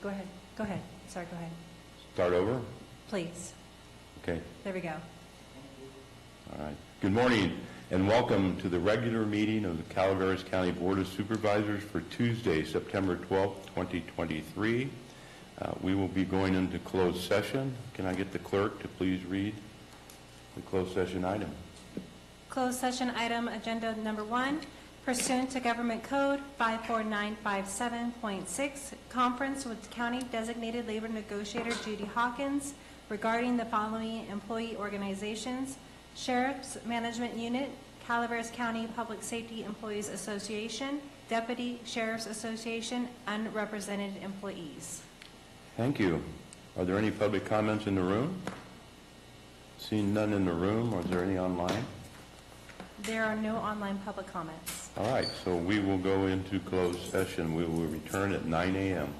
Go ahead. Go ahead. Sorry, go ahead. Start over? Please. Okay. There we go. All right. Good morning and welcome to the regular meeting of the Calaveras County Board of Supervisors for Tuesday, September 12th, 2023. We will be going into closed session. Can I get the clerk to please read the closed session item? Closed session item, agenda number 1, pursuant to Government Code 54957.6, conference with County Designated Labor Negotiator Judy Hawkins regarding the following employee organizations: Sheriff's Management Unit, Calaveras County Public Safety Employees Association, Deputy Sheriff's Association, unrepresented employees. Thank you. Are there any public comments in the room? Seeing none in the room, or is there any online? There are no online public comments. All right, so we will go into closed session. We will return at 9 a.m.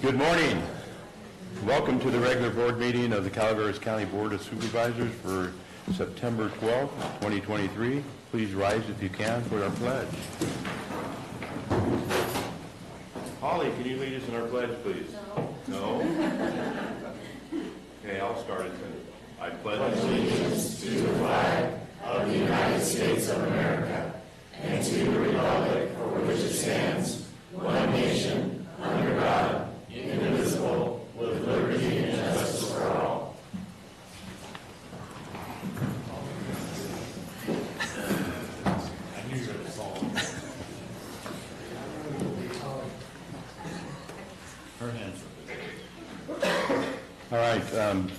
Good morning. Welcome to the regular board meeting of the Calaveras County Board of Supervisors for September 12th, 2023. Please rise if you can for our pledge. Holly, can you lead us in our pledge, please? No? Okay, I'll start it then. I pledge allegiance to the flag of the United States of America and to the republic for which it stands, one nation, under God, indivisible, with liberty and justice for all. I knew you were the song. Her hands are good. All right,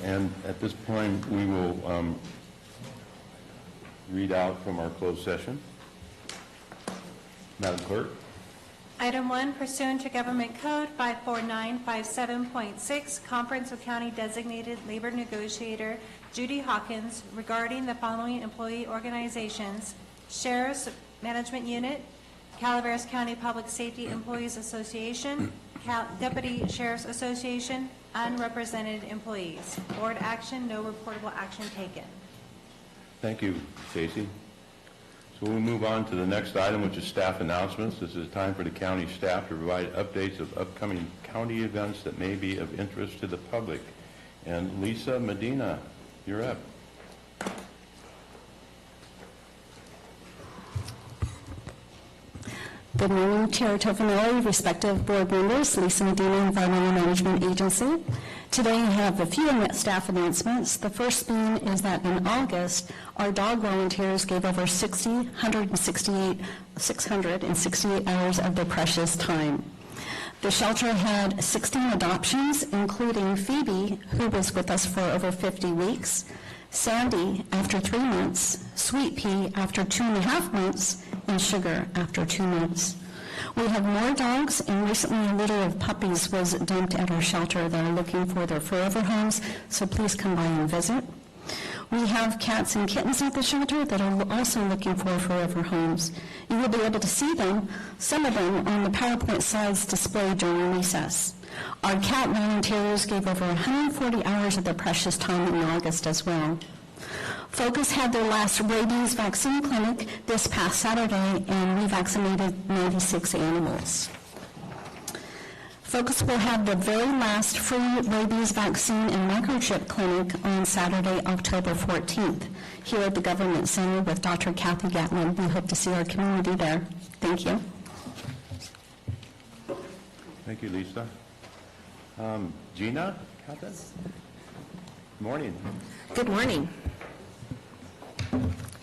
and at this point, we will read out from our closed session. Madam Clerk. Item 1, pursuant to Government Code 54957.6, conference with County Designated Labor Negotiator Judy Hawkins regarding the following employee organizations: Sheriff's Management Unit, Calaveras County Public Safety Employees Association, Deputy Sheriff's Association, unrepresented employees. Board action, no reportable action taken. Thank you, Stacy. So we'll move on to the next item, which is staff announcements. This is time for the county staff to provide updates of upcoming county events that may be of interest to the public. And Lisa Medina, you're up. Good morning, Chair Tofinelli, respective board members, Lisa Medina, Environmental Management Agency. Today I have a few staff announcements. The first being is that in August, our dog volunteers gave over 668 hours of their precious time. The shelter had 16 adoptions, including Phoebe, who was with us for over 50 weeks, Sandy after 3 months, Sweet Pea after 2.5 months, and Sugar after 2 months. We have more dogs, and recently a litter of puppies was dumped at our shelter that are looking for their forever homes, so please come by and visit. We have cats and kittens at the shelter that are also looking for forever homes. You will be able to see them, some of them, on the PowerPoint slides displayed during recess. Our cat volunteers gave over 140 hours of their precious time in August as well. Focus had their last rabies vaccine clinic this past Saturday, and we vaccinated 96 animals. Focus will have the very last free rabies vaccine and microchip clinic on Saturday, October 14th, here at the Government Center with Dr. Kathy Gatlin. We hope to see our community there. Thank you. Thank you, Lisa. Gina, Good morning. Good morning.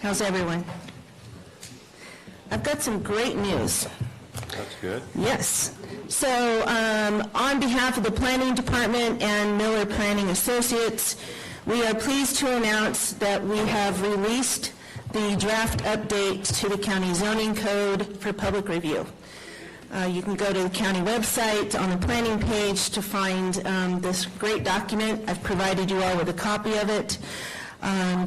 How's everyone? I've got some great news. That's good. Yes. So on behalf of the Planning Department and Miller Planning Associates, we are pleased to announce that we have released the draft update to the county zoning code for public review. You can go to the county website on the planning page to find this great document. I've provided you all with a copy of it.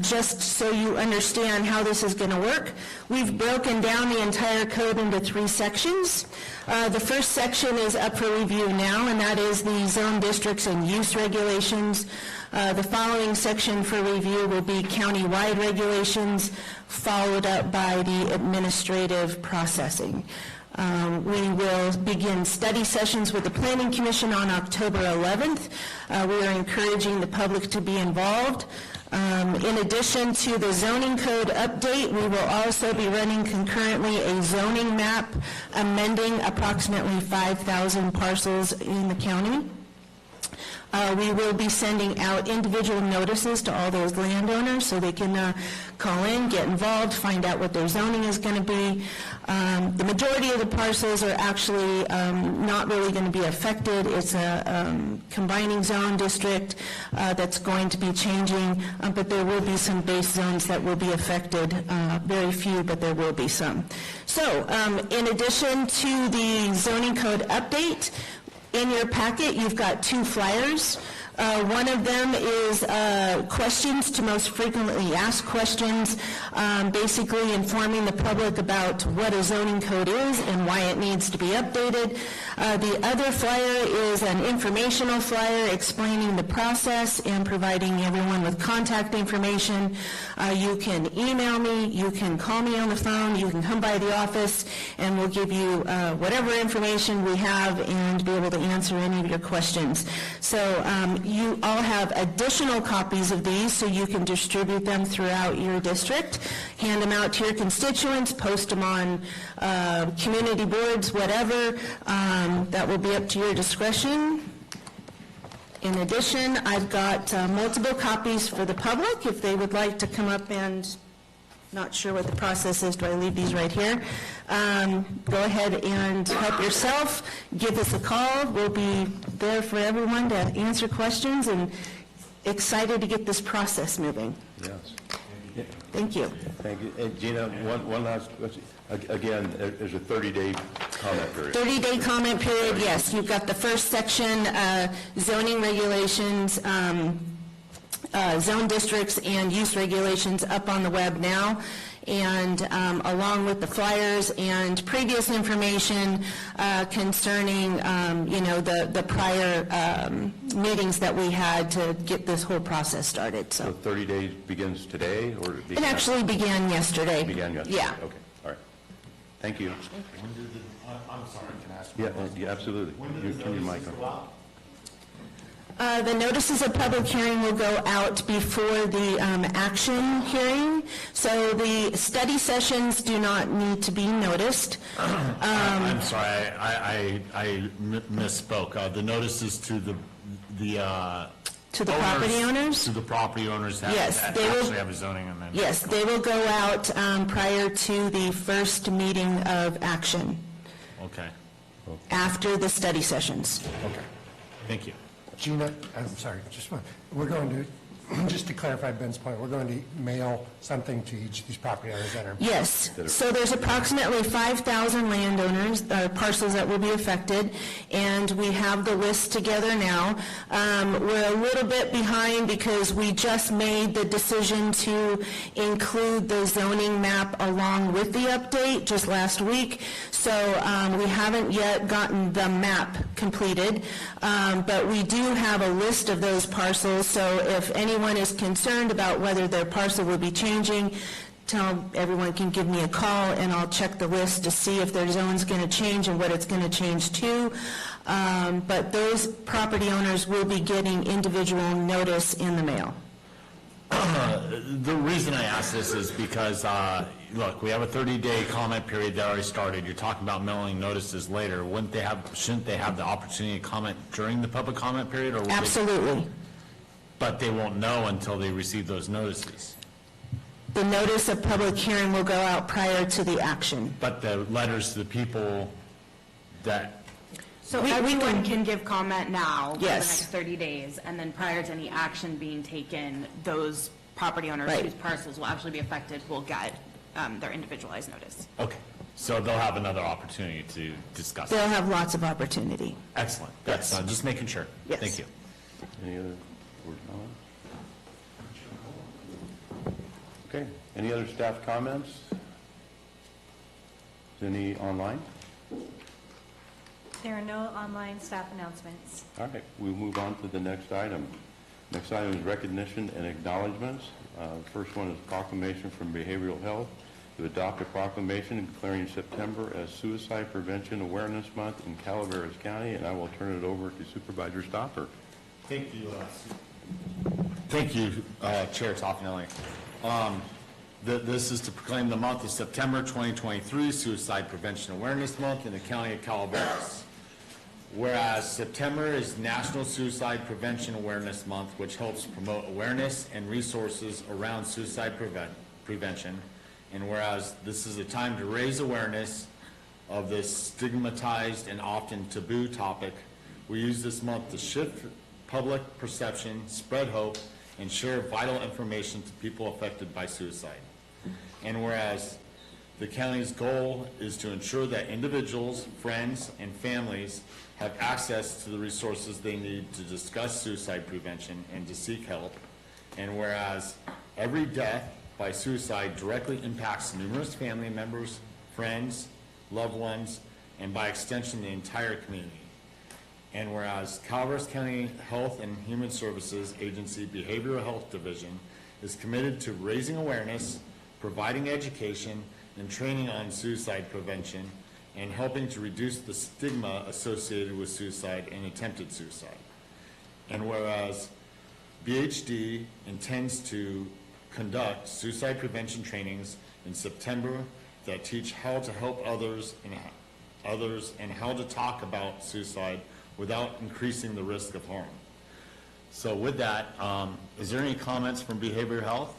Just so you understand how this is going to work, we've broken down the entire code into 3 sections. The first section is up for review now, and that is the zone districts and use regulations. The following section for review will be county-wide regulations, followed up by the administrative processing. We will begin study sessions with the Planning Commission on October 11th. We are encouraging the public to be involved. In addition to the zoning code update, we will also be running concurrently a zoning map amending approximately 5,000 parcels in the county. We will be sending out individual notices to all those landowners so they can call in, get involved, find out what their zoning is going to be. The majority of the parcels are actually not really going to be affected. It's a combining zone district that's going to be changing, but there will be some base zones that will be affected. Very few, but there will be some. So in addition to the zoning code update, in your packet, you've got 2 flyers. One of them is questions to most frequently asked questions, basically informing the public about what a zoning code is and why it needs to be updated. The other flyer is an informational flyer explaining the process and providing everyone with contact information. You can email me, you can call me on the phone, you can come by the office, and we'll give you whatever information we have and be able to answer any of your questions. So you all have additional copies of these so you can distribute them throughout your district, hand them out to your constituents, post them on community boards, whatever. That will be up to your discretion. In addition, I've got multiple copies for the public if they would like to come up and, not sure what the process is, do I leave these right here? Go ahead and help yourself, give us a call. We'll be there for everyone to answer questions and excited to get this process moving. Yes. Thank you. Thank you. And Gina, one last question. Again, there's a 30-day comment period. 30-day comment period, yes. You've got the first section, zoning regulations, zone districts and use regulations up on the web now, and along with the flyers and previous information concerning, the prior meetings that we had to get this whole process started. So 30 days begins today, or it actually began yesterday. Began yesterday. Yeah. Okay. All right. Thank you. When did I'm sorry, can I ask? Yeah, absolutely. When did the Turn your mic notices on. go out? The notices of public hearing will go out before the action hearing, so the study sessions do not need to be noticed. I'm sorry, I misspoke. The notices to the To the property owners? To the property owners that Yes, that they will- actually have a zoning amendment. Yes, they will go out prior to the first meeting of action, Okay, after the study sessions. okay. Thank you. Gina, I'm sorry, just one. We're going to, just to clarify Ben's point, we're going to mail something to each of these property owners that are... Yes, so there's approximately 5,000 landowners, parcels that will be affected, and we have the list together now. We're a little bit behind because we just made the decision to include the zoning map along with the update just last week, so we haven't yet gotten the map completed, but we do have a list of those parcels, so if anyone is concerned about whether their parcel will be changing, everyone can give me a call and I'll check the list to see if their zone's going to change and what it's going to change to. But those property owners will be getting individual notice in the mail. The reason I ask this is because, look, we have a 30-day comment period that already started. You're talking about mailing notices later. Shouldn't they have the opportunity to comment during the public comment period? Or Absolutely. But they won't know until they receive those notices. The notice of public hearing will go out prior to the action. But the letters to the people that, So We everyone can give comment now for the Yes. next 30 days, and then prior to any action being taken, those property owners Right. whose parcels will actually be affected will get their individualized notice. okay, so they'll have another opportunity to discuss They'll it. have lots of opportunity. Excellent. That's, Yes. just making sure. Yes. Thank you. Any other board comments? Okay. Any other staff comments? Any online? There are no online staff announcements. All right, we'll move on to the next item. Next item is recognition and acknowledgements. First one is proclamation from Behavioral Health to adopt a proclamation declaring September as Suicide Prevention Awareness Month in Calaveras County, and I will turn it over to Supervisor Stopper. Thank you. Chair Toffenelli. This is to proclaim the month of September 2023 Suicide Prevention Awareness Month in the County of Calaveras. Whereas September is National Suicide Prevention Awareness Month, which helps promote awareness and resources around suicide prevention. And whereas this is a time to raise awareness of this stigmatized and often taboo topic, we use this month to shift public perception, spread hope, and share vital information to people affected by suicide. And whereas The county's goal is to ensure that individuals, friends, and families have access to the resources they need to discuss suicide prevention and to seek help. And whereas every death by suicide directly impacts numerous family members, friends, loved ones, and by extension, the entire community. And whereas Calaveras County Health and Human Services Agency Behavioral Health Division is committed to raising awareness, providing education, and training on suicide prevention, and helping to reduce the stigma associated with suicide and attempted suicide. And whereas BHD intends to conduct suicide prevention trainings in September that teach how to help others and how to talk about suicide without increasing the risk of harm. So with that, is there any comments from Behavioral Health?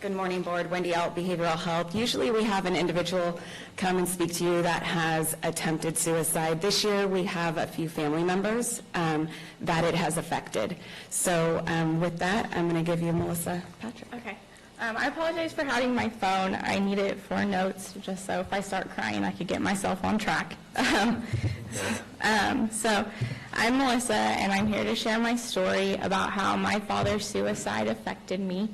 Good morning, Board. Wendy Alt, Behavioral Health. Usually we have an individual come and speak to you that has attempted suicide. This year we have a few family members that it has affected. So with that, I'm going to give you Melissa Patrick. Okay. I apologize for hiding my phone. I need it for notes, just so if I start crying, I could get myself on track. So I'm Melissa, and I'm here to share my story about how my father's suicide affected me.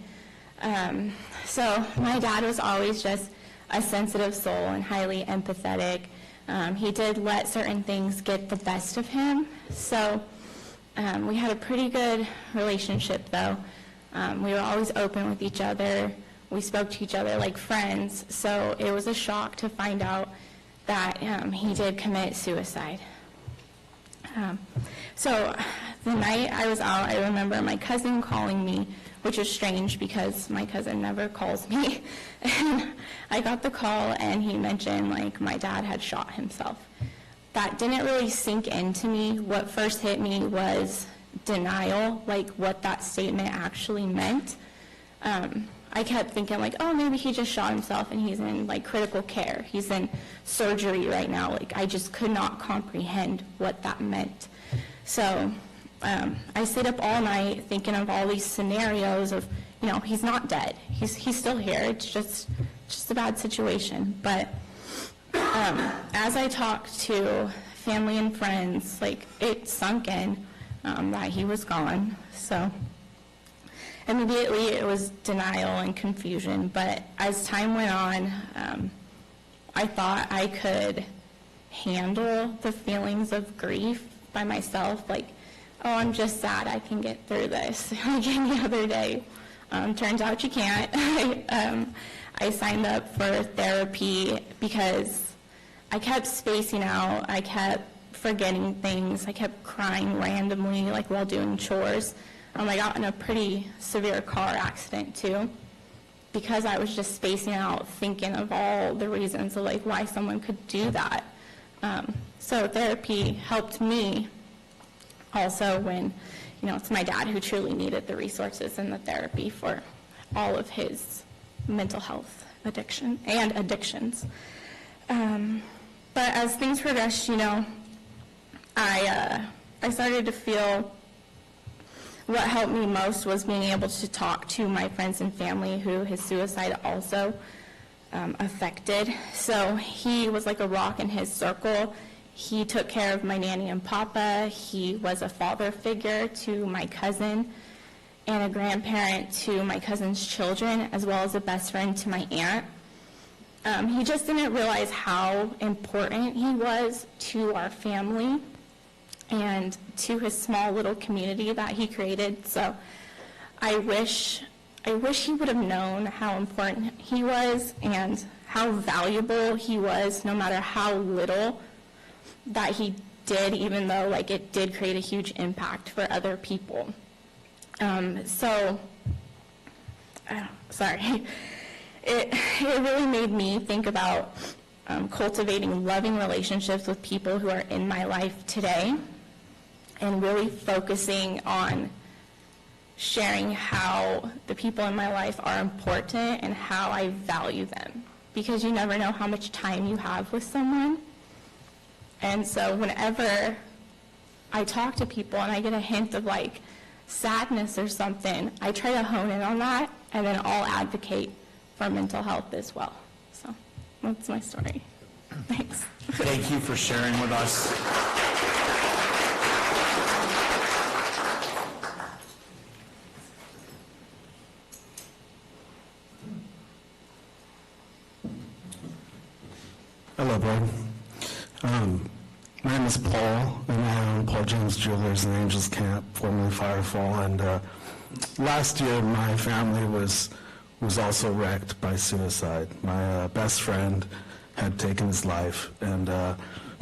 So my dad was always just a sensitive soul and highly empathetic. He did let certain things get the best of him. So we had a pretty good relationship, though. We were always open with each other. We spoke to each other like friends. So it was a shock to find out that he did commit suicide. So the night I was out, I remember my cousin calling me, which is strange because my cousin never calls me. And I got the call, and he mentioned, like, my dad had shot himself. That didn't really sink into me. What first hit me was denial, like what that statement actually meant. I kept thinking, like, oh, maybe he just shot himself and he's in, like, critical care. He's in surgery right now. Like, I just could not comprehend what that meant. So I stayed up all night thinking of all these scenarios of, you know, he's not dead. He's still here. It's just a bad situation. But as I talked to family and friends, like, it sunk in that he was gone. So immediately it was denial and confusion. But as time went on, I thought I could handle the feelings of grief by myself. Like, oh, I'm just sad, I can get through this, like any other day. Turns out you can't. I signed up for therapy because I kept spacing out. I kept forgetting things. I kept crying randomly, like while doing chores. I got in a pretty severe car accident too, because I was just spacing out, thinking of all the reasons of, like, why someone could do that. So therapy helped me also when, you know, it's my dad who truly needed the resources and the therapy for all of his mental health addictions. But as things progressed, you know, I started to feel what helped me most was being able to talk to my friends and family who his suicide also affected. So he was like a rock in his circle. He took care of my nanny and papa. He was a father figure to my cousin and a grandparent to my cousin's children, as well as a best friend to my aunt. He just didn't realize how important he was to our family and to his small little community that he created. So I wish he would have known how important he was and how valuable he was, no matter how little that he did, even though, like, it did create a huge impact for other people. It really made me think about cultivating loving relationships with people who are in my life today, and really focusing on sharing how the people in my life are important and how I value them, because you never know how much time you have with someone. And so whenever I talk to people and I get a hint of, like, sadness or something, I try to hone in on that and then I'll advocate for mental health as well. So that's my story. Thanks. Thank you for sharing with us. Hello, Board. My name is Paul, and I own Paul James Jewelers in Angels Camp, formerly Firefall. And last year, my family was also wrecked by suicide. My best friend had taken his life and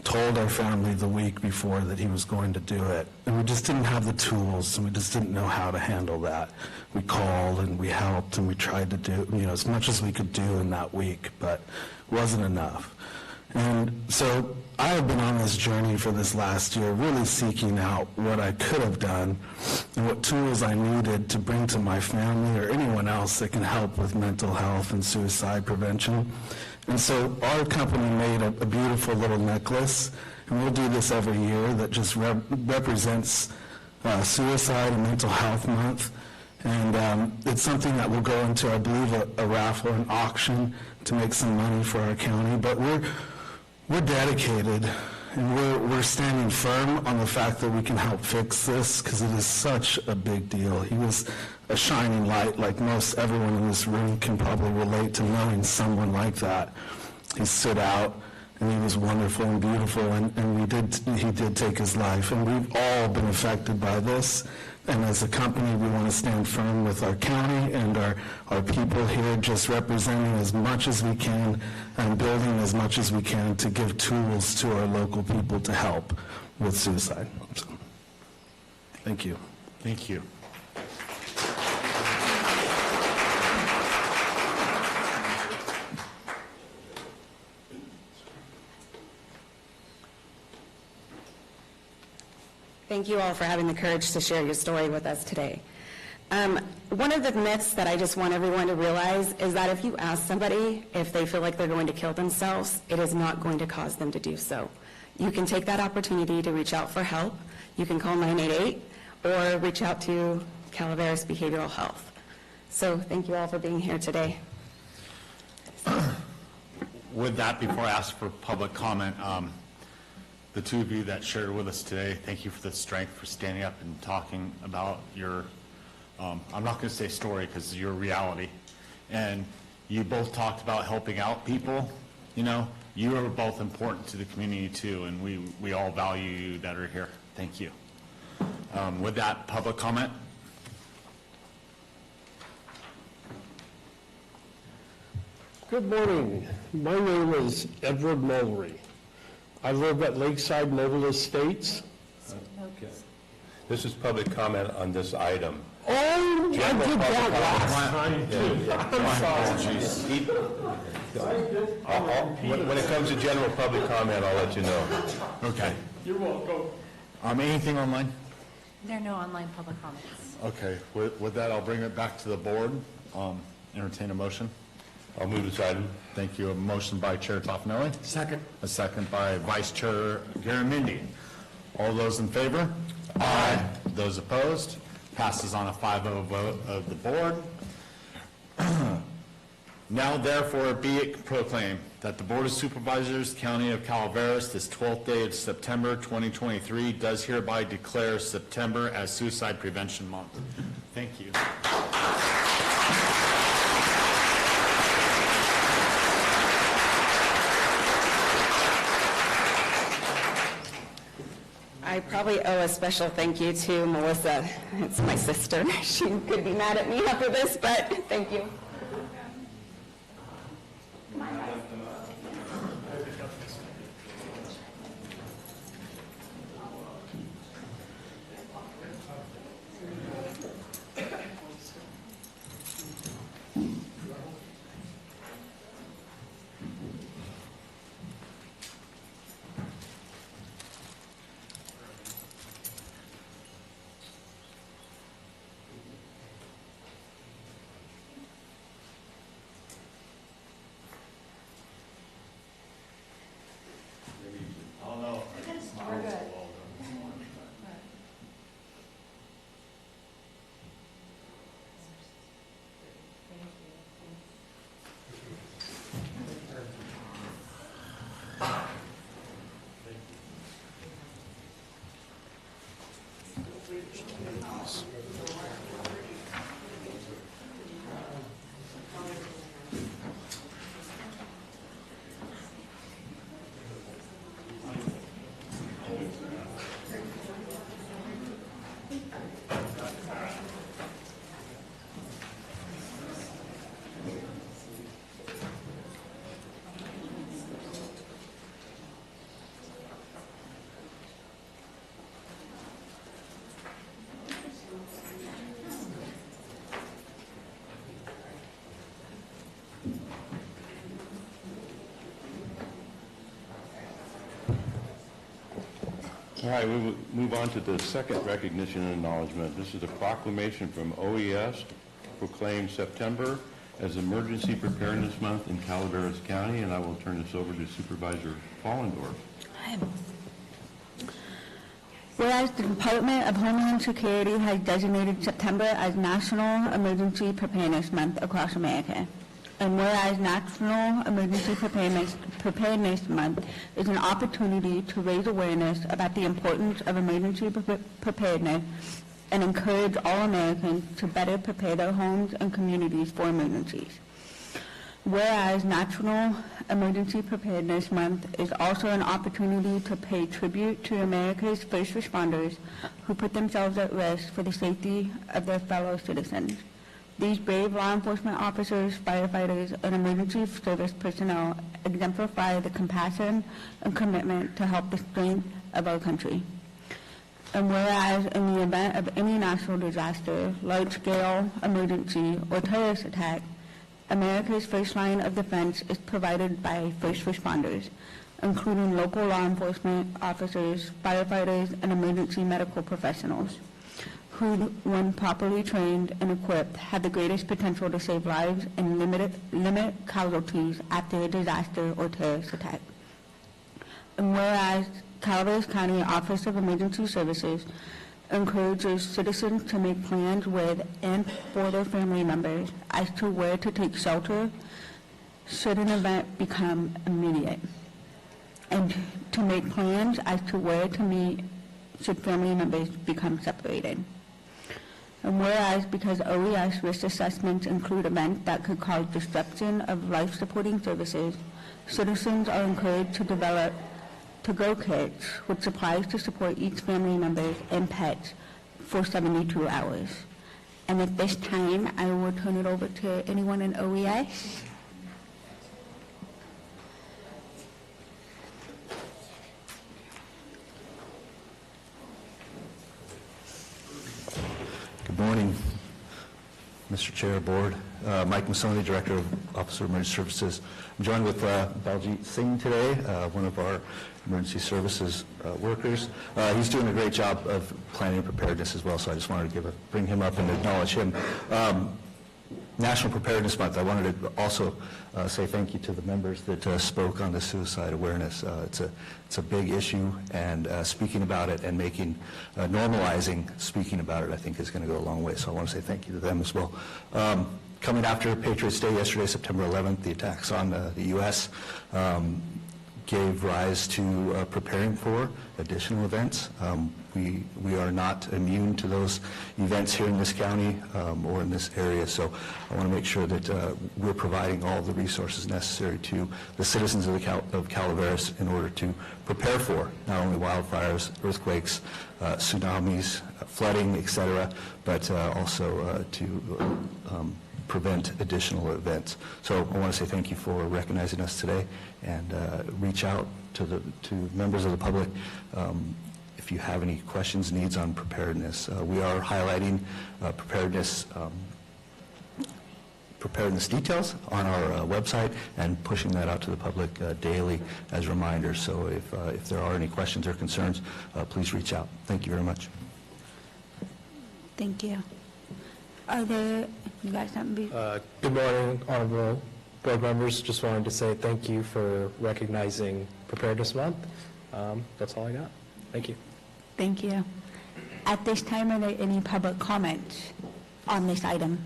told our family the week before that he was going to do it. And we just didn't have the tools, and we just didn't know how to handle that. We called, and we helped, and we tried to do, as much as we could do in that week, but it wasn't enough. And so I have been on this journey for this last year, really seeking out what I could have done and what tools I needed to bring to my family or anyone else that can help with mental health and suicide prevention. And so our company made a beautiful little necklace, and we'll do this every year, that just represents Suicide and Mental Health Month. And it's something that will go into, I believe, a raffle, an auction to make some money for our county. But we're dedicated, and we're standing firm on the fact that we can help fix this, because it is such a big deal. He was a shining light, like most everyone in this room can probably relate to knowing someone like that. He stood out, and he was wonderful and beautiful, and he did take his life, and we've all been affected by this. And as a company, we want to stand firm with our county and our people here, just representing as much as we can and building as much as we can to give tools to our local people to help with suicide. So, thank you. Thank you. Thank you all for having the courage to share your story with us today. One of the myths that I just want everyone to realize is that if you ask somebody if they feel like they're going to kill themselves, it is not going to cause them to do so. You can take that opportunity to reach out for help. You can call 988 or reach out to Calaveras Behavioral Health. So thank you all for being here today. With that, before I ask for public comment, the two of you that shared with us today, thank you for the strength for standing up and talking about your, I'm not going to say story because it's your reality. And you both talked about helping out people. You are both important to the community too, and we all value you that are here. Thank you. With that, public comment. Good morning. My name is Edward Mulry. I live at Lakeside Mobile Estates. This is public comment on this item. Oh, I did that last time too. I'm sorry. When it comes to general public comment, I'll let you know. Okay. You're welcome. Anything online? There are no online public comments. Okay. With that, I'll bring it back to the board. Entertain a motion. I'll move this item. Thank you. A motion by Chair Toffenelli. Second. A second by Vice Chair Garamendi. All those in favor? Aye. Those opposed? Passes on a 5-0 vote of the board. Now therefore be it proclaimed that the Board of Supervisors, County of Calaveras, this 12th day of September 2023, does hereby declare September as Suicide Prevention Month. Thank you. I probably owe a special thank you to Melissa. It's my sister. She could be mad at me after this, but thank you. All right, we will move on to the second recognition and acknowledgement. This is a proclamation from OES to proclaim September as Emergency Preparedness Month in Calaveras County, and I will turn this over to Supervisor Fallendorf. Whereas the Department of Homeland Security has designated September as National Emergency Preparedness Month across America. And whereas National Emergency Preparedness Month is an opportunity to raise awareness about the importance of emergency preparedness and encourage all Americans to better prepare their homes and communities for emergencies. Whereas National Emergency Preparedness Month is also an opportunity to pay tribute to America's first responders who put themselves at risk for the safety of their fellow citizens. These brave law enforcement officers, firefighters, and emergency service personnel exemplify the compassion and commitment to help the strength of our country. And whereas in the event of any natural disaster, large-scale emergency, or terrorist attack, America's first line of defense is provided by first responders, including local law enforcement officers, firefighters, and emergency medical professionals, who, when properly trained and equipped, have the greatest potential to save lives and limit casualties after a disaster or terrorist attack. And whereas Calaveras County Office of Emergency Services encourages citizens to make plans with and for their family members as to where to take shelter should an event become immediate, and to make plans as to where to meet should family members become separated. And whereas because OES risk assessments include events that could cause disruption of life-supporting services, citizens are encouraged to develop to-go kits with supplies to support each family member and pets for 72 hours. And at this time, I will turn it over to anyone in OES. Good morning, Mr. Chair, Board. Mike Masoni, Director of Office of Emergency Services. I'm joined with Baljit Singh today, one of our emergency services workers. He's doing a great job of planning and preparedness as well, so I just wanted to bring him up and acknowledge him. National Preparedness Month, I wanted to also say thank you to the members that spoke on the suicide awareness. It's a big issue, and speaking about it and normalizing speaking about it, I think is going to go a long way. So I want to say thank you to them as well. Coming after Patriots Day yesterday, September 11th, the attacks on the U.S. Gave rise to preparing for additional events. We are not immune to those events here in this county or in this area, so I want to make sure that we're providing all the resources necessary to the citizens of Calaveras in order to prepare for not only wildfires, earthquakes, tsunamis, flooding, etc., but also to prevent additional events. So I want to say thank you for recognizing us today, and reach out to members of the public if you have any questions, needs on preparedness. We are highlighting preparedness details on our website and pushing that out to the public daily as reminders. So if there are any questions or concerns, please reach out. Thank you very much. Thank you. Are there, you guys something? Good morning, honorable board members. Just wanted to say thank you for recognizing Preparedness Month. That's all I got. Thank you. Thank you. At this time, are there any public comments on this item?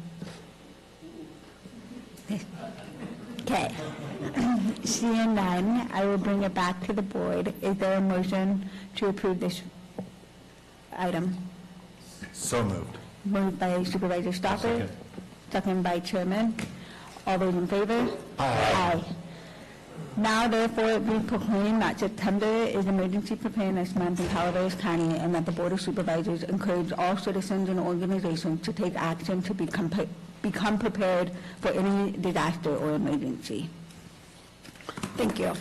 Okay. Seeing none, I will bring it back to the board. Is there a motion to approve this item? So moved. Moved by Supervisor Stopper, second by Chairman. All those in favor? Aye. Now, therefore, it be proclaimed that September is Emergency Preparedness Month in Calaveras County, and that the Board of Supervisors encourage all citizens and organizations to take action to become prepared for any disaster or emergency. Thank you.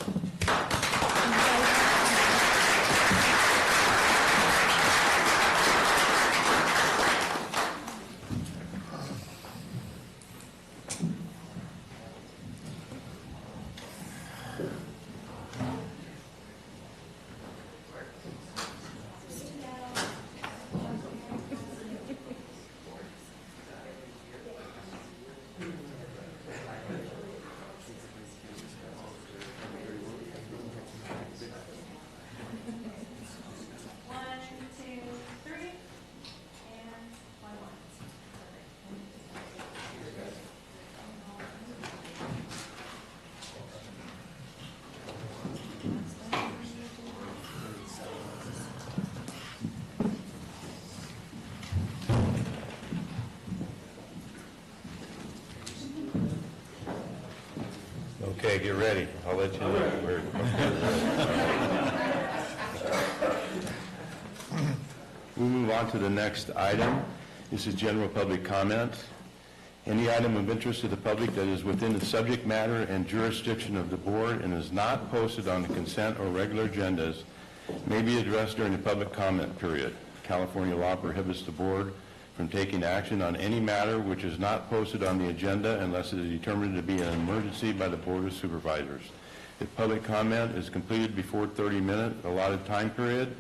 Okay, get ready. I'll let you know where. We'll move on to the next item. This is general public comment. Any item of interest to the public that is within the subject matter and jurisdiction of the board and is not posted on the consent or regular agendas may be addressed during the public comment period. California law prohibits the board from taking action on any matter which is not posted on the agenda unless it is determined to be an emergency by the Board of Supervisors. If public comment is completed before 30-minute allotted time period,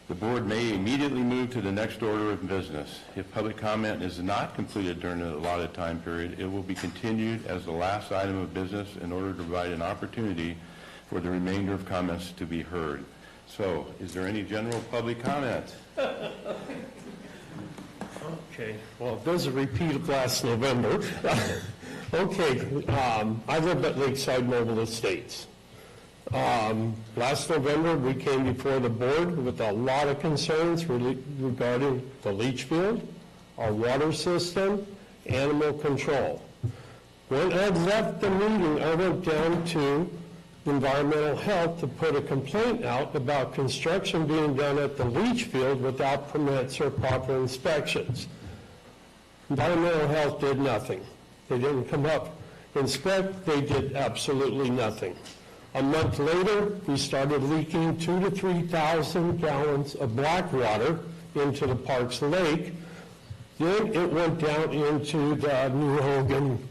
the board may immediately move to the next order of business. If public comment is not completed during the allotted time period, it will be continued as the last item of business in order to provide an opportunity for the remainder of comments to be heard. So, is there any general public comment? Okay, well, there's a repeat of last November. Okay, I live at Lakeside Mobile Estates. Last November, we came before the board with a lot of concerns regarding the leach field, our water system, animal control. When I left the meeting, I went down to environmental health to put a complaint out about construction being done at the leach field without permits or proper inspections. Environmental health did nothing. They didn't come up, inspect, they did absolutely nothing. A month later, we started leaking 2,000 to 3,000 gallons of black water into the Parks Lake. Then it went down into the New Hogan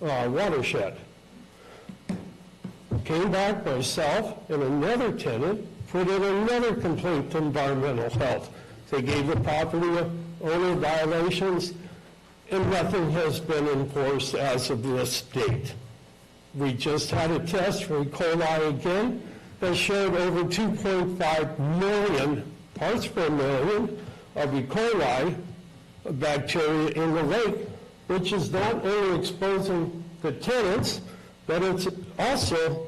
watershed. Came back myself and another tenant, put in another complaint to environmental health. They gave the property owner violations, and nothing has been enforced as of this date. We just had a test for E. coli again that showed over 2.5 million parts per million of E. coli bacteria in the lake, which is not only exposing the tenants, but it's also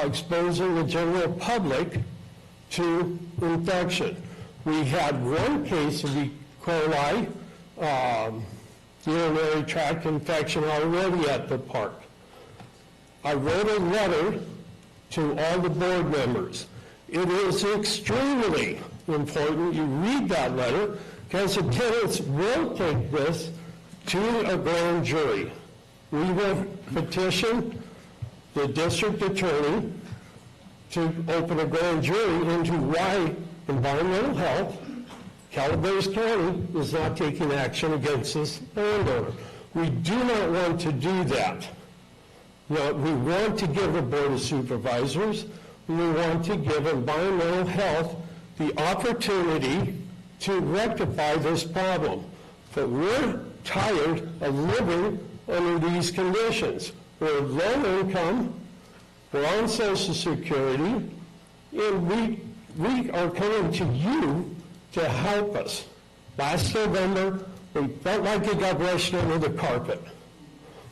exposing the general public to infection. We had one case of E. coli urinary tract infection already at the park. I wrote a letter to all the board members. It is extremely important you read that letter because the tenants will take this to a grand jury. We will petition the district attorney to open a grand jury into why environmental health, Calaveras County, is not taking action against this landowner. We do not want to do that. Now, we want to give the Board of Supervisors, we want to give environmental health the opportunity to rectify this problem. But we're tired of living under these conditions. We're low income, we're on Social Security, and we are coming to you to help us. Last November, we felt like it got brushed under the carpet.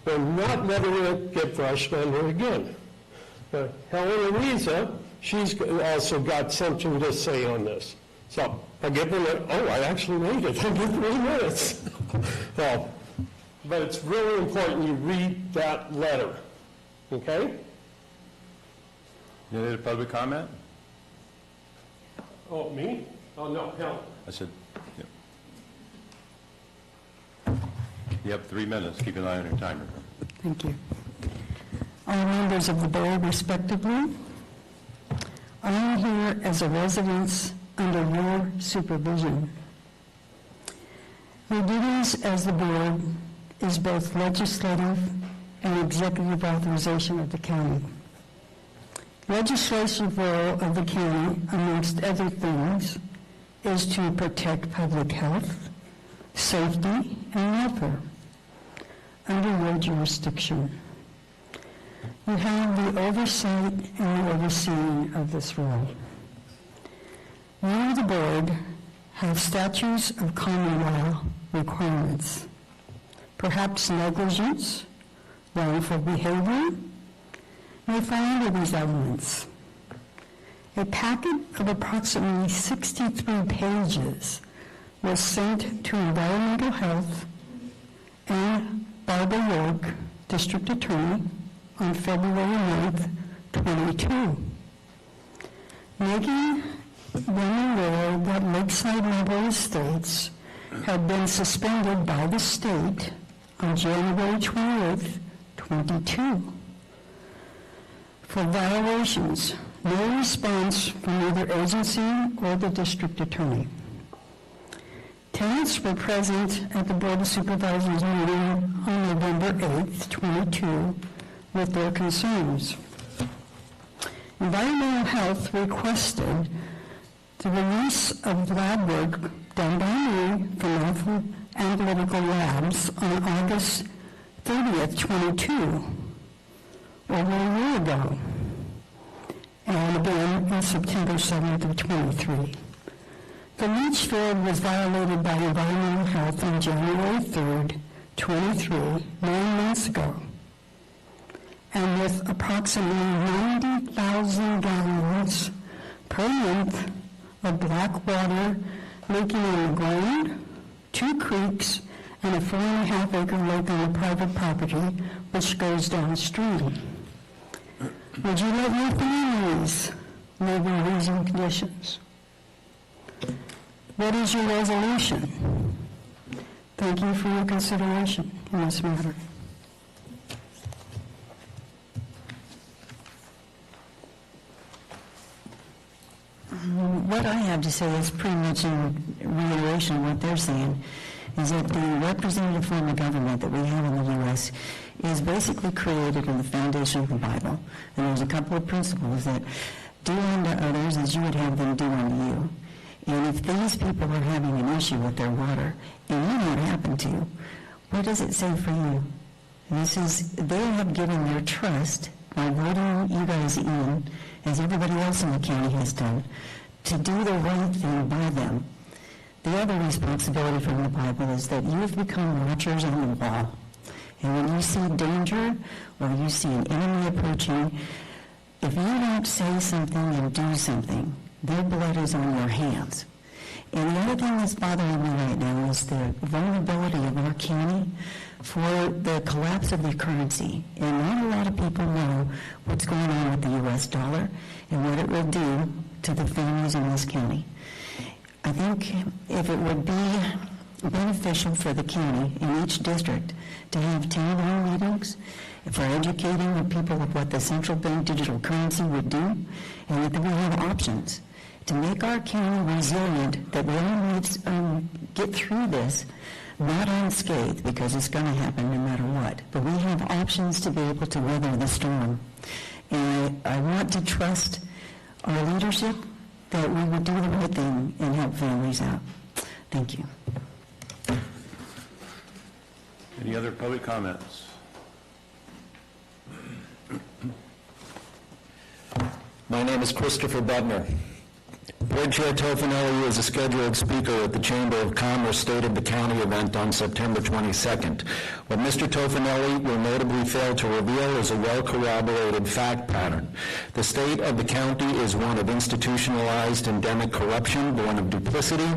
We're not letting it get brushed under again. Helen Ariza, she's also got something to say on this. So I'll give her I actually made it in 3 minutes. Well, but it's really important you read that letter, okay? You need a public comment? Oh, me? Oh, no, Helen. I said, yeah. You have 3 minutes. Keep an eye on your timer. Thank you. All members of the board, respectively, I am here as a resident under your supervision. Your duties as the board is both legislative and executive authorization of the county. Legislative role of the county, amongst other things, is to protect public health, safety, and welfare under your jurisdiction. You have the oversight and the overseeing of this role. You, the board, have statutes of common law requirements. Perhaps negligence, wrongful behavior may fall under these elements. A packet of approximately 63 pages was sent to Environmental Health and Barbara York, District Attorney, on February 9th, 22, making them aware that Lakeside Mobile Estates had been suspended by the state on January 28th, 22, for violations. No response from either agency or the district attorney. Tenants were present at the Board of Supervisors meeting on November 8th, 22, with their concerns. Environmental Health requested the release of lab work done by me from analytical labs on August 30th, 22, over a year ago, and again on September 7th of 23. The leach field was violated by Environmental Health on January 3rd, 23, 9 months ago, and with approximately 90,000 gallons per month of black water leaking on the ground, 2 creeks, and a 4.5-acre lake on a private property which goes downstream. Would you let your families live in these conditions? What is your resolution? Thank you for your consideration in this matter. What I have to say is pretty much in reiteration of what they're saying, is that the representative form of government that we have in the U.S. is basically created in the foundation of the Bible. And there's a couple of principles that do unto others as you would have them do unto you. And if these people are having an issue with their water, and you know what happened to you, what does it say for you? They have given their trust by voting you guys in, as everybody else in the county has done, to do the right thing by them. The other responsibility from the Bible is that you have become watchers on the wall. And when you see danger or you see an enemy approaching, if you don't say something and do something, their blood is on your hands. And the other thing that's bothering me right now is the vulnerability of our county for the collapse of the currency. And not a lot of people know what's going on with the U.S. dollar and what it will do to the families in this county. I think if it would be beneficial for the county in each district to have town hall meetings for educating the people of what the central bank digital currency would do, and that we have options to make our county resilient, that we all get through this, not unscathed, because it's going to happen no matter what. But we have options to be able to weather the storm. And I want to trust our leadership that we would do the right thing and help families out. Thank you. Any other public comments? My name is Christopher Butner. Board Chair Tofinelli is a scheduled speaker at the Chamber of Commerce State of the County event on September 22nd. What Mr. Tofinelli will notably fail to reveal is a well-corroborated fact pattern. The state of the county is one of institutionalized endemic corruption, born of duplicity,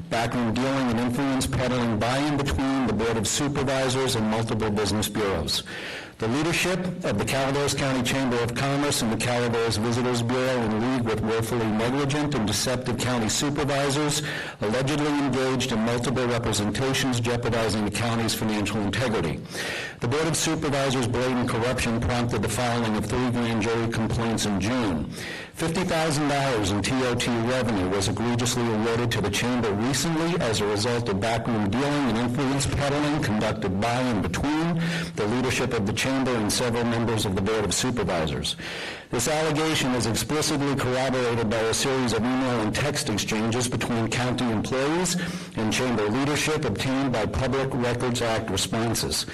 backroom dealing, and influence peddling by and between the Board of Supervisors and multiple business bureaus. The leadership of the Calaveras County Chamber of Commerce and the Calaveras Visitors Bureau, in league with willfully negligent and deceptive county supervisors, allegedly engaged in multiple representations jeopardizing the county's financial integrity. The Board of Supervisors' blatant corruption prompted the filing of 3 grand jury complaints in June. $50,000 in TOT revenue was egregiously awarded to the Chamber recently as a result of backroom dealing and influence peddling conducted by and between the leadership of the Chamber and several members of the Board of Supervisors. This allegation is explicitly corroborated by a series of email and text exchanges between county employees and Chamber leadership obtained by Public Records Act responses.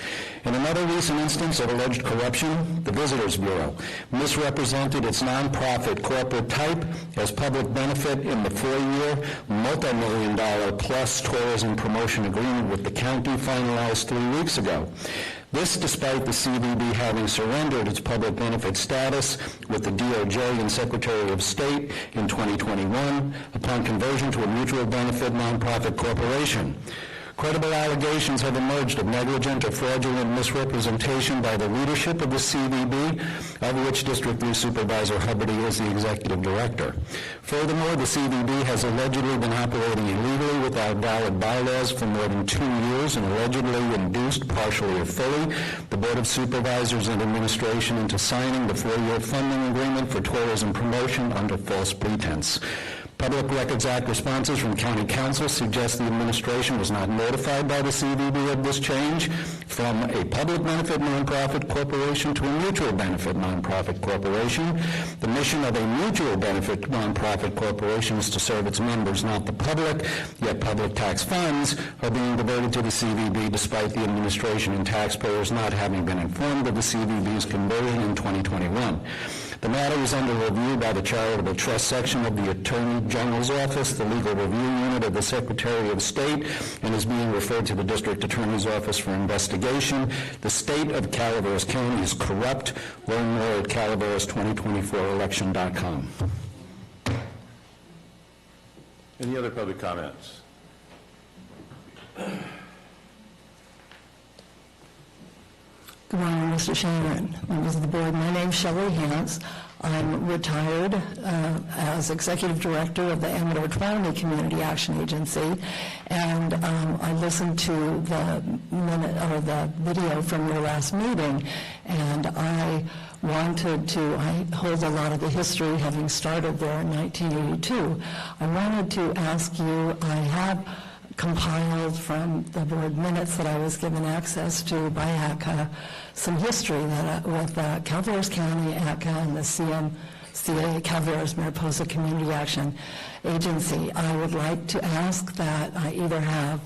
In another recent instance of alleged corruption, the Visitors Bureau misrepresented its nonprofit corporate type as public benefit in the 4-year, multi-million-dollar plus tourism promotion agreement with the county finalized 3 weeks ago. This despite the CVB having surrendered its public benefit status with the DOJ and Secretary of State in 2021 upon conversion to a mutual benefit nonprofit corporation. Credible allegations have emerged of negligent or fraudulent misrepresentation by the leadership of the CVB, of which District 3 Supervisor Huberty is the executive director. Furthermore, the CVB has allegedly been operating illegally without valid bylaws for more than 2 years and allegedly induced, partially or fully, the Board of Supervisors and Administration into signing the 4-year funding agreement for tourism promotion under false pretense. Public Records Act responses from County Council suggest the administration was not notified by the CVB of this change from a public benefit nonprofit corporation to a mutual benefit nonprofit corporation. The mission of a mutual benefit nonprofit corporation is to serve its members, not the public, yet public tax funds are being diverted to the CVB despite the administration and taxpayers not having been informed of the CVB's conversion in 2021. The matter is under review by the Charitable Trust Section of the Attorney General's Office, the Legal Review Unit of the Secretary of State, and is being referred to the District Attorney's Office for investigation. The state of Calaveras County is corrupt. Learn more at calaveras2024election.com. Any other public comments? Good morning, Mr. Chairman, members of the board. My name is Shelley Hance. I'm retired as Executive Director of the Amador Autonomy Community Action Agency, and I listened to the video from your last meeting, and I hold a lot of the history, having started there in 1982. I wanted to ask you, I have compiled from the board minutes that I was given access to by ACCA some history that with Calaveras County, ACCA, and the CMCA, Calaveras Mariposa Community Action Agency. I would like to ask that I either have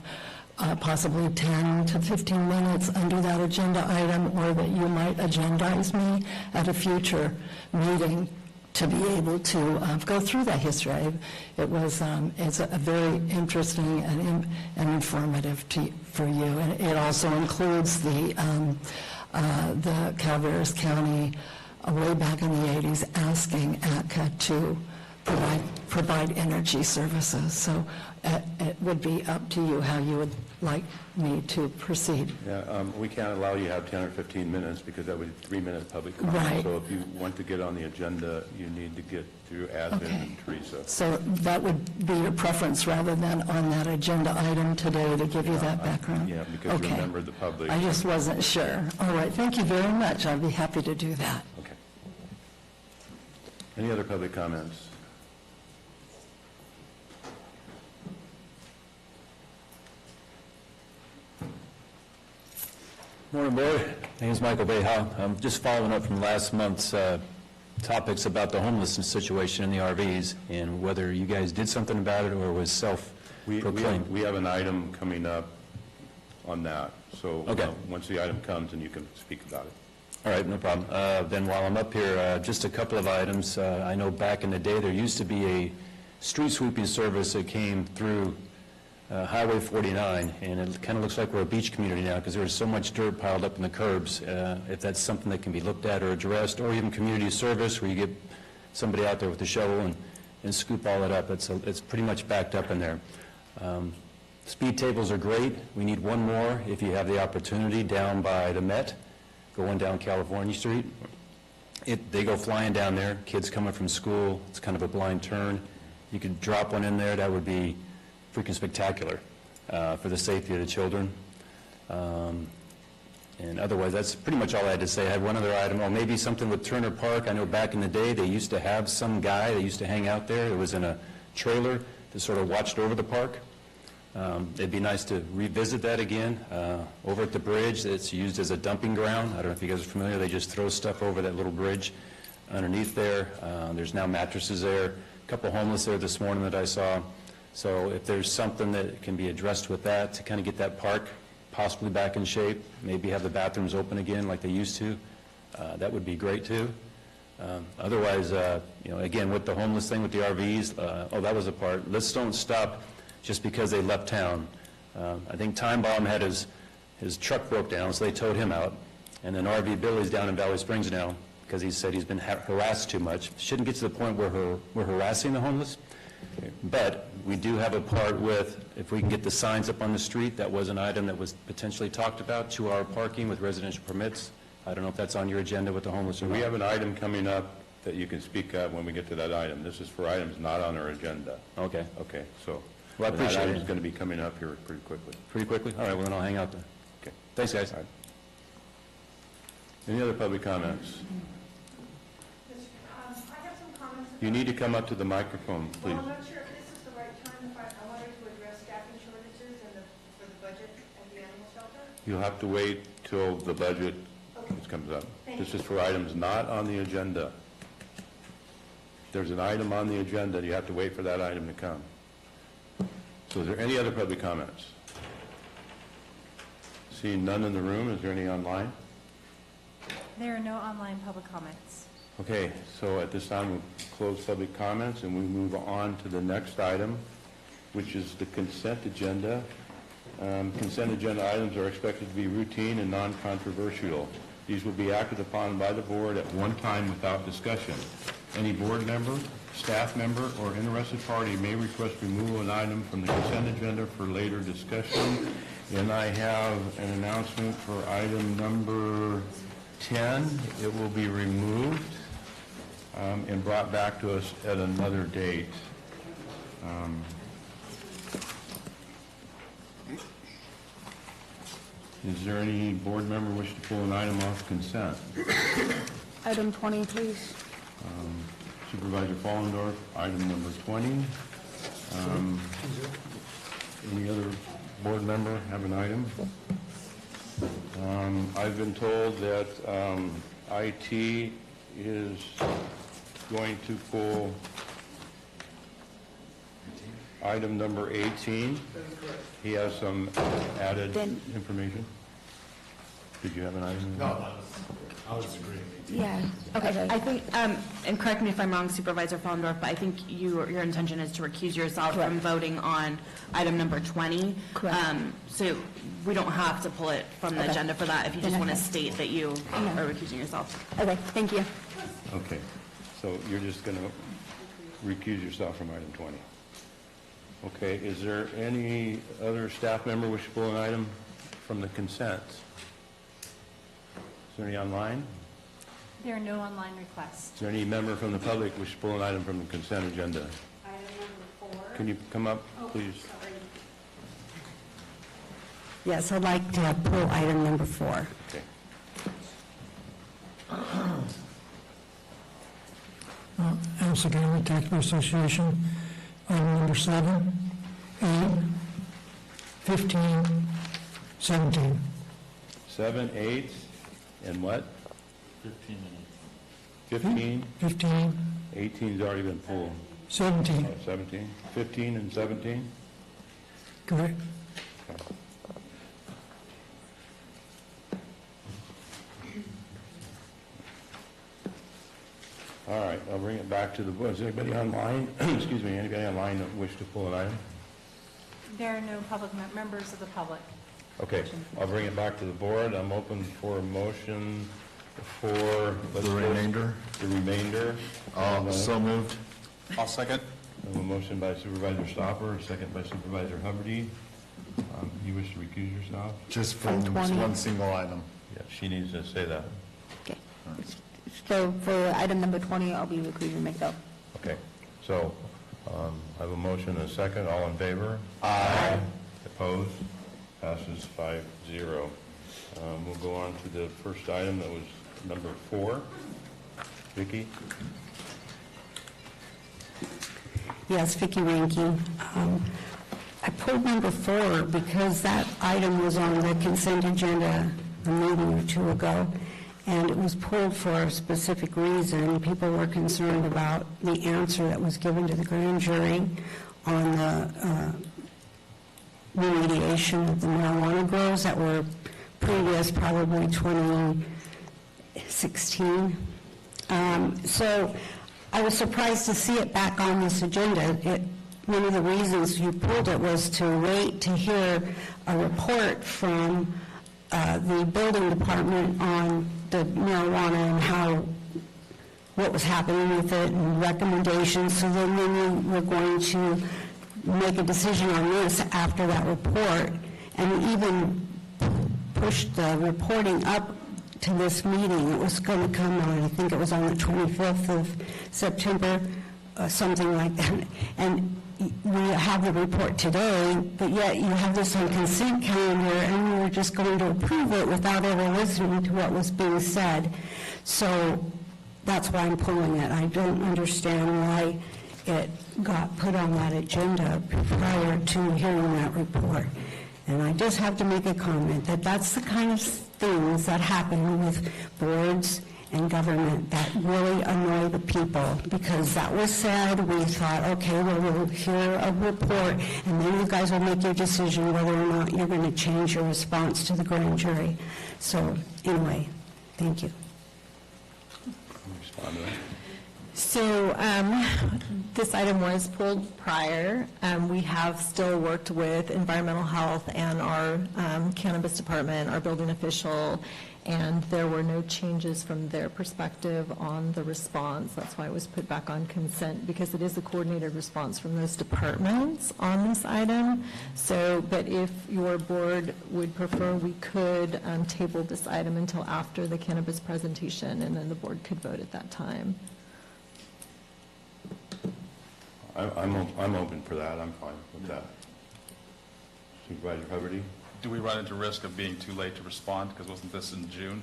possibly 10 to 15 minutes under that agenda item, or that you might agendize me at a future meeting to be able to go through that history. It's a very interesting and informative for you. And it also includes the Calaveras County way back in the 80s asking ACCA to provide energy services. So it would be up to you how you would like me to proceed. Yeah, we can't allow you to have 10 or 15 minutes because that would be 3-minute public comment. Right. So if you want to get on the agenda, you need to get through admin and Teresa. So that would be your preference rather than on that agenda item today to give you that background? Yeah, because you're a member of the public. I just wasn't sure. All right, thank you very much. I'd be happy to do that. Okay. Any other public comments? Morning, Board. My name is Michael Beha. I'm just following up from last month's topics about the homelessness situation in the RVs and whether you guys did something about it or was self-proclaimed. We have an item coming up on that. So okay. Once the item comes, then you can speak about it. All right, no problem. Then while I'm up here, just a couple of items. I know back in the day there used to be a street sweeping service that came through Highway 49, and it kind of looks like we're a beach community now because there's so much dirt piled up in the curbs. If that's something that can be looked at or addressed, or even community service where you get somebody out there with a shovel and scoop all it up. It's pretty much backed up in there. Speed tables are great. We need one more if you have the opportunity down by the Met, going down California Street. They go flying down there, kids coming from school. It's kind of a blind turn. You could drop one in there. That would be freaking spectacular for the safety of the children. And otherwise, that's pretty much all I had to say. I had one other item, or maybe something with Turner Park. I know back in the day, they used to have some guy that used to hang out there. It was in a trailer that sort of watched over the park. It'd be nice to revisit that again. Over at the bridge, it's used as a dumping ground. I don't know if you guys are familiar. They just throw stuff over that little bridge underneath there. There's now mattresses there. A couple homeless there this morning that I saw. So if there's something that can be addressed with that to kind of get that park possibly back in shape, maybe have the bathrooms open again like they used to, that would be great too. Otherwise, again, with the homeless thing with the RVs, that was a part. Let's don't stop just because they left town. I think Time Bomb had his truck broke down, so they towed him out. And then RV Billy's down in Valley Springs now because he said he's been harassed too much. Shouldn't get to the point where we're harassing the homeless. But we do have a part with, if we can get the signs up on the street, that was an item that was potentially talked about, 2-hour parking with residential permits. I don't know if that's on your agenda with the homeless or not. We have an item coming up that you can speak of when we get to that item. This is for items not on our agenda. Okay. Okay, so Well, I appreciate that it. item's going to be coming up here pretty quickly. Pretty quickly? All right, well, then I'll hang out there. Okay. Thanks, guys. All right. Any other public comments? I have some comments. You need to come up to the microphone, please. Well, I'm not sure if this is the right time. If I wanted to address staffing shortages for the budget at the animal shelter. You'll have to wait till the budget comes up. This is for items not on the agenda. There's an item on the agenda, you have to wait for that item to come. So is there any other public comments? Seeing none in the room, is there any online? There are no online public comments. Okay, so at this time, we'll close public comments and we move on to the next item, which is the consent agenda. Consent agenda items are expected to be routine and non-controversial. These will be acted upon by the board at one time without discussion. Any board member, staff member, or interested party may request removal of an item from the consent agenda for later discussion. And I have an announcement for item number 10. It will be removed and brought back to us at another date. Is there any board member wish to pull an item off consent? Item 20, please. Supervisor Fallendorf, item number 20. Any other board member have an item? I've been told that IT is going to pull item number 18. He has some added information. Did you have an item? No, I was agreeing. Yeah, okay. I think, and correct me if I'm wrong, Supervisor Fallendorf, but I think your intention is to recuse yourself from voting on item number 20. Correct. So we don't have to pull it from the agenda for that if you just want to state that you are recusing yourself. Okay, thank you. Okay, so you're just going to recuse yourself from item 20. Okay, is there any other staff member wish to pull an item from the consent? Is there any online? There are no online requests. Is there any member from the public wish to pull an item from the consent agenda? Item number 4. Can you come up, please? Sorry. Yes, I'd like to pull item number 4. Okay. Allison County Taxpayer Association, item number 7, 8, 15, 17. 7, 8, and what? 15 minutes. 15? 15, 18's already been pulled. 17, 17? 15 and 17? correct? All right, I'll bring it back to the board. Is anybody online, excuse me, anybody online that wish to pull an item? There are no public members of the public. Okay, I'll bring it back to the board. I'm open for a motion for... The remainder? The remainder. So moved. I'll second. I have a motion by Supervisor Stopper, a second by Supervisor Hubbard. You wish to recuse yourself? Just from one single item. Yeah, she needs to say that. Okay. So for item number 20, I'll be recusing myself. Okay, so I have a motion and a second. All in favor? Aye. Opposed? Passes 5-0. We'll go on to the first item that was number 4. Vicki? Yes, Vicki Rankin. I pulled number 4 because that item was on the consent agenda a meeting or two ago, and it was pulled for a specific reason. People were concerned about the answer that was given to the grand jury on the remediation of the marijuana grows that were previous, probably 2016. So I was surprised to see it back on this agenda. One of the reasons you pulled it was to wait to hear a report from the building department on the marijuana and how what was happening with it and recommendations. So then we were going to make a decision on this after that report, and even pushed the reporting up to this meeting. It was going to come on, I think it was on the 25th of September, something like that. And we have the report today, but yet you have this on consent calendar, and we were just going to approve it without ever listening to what was being said. So that's why I'm pulling it. I don't understand why it got put on that agenda prior to hearing that report. And I just have to make a comment that that's the kind of things that happen with boards and government that really annoy the people, because that was said, we thought, okay, well, we'll hear a report, and then you guys will make your decision whether or not you're going to change your response to the grand jury. So, anyway, thank you. Respond to that. So this item was pulled prior. We have still worked with environmental health and our cannabis department, our building official, and there were no changes from their perspective on the response. That's why it was put back on consent, because it is a coordinated response from those departments on this item. So, but if your board would prefer, we could table this item until after the cannabis presentation, and then the board could vote at that time. I'm open for that. I'm fine with that. Supervisor Huberty? Do we run into risk of being too late to respond, because wasn't this in June?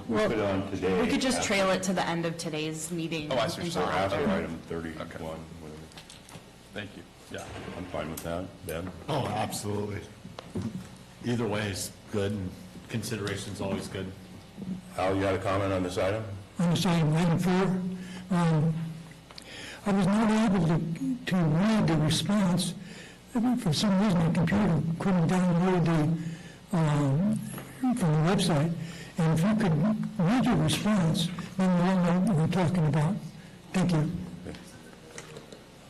We put it on today. We could just trail it to the end of today's meeting. Oh, I see. until After after. item 31, whatever. Thank you. Yeah. I'm fine with that. Ben? Oh, absolutely. Either way is good, and consideration's always good. Al, you had a comment on this item? On this item 4, I was not able to read the response. For some reason, my computer couldn't download from the website. And if you could read your response, then we'll know what we're talking about. Thank you.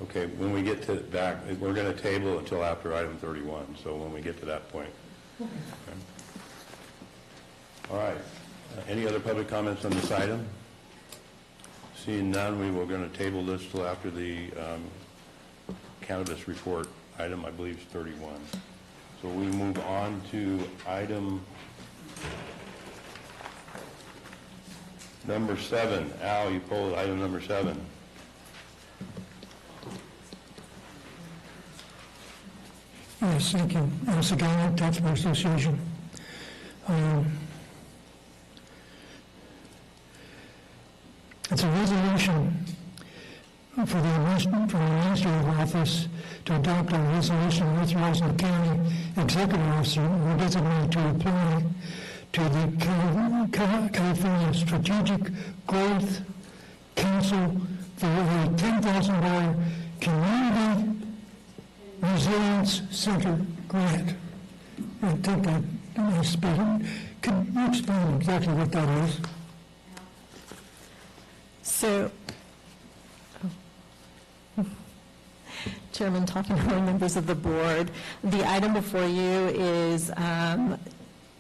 Okay, when we get to back, we're going to table until after item 31, so when we get to that point. Okay. All right. Any other public comments on this item? Seeing none, we were going to table this till after the cannabis report. Item, I believe, is 31. So we move on to item number 7. Al, you pulled item number 7. Yes, thank you. Sagana Taxpayer Association. It's a resolution for the Administrative Office to adopt a resolution authorizing the county executive officer or designated to apply to the California Strategic Growth Council for a $10,000 Community Resilience Center grant. I think I speak. Can you explain exactly what that is? So, Chairman Toffenhauer, members of the board, the item before you is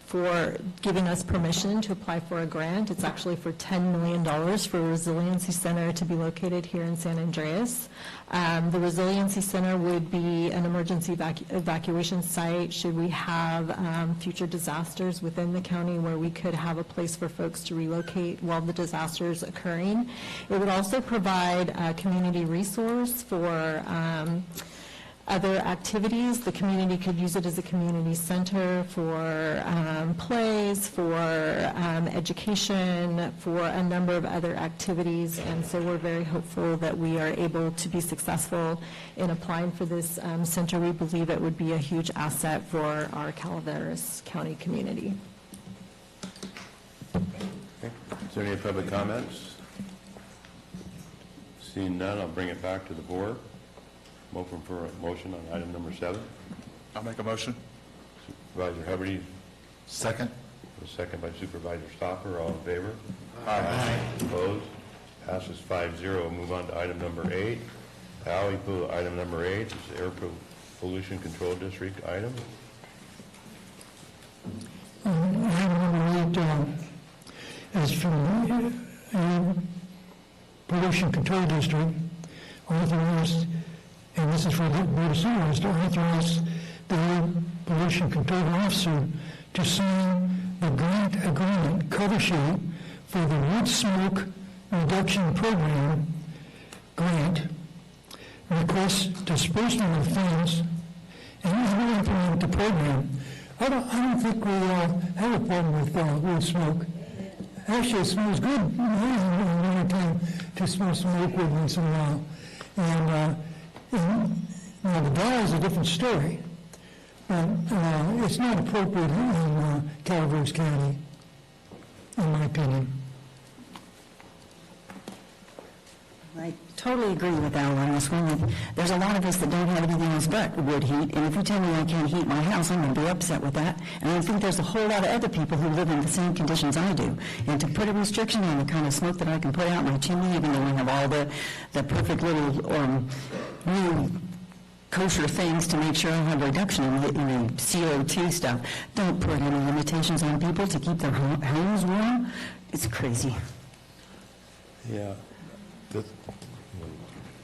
for giving us permission to apply for a grant. It's actually for $10 million for a resiliency center to be located here in San Andreas. The resiliency center would be an emergency evacuation site should we have future disasters within the county where we could have a place for folks to relocate while the disaster is occurring. It would also provide a community resource for other activities. The community could use it as a community center for plays, for education, for a number of other activities, and so we're very hopeful that we are able to be successful in applying for this center. We believe it would be a huge asset for our Calaveras County community. Okay. Is there any public comments? Seeing none, I'll bring it back to the board. I'm open for a motion on item number 7. I'll make a motion. Supervisor Huberty. Second. A second by Supervisor Stopper. All in favor? Aye. Opposed? Passes 5-0. We'll move on to item number 8. Al, you put item number 8. It's the Air Pollution Control District item. Item number 8 is from per Pollution Control District authorized, and this is for the Board of Supervisors, to authorize the Pollution Control Officer to sign the grant agreement cover sheet for the Wood Smoke Reduction Program grant, requests disbursement of funds, and we will implement the program. I don't think we have a problem with wood smoke. Actually, it smells good. In the wintertime to smell smoke wood once in a while. And now the dye is a different story. But it's not appropriate in Calaveras County, in my opinion. I totally agree with Al on this one. There's a lot of us that don't have anything else but wood heat, and if you tell me I can't heat my house, I'm going to be upset with that. And I think there's a whole lot of other people who live in the same conditions I do. And to put a restriction on the kind of smoke that I can put out my chimney, even though I have all the perfect little new kosher things to make sure I have reduction in the CO2 stuff, don't put any limitations on people to keep their homes warm. It's crazy. Yeah.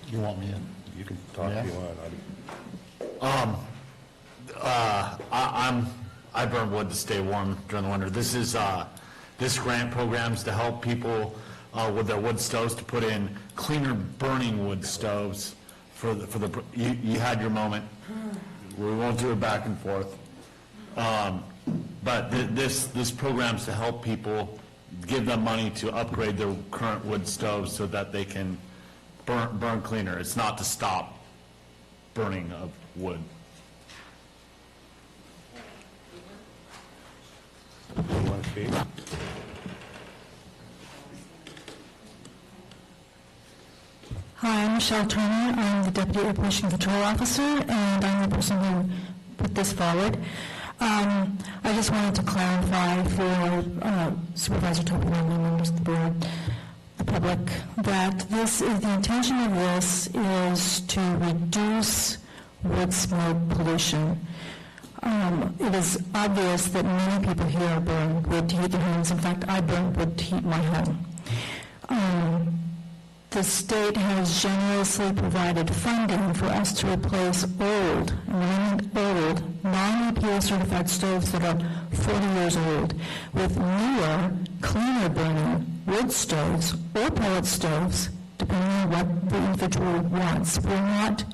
You want me in? You can talk if you want. I burn wood to stay warm during the winter. This grant program is to help people with their wood stoves to put in cleaner burning wood stoves you had your moment. We won't do it back and forth. But this program's to help people, give them money to upgrade their current wood stoves so that they can burn cleaner. It's not to stop burning of wood. You want to speak? Hi, I'm Michelle Turner. I'm the Deputy Air Pollution Control Officer, and I'm the person who put this forward. I just wanted to clarify for Supervisor Topin and members of the board, the public, that the intention of this is to reduce wood smoke pollution. It is obvious that many people here burn wood to heat their homes. In fact, I burn wood to heat my home. The state has generously provided funding for us to replace old, non-EPA certified stoves that are 40 years old with newer, cleaner burning wood stoves or pellet stoves, depending on what the individual wants. We're not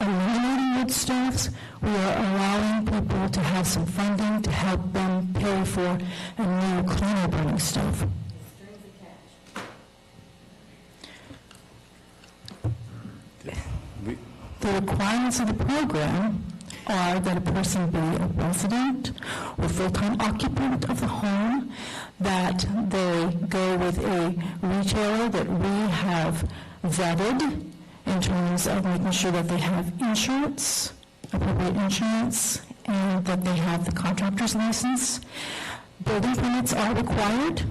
eliminating wood stoves. We are allowing people to have some funding to help them pay for a new, cleaner burning stove. The requirements of the program are that a person be a resident or full-time occupant of the home, that they go with a retailer that we have vetted in terms of making sure that they have insurance, appropriate insurance, and that they have the contractor's license. Building permits are required.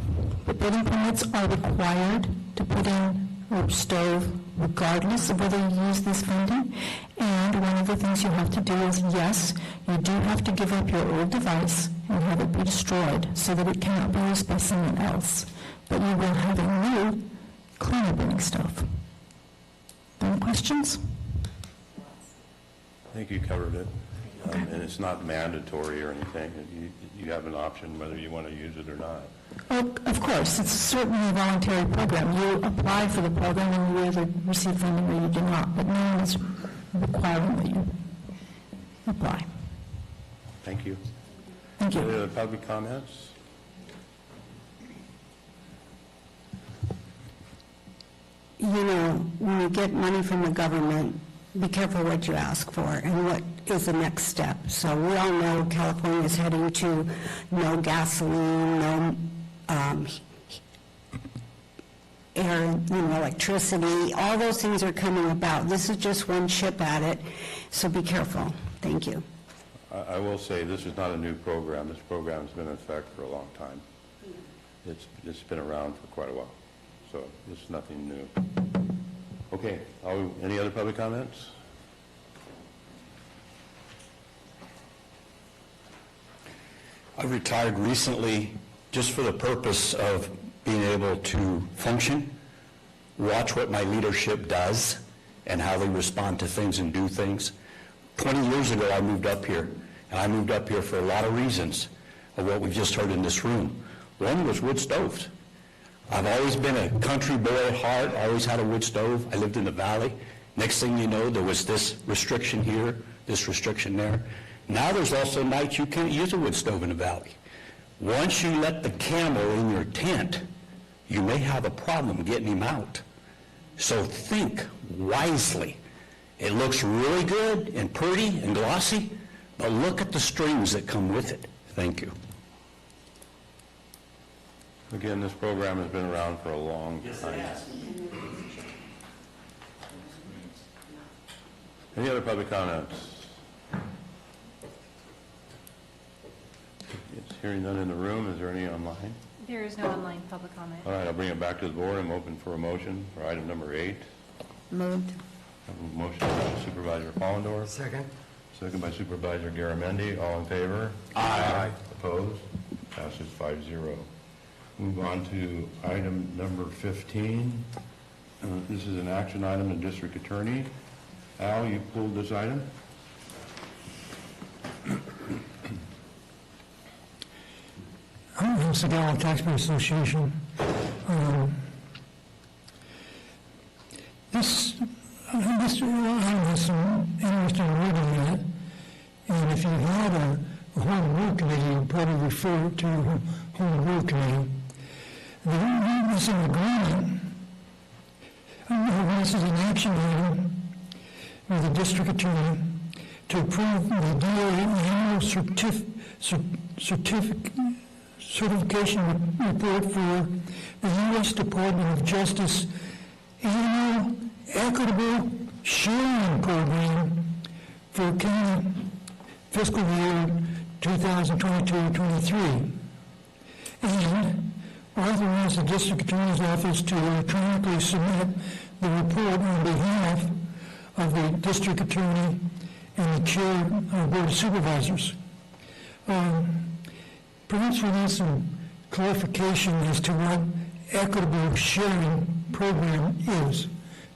The building permits are required to put in a stove regardless of whether you use this funding. And one of the things you have to do is, yes, you do have to give up your old device and have it be destroyed so that it cannot be used by someone else. But you will have a new, cleaner burning stove. Any questions? I think you covered it. And it's not mandatory or anything. You have an option whether you want to use it or not. Oh, of course, it's certainly a voluntary program. You apply for the program and you either receive funding or you do not, but no one is requiring that you apply. Thank you. Thank you. Any other public comments? You know, when you get money from the government, be careful what you ask for and what is the next step. So we all know California is heading to no gasoline, no air, electricity. All those things are coming about. This is just one chip at it, so be careful. Thank you. I will say this is not a new program. This program has been in effect for a long time. It's been around for quite a while, so this is nothing new. Okay, any other public comments? I retired recently just for the purpose of being able to function watch what my leadership does and how they respond to things and do things. 20 years ago, I moved up here, and I moved up here for a lot of reasons of what we've just heard in this room. One was wood stoves. I've always been a country boy at heart. I always had a wood stove. I lived in the valley. Next thing you know, there was this restriction here, this restriction there. Now there's also nights you can't use a wood stove in the valley. Once you let the camel in your tent, you may have a problem getting him out. So think wisely. It looks really good and pretty and glossy, but look at the strings that come with it. Thank you. Again, this program has been around for a long time. Any other public comments? Hearing none in the room, is there any online? There is no online public comment. All right, I'll bring it back to the board. I'm open for a motion for item number 8. Moved. I have a motion by Supervisor Fallendorf. Second. Second by Supervisor Garamendi. All in favor? Aye. Opposed? Passes 5-0. Move on to item number 15. This is an action item, the district attorney. Al, you pulled this item? I'm from Seattle Taxpayer Association. This item has some interesting wording in it, and if you had a home rule committee, you'd probably refer it to your home rule committee. This is an agreement. This is an action item with the district attorney to approve the DA annual certification report for the U.S. Department of Justice annual equitable sharing program for county fiscal year 2022-23, and authorize the district attorney's office to electronically submit the report on behalf of the district attorney and the chair of the Board of Supervisors. Perhaps we need some clarification as to what equitable sharing program is.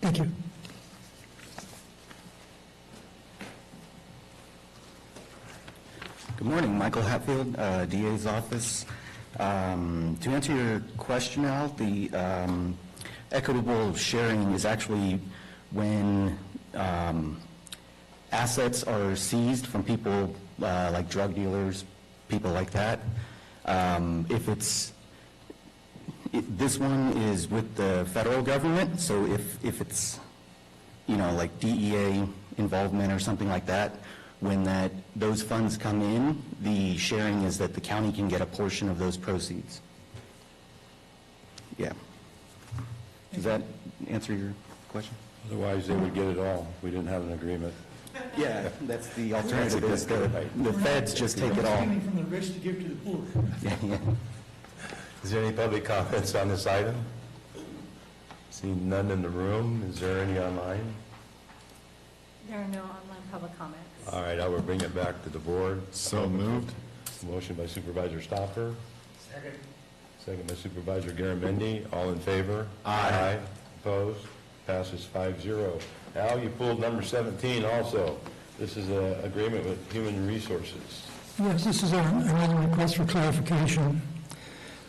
Thank you. Good morning, Michael Hatfield, DA's office. To answer your question, Al, the equitable sharing is actually when assets are seized from people like drug dealers, people like that. This one is with the federal government, so if it's, like DEA involvement or something like that, when those funds come in, the sharing is that the county can get a portion of those proceeds. Yeah. Does that answer your question? Otherwise, they would get it all. We didn't have an agreement. Yeah, that's the alternative, is the feds just take it all. From the rich to give to the poor. Yeah. Is there any public comments on this item? Seeing none in the room, is there any online? There are no online public comments. All right, I will bring it back to the board. So moved. Motion by Supervisor Stopper. Second. Second by Supervisor Garamendi. All in favor? Aye. Opposed? Passes 5-0. Al, you pulled number 17 also. This is an agreement with Human Resources. Yes, this is another request for clarification.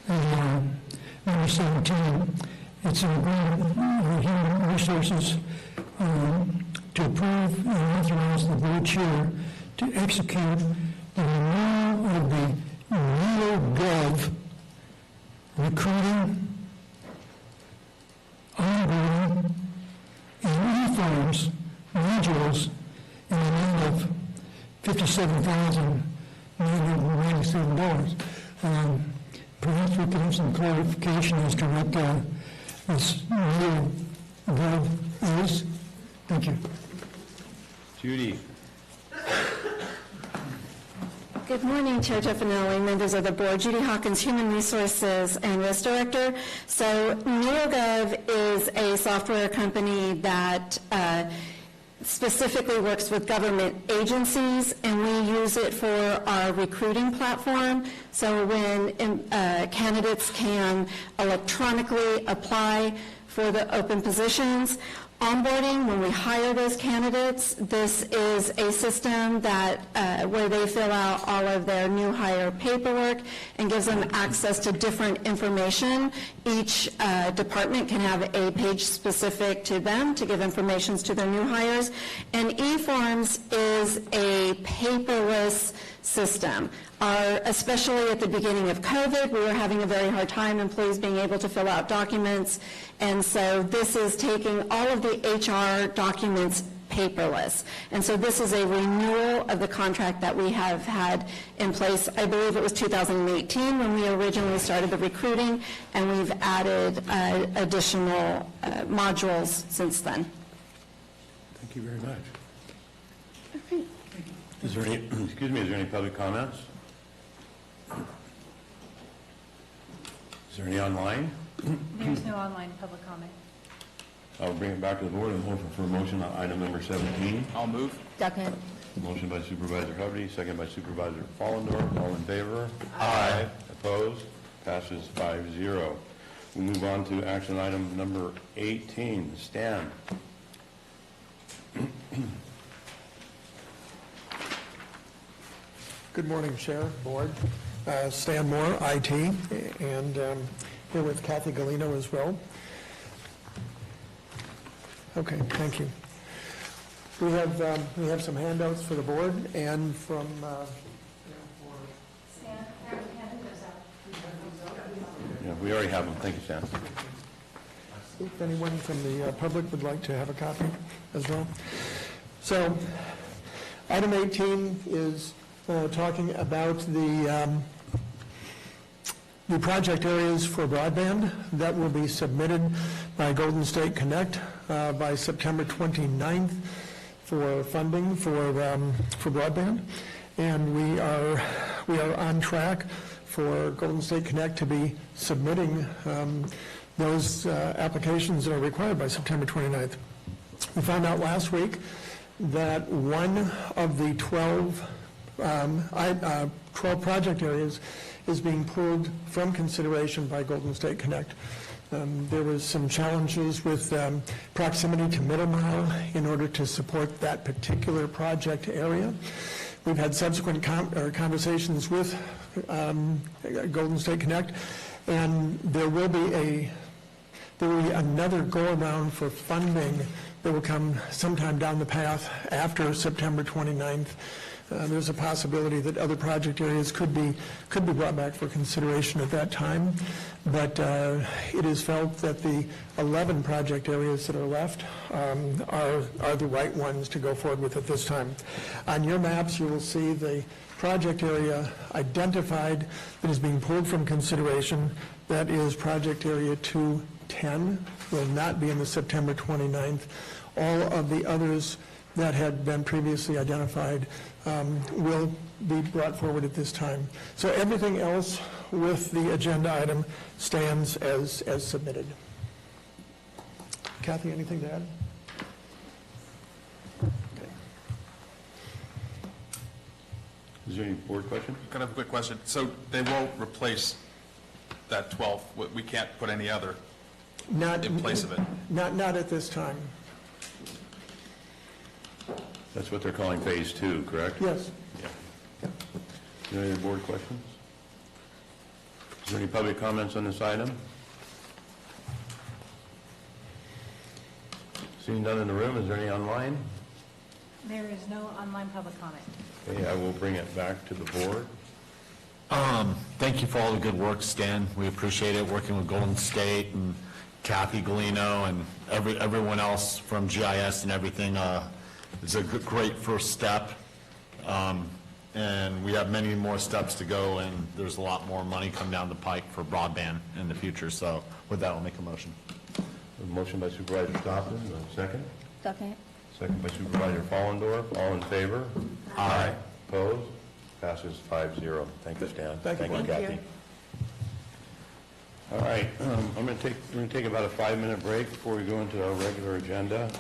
Number 17, it's an agreement with Human Resources to approve and authorize the board chair to execute the renewal of the NeoGov recruiting, onboarding, and e-forms modules in the amount of $57,997. Perhaps we can have some clarification as to what this NeoGov is. Thank you. Judy. Good morning, Chair Jeffinelli, members of the board. Judy Hawkins, Human Resources and Risk Director. So NeoGov is a software company that specifically works with government agencies, and we use it for our recruiting platform. So when candidates can electronically apply for the open positions. Onboarding, when we hire those candidates, this is a system that where they fill out all of their new hire paperwork and gives them access to different information. Each department can have a page specific to them to give information to their new hires. And eForms is a paperless system. Especially at the beginning of COVID, we were having a very hard time employees being able to fill out documents, and so this is taking all of the HR documents paperless. And so this is a renewal of the contract that we have had in place. I believe it was 2018 when we originally started the recruiting, and we've added additional modules since then. Thank you very much. Is there any, excuse me, is there any public comments? Is there any online? There's no online public comment. I'll bring it back to the board and hold for a motion on item number 17. I'll move. Second. Motion by Supervisor Hovde, second by Supervisor Fallendorf. All in favor? Aye. Opposed? Passes 5-0. We move on to action item number 18. Stan. Good morning, Chair, Board. Stan Moore, IT, and here with Kathy Galino as well. Okay, thank you. We have some handouts for the board and from. Yeah, we already have them. Thank you, Stan. If anyone from the public would like to have a copy as well. So, item 18 is talking about the project areas for broadband that will be submitted by Golden State Connect by September 29th for funding for broadband, and we are on track for Golden State Connect to be submitting those applications that are required by September 29th. We found out last week that one of the 12 project areas is being pulled from consideration by Golden State Connect. There was some challenges with proximity to middle mile in order to support that particular project area. We've had subsequent conversations with Golden State Connect, and there will be another go-around for funding that will come sometime down the path after September 29th. There's a possibility that other project areas could be brought back for consideration at that time, but it is felt that the 11 project areas that are left are the right ones to go forward with at this time. On your maps, you will see the project area identified that is being pulled from consideration. That is project area 210, will not be in the September 29th. All of the others that had been previously identified will be brought forward at this time. So everything else with the agenda item stands as submitted. Kathy, anything to add? Okay. Is there any board question? Can I have a quick question? So they won't replace that 12. We can't put any other in place of it? Not at this time. That's what they're calling phase 2, correct? Yes. Yeah. Is there any board questions? Is there any public comments on this item? Seeing none in the room, is there any online? There is no online public comment. Okay, I will bring it back to the board. Thank you for all the good work, Stan. We appreciate it, working with Golden State and Kathy Galino and everyone else from GIS and everything. It's a great first step, and we have many more steps to go, and there's a lot more money coming down the pike for broadband in the future. So with that, I'll make a motion. A motion by Supervisor Stockton, second? Second. Second by Supervisor Fallendorf. All in favor? Aye. Opposed? Passes 5-0. Thank you, Stan. Thank you. Kathy. All right, we're going to take about a 5-minute break before we go into our regular agenda.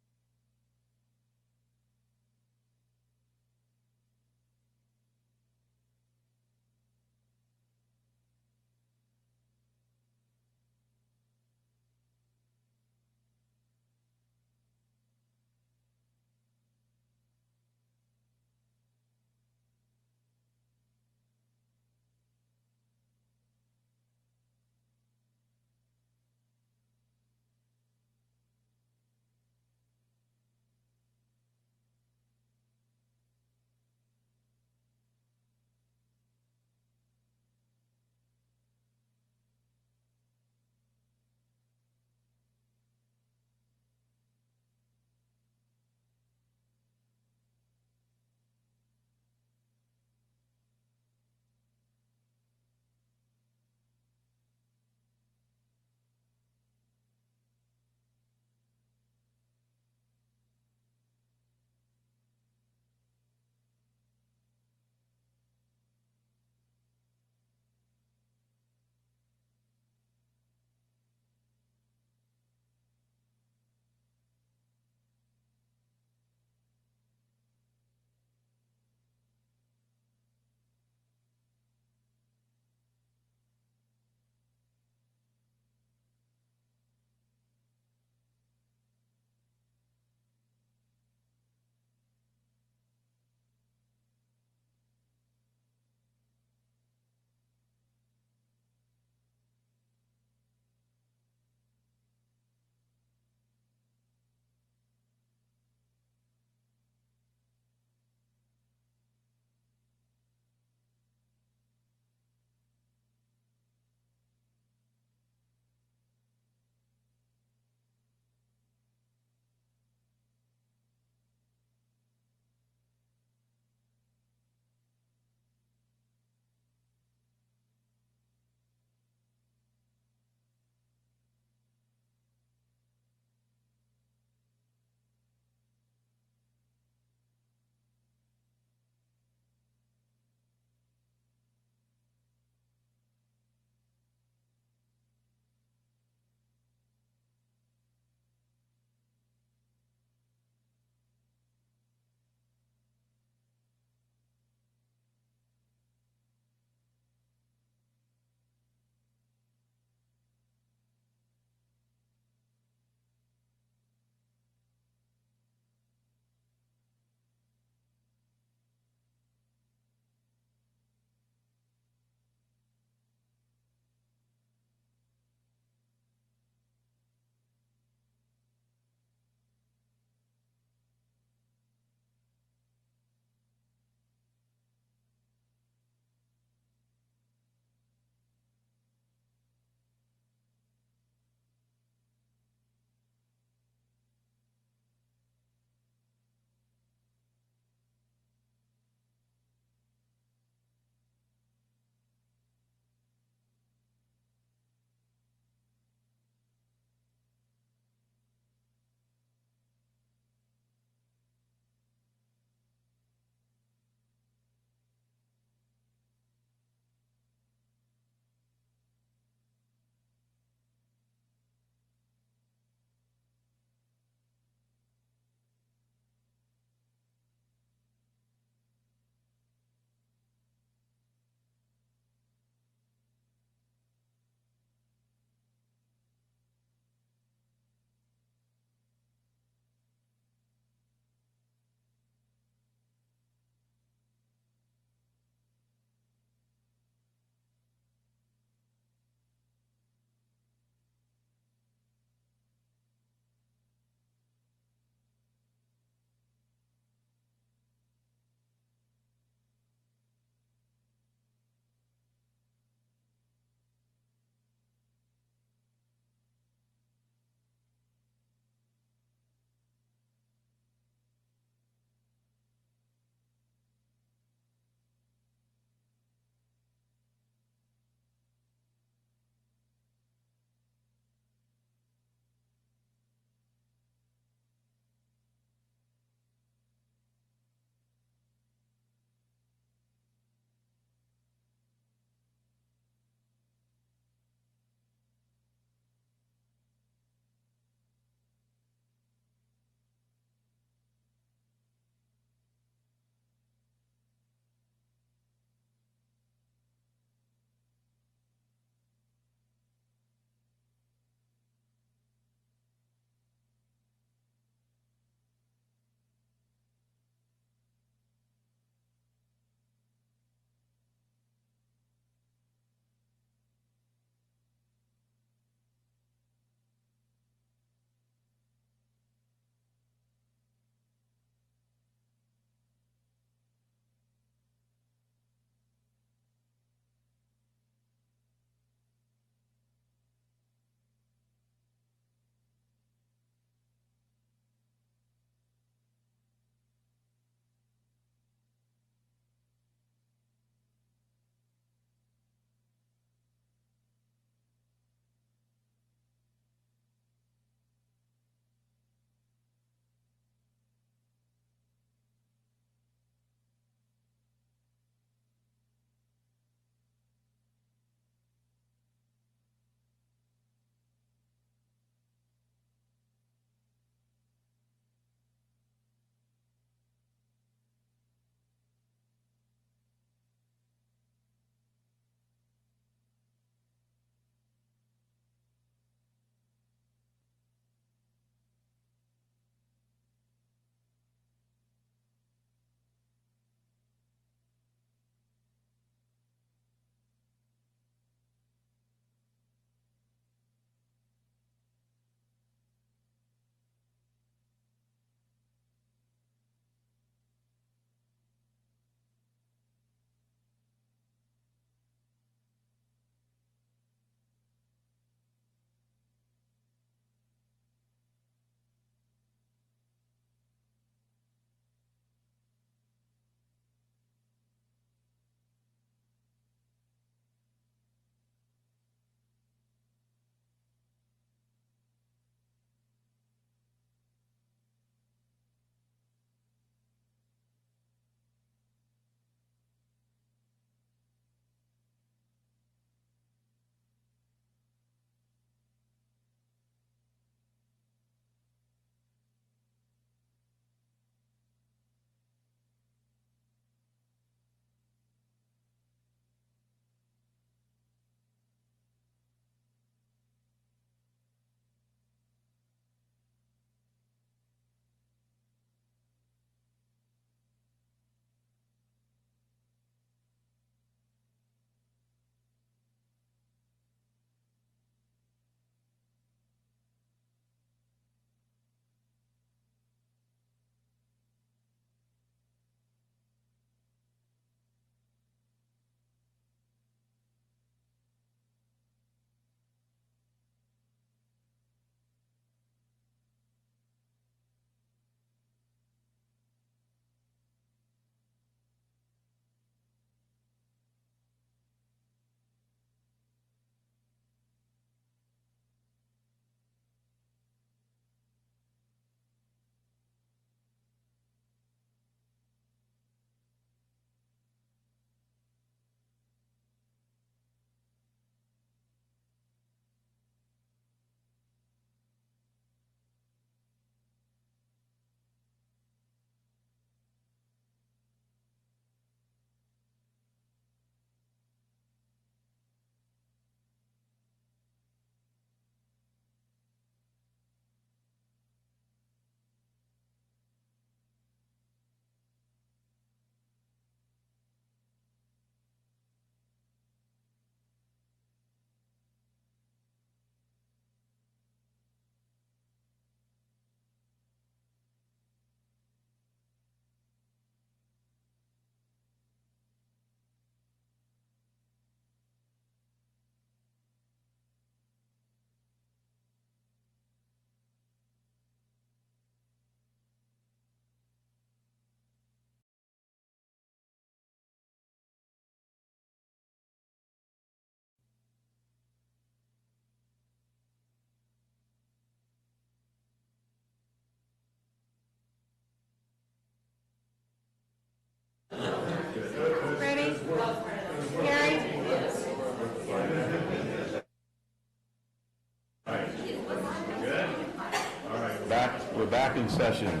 back in session.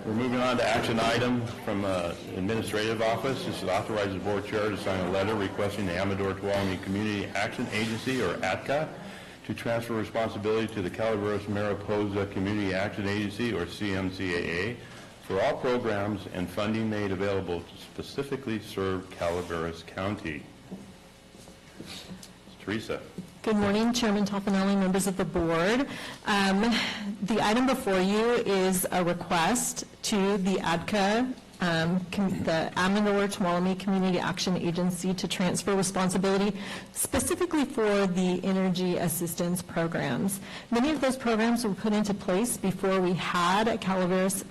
We're moving on to action item from Administrative Office. This is authorize the board chair to sign a letter requesting the Amador-Tuolumne Community Action Agency, or ATCA, to transfer responsibility to the Calaveras Mariposa Community Action Agency, or CMCAA, for all programs and funding made available to specifically serve Calaveras County. Teresa. Good morning, Chairman Toffenelli, members of the board. The item before you is a request to the ADCA, the Amador-Tuolumne Community Action Agency, to transfer responsibility specifically for the energy assistance programs. Many of those programs were put into place before we had a Calaveras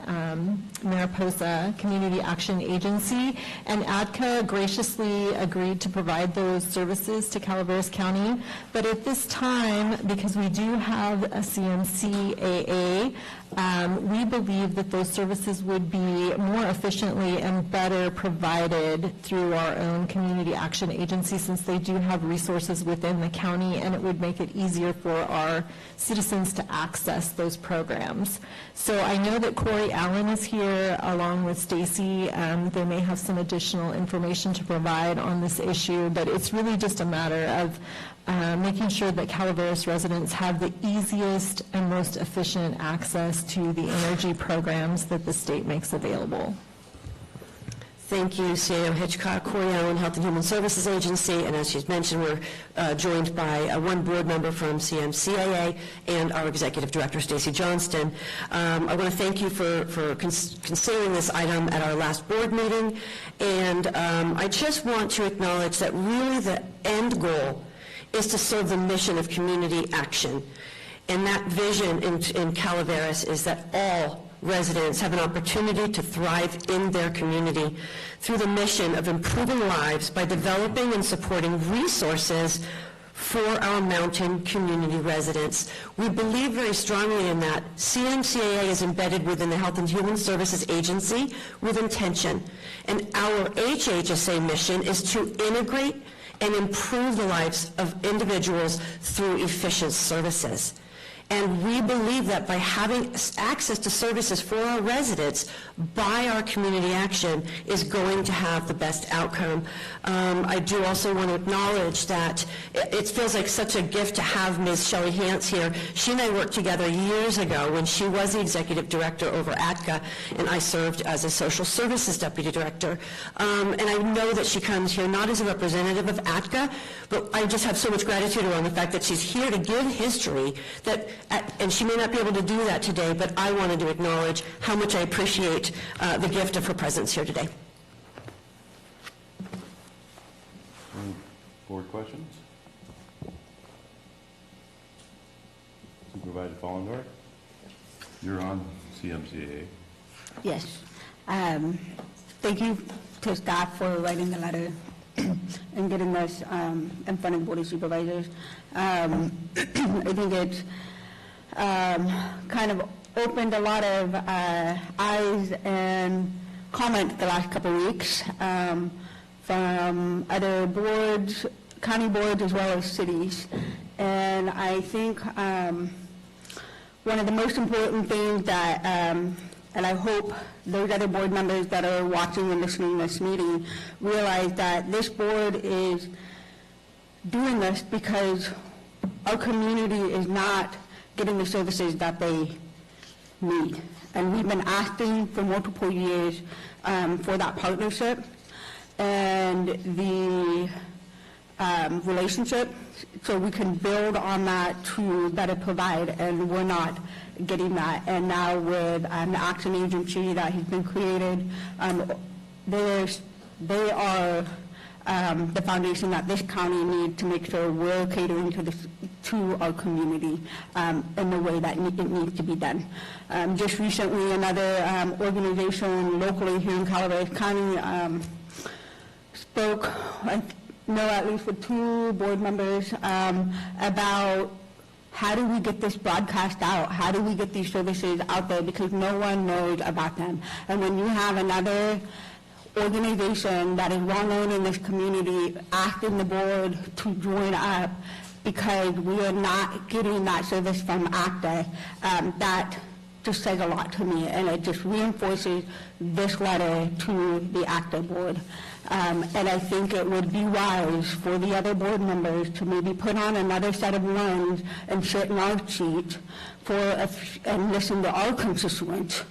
Mariposa Community Action Agency, and ADCA graciously agreed to provide those services to Calaveras County. But at this time, because we do have a CMCAA, we believe that those services would be more efficiently and better provided through our own community action agency, since they do have resources within the county, and it would make it easier for our citizens to access those programs. So I know that Corey Allen is here along with Stacy. They may have some additional information to provide on this issue, but it's really just a matter of making sure that Calaveras residents have the easiest and most efficient access to the energy programs that the state makes available. Thank you, CAO Hitchcock, Corey Allen, Health and Human Services Agency, and as she's mentioned, we're joined by one board member from CMCAA and our Executive Director, Stacy Johnston. I want to thank you for considering this item at our last board meeting, and I just want to acknowledge that really the end goal is to serve the mission of community action. And that vision in Calaveras is that all residents have an opportunity to thrive in their community through the mission of improving lives by developing and supporting resources for our mountain community residents. We believe very strongly in that. CMCAA is embedded within the Health and Human Services Agency with intention. And our HHSA mission is to integrate and improve the lives of individuals through efficient services. And we believe that by having access to services for our residents by our community action is going to have the best outcome. I do also want to acknowledge that it feels like such a gift to have Ms. Shelley Hance here. She and I worked together years ago when she was the executive director over ATCA, and I served as a social services deputy director. And I know that she comes here not as a representative of ATCA, but I just have so much gratitude around the fact that she's here to give history that, and she may not be able to do that today, but I wanted to acknowledge how much I appreciate the gift of her presence here today. Board questions? Supervisor Fallendorf? You're on CMCAA. Yes. Thank you to staff for writing the letter and getting this in front of the Board of Supervisors. I think it's kind of opened a lot of eyes and comments the last couple of weeks from other boards, county boards, as well as cities. And I think one of the most important things that, and I hope those other board members that are watching and listening to this meeting realize that this board is doing this because our community is not getting the services that they need. And we've been asking for multiple years for that partnership and the relationship so we can build on that to better provide, and we're not getting that. And now with the action agency that has been created, they are the foundation that this county needs to make sure we're catering to our community in the way that it needs to be done. Just recently, another organization locally here in Calaveras County spoke, I know at least with two board members, about how do we get this broadcast out? How do we get these services out there? Because no one knows about them. And when you have another organization that is well known in this community asking the board to join up because we are not getting that service from ACTA, that just says a lot to me, and it just reinforces this letter to the ACTA board. And I think it would be wise for the other board members to maybe put on another set of lines and sit in our seat and listen to our constituents,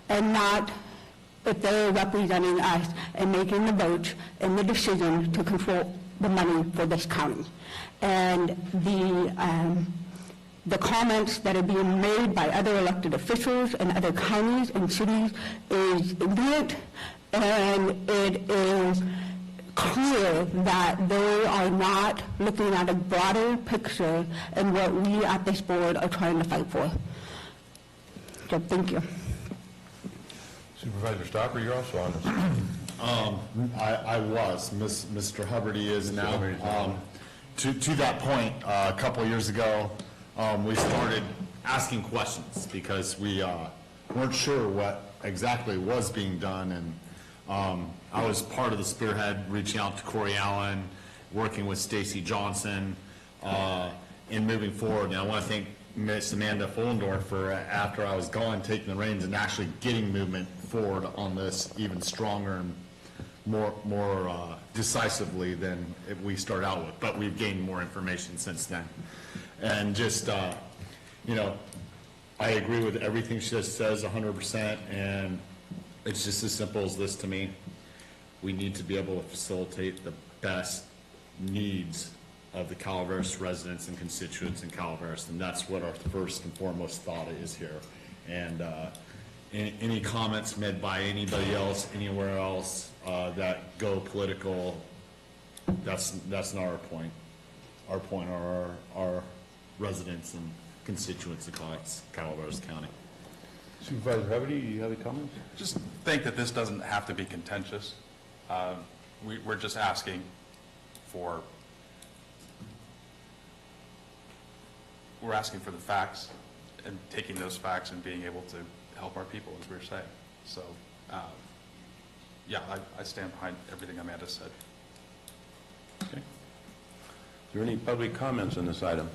and not if they're representing us and making the vote and the decision to control the money for this county. And the comments that are being made by other elected officials in other counties and cities is ignorant, and it is clear that they are not looking at a broader picture and what we at this board are trying to fight for. So thank you. Supervisor Stopper, you're also on this. I was. Mr. Hubbard is now. To that point, a couple of years ago, we started asking questions because we weren't sure what exactly was being done, and I was part of the spearhead reaching out to Corey Allen, working with Stacy Johnson in moving forward. And I want to thank Ms. Amanda Fullendorf for, after I was gone, taking the reins and actually getting movement forward on this even stronger and more decisively than we started out with. But we've gained more information since then. And just, you know, I agree with everything she just says 100%, and it's just as simple as this to me. We need to be able to facilitate the best needs of the Calaveras residents and constituents in Calaveras, and that's what our first and foremost thought is here. And any comments made by anybody else, anywhere else, that go political, that's not our point. Our point are our residents and constituents of Calaveras County. Supervisor Hubbard, do you have any comments? Just think that this doesn't have to be contentious. We're just asking for, the facts and taking those facts and being able to help our people, as we were saying. So, yeah, I stand behind everything Amanda said. Okay. Is there any public comments on this item?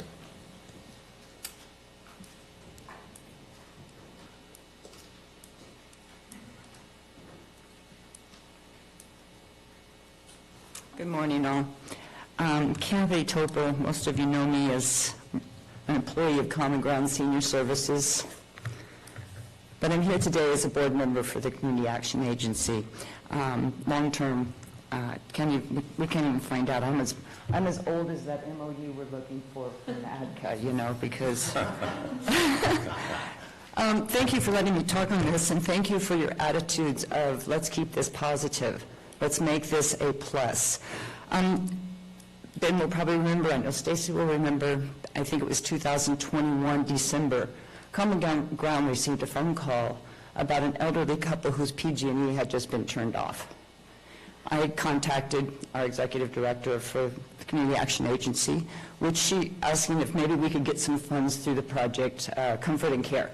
Good morning, all. Kathy Topol, most of you know me as an employee of Common Ground Senior Services, but I'm here today as a board member for the Community Action Agency. Long-term, we can't even find out. I'm as old as that MOU we're looking for from ADCA, you know, because... thank you for letting me talk on this, and thank you for your attitudes of let's keep this positive. Let's make this a plus. Ben will probably remember, I know Stacy will remember, I think it was 2021, December. Common Ground received a phone call about an elderly couple whose PG&E had just been turned off. I had contacted our executive director for the Community Action Agency, which she asking if maybe we could get some funds through the project Comfort and Care.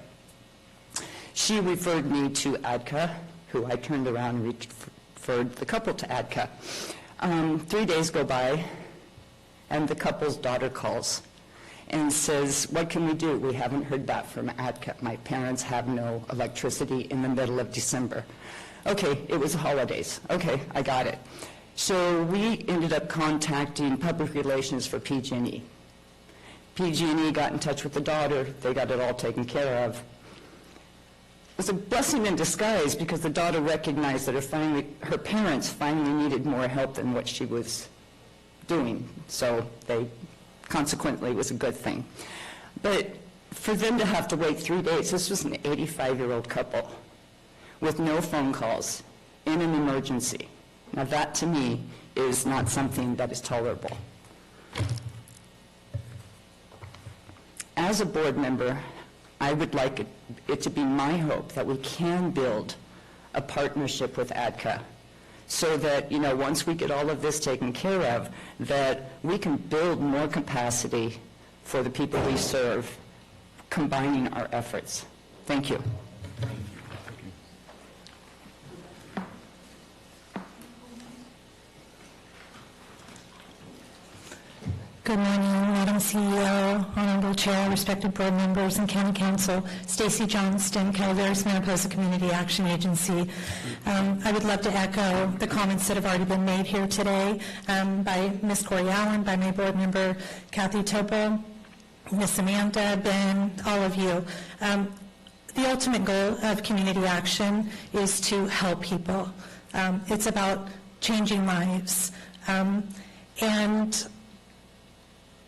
She referred me to ADCA, who I turned around and referred the couple to ADCA. 3 days go by, and the couple's daughter calls and says, what can we do? We haven't heard back from ADCA. My parents have no electricity in the middle of December. Okay, it was holidays. Okay, I got it. So we ended up contacting public relations for PG&E. PG&E got in touch with the daughter. They got it all taken care of. It was a blessing in disguise because the daughter recognized that her parents finally needed more help than what she was doing. So consequently, it was a good thing. But for them to have to wait 3 days, this was an 85-year-old couple with no phone calls in an emergency. Now that to me is not something that is tolerable. As a board member, I would like it to be my hope that we can build a partnership with ADCA so that, you know, once we get all of this taken care of, that we can build more capacity for the people we serve, combining our efforts. Thank you. Good morning, Madam CEO, Honorable Chair, respected board members, and County Council. Stacy Johnston, Calaveras, Mariposa Community Action Agency. I would love to echo the comments that have already been made here today by Ms. Corey Allen, by my board member Kathy Topo, Ms. Amanda, Ben, all of you. The ultimate goal of community action is to help people. It's about changing lives. And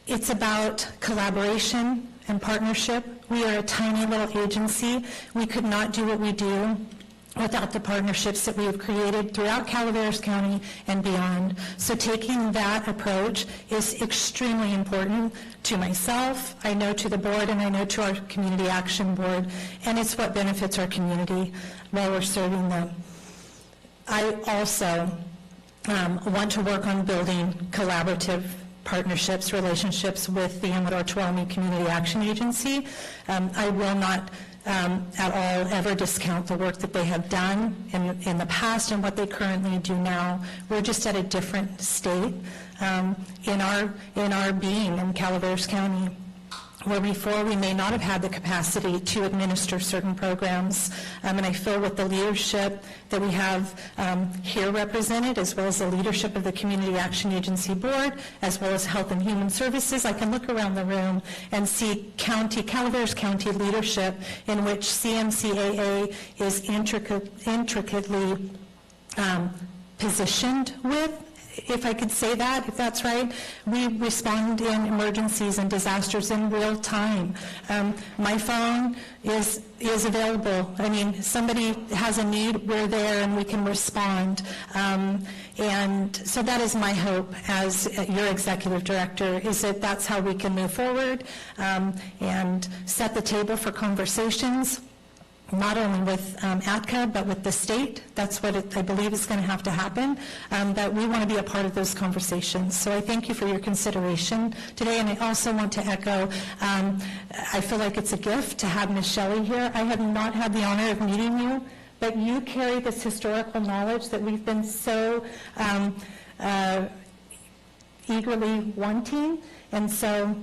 it's about collaboration and partnership. We are a tiny little agency. We could not do what we do without the partnerships that we have created throughout Calaveras County and beyond. So taking that approach is extremely important to myself, I know to the board, and I know to our Community Action Board, and it's what benefits our community while we're serving them. I also want to work on building collaborative partnerships, relationships with the Amador-Tuolumne Community Action Agency. I will not at all ever discount the work that they have done in the past and what they currently do now. We're just at a different state in our being in Calaveras County, where before we may not have had the capacity to administer certain programs. And I feel with the leadership that we have here represented, as well as the leadership of the Community Action Agency Board, as well as Health and Human Services, I can look around the room and see Calaveras County leadership in which CMCAA is intricately positioned with. If I could say that, if that's right, we respond in emergencies and disasters in real time. My phone is available. I mean, somebody has a need, we're there and we can respond. And so that is my hope as your executive director, is that that's how we can move forward and set the table for conversations, not only with ATCA, but with the state. That's what I believe is going to have to happen, that we want to be a part of those conversations. So I thank you for your consideration today, and I also want to echo, I feel like it's a gift to have Ms. Shelley here. I have not had the honor of meeting you, but you carry this historical knowledge that we've been so eagerly wanting, and so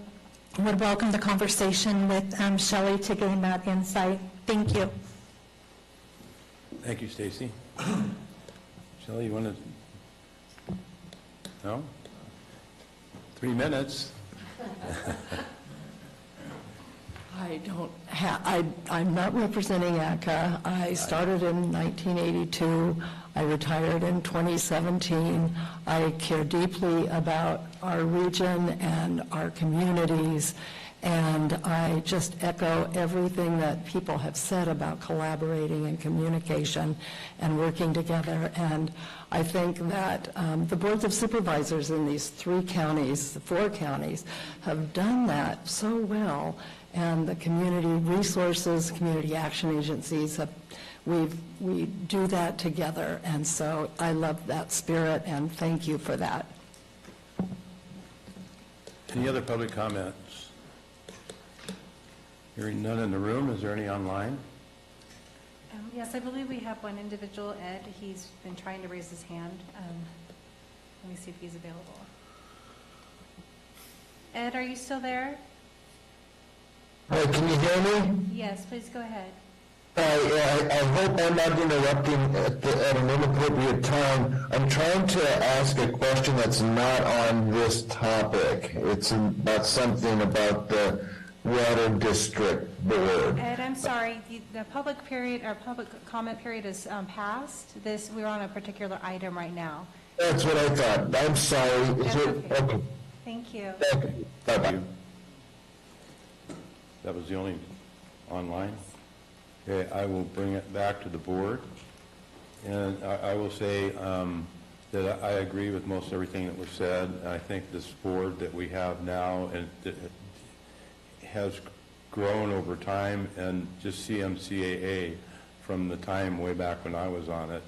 would welcome the conversation with Shelley to gain that insight. Thank you. Thank you, Stacy. Shelley, you want to? No? 3 minutes. I'm not representing ACCA. I started in 1982. I retired in 2017. I care deeply about our region and our communities. And I just echo everything that people have said about collaborating and communication and working together. And I think that the boards of supervisors in these 4 counties, have done that so well. And the community resources, community action agencies, we do that together. And so I love that spirit, and thank you for that. Any other public comments? Hearing none in the room, is there any online? Yes, I believe we have one individual, Ed. He's been trying to raise his hand. Let me see if he's available. Ed, are you still there? Hi, can you hear me? Yes, please go ahead. I hope I'm not interrupting at an inappropriate time. I'm trying to ask a question that's not on this topic. It's about something about the Water District Board. Ed, I'm sorry. The public period, our public comment period is past. We're on a particular item right now. That's what I thought. I'm sorry. Okay. Thank you. Okay. Bye-bye. That was the only online? Okay, I will bring it back to the board. And I will say that I agree with most everything that was said. I think this board that we have now has grown over time, and just CMCAA from the time way back when I was on it,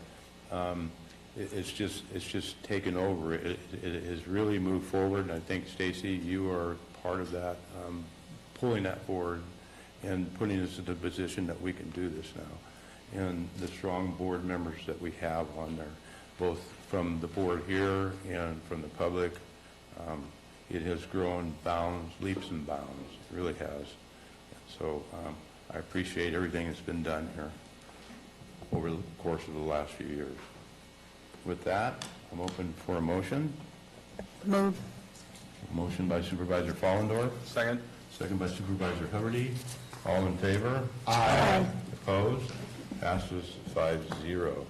it's just taken over. It has really moved forward, and I think, Stacy, you are part of that, pulling that forward and putting us in the position that we can do this now. And the strong board members that we have on there, both from the board here and from the public, it has grown bounds, leaps and bounds. It really has. So I appreciate everything that's been done here over the course of the last few years. With that, I'm open for a motion. Move. Motion by Supervisor Fallendorf. Second. Second by Supervisor Huberty. All in favor? Aye. Opposed? Passes 5-0.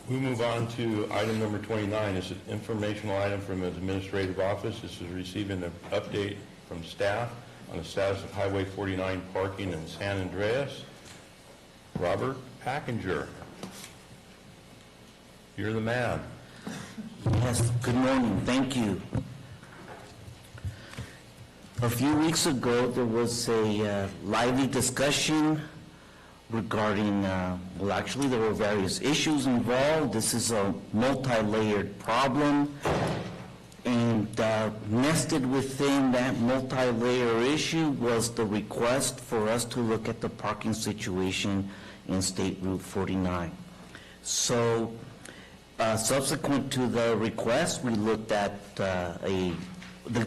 We move on to item number 29. It's an informational item from the administrative office. This is receiving an update from staff on the status of Highway 49 parking in San Andreas. Robert Packinger, you're the man. Yes, good morning. Thank you. A few weeks ago, there was a lively discussion regarding, well, actually, there were various issues involved. This is a multi-layered problem, and nested within that multi-layer issue was the request for us to look at the parking situation in State Route 49. So, subsequent to the request, we looked at the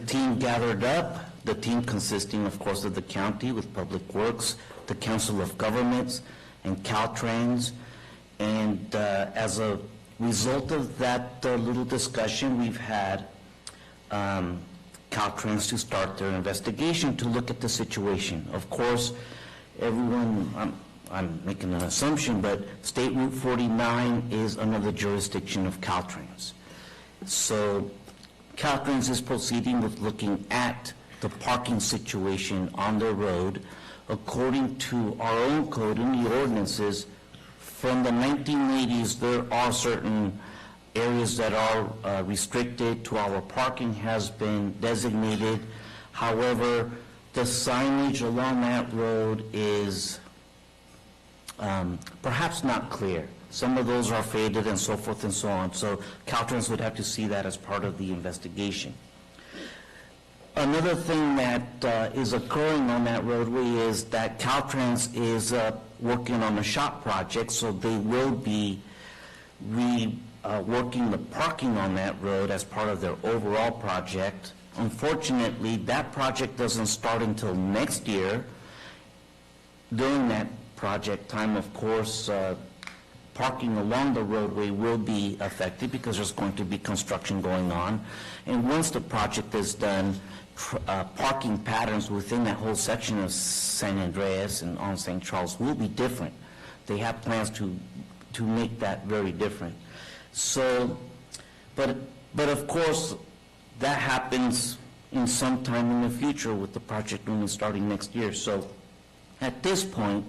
team gathered up, the team consisting, of course, of the county with Public Works, the Council of Governments, and Caltrans. And as a result of that little discussion, we've had Caltrans to start their investigation to look at the situation. Of course, everyone, I'm making an assumption, but State Route 49 is under the jurisdiction of Caltrans. So Caltrans is proceeding with looking at the parking situation on the road according to our own code and the ordinances. From the 1980s, there are certain areas that are restricted to our parking has been designated. However, the signage along that road is perhaps not clear. Some of those are faded and so forth and so on. So Caltrans would have to see that as part of the investigation. Another thing that is occurring on that roadway is that Caltrans is working on a shop project, so they will be working the parking on that road as part of their overall project. Unfortunately, that project doesn't start until next year. During that project time, of course, parking along the roadway will be affected because there's going to be construction going on. And once the project is done, parking patterns within that whole section of San Andreas and on St. Charles will be different. They have plans to make that very different. So, but of course, that happens in some time in the future with the project only starting next year. So at this point,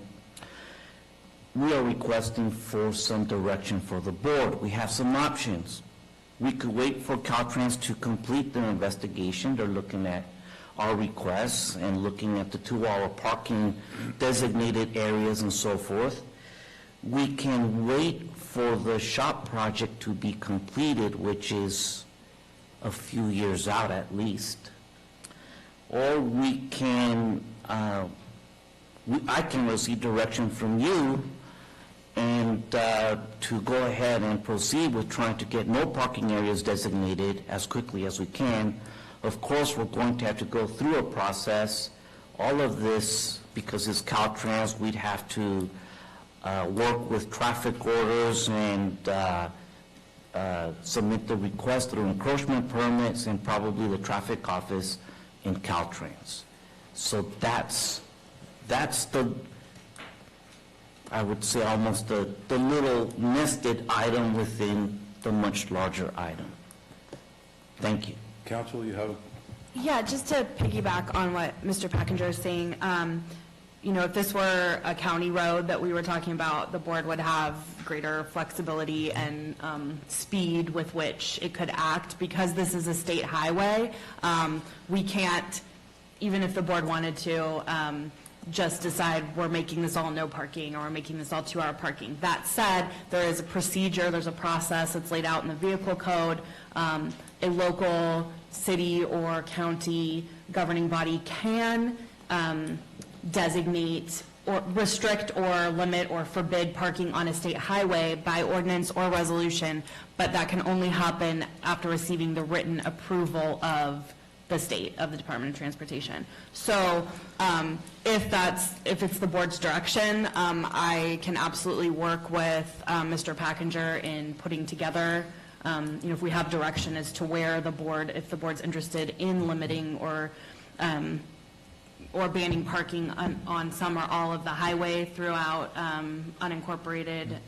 we are requesting for some direction for the board. We have some options. We could wait for Caltrans to complete their investigation. They're looking at our requests and looking at the 2-hour parking designated areas and so forth. We can wait for the shop project to be completed, which is a few years out at least. Or we can, I can receive direction from you and to go ahead and proceed with trying to get no parking areas designated as quickly as we can. Of course, we're going to have to go through a process. All of this, because it's Caltrans, we'd have to work with traffic orders and submit the request through encroachment permits and probably the traffic office in Caltrans. So that's the, I would say, almost the little nested item within the much larger item. Thank you. Council, you have? Yeah, just to piggyback on what Mr. Packinger is saying, you know, if this were a county road that we were talking about, the board would have greater flexibility and speed with which it could act. Because this is a state highway, we can't, even if the board wanted to, just decide we're making this all no parking or we're making this all 2-hour parking. That said, there is a procedure, there's a process that's laid out in the vehicle code. A local city or county governing body can designate or restrict or limit or forbid parking on a state highway by ordinance or resolution, but that can only happen after receiving the written approval of the state, of the Department of Transportation. So if it's the board's direction, I can absolutely work with Mr. Packinger in putting together, if we have direction as to where the board, if the board's interested in limiting or banning parking on some or all of the highway throughout unincorporated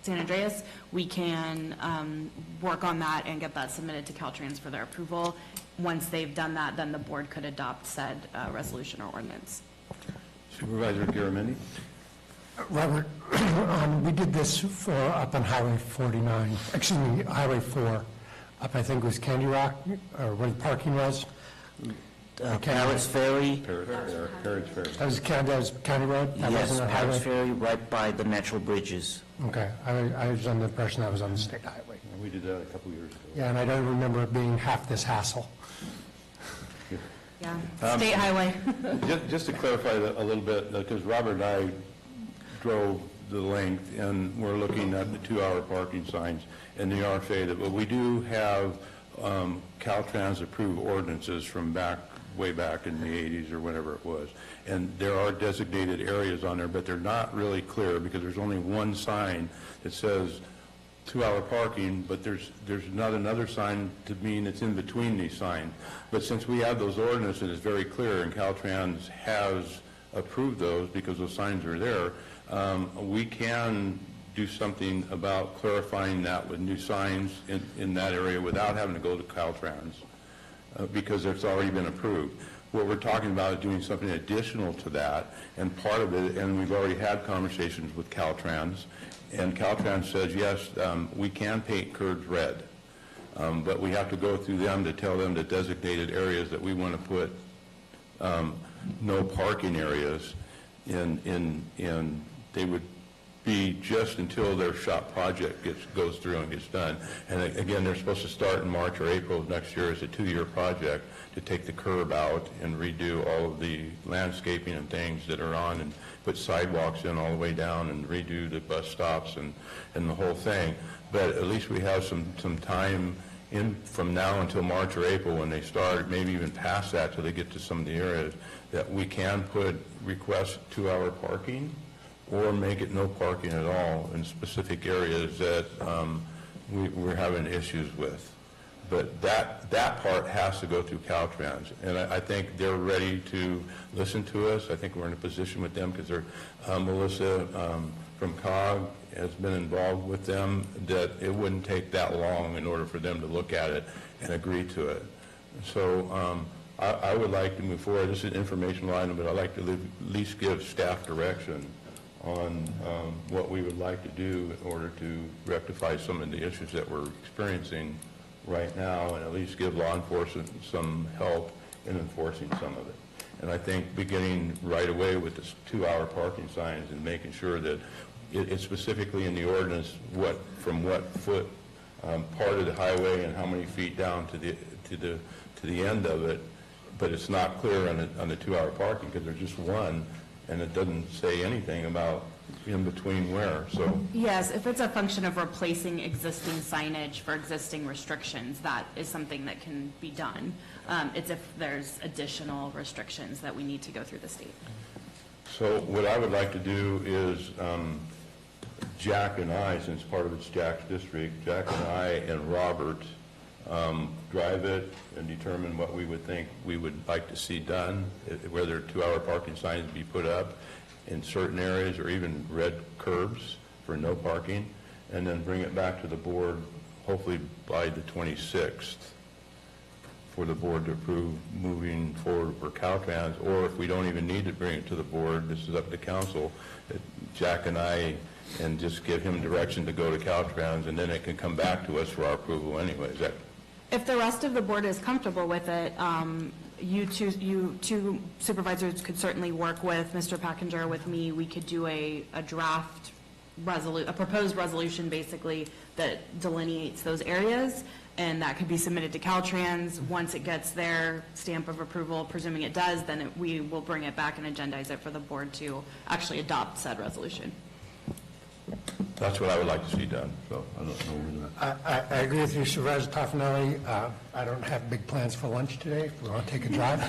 San Andreas, we can work on that and get that submitted to Caltrans for their approval. Once they've done that, then the board could adopt said resolution or ordinance. Supervisor Garamendi? Robert, we did this for up on Highway 49, Highway 4, up I think it was Candy Rock, or where the parking was. Paris Ferry. Paris Ferry. That was County Road? That Yes, wasn't a Paris highway? Ferry, right by the natural bridges. Okay, I was under the impression that was on the state highway. We did that a couple years ago. Yeah, and I don't remember it being half this hassle. Yeah, state highway. Just to clarify a little bit, because Robert and I drove the length, and we're looking at the 2-hour parking signs in the RFA, but we do have Caltrans approved ordinances from way back in the 80s or whatever it was. And there are designated areas on there, but they're not really clear because there's only one sign that says 2-hour parking, but there's not another sign to mean it's in between these signs. But since we have those ordinances, it's very clear, and Caltrans has approved those because those signs are there, we can do something about clarifying that with new signs in that area without having to go to Caltrans because it's already been approved. What we're talking about is doing something additional to that, and part of it, and we've already had conversations with Caltrans, and Caltrans says, yes, we can paint curbs red, but we have to go through them to tell them the designated areas that we want to put no parking areas in they would be just until their shop project goes through and gets done. And again, they're supposed to start in March or April of next year. It's a 2-year project to take the curb out and redo all of the landscaping and things that are on and put sidewalks in all the way down and redo the bus stops and the whole thing. But at least we have some time in from now until March or April when they start, maybe even past that till they get to some of the areas that we can request 2-hour parking or make it no parking at all in specific areas that we're having issues with. But that part has to go through Caltrans, and I think they're ready to listen to us. I think we're in a position with them because Melissa from COG has been involved with them, that it wouldn't take that long in order for them to look at it and agree to it. So I would like to move forward. This is an informational item, but I'd like to at least give staff direction on what we would like to do in order to rectify some of the issues that we're experiencing right now, and at least give law enforcement some help in enforcing some of it. And I think beginning right away with this 2-hour parking signs and making sure that it's specifically in the ordinance from what foot part of the highway and how many feet down to the end of it, but it's not clear on the 2-hour parking because there's just one, and it doesn't say anything about in between where. So yes, if it's a function of replacing existing signage for existing restrictions, that is something that can be done. It's if there's additional restrictions that we need to go through the state. So what I would like to do is Jack and I, since part of it's Jack's district, Jack and I and Robert drive it and determine what we would think we would like to see done, whether 2-hour parking signs be put up in certain areas or even red curbs for no parking, and then bring it back to the board hopefully by the 26th for the board to approve moving forward for Caltrans, or if we don't even need to bring it to the board, this is up to council, Jack and I, and just give him direction to go to Caltrans, and then it can come back to us for our approval anyway. Is that? If the rest of the board is comfortable with it, you two supervisors could certainly work with Mr. Packinger, with me. We could do a draft a proposed resolution basically that delineates those areas, and that could be submitted to Caltrans. Once it gets their stamp of approval, presuming it does, then we will bring it back and agendize it for the board to actually adopt said resolution. That's what I would like to see done, so I don't know. I agree with you, Supervisor Toffenelli. I don't have big plans for lunch today. We want to take a drive,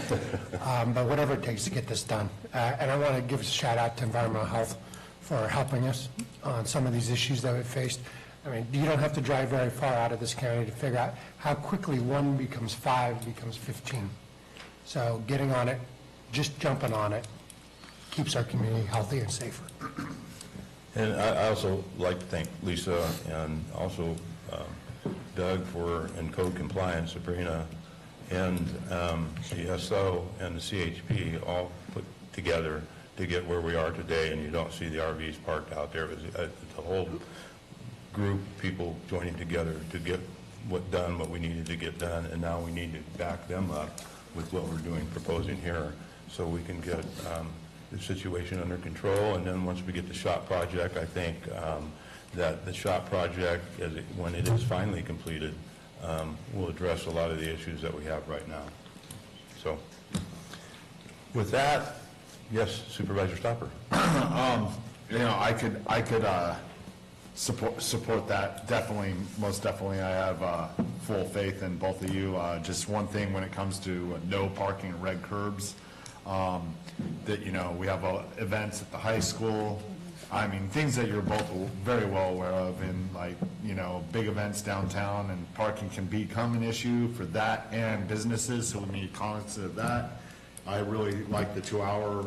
but whatever it takes to get this done. And I want to give a shout out to Environmental Health for helping us on some of these issues that we faced. I mean, you don't have to drive very far out of this county to figure out how quickly 1 becomes 5 becomes 15. So getting on it, just jumping on it, keeps our community healthy and safer. And I also like to thank Lisa and also Doug and code compliance, Sabrina, and the SO and the CHP all put together to get where we are today, and you don't see the RVs parked out there. It's a whole group of people joining together to get what we needed to get done, and now we need to back them up with what we're proposing here, so we can get the situation under control. And then once we get the SHOP project, I think that the SHOP project, when it is finally completed, will address a lot of the issues that we have right now. So with that, yes, Supervisor Stopper. I could support that. Definitely, most definitely, I have full faith in both of you. Just one thing when it comes to no parking and red curbs, that, we have events at the high school. I mean, things that you're both very well aware of, and big events downtown, and parking can become an issue for that and businesses, so we need cognizance of that. I really like the two-hour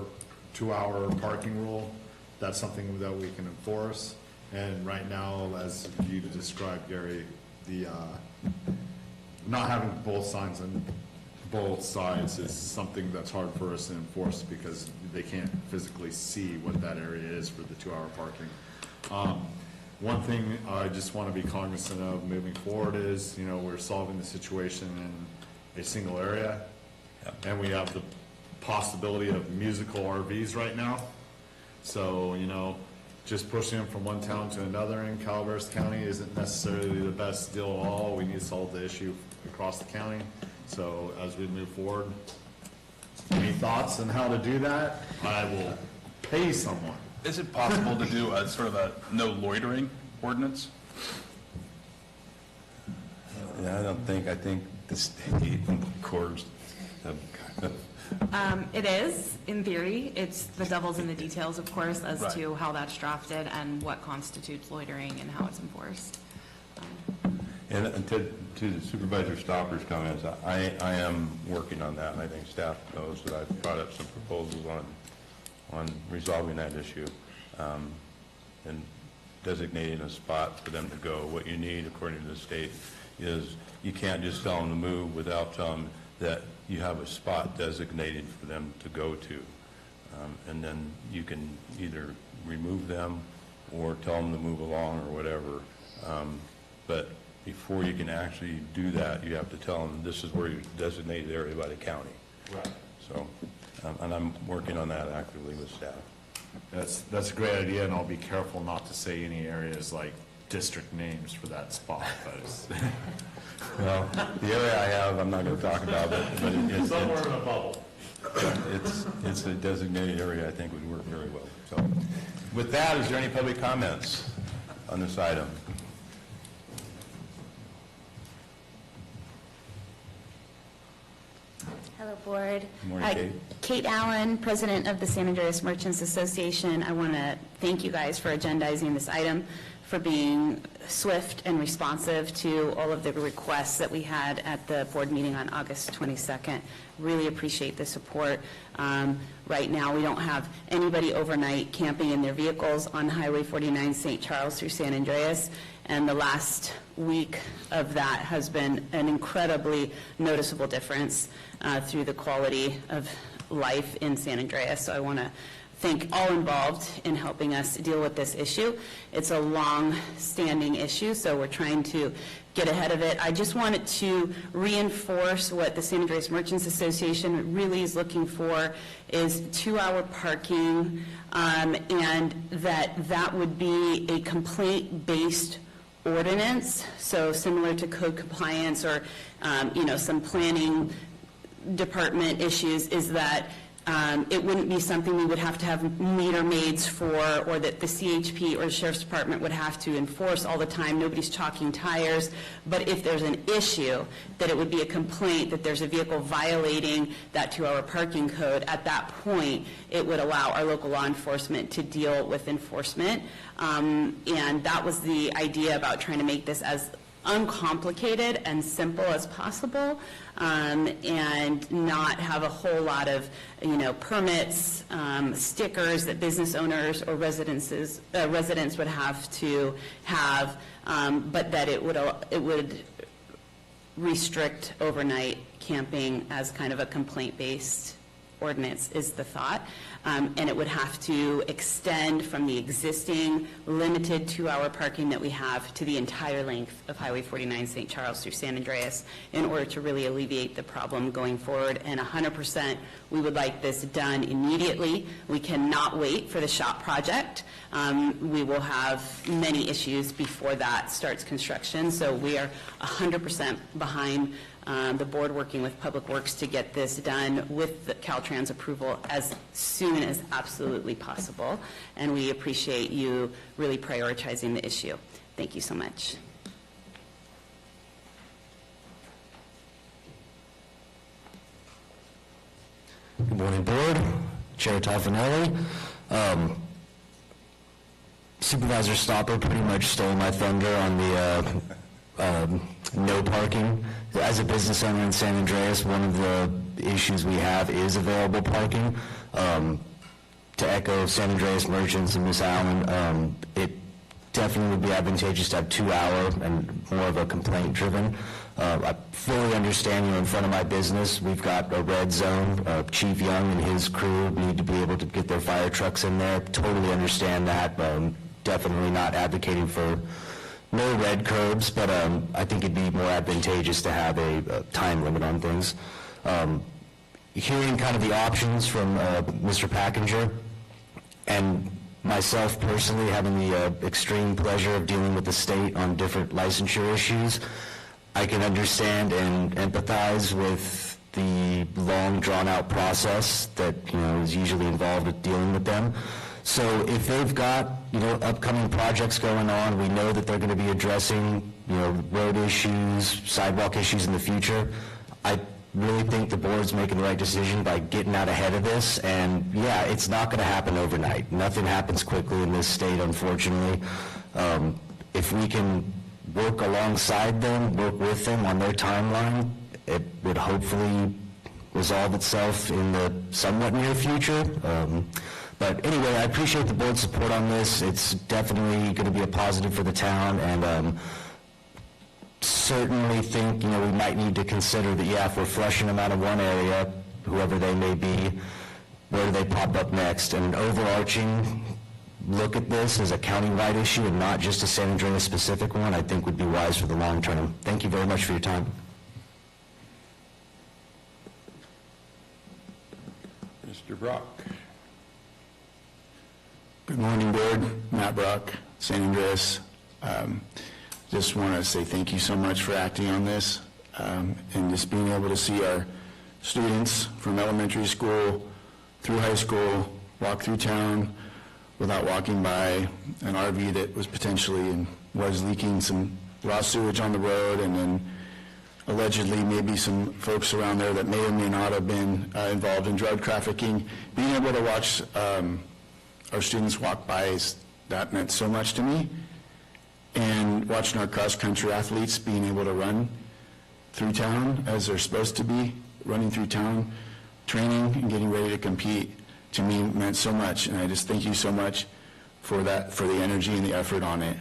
parking rule. That's something that we can enforce. And right now, as you described, Gary, the not having both signs on both sides is something that's hard for us to enforce because they can't physically see what that area is for the 2-hour parking. One thing I just want to be cognizant of moving forward is, we're solving the situation in a single area, and we have the possibility of musical RVs right now. So, just pushing them from one town to another in Calaveras County isn't necessarily the best deal at all. We need to solve the issue across the county. So as we move forward, any thoughts on how to do that? I will pay someone. Is it possible to do a sort of a no loitering ordinance? Yeah, I think the state courts have It is, in theory. It's the devil's in the details, of course, as Right. to how that's drafted and what constitutes loitering and how it's enforced. And to the Supervisor Stopper's comments, I am working on that, and I think staff knows that I've brought up some proposals on resolving that issue, and designating a spot for them to go. What you need, according to the state, is you can't just tell them to move without telling them that you have a spot designated for them to go to. And then you can either remove them or tell them to move along or whatever. But before you can actually do that, you have to tell them this is where you're designated area by the county. Right. So, and I'm working on that actively with staff. That's a great idea, and I'll be careful not to say any areas like district names for that spot. But well, the area I have, I'm not going to talk about it, but it's somewhere in a bubble. It's a designated area I think would work very well. So, with that, is there any public comments on this item? Hello, Board. Good morning, Kate. Kate Allen, President of the San Andreas Merchants Association. I want to thank you guys for agendizing this item, for being swift and responsive to all of the requests that we had at the board meeting on August 22nd. Really appreciate the support. Right now, we don't have anybody overnight camping in their vehicles on Highway 49 St. Charles through San Andreas, and the last week of that has been an incredibly noticeable difference through the quality of life in San Andreas. So I want to thank all involved in helping us deal with this issue. It's a long-standing issue, so we're trying to get ahead of it. I just wanted to reinforce what the San Andreas Merchants Association really is looking for is 2-hour parking, and that would be a complaint based ordinance, so similar to code compliance or, some planning department issues, is that it wouldn't be something we would have to have meter maids for, or that the CHP or the Sheriff's Department would have to enforce all the time. Nobody's chalking tires. But if there's an issue, that it would be a complaint that there's a vehicle violating that 2-hour parking code. At that point, it would allow our local law enforcement to deal with enforcement. And that was the idea about trying to make this as uncomplicated and simple as possible, and not have a whole lot of, permits, stickers that business owners or residents would have to have, but that it would restrict overnight camping as kind of a complaint-based ordinance is the thought. And it would have to extend from the existing limited 2-hour parking that we have to the entire length of Highway 49 St. Charles through San Andreas in order to really alleviate the problem going forward. And 100%, we would like this done immediately. We cannot wait for the shop project. We will have many issues before that starts construction. So we are 100% behind the board working with Public Works to get this done with the Caltrans approval as soon as absolutely possible. And we appreciate you really prioritizing the issue. Thank you so much. Good morning, Board. Chair Toffanelli. Supervisor Stopper pretty much stole my thunder on the no parking. As a business owner in San Andreas, one of the issues we have is available parking. To echo San Andreas merchants and Ms. Allen, it definitely would be advantageous to have 2-hour and more of a complaint-driven. I fully understand, in front of my business, we've got a red zone. Chief Young and his crew need to be able to get their fire trucks in there. Totally understand that. Definitely not advocating for no red curbs, but I think it'd be more advantageous to have a time limit on things. Hearing kind of the options from Mr. Packinger, and myself personally having the extreme pleasure of dealing with the state on different licensure issues, I can understand and empathize with the long drawn-out process that is usually involved with dealing with them. So if they've got upcoming projects going on, we know that they're going to be addressing road issues, sidewalk issues in the future. I really think the board's making the right decision by getting out ahead of this. And yeah, it's not going to happen overnight. Nothing happens quickly in this state, unfortunately. If we can work alongside them, work with them on their timeline, it would hopefully resolve itself in the somewhat near future. But anyway, I appreciate the board's support on this. It's definitely going to be a positive for the town, and certainly think, we might need to consider that, if we're flushing them out of one area, whoever they may be, where do they pop up next? And an overarching look at this as a county-wide issue and not just a San Andreas specific one, I think would be wise for the long term. Thank you very much for your time. Mr. Brock. Good morning, Board. Matt Brock, San Andreas. Just want to say thank you so much for acting on this, and just being able to see our students from elementary school through high school walk through town without walking by an RV that was potentially and was leaking some raw sewage on the road, and then allegedly maybe some folks around there that may or may not have been involved in drug trafficking. Being able to watch our students walk by, that meant so much to me. And watching our cross-country athletes being able to run through town as they're supposed to be, running through town, training and getting ready to compete, to me meant so much. And I just thank you so much for that, for the energy and the effort on it.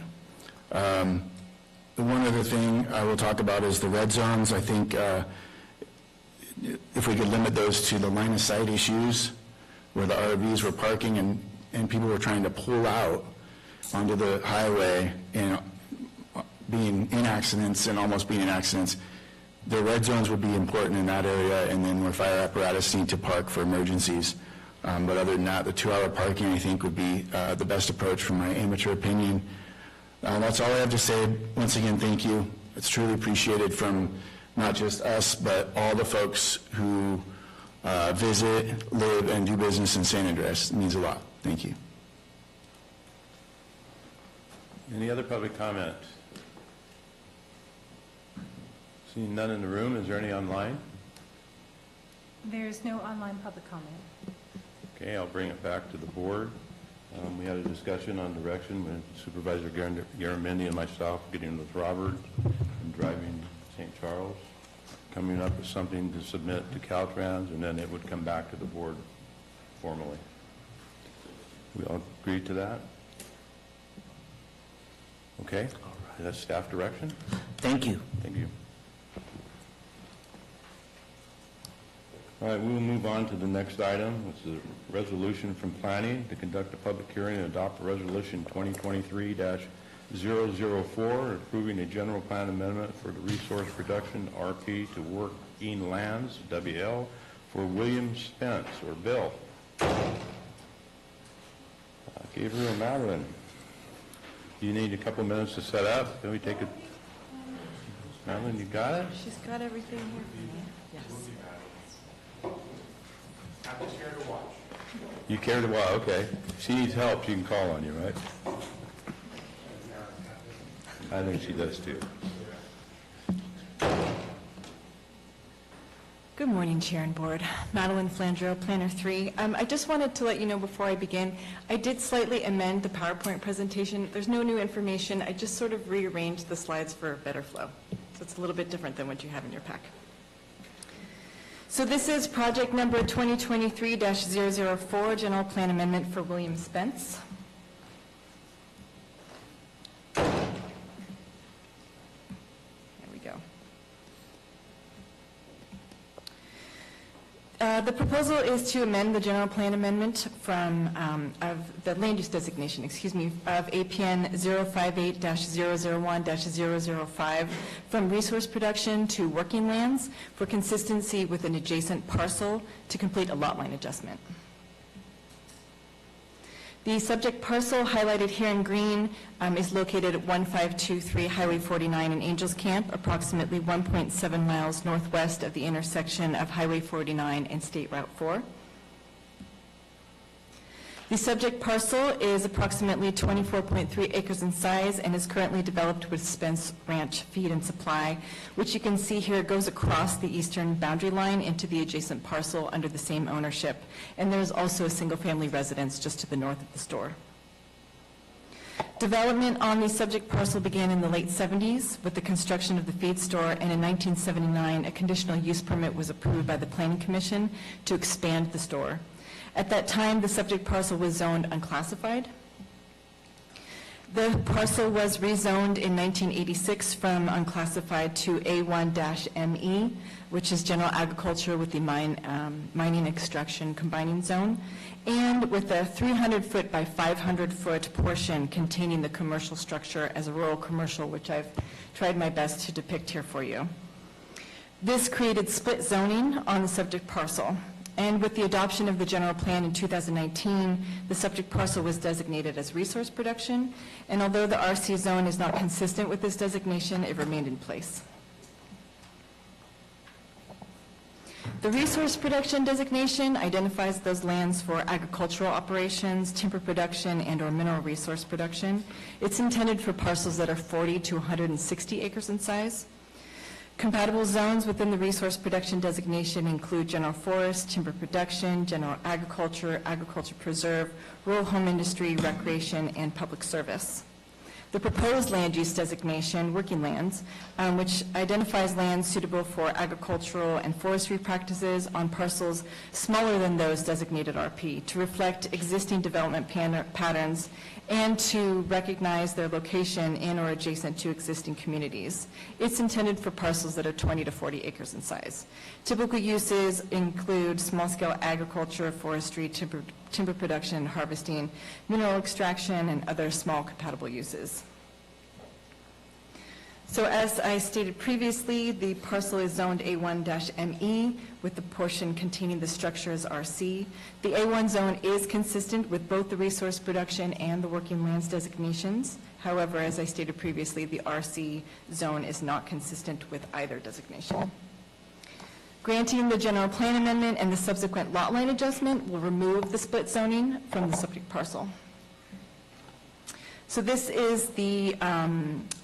The one other thing I will talk about is the red zones. I think if we could limit those to the line of sight issues where the RVs were parking and people were trying to pull out onto the highway and being in accidents and almost being in accidents, the red zones would be important in that area, and then where fire apparatus need to park for emergencies. But other than that, the 2-hour parking, I think, would be the best approach from my amateur opinion. That's all I have to say. Once again, thank you. It's truly appreciated from not just us, but all the folks who visit, live, and do business in San Andreas. It means a lot. Thank you. Any other public comment? Seeing none in the room, is there any online? There's no online public comment. Okay, I'll bring it back to the board. We had a discussion on direction with Supervisor Garamendi and myself, getting with Robert and driving St. Charles, coming up with something to submit to Caltrans, and then it would come back to the board formally. We all agree to that? Okay, that's staff direction? Thank you. Thank you. All right, we will move on to the next item, which is a resolution from planning to conduct a public hearing and adopt a resolution 2023-004, approving a general plan amendment for the resource production RP to working lands, WL, for William Spence, or Bill. Gabriel Madeline, you need a couple minutes to set up. Can we take it? Madeline, you got it? She's got everything here for me. Yes. You care to watch, okay. If she needs help, she can call on you, right? I think she does too. Good morning, Chair and Board. Madeline Flandreau, Planner 3. I just wanted to let you know before I begin, I did slightly amend the PowerPoint presentation. There's no new information. I just sort of rearranged the slides for a better flow. So it's a little bit different than what you have in your pack. So this is project number 2023-004, General Plan Amendment for William Spence. There we go. The proposal is to amend the general plan amendment from, of the land use designation, of APN 058-001-005 from resource production to working lands for consistency with an adjacent parcel to complete a lot line adjustment. The subject parcel highlighted here in green is located at 1523 Highway 49 in Angels Camp, approximately 1.7 miles northwest of the intersection of Highway 49 and State Route 4. The subject parcel is approximately 24.3 acres in size and is currently developed with Spence Ranch Feed and Supply, which you can see here goes across the eastern boundary line into the adjacent parcel under the same ownership. And there's also a single-family residence just to the north of the store. Development on the subject parcel began in the late 70s with the construction of the feed store, and in 1979, a conditional use permit was approved by the Planning Commission to expand the store. At that time, the subject parcel was zoned unclassified. The parcel was rezoned in 1986 from unclassified to A1-ME, which is general agriculture with the mining extraction combining zone, and with a 300-foot by 500-foot portion containing the commercial structure as a rural commercial, which I've tried my best to depict here for you. This created split zoning on the subject parcel. And with the adoption of the general plan in 2019, the subject parcel was designated as resource production, and although the RC zone is not consistent with this designation, it remained in place. The resource production designation identifies those lands for agricultural operations, timber production, and/or mineral resource production. It's intended for parcels that are 40 to 160 acres in size. Compatible zones within the resource production designation include general forest, timber production, general agriculture, agriculture preserve, rural home industry, recreation, and public service. The proposed land use designation, working lands, which identifies lands suitable for agricultural and forestry practices on parcels smaller than those designated RP to reflect existing development patterns and to recognize their location in or adjacent to existing communities. It's intended for parcels that are 20 to 40 acres in size. Typical uses include small-scale agriculture, forestry, timber production, harvesting, mineral extraction, and other small compatible uses. So as I stated previously, the parcel is zoned A1-ME with the portion containing the structure as RC. The A1 zone is consistent with both the resource production and the working lands designations. However, as I stated previously, the RC zone is not consistent with either designation. Granting the general plan amendment and the subsequent lot line adjustment will remove the split zoning from the subject parcel. So this is the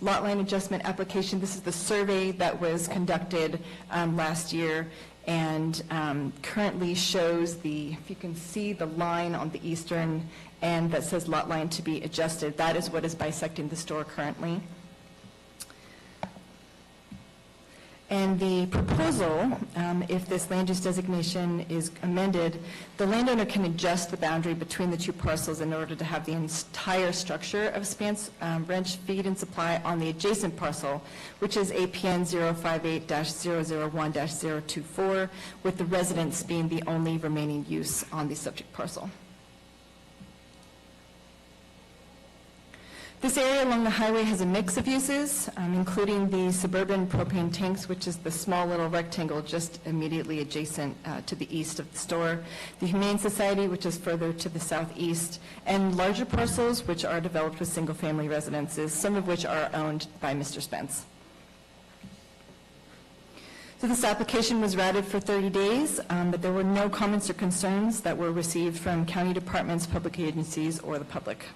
lot line adjustment application. This is the survey that was conducted last year and currently shows if you can see the line on the eastern end that says lot line to be adjusted. That is what is bisecting the store currently. And the proposal, if this land use designation is amended, the landowner can adjust the boundary between the two parcels in order to have the entire structure of Spence Ranch feed and supply on the adjacent parcel, which is APN 058-001-024, with the residence being the only remaining use on the subject parcel. This area along the highway has a mix of uses, including the suburban propane tanks, which is the small little rectangle just immediately adjacent to the east of the store, the Humane Society, which is further to the southeast, and larger parcels, which are developed with single-family residences, some of which are owned by Mr. Spence. So this application was routed for 30 days, but there were no comments or concerns that were received from county departments, public agencies, or the public.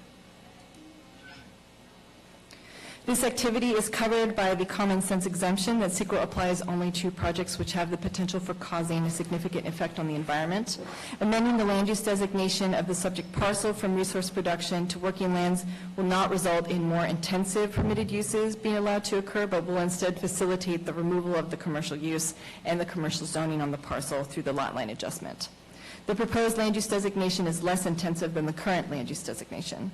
This activity is covered by the common sense exemption that CEQA applies only to projects which have the potential for causing a significant effect on the environment. Amending the land use designation of the subject parcel from resource production to working lands will not result in more intensive permitted uses being allowed to occur, but will instead facilitate the removal of the commercial use and the commercial zoning on the parcel through the lot line adjustment. The proposed land use designation is less intensive than the current land use designation.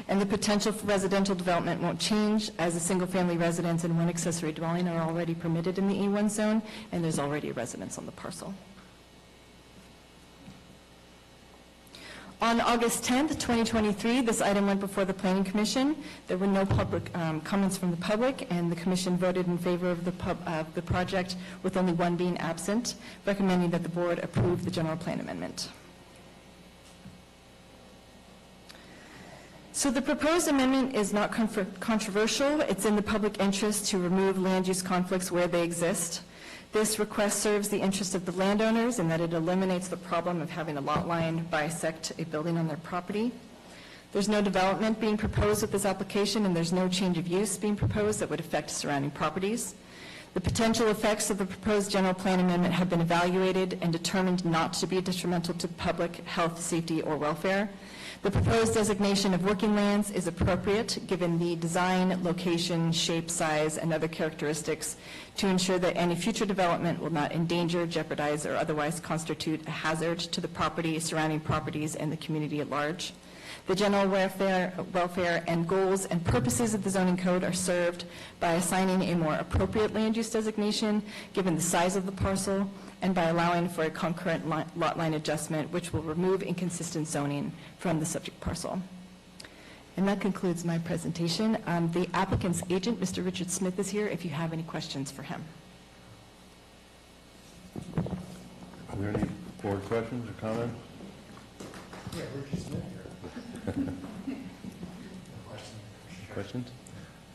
And the potential for residential development won't change, as a single-family residence and one accessory dwelling are already permitted in the E1 zone, and there's already a residence on the parcel. On August 10th, 2023, this item went before the Planning Commission. There were no public comments from the public, and the Commission voted in favor of the project, with only one being absent, recommending that the Board approve the general plan amendment. So the proposed amendment is not controversial. It's in the public interest to remove land use conflicts where they exist. This request serves the interest of the landowners in that it eliminates the problem of having a lot line bisect a building on their property. There's no development being proposed with this application, and there's no change of use being proposed that would affect surrounding properties. The potential effects of the proposed general plan amendment have been evaluated and determined not to be detrimental to public health, safety, or welfare. The proposed designation of working lands is appropriate given the design, location, shape, size, and other characteristics to ensure that any future development will not endanger, jeopardize, or otherwise constitute a hazard to the property, surrounding properties, and the community at large. The general welfare and goals and purposes of the zoning code are served by assigning a more appropriate land use designation given the size of the parcel, and by allowing for a concurrent lot line adjustment, which will remove inconsistent zoning from the subject parcel. And that concludes my presentation. The applicant's agent, Mr. Richard Smith, is here if you have any questions for him. Are there any board questions or comments? Yeah, Richard Smith here. Questions?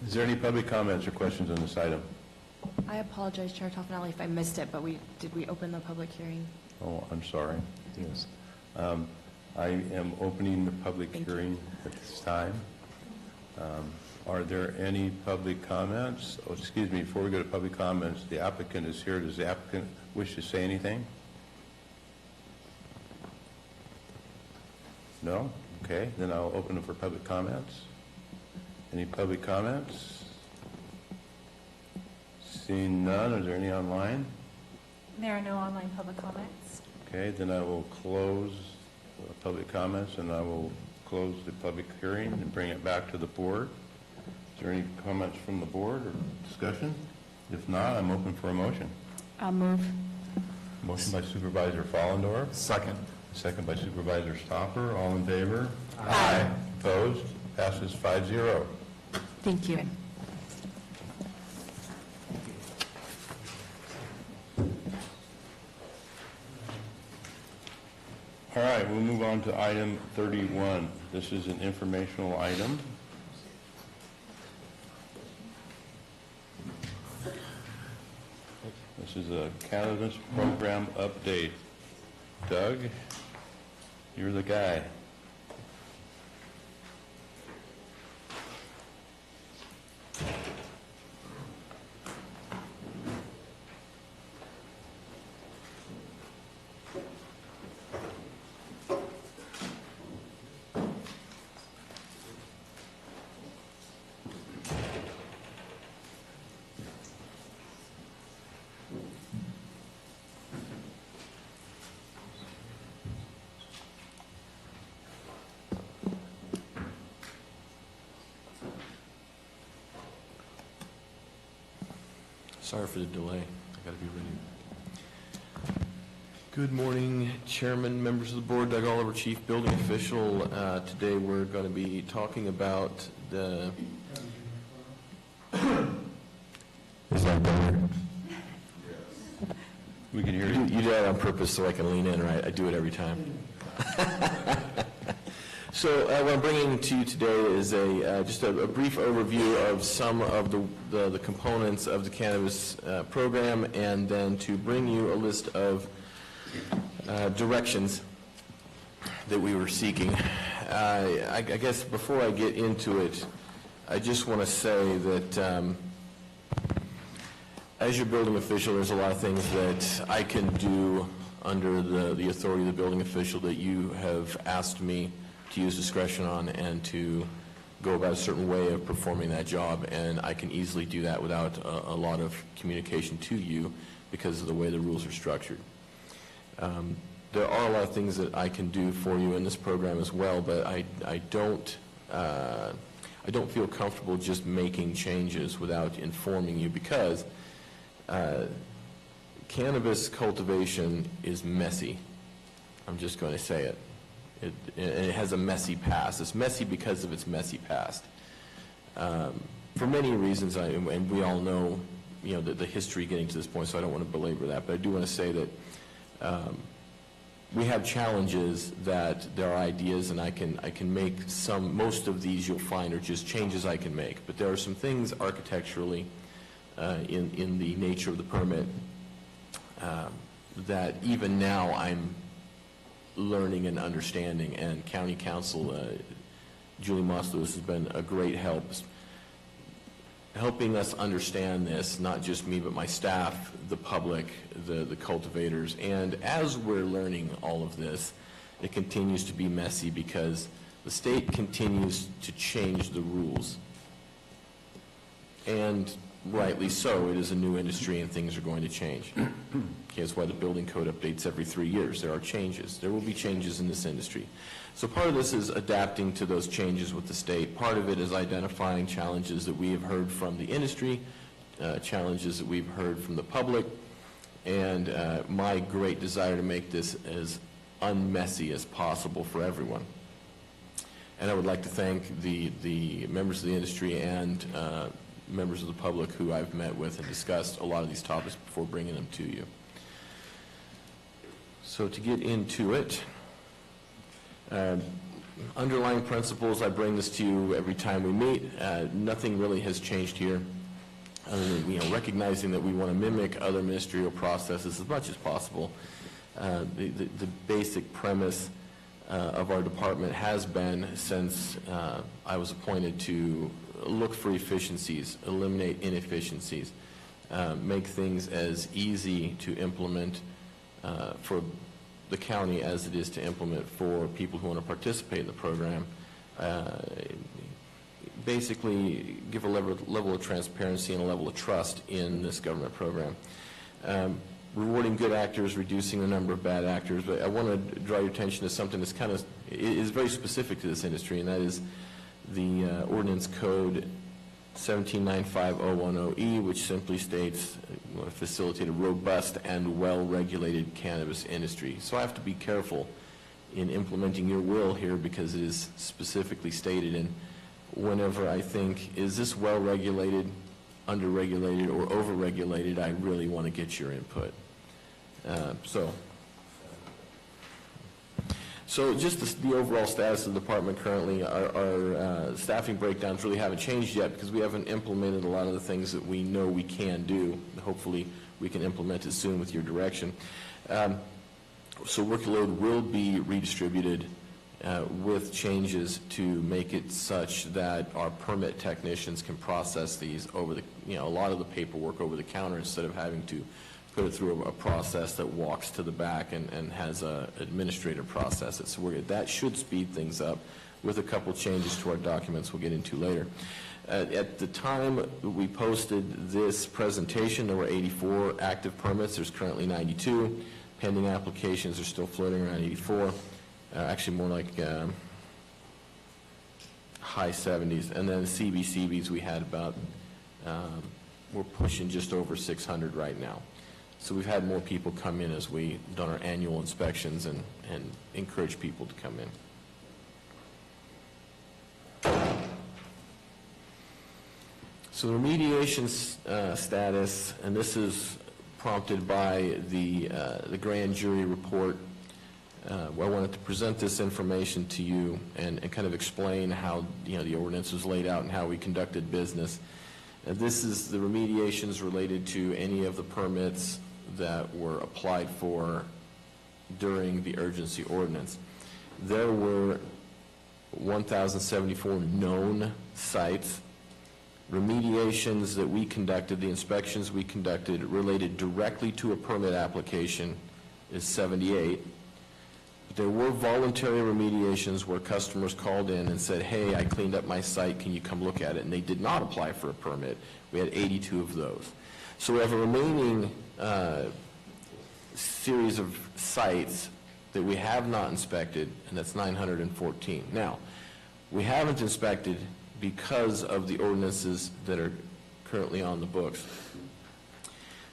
Is there any public comments or questions on this item? I apologize, Chair Toffenelli, if I missed it, but did we open the public hearing? Oh, I'm sorry. Yes. I am opening the public hearing at this time. Are there any public comments? Oh, excuse me, before we go to public comments, the applicant is here. Does the applicant wish to say anything? No? Okay, then I'll open it for public comments. Any public comments? Seeing none, is there any online? There are no online public comments. Okay, then I will close public comments, and I will close the public hearing and bring it back to the board. Is there any comments from the board or discussion? If not, I'm open for a motion. I'll move. Motion by Supervisor Follendorf. Second. Second by Supervisor Stopper. All in favor? Aye. Opposed? Passes 5-0. Thank you. All right, we'll move on to item 31. This is an informational item. This is a cannabis program update. Doug, you're the guy. Sorry for the delay. I got to be ready. Good morning, Chairman, members of the board. Doug Oliver, Chief Building Official. Today we're going to be talking about the... Is that better? We can hear you. You do that on purpose so I can lean in, right? I do it every time. So what I'm bringing to you today is just a brief overview of some of the components of the cannabis program, and then to bring you a list of directions that we were seeking. I guess before I get into it, I just want to say that as your building official, there's a lot of things that I can do under the authority of the building official that you have asked me to use discretion on and to go about a certain way of performing that job, and I can easily do that without a lot of communication to you because of the way the rules are structured. There are a lot of things that I can do for you in this program as well, but I don't feel comfortable just making changes without informing you, because cannabis cultivation is messy. I'm just going to say it. It has a messy past. It's messy because of its messy past. For many reasons, and we all know, the history getting to this point, so I don't want to belabor that, but I do want to say that we have challenges that there are ideas, and I can make most of these you'll find are just changes I can make, but there are some things architecturally in the nature of the permit that even now I'm learning and understanding, and County Council Julie Moss-Lewis has been a great help helping us understand this, not just me but my staff, the public, the cultivators. And as we're learning all of this, it continues to be messy because the state continues to change the rules, and rightly so. It is a new industry and things are going to change. Okay, that's why the building code updates every 3 years. There are changes. There will be changes in this industry. So part of this is adapting to those changes with the state. Part of it is identifying challenges that we have heard from the industry, challenges that we've heard from the public, and my great desire to make this as unmessy as possible for everyone. And I would like to thank the members of the industry and members of the public who I've met with and discussed a lot of these topics before bringing them to you. So to get into it, underlying principles, I bring this to you every time we meet. Nothing really has changed here, other than recognizing that we want to mimic other ministerial processes as much as possible. The basic premise of our department has been, since I was appointed, to look for efficiencies, eliminate inefficiencies, make things as easy to implement for the county as it is to implement for people who want to participate in the program. Basically, give a level of transparency and a level of trust in this government program. Rewarding good actors, reducing the number of bad actors. But I want to draw your attention to something that's is very specific to this industry, and that is the ordinance code 1795010E, which simply states facilitate a robust and well-regulated cannabis industry. So I have to be careful in implementing your will here, because it is specifically stated, and whenever I think, is this well-regulated, under-regulated, or over-regulated, I really want to get your input. So just the overall status of the department currently, our staffing breakdowns really haven't changed yet because we haven't implemented a lot of the things that we know we can do. Hopefully, we can implement it soon with your direction. So workload will be redistributed with changes to make it such that our permit technicians can process these over the, a lot of the paperwork over the counter instead of having to put it through a process that walks to the back and has a administrator process it. So that should speed things up with a couple changes to our documents we'll get into later. At the time we posted this presentation, there were 84 active permits. There's currently 92. Pending applications are still floating around 84. Actually more like high 70s. And then the CBCBs we had about, we're pushing just over 600 right now. So we've had more people come in as we've done our annual inspections and encourage people to come in. So the remediation status, and this is prompted by the grand jury report. I wanted to present this information to you and kind of explain how the ordinance was laid out and how we conducted business. This is the remediations related to any of the permits that were applied for during the urgency ordinance. There were 1,074 known sites. Remediations that we conducted, the inspections we conducted related directly to a permit application is 78. There were voluntary remediations where customers called in and said, hey, I cleaned up my site, can you come look at it? And they did not apply for a permit. We had 82 of those. So we have a remaining series of sites that we have not inspected, and that's 914. Now, we haven't inspected because of the ordinances that are currently on the books.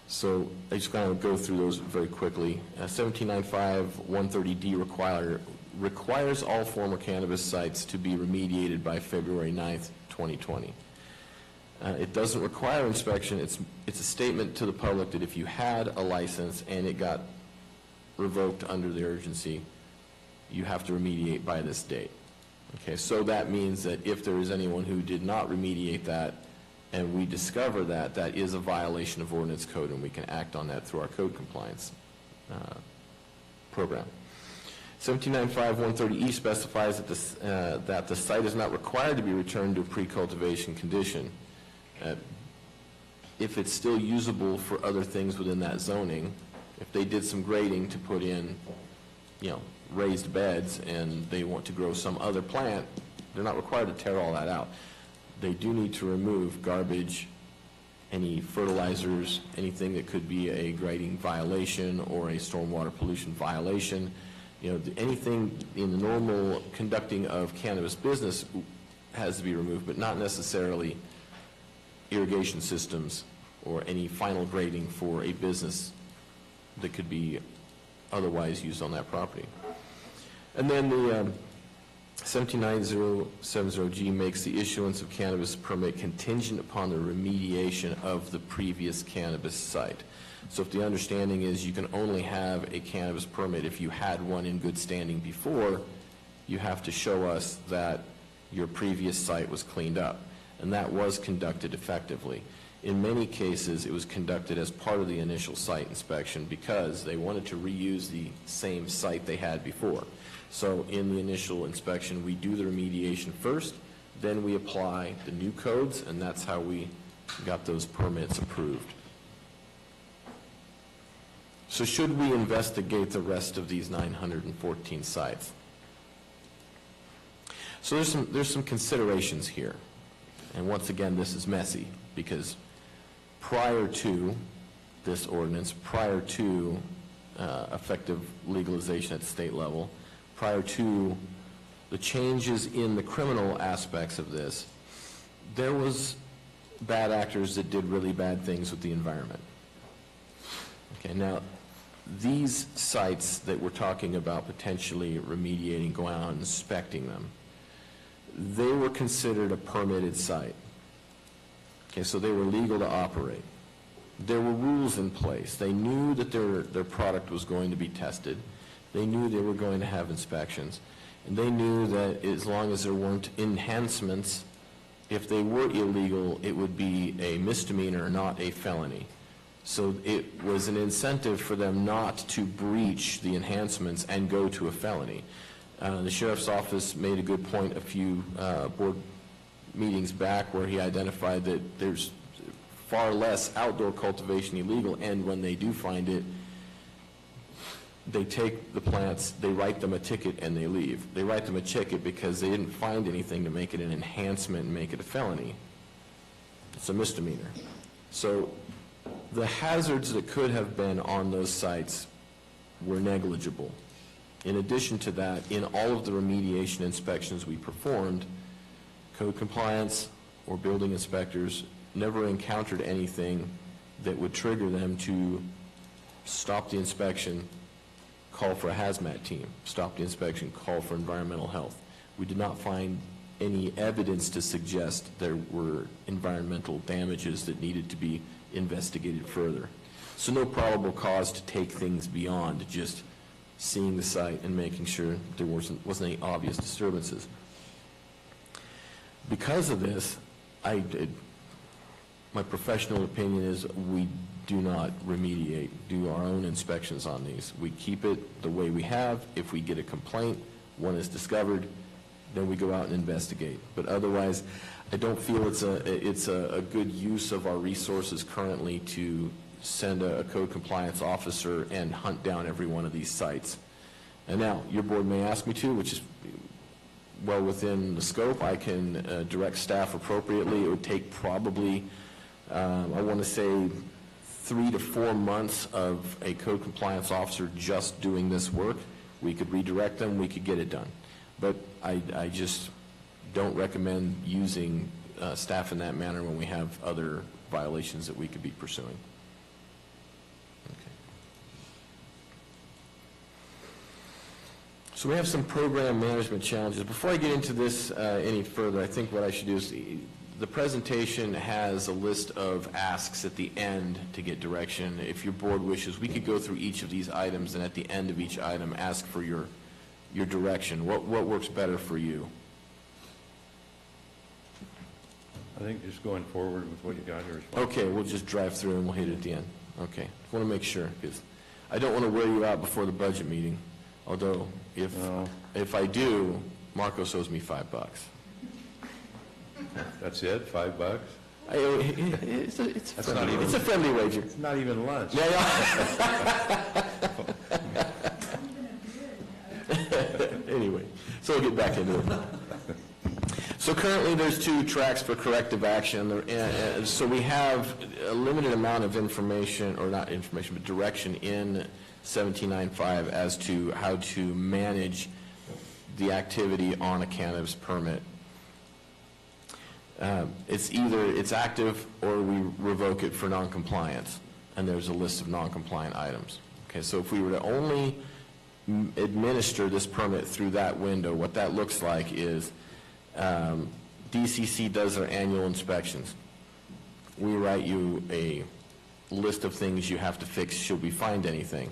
So I just want to go through those very quickly. 1795-130D requires all former cannabis sites to be remediated by February 9th, 2020. It doesn't require inspection. It's a statement to the public that if you had a license and it got revoked under the urgency, you have to remediate by this date. Okay, so that means that if there is anyone who did not remediate that and we discover that, that is a violation of ordinance code and we can act on that through our code compliance program. 1795-130E specifies that the site is not required to be returned to a pre-cultivation condition. If it's still usable for other things within that zoning, if they did some grading to put in, raised beds and they want to grow some other plant, they're not required to tear all that out. They do need to remove garbage, any fertilizers, anything that could be a grading violation or a stormwater pollution violation. Anything in the normal conducting of cannabis business has to be removed, but not necessarily irrigation systems or any final grading for a business that could be otherwise used on that property. And then the 17970G makes the issuance of cannabis permit contingent upon the remediation of the previous cannabis site. So if the understanding is you can only have a cannabis permit if you had one in good standing before, you have to show us that your previous site was cleaned up. And that was conducted effectively. In many cases, it was conducted as part of the initial site inspection because they wanted to reuse the same site they had before. So in the initial inspection, we do the remediation first, then we apply the new codes, and that's how we got those permits approved. So should we investigate the rest of these 914 sites? So there's some considerations here. And once again, this is messy because prior to this ordinance, prior to effective legalization at the state level, prior to the changes in the criminal aspects of this, there was bad actors that did really bad things with the environment. Okay, now these sites that we're talking about potentially remediating, going out and inspecting them, they were considered a permitted site. Okay, so they were legal to operate. There were rules in place. They knew that their product was going to be tested. They knew they were going to have inspections. And they knew that as long as there weren't enhancements, if they were illegal, it would be a misdemeanor, not a felony. So it was an incentive for them not to breach the enhancements and go to a felony. The sheriff's office made a good point a few board meetings back where he identified that there's far less outdoor cultivation illegal, and when they do find it, they take the plants, they write them a ticket, and they leave. They write them a ticket because they didn't find anything to make it an enhancement and make it a felony. It's a misdemeanor. So the hazards that could have been on those sites were negligible. In addition to that, in all of the remediation inspections we performed, code compliance or building inspectors never encountered anything that would trigger them to stop the inspection, call for a hazmat team, stop the inspection, call for environmental health. We did not find any evidence to suggest there were environmental damages that needed to be investigated further. So no probable cause to take things beyond just seeing the site and making sure there wasn't any obvious disturbances. Because of this, my professional opinion is we do not remediate, do our own inspections on these. We keep it the way we have. If we get a complaint, one is discovered, then we go out and investigate. But otherwise, I don't feel it's a good use of our resources currently to send a code compliance officer and hunt down every one of these sites. And now, your board may ask me to, which is well within the scope. I can direct staff appropriately. It would take probably, I want to say, 3 to 4 months of a code compliance officer just doing this work. We could redirect them, we could get it done. But I just don't recommend using staff in that manner when we have other violations that we could be pursuing. Okay. So we have some program management challenges. Before I get into this any further, I think what I should do is, the presentation has a list of asks at the end to get direction. If your board wishes, we could go through each of these items, and at the end of each item, ask for your direction. What works better for you? I think just going forward with what you got here. Okay, we'll just drive through and we'll hit it at the end. Okay, I want to make sure, because I don't want to wear you out before the budget meeting. Although, if I do, Marcos owes me $5. That's it? $5? It's a friendly wager. It's not even lunch. Anyway, so we'll get back into it. So currently, there's 2 tracks for corrective action. So we have a limited amount of information, or not information, but direction in 1795 as to how to manage the activity on a cannabis permit. It's active, or we revoke it for noncompliance, and there's a list of noncompliant items. Okay, so if we were to only administer this permit through that window, what that looks like is DCC does their annual inspections. We write you a list of things you have to fix should we find anything.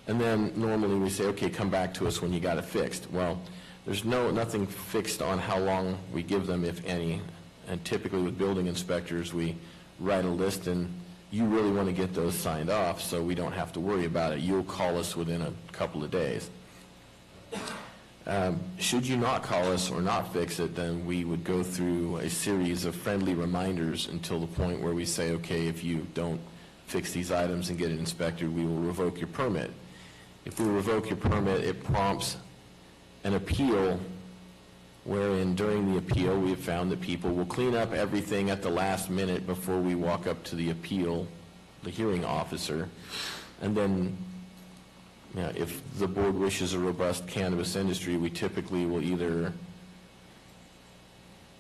And then normally we say, okay, come back to us when you got it fixed. Well, there's nothing fixed on how long we give them, if any. And typically with building inspectors, we write a list, and you really want to get those signed off so we don't have to worry about it. You'll call us within a couple of days. Should you not call us or not fix it, then we would go through a series of friendly reminders until the point where we say, okay, if you don't fix these items and get it inspected, we will revoke your permit. If we revoke your permit, it prompts an appeal, wherein during the appeal we have found that people will clean up everything at the last minute before we walk up to the appeal, the hearing officer, and then if the board wishes a robust cannabis industry, we typically will either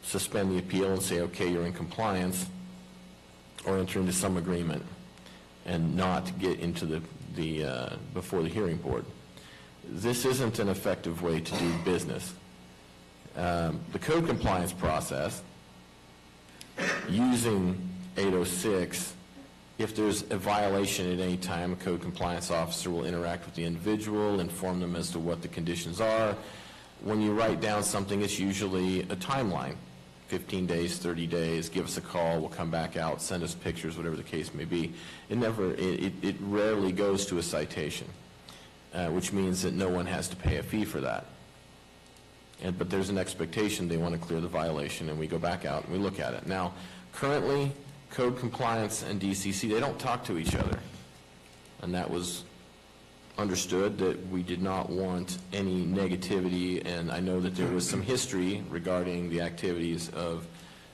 suspend the appeal and say, okay, you're in compliance, or enter into some agreement and not get into the before the hearing board. This isn't an effective way to do business. The code compliance process, using 806, If there's a violation at any time, a code compliance officer will interact with the individual, inform them as to what the conditions are. When you write down something, it's usually a timeline, 15 days, 30 days, give us a call, we'll come back out, send us pictures, whatever the case may be. It rarely goes to a citation, which means that no one has to pay a fee for that. But there's an expectation they want to clear the violation, and we go back out and we look at it. Now, currently, code compliance and DCC, they don't talk to each other. And that was understood, that we did not want any negativity, and I know that there was some history regarding the activities of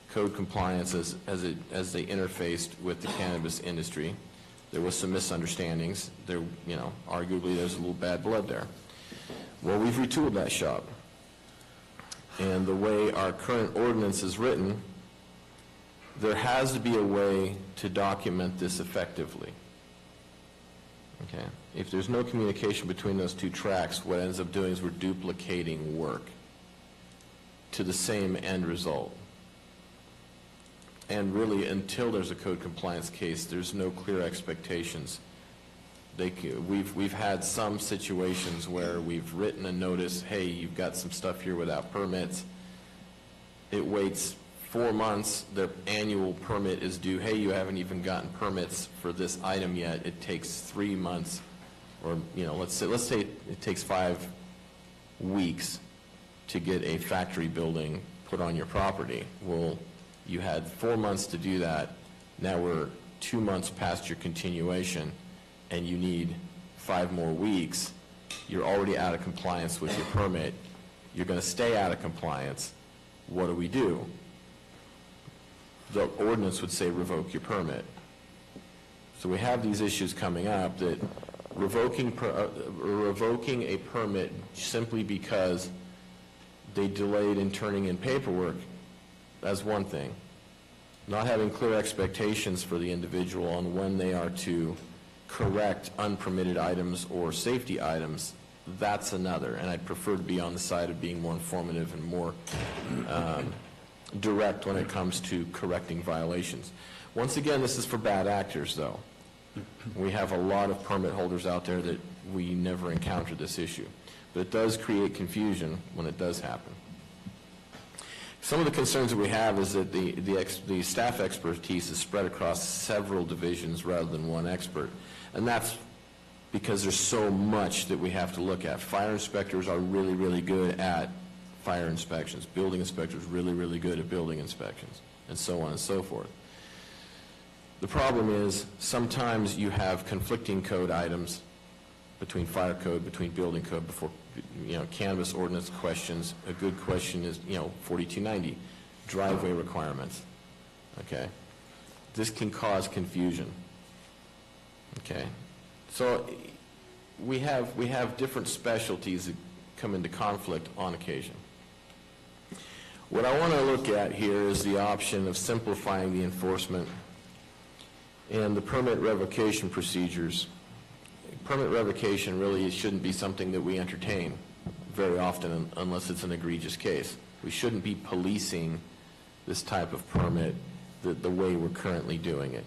code compliance as they interfaced with the cannabis industry. There was some misunderstandings. There, arguably there's a little bad blood there. Well, we've retooled that shop. And the way our current ordinance is written, there has to be a way to document this effectively. Okay? If there's no communication between those two tracks, what ends up doing is we're duplicating work to the same end result. And really, until there's a code compliance case, there's no clear expectations. We've had some situations where we've written a notice, hey, you've got some stuff here without permits. It waits 4 months, the annual permit is due, hey, you haven't even gotten permits for this item yet. It takes 3 months, or let's say it takes 5 weeks to get a factory building put on your property. Well, you had 4 months to do that. Now we're 2 months past your continuation, and you need 5 more weeks. You're already out of compliance with your permit. You're going to stay out of compliance. What do we do? The ordinance would say revoke your permit. So we have these issues coming up that revoking a permit simply because they delayed in turning in paperwork, that's one thing. Not having clear expectations for the individual on when they are to correct unpermitted items or safety items, that's another. And I'd prefer to be on the side of being more informative and more direct when it comes to correcting violations. Once again, this is for bad actors, though. We have a lot of permit holders out there that we never encounter this issue. But it does create confusion when it does happen. Some of the concerns that we have is that the staff expertise is spread across several divisions rather than one expert. And that's because there's so much that we have to look at. Fire inspectors are really, really good at fire inspections. Building inspectors really, really good at building inspections, and so on and so forth. The problem is sometimes you have conflicting code items between fire code, between building code, before, cannabis ordinance questions. A good question is, 4290, driveway requirements. Okay? This can cause confusion. Okay? So we have different specialties that come into conflict on occasion. What I want to look at here is the option of simplifying the enforcement and the permit revocation procedures. Permit revocation really shouldn't be something that we entertain very often unless it's an egregious case. We shouldn't be policing this type of permit the way we're currently doing it.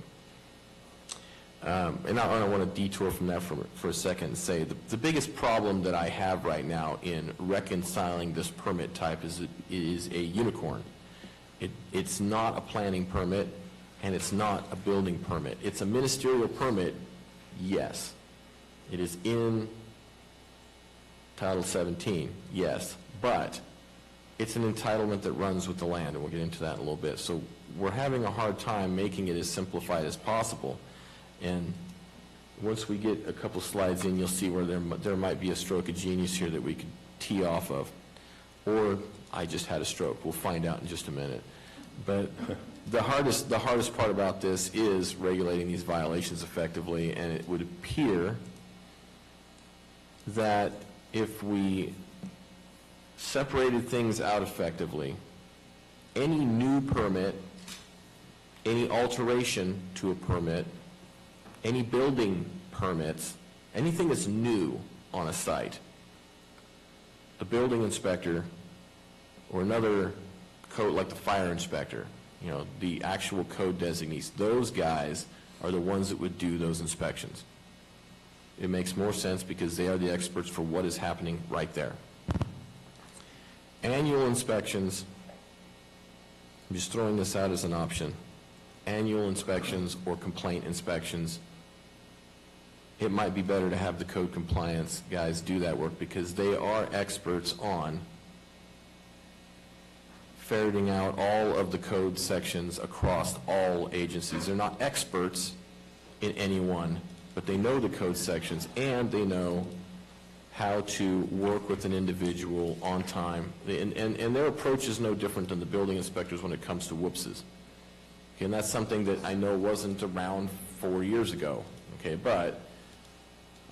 And I want to detour from that for a second and say the biggest problem that I have right now in reconciling this permit type is it is a unicorn. It's not a planning permit, and it's not a building permit. It's a ministerial permit, yes. It is in Title 17, yes. But it's an entitlement that runs with the land, and we'll get into that in a little bit. So we're having a hard time making it as simplified as possible. And once we get a couple slides in, you'll see where there might be a stroke of genius here that we could tee off of. Or I just had a stroke. We'll find out in just a minute. But the hardest part about this is regulating these violations effectively, and it would appear that if we separated things out effectively, any new permit, any alteration to a permit, any building permits, anything that's new on a site, the building inspector or another code like the fire inspector, the actual code designees, those guys are the ones that would do those inspections. It makes more sense because they are the experts for what is happening right there. Annual inspections, I'm just throwing this out as an option. Annual inspections or complaint inspections, it might be better to have the code compliance guys do that work because they are experts on ferreting out all of the code sections across all agencies. They're not experts in any one, but they know the code sections and they know how to work with an individual on time. And their approach is no different than the building inspectors when it comes to whoopses. Okay, and that's something that I know wasn't around 4 years ago. Okay, but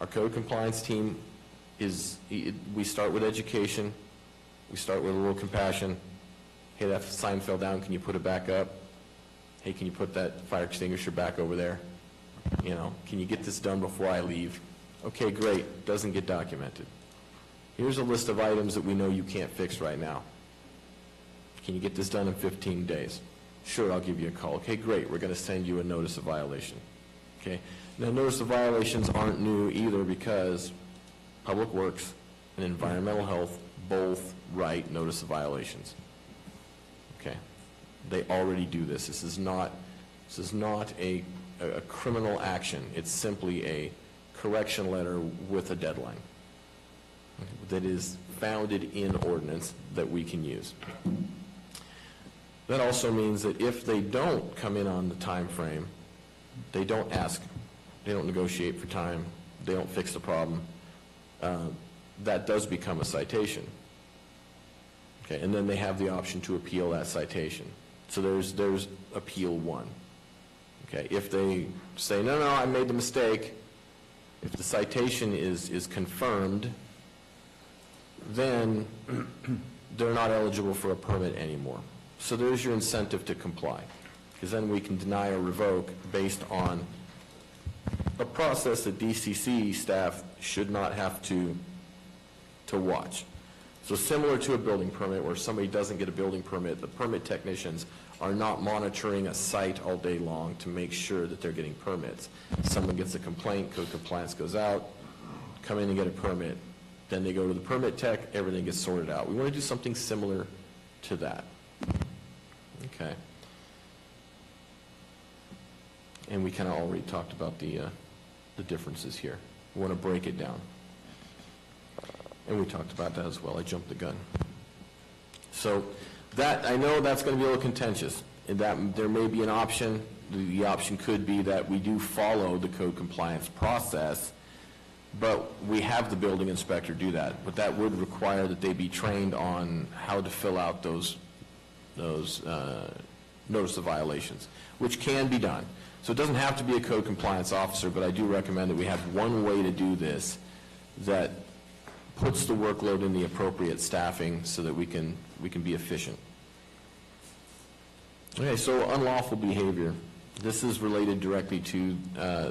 our code compliance team we start with education, we start with a little compassion. Hey, that sign fell down, can you put it back up? Hey, can you put that fire extinguisher back over there? You know, can you get this done before I leave? Okay, great, doesn't get documented. Here's a list of items that we know you can't fix right now. Can you get this done in 15 days? Sure, I'll give you a call. Okay, great, we're going to send you a notice of violation. Okay, now notice of violations aren't new either because Public Works and Environmental Health both write notice of violations. Okay, they already do this. This is not a criminal action. It's simply a correction letter with a deadline that is founded in ordinance that we can use. That also means that if they don't come in on the time frame, they don't ask, they don't negotiate for time, they don't fix the problem, that does become a citation. Okay, and then they have the option to appeal that citation. So there's appeal one. Okay, if they say, no, I made the mistake, if the citation is confirmed, then they're not eligible for a permit anymore. So there's your incentive to comply, because then we can deny or revoke based on a process that DCC staff should not have to watch. So similar to a building permit where somebody doesn't get a building permit, the permit technicians are not monitoring a site all day long to make sure that they're getting permits. Someone gets a complaint, code compliance goes out, come in and get a permit, then they go to the permit tech, everything gets sorted out. We want to do something similar to that. Okay. And we kind of already talked about the differences here. We want to break it down. And we talked about that as well. I jumped the gun. So that, I know that's going to be a little contentious, and that there may be an option. The option could be that we do follow the code compliance process, but we have the building inspector do that. But that would require that they be trained on how to fill out those notice of violations, which can be done. So it doesn't have to be a code compliance officer, but I do recommend that we have one way to do this that puts the workload in the appropriate staffing so that we can be efficient. Okay, so unlawful behavior. This is related directly to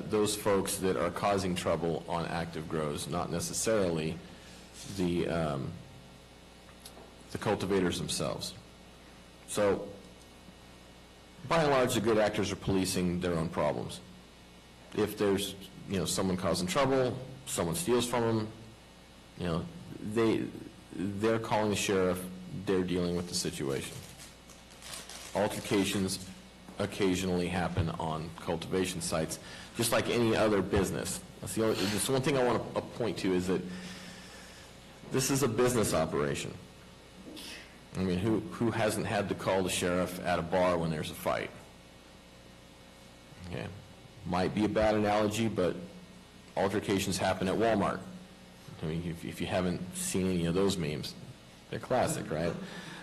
those folks that are causing trouble on active grows, not necessarily the cultivators themselves. So by and large, the good actors are policing their own problems. If there's, someone causing trouble, someone steals from them, they're calling the sheriff, they're dealing with the situation. Altercations occasionally happen on cultivation sites, just like any other business. That's the one thing I want to point to is that this is a business operation. I mean, who hasn't had to call the sheriff at a bar when there's a fight? Okay. Might be a bad analogy, but altercations happen at Walmart. I mean, if you haven't seen any of those memes, they're classic, right?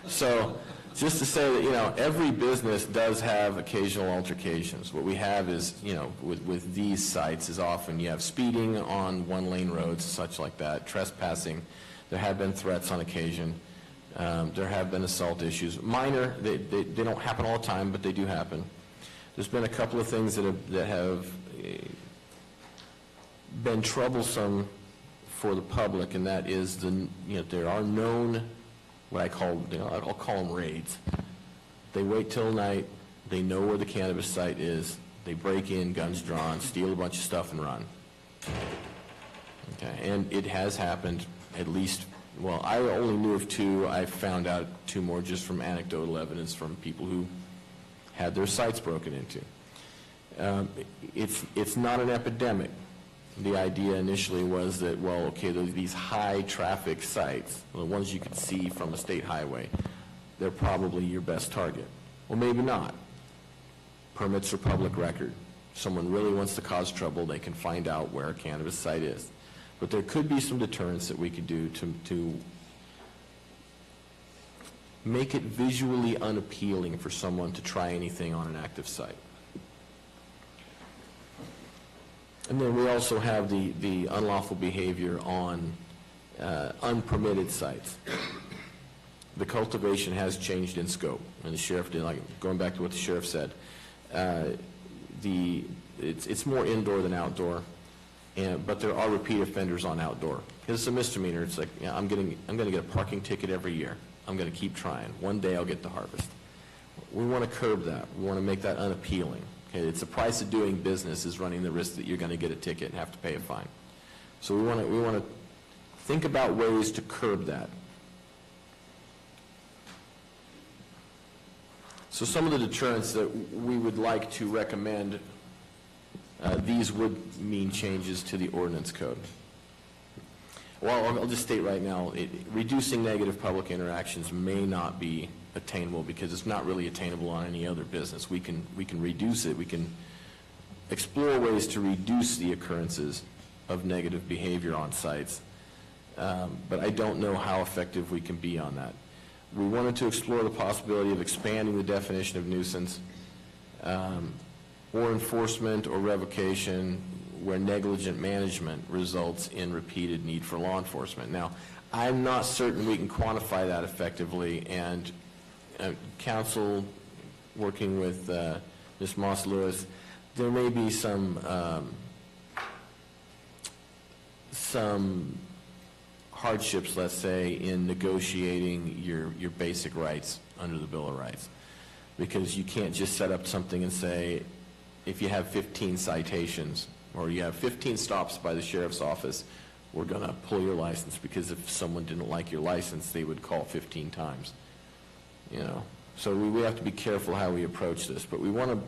So just to say that, every business does have occasional altercations. What we have is, with these sites is often you have speeding on one-lane roads, such like that, trespassing. There have been threats on occasion. There have been assault issues. Minor, they don't happen all the time, but they do happen. There's been a couple of things that have been troublesome for the public, and that is there are known, what I'll call them raids. They wait till night. They know where the cannabis site is. They break in, guns drawn, steal a bunch of stuff and run. Okay, and it has happened at least, well, I only knew of 2. I found out 2 more just from anecdotal evidence from people who had their sites broken into. It's not an epidemic. The idea initially was that, well, okay, these high-traffic sites, the ones you could see from a state highway, they're probably your best target. Well, maybe not. Permits are public record. Someone really wants to cause trouble, they can find out where a cannabis site is. But there could be some deterrence that we could do to make it visually unappealing for someone to try anything on an active site. And then we also have the unlawful behavior on unpermitted sites. The cultivation has changed in scope, and the sheriff did, like, going back to what the sheriff said, it's more indoor than outdoor, but there are repeat offenders on outdoor. It's a misdemeanor. It's like, I'm going to get a parking ticket every year. I'm going to keep trying. One day I'll get to harvest. We want to curb that. We want to make that unappealing. Okay, it's the price of doing business is running the risk that you're going to get a ticket and have to pay a fine. So we want to think about ways to curb that. So some of the deterrents that we would like to recommend, these would mean changes to the ordinance code. Well, I'll just state right now, reducing negative public interactions may not be attainable because it's not really attainable on any other business. We can reduce it. We can explore ways to reduce the occurrences of negative behavior on sites, but I don't know how effective we can be on that. We wanted to explore the possibility of expanding the definition of nuisance or enforcement or revocation where negligent management results in repeated need for law enforcement. Now, I'm not certain we can quantify that effectively, and council working with Ms. Moss-Lewis, there may be some hardships, let's say, in negotiating your basic rights under the Bill of Rights, because you can't just set up something and say, if you have 15 citations or you have 15 stops by the sheriff's office, we're going to pull your license, because if someone didn't like your license, they would call 15 times. You know, so we have to be careful how we approach this, but we want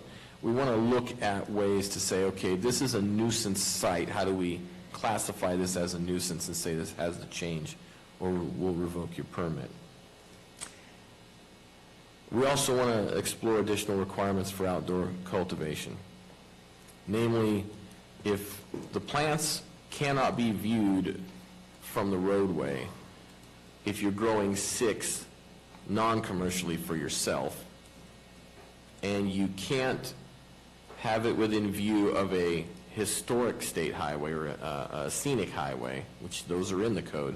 to look at ways to say, okay, this is a nuisance site. How do we classify this as a nuisance and say this has to change, or we'll revoke your permit? We also want to explore additional requirements for outdoor cultivation. Namely, if the plants cannot be viewed from the roadway, if you're growing 6 non-commercially for yourself, and you can't have it within view of a historic state highway or a scenic highway, which those are in the code,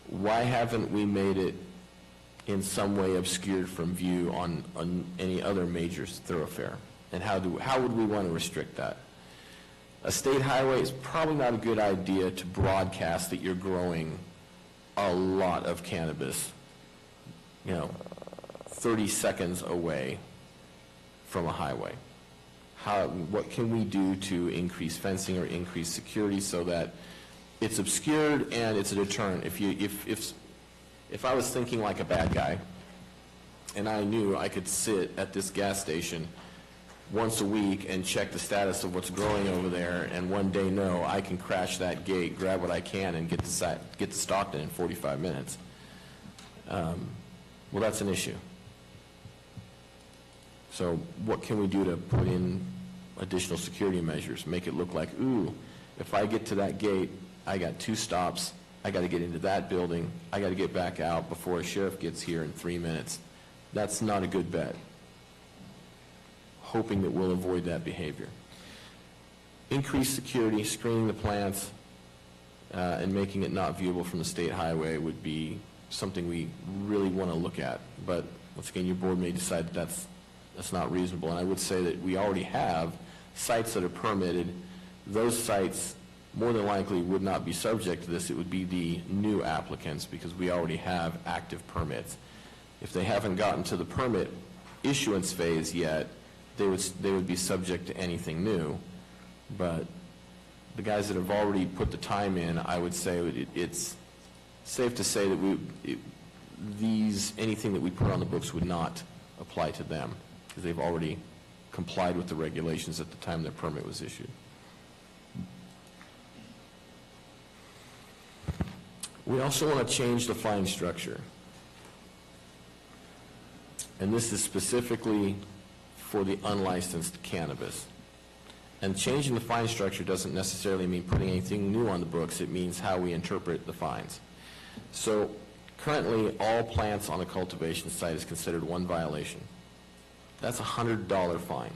why haven't we made it in some way obscured from view on any other major thoroughfare? And how would we want to restrict that? A state highway is probably not a good idea to broadcast that you're growing a lot of cannabis, 30 seconds away from a highway. What can we do to increase fencing or increase security so that it's obscured and it's a deterrent? If I was thinking like a bad guy, and I knew I could sit at this gas station once a week and check the status of what's growing over there, and one day know I can crash that gate, grab what I can, and get to Stockton in 45 minutes. Well, that's an issue. So what can we do to put in additional security measures? Make it look like, ooh, if I get to that gate, I got 2 stops, I got to get into that building, I got to get back out before a sheriff gets here in 3 minutes. That's not a good bet. Hoping that we'll avoid that behavior. Increased security, screening the plants, and making it not viewable from the state highway would be something we really want to look at. But once again, your board may decide that that's not reasonable. And I would say that we already have sites that are permitted. Those sites more than likely would not be subject to this. It would be the new applicants, because we already have active permits. If they haven't gotten to the permit issuance phase yet, they would be subject to anything new. But the guys that have already put the time in, I would say it's safe to say that anything that we put on the books would not apply to them, because they've already complied with the regulations at the time their permit was issued. We also want to change the fine structure. And this is specifically for the unlicensed cannabis. And changing the fine structure doesn't necessarily mean putting anything new on the books. It means how we interpret the fines. So currently, all plants on a cultivation site is considered one violation. That's a $100 fine.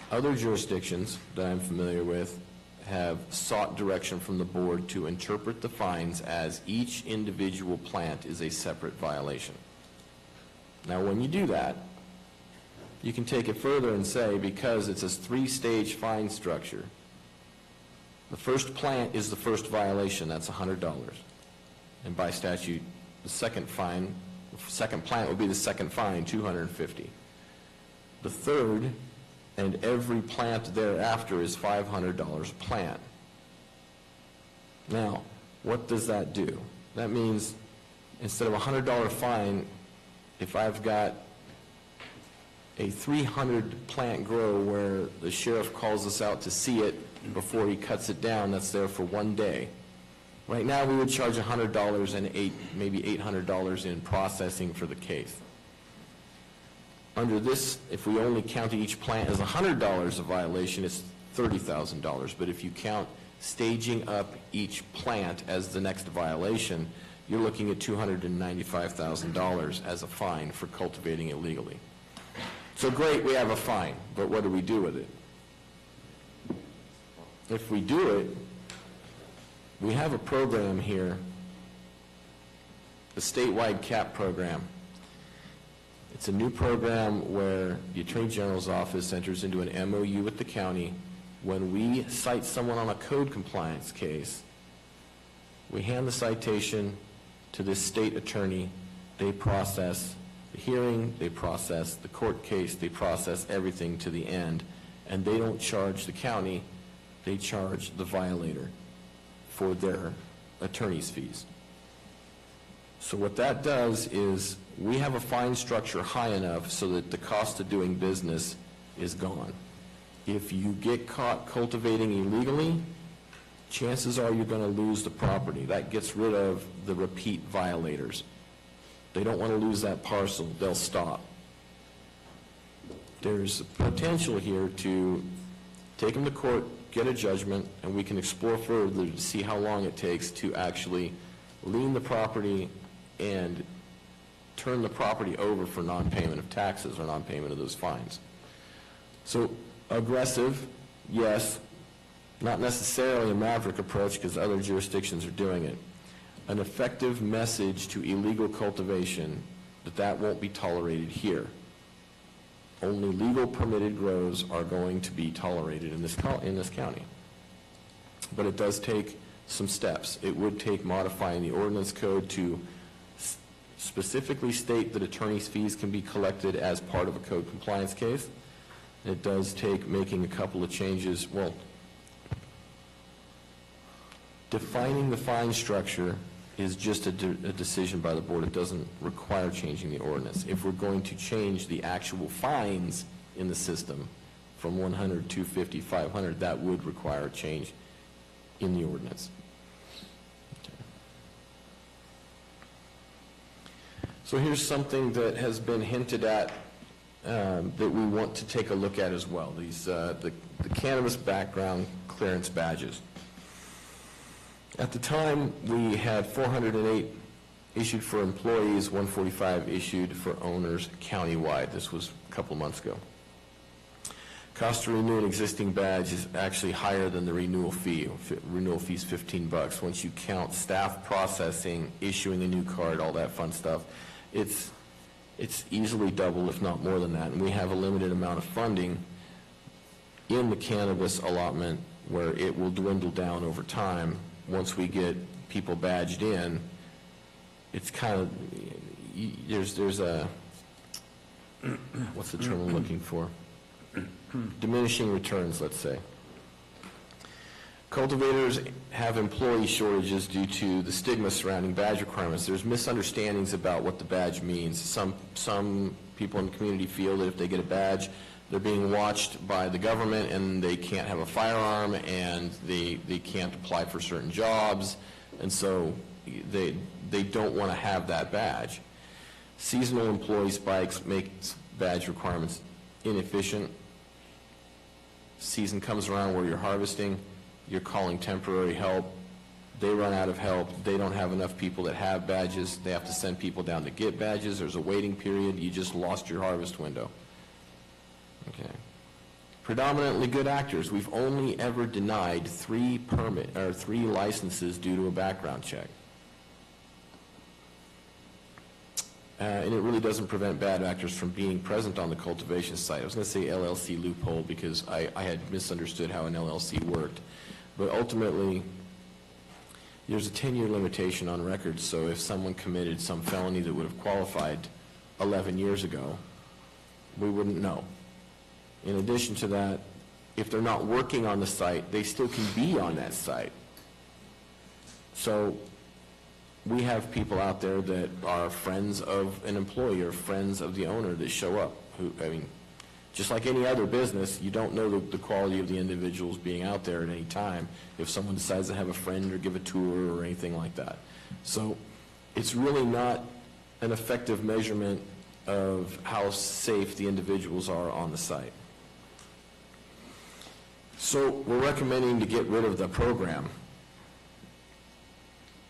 Other jurisdictions that I'm familiar with have sought direction from the board to interpret the fines as each individual plant is a separate violation. Now, when you do that, you can take it further and say, because it's a 3-stage fine structure, the first plant is the first violation, that's $100. And by statute, the second plant would be the second fine, $250. The third and every plant thereafter is $500 a plant. Now, what does that do? That means instead of a $100 fine, if I've got a 300 plant grow where the sheriff calls us out to see it before he cuts it down, that's there for one day. Right now, we would charge $100 and maybe $800 in processing for the case. Under this, if we only counted each plant as $100 a violation, it's $30,000. But if you count staging up each plant as the next violation, you're looking at $295,000 as a fine for cultivating illegally. So great, we have a fine, but what do we do with it? If we do it, we have a program here, the statewide CAP program. It's a new program where the Attorney General's office enters into an MOU with the county. When we cite someone on a code compliance case, we hand the citation to this state attorney. They process the hearing, they process the court case, they process everything to the end, and they don't charge the county, they charge the violator for their attorney's fees. So what that does is we have a fine structure high enough so that the cost of doing business is gone. If you get caught cultivating illegally, chances are you're going to lose the property. That gets rid of the repeat violators. They don't want to lose that parcel. They'll stop. There's potential here to take them to court, get a judgment, and we can explore further to see how long it takes to actually lien the property and turn the property over for non-payment of taxes or non-payment of those fines. So aggressive, yes, not necessarily a maverick approach because other jurisdictions are doing it. An effective message to illegal cultivation that won't be tolerated here. Only legal permitted grows are going to be tolerated in this county. But it does take some steps. It would take modifying the ordinance code to specifically state that attorney's fees can be collected as part of a code compliance case. It does take making a couple of changes. Well, defining the fine structure is just a decision by the board. It doesn't require changing the ordinance. If we're going to change the actual fines in the system from 100, 250, 500, that would require a change in the ordinance. Okay. So here's something that has been hinted at that we want to take a look at as well. These the cannabis background clearance badges. At the time, we had 408 issued for employees, 145 issued for owners countywide. This was a couple months ago. Cost to renew an existing badge is actually higher than the renewal fee. Renewal fee is $15. Once you count staff processing, issuing a new card, all that fun stuff, it's easily double, if not more than that. And we have a limited amount of funding in the cannabis allotment where it will dwindle down over time. Once we get people badged in, it's kind of, there's a what's the term I'm looking for? Diminishing returns, let's say. Cultivators have employee shortages due to the stigma surrounding badge requirements. There's misunderstandings about what the badge means. Some people in the community feel that if they get a badge, they're being watched by the government and they can't have a firearm and they can't apply for certain jobs, and so they don't want to have that badge. Seasonal employee spikes make badge requirements inefficient. Season comes around where you're harvesting, you're calling temporary help, they run out of help, they don't have enough people that have badges, they have to send people down to get badges, there's a waiting period, you just lost your harvest window. Okay. Predominantly good actors, we've only ever denied 3 licenses due to a background check. And it really doesn't prevent bad actors from being present on the cultivation site. I was going to say LLC loophole because I had misunderstood how an LLC worked. But ultimately, there's a 10-year limitation on records, so if someone committed some felony that would have qualified 11 years ago, we wouldn't know. In addition to that, if they're not working on the site, they still can be on that site. So we have people out there that are friends of an employee or friends of the owner that show up. Who, I mean, just like any other business, you don't know the quality of the individuals being out there at any time if someone decides to have a friend or give a tour or anything like that. So it's really not an effective measurement of how safe the individuals are on the site. So we're recommending to get rid of the program.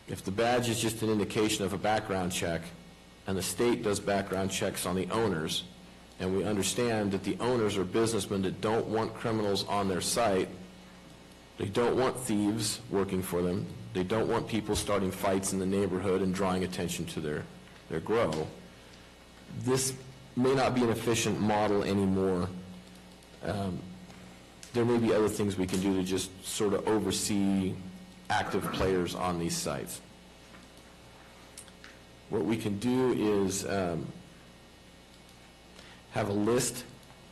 If the badge is just an indication of a background check, and the state does background checks on the owners, and we understand that the owners are businessmen that don't want criminals on their site, they don't want thieves working for them, they don't want people starting fights in the neighborhood and drawing attention to their grow, this may not be an efficient model anymore. There may be other things we can do to just sort of oversee active players on these sites. What we can do is have a list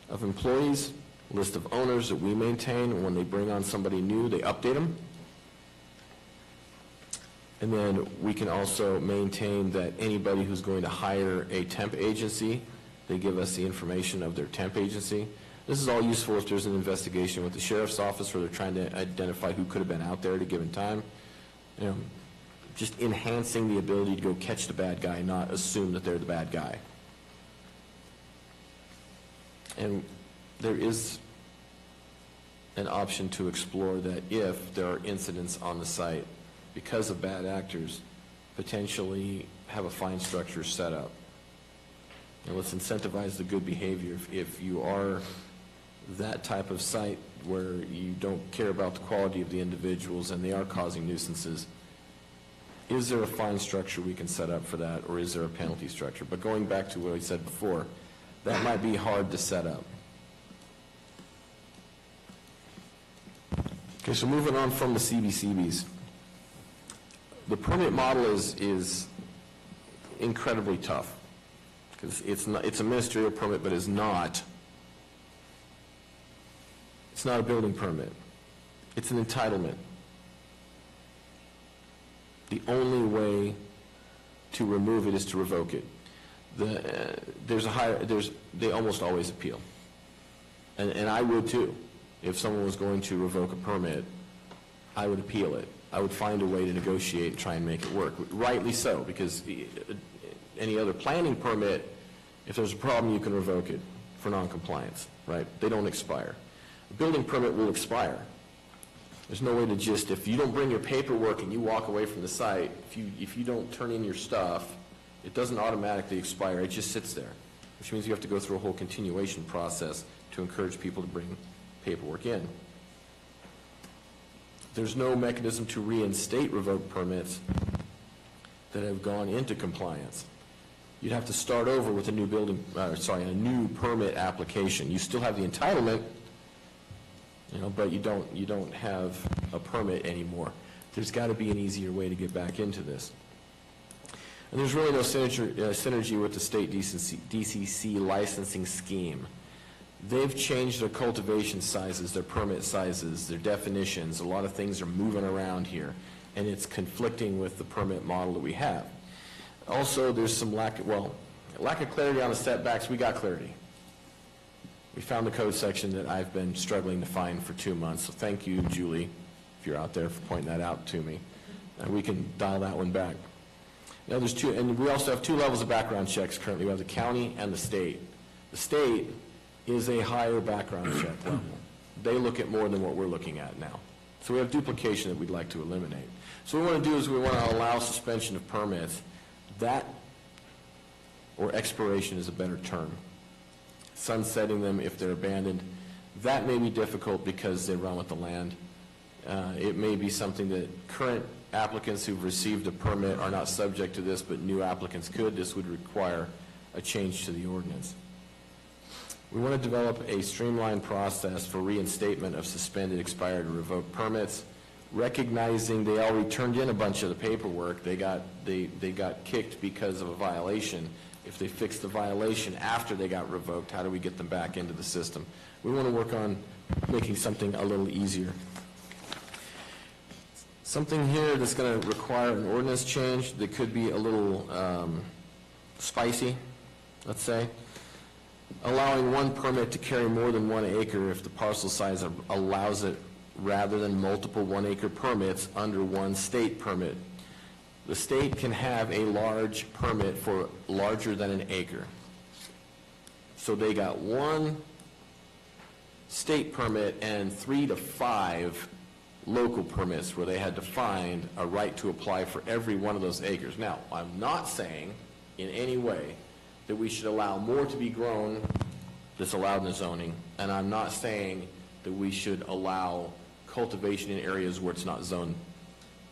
of employees, list of owners that we maintain, and when they bring on somebody new, they update them. And then we can also maintain that anybody who's going to hire a temp agency, they give us the information of their temp agency. This is all useful if there's an investigation with the sheriff's office where they're trying to identify who could have been out there at a given time. You know, just enhancing the ability to go catch the bad guy, not assume that they're the bad guy. And there is an option to explore that if there are incidents on the site because of bad actors, potentially have a fine structure set up. And let's incentivize the good behavior. If you are that type of site where you don't care about the quality of the individuals and they are causing nuisances, is there a fine structure we can set up for that, or is there a penalty structure? But going back to what I said before, that might be hard to set up. Okay, so moving on from the CBCBs. The permit model is incredibly tough because it's a ministerial permit, but it's not a building permit. It's an entitlement. The only way to remove it is to revoke it. They almost always appeal. And I would too. If someone was going to revoke a permit, I would appeal it. I would find a way to negotiate and try and make it work. Rightly so, because any other planning permit, if there's a problem, you can revoke it for noncompliance, right? They don't expire. A building permit will expire. There's no way to just, if you don't bring your paperwork and you walk away from the site, if you don't turn in your stuff, it doesn't automatically expire. It just sits there, which means you have to go through a whole continuation process to encourage people to bring paperwork in. There's no mechanism to reinstate revoked permits that have gone into compliance. You'd have to start over with a new a new permit application. You still have the entitlement, but you don't have a permit anymore. There's got to be an easier way to get back into this. And there's really no synergy with the state DCC licensing scheme. They've changed their cultivation sizes, their permit sizes, their definitions. A lot of things are moving around here, and it's conflicting with the permit model that we have. Also, there's some lack of clarity on the setbacks. We got clarity. We found the code section that I've been struggling to find for 2 months. So thank you, Julie, if you're out there, for pointing that out to me. And we can dial that one back. Now there's two, and we also have 2 levels of background checks currently. We have the county and the state. The state is a higher background check level. They look at more than what we're looking at now. So we have duplication that we'd like to eliminate. So what we want to do is we want to allow suspension of permits. That, or expiration is a better term. Sunsetting them if they're abandoned. That may be difficult because they run with the land. It may be something that current applicants who've received a permit are not subject to this, but new applicants could. This would require a change to the ordinance. We want to develop a streamlined process for reinstatement of suspended, expired, or revoked permits, recognizing they already turned in a bunch of the paperwork. They got kicked because of a violation. If they fixed the violation after they got revoked, how do we get them back into the system? We want to work on making something a little easier. Something here that's going to require an ordinance change that could be a little spicy, let's say. Allowing one permit to carry more than 1 acre if the parcel size allows it, rather than multiple 1-acre permits under one state permit. The state can have a large permit for larger than 1 acre. So they got 1 state permit and 3 to 5 local permits where they had to find a right to apply for every one of those acres. Now, I'm not saying in any way that we should allow more to be grown that's allowed in the zoning, and I'm not saying that we should allow cultivation in areas where it's not zoned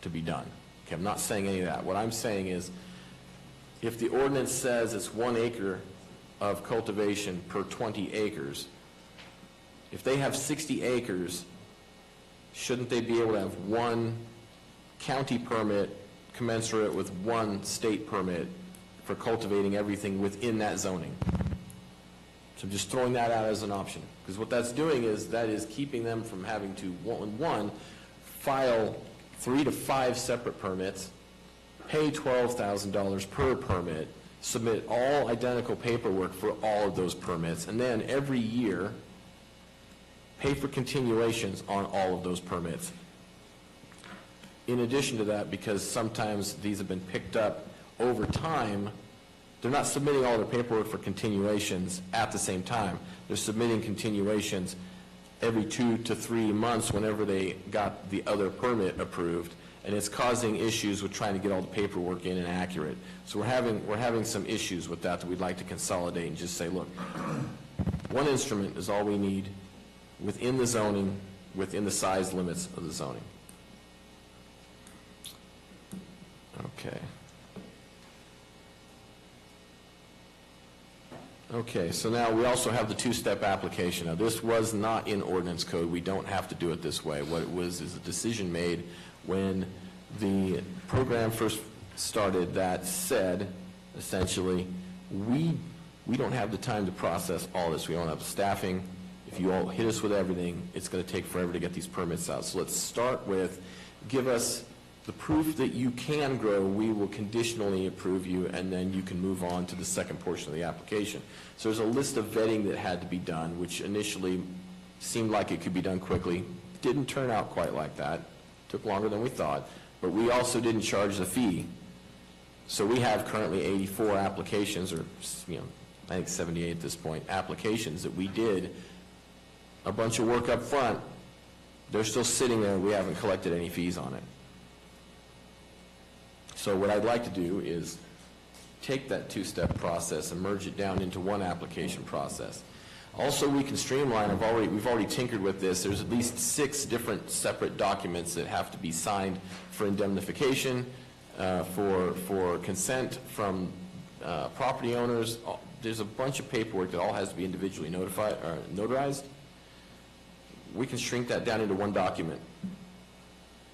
to be done. Okay, I'm not saying any of that. What I'm saying is, if the ordinance says it's 1 acre of cultivation per 20 acres, if they have 60 acres, shouldn't they be able to have 1 county permit commensurate with 1 state permit for cultivating everything within that zoning? So I'm just throwing that out as an option, because what that's doing is that is keeping them from having to, one, file 3 to 5 separate permits, pay $12,000 per permit, submit all identical paperwork for all of those permits, and then every year pay for continuations on all of those permits. In addition to that, because sometimes these have been picked up over time, they're not submitting all their paperwork for continuations at the same time. They're submitting continuations every 2 to 3 months whenever they got the other permit approved, and it's causing issues with trying to get all the paperwork in and accurate. So we're having some issues with that we'd like to consolidate and just say, look, 1 instrument is all we need within the zoning, within the size limits of the zoning. Okay. Okay, so now we also have the 2-step application. Now, this was not in ordinance code. We don't have to do it this way. What it was is a decision made when the program first started that said, essentially, we don't have the time to process all this. We don't have the staffing. If you all hit us with everything, it's going to take forever to get these permits out. So let's start with, give us the proof that you can grow, we will conditionally approve you, and then you can move on to the second portion of the application. So there's a list of vetting that had to be done, which initially seemed like it could be done quickly. Didn't turn out quite like that. Took longer than we thought, but we also didn't charge the fee. So we have currently 84 applications, or I think 78 at this point, applications that we did a bunch of work up front. They're still sitting there. We haven't collected any fees on it. So what I'd like to do is take that 2-step process and merge it down into 1 application process. Also, we can streamline. We've already tinkered with this. There's at least 6 different separate documents that have to be signed for indemnification, for consent from property owners. There's a bunch of paperwork that all has to be individually notarized. We can shrink that down into 1 document.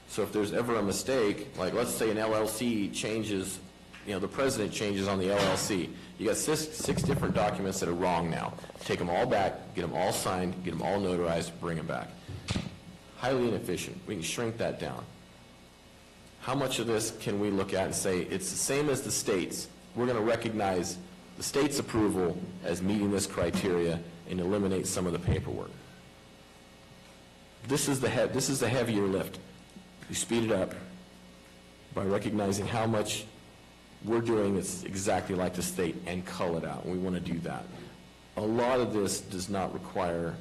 So if there's ever a mistake, like let's say an LLC changes the president changes on the LLC. You got six different documents that are wrong now. Take them all back, get them all signed, get them all notarized, bring them back. Highly inefficient. We can shrink that down. How much of this can we look at and say, it's the same as the states. We're going to recognize the state's approval as meeting this criteria and eliminate some of the paperwork. This is the heavier lift. You speed it up by recognizing how much we're doing that's exactly like the state and cull it out, and we want to do that. A lot of this does not require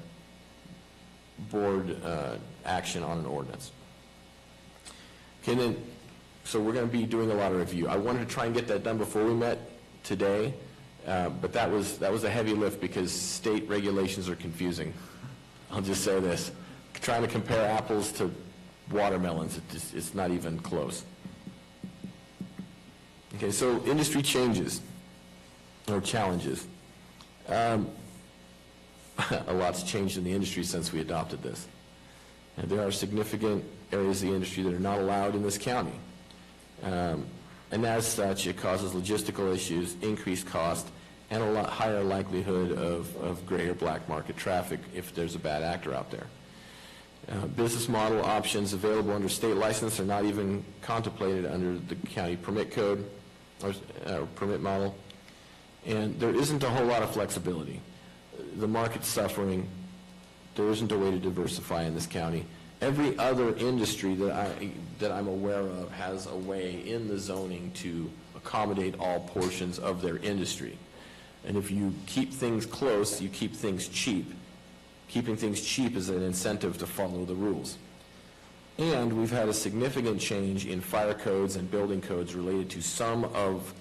board action on an ordinance. Okay, then, so we're going to be doing a lot of review. I wanted to try and get that done before we met today, but that was a heavy lift because state regulations are confusing. I'll just say this. Trying to compare apples to watermelons, it's not even close. Okay, so industry changes or challenges. A lot's changed in the industry since we adopted this. And there are significant areas of the industry that are not allowed in this county. And as such, it causes logistical issues, increased cost, and a lot higher likelihood of gray or black market traffic if there's a bad actor out there. Business model options available under state license are not even contemplated under the county permit code or permit model. And there isn't a whole lot of flexibility. The market's suffering. There isn't a way to diversify in this county. Every other industry that I'm aware of has a way in the zoning to accommodate all portions of their industry. And if you keep things close, you keep things cheap. Keeping things cheap is an incentive to follow the rules. And we've had a significant change in fire codes and building codes related to some of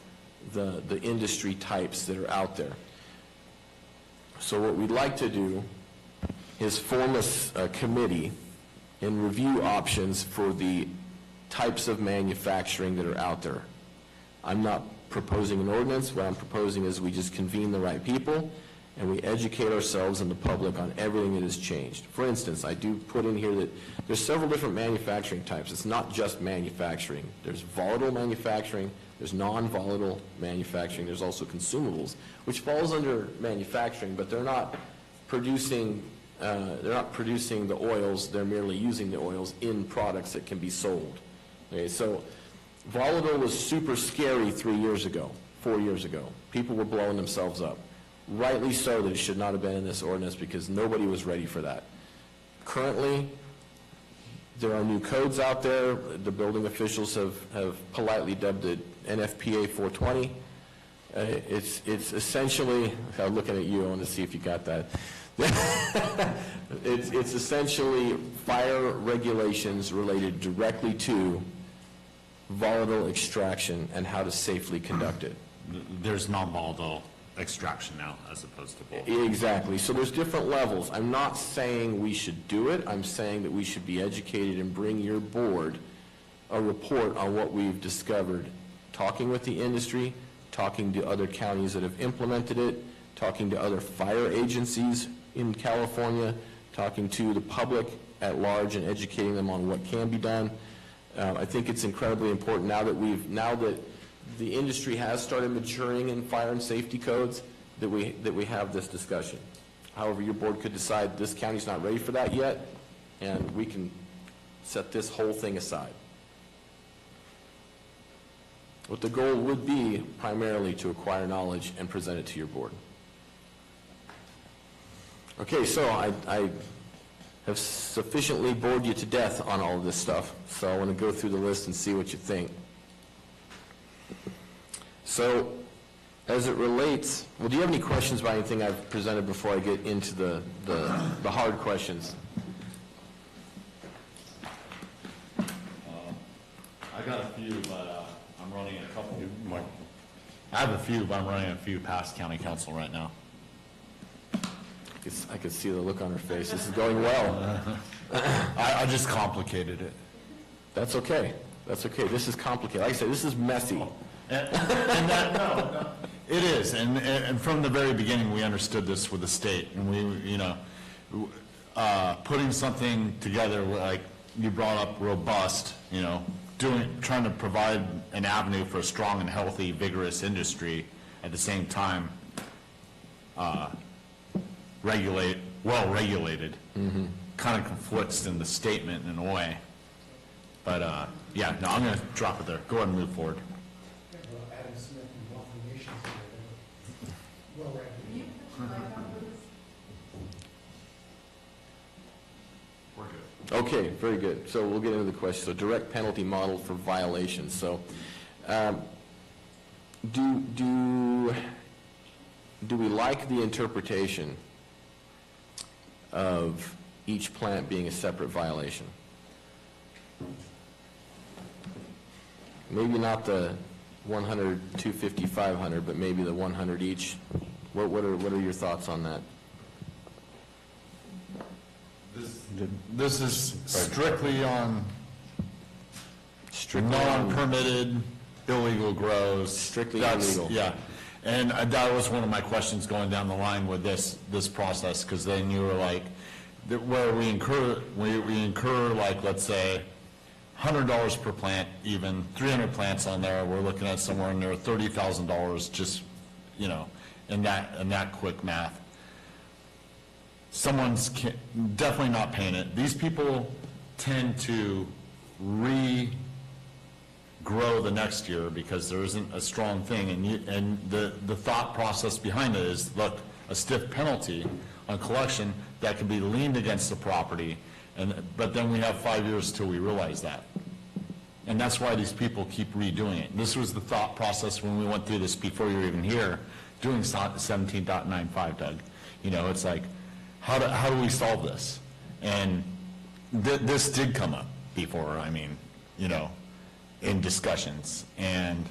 the industry types that are out there. So what we'd like to do is form a committee and review options for the types of manufacturing that are out there. I'm not proposing an ordinance. What I'm proposing is we just convene the right people and we educate ourselves and the public on everything that has changed. For instance, I do put in here that there's several different manufacturing types. It's not just manufacturing. There's volatile manufacturing, there's non-volatile manufacturing, there's also consumables, which falls under manufacturing, but they're not producing the oils, they're merely using the oils in products that can be sold. Okay, so volatile was super scary 3 years ago, 4 years ago. People were blowing themselves up. Rightly so that it should not have been in this ordinance because nobody was ready for that. Currently, there are new codes out there. The building officials have politely dubbed it NFPA 420. It's essentially, I'm looking at you, I want to see if you got that. It's essentially fire regulations related directly to volatile extraction and how to safely conduct it. There's non-volatile extraction now as opposed to bulk. Exactly. So there's different levels. I'm not saying we should do it. I'm saying that we should be educated and bring your board a report on what we've discovered, talking with the industry, talking to other counties that have implemented it, talking to other fire agencies in California, talking to the public at large and educating them on what can be done. I think it's incredibly important now that the industry has started maturing in fire and safety codes that we have this discussion. However, your board could decide this county's not ready for that yet, and we can set this whole thing aside. What the goal would be primarily to acquire knowledge and present it to your board. Okay, so I have sufficiently bored you to death on all of this stuff, so I want to go through the list and see what you think. So, as it relates, well, do you have any questions about anything I've presented before I get into the hard questions? I got a few, but I'm running a couple. I have a few, but I'm running a few past county council right now. I could see the look on her face. This is going well. I just complicated it. That's okay. That's okay. This is complicated. Like I said, this is messy. And that, no, it is. And from the very beginning, we understood this with the state. And we, putting something together, like you brought up robust, trying to provide an avenue for a strong and healthy, vigorous industry, at the same time, well-regulated, kind of conflicts in the statement in a way. But, yeah, no, I'm going to drop it there. Go ahead and move forward. Okay, very good. So we'll get into the question. So direct penalty model for violations. So do we like the interpretation of each plant being a separate violation? Maybe not the 100, 250, 500, but maybe the 100 each. What are your thoughts on that? This is strictly on non-permitted illegal grows. Strictly illegal. Yeah, and that was one of my questions going down the line with this process, because then you were like, where we incur like, let's say, $100 per plant, even 300 plants on there, we're looking at somewhere near $30,000 just, you know, in that quick math. Someone's definitely not paying it. These people tend to regrow the next year because there isn't a strong thing, and the thought process behind it is, look, a stiff penalty on collection that can be leaned against the property, but then we have 5 years till we realize that. And that's why these people keep redoing it. This was the thought process when we went through this before you were even here, doing 17.95, Doug. You know, it's like, how do we solve this? And this did come up before, I mean, you know, in discussions. And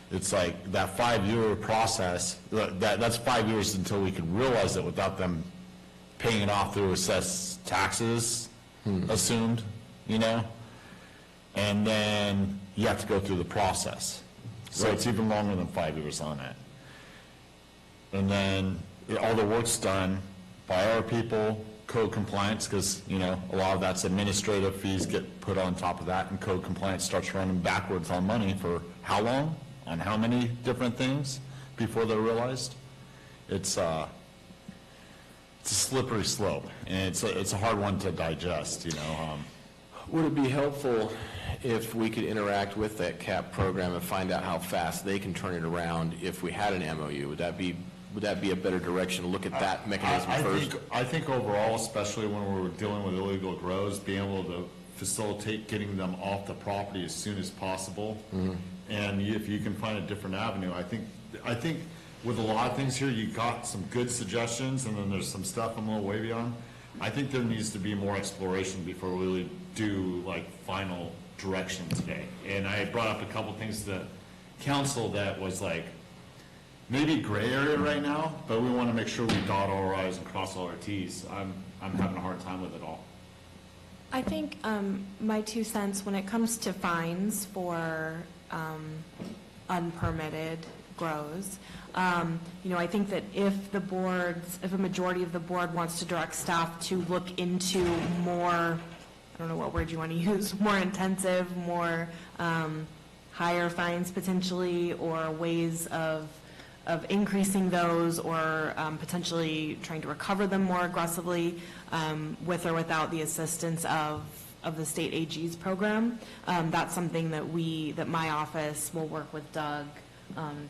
it's like that 5-year process, that's 5 years until we could realize it without them paying it off through assessed taxes, assumed, you know? And then you have to go through the process. So it's even longer than 5 years on it. And then all the work's done by our people, code compliance, because, you know, a lot of that's administrative fees get put on top of that, and code compliance starts running backwards on money for how long, on how many different things before they're realized. It's a slippery slope, and it's a hard one to digest, you know. Would it be helpful if we could interact with that CAP program and find out how fast they can turn it around if we had an MOU? Would that be a better direction to look at that mechanism first? I think overall, especially when we're dealing with illegal grows, being able to facilitate getting them off the property as soon as possible. And if you can find a different avenue, I think with a lot of things here, you got some good suggestions, and then there's some stuff I'm a little wavy on. I think there needs to be more exploration before we really do like final direction today. And I brought up a couple things to council that was like, maybe gray area right now, but we want to make sure we dot all our I's and cross all our T's. I'm having a hard time with it all. I think my 2 cents when it comes to fines for unpermitted grows, you know, I think that if a majority of the board wants to direct staff to look into more, I don't know what word you want to use, more intensive, more higher fines potentially, or ways of increasing those, or potentially trying to recover them more aggressively, with or without the assistance of the state AG's program. That's something that my office will work with Doug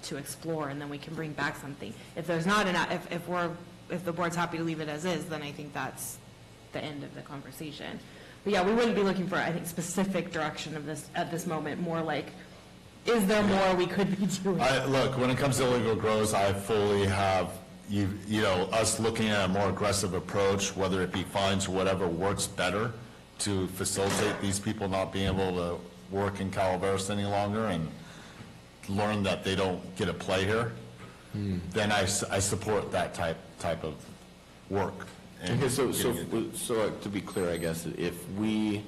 to explore, and then we can bring back something. If there's not enough, if the board's happy to leave it as is, then I think that's the end of the conversation. But yeah, we wouldn't be looking for, I think, specific direction of this at this moment, more like, is there more we could be doing? Look, when it comes to illegal grows, I fully have, you know, us looking at a more aggressive approach, whether it be fines or whatever, works better to facilitate these people not being able to work in Calaveras any longer and learn that they don't get a play here. Then I support that type of work. Okay, so to be clear, I guess, if we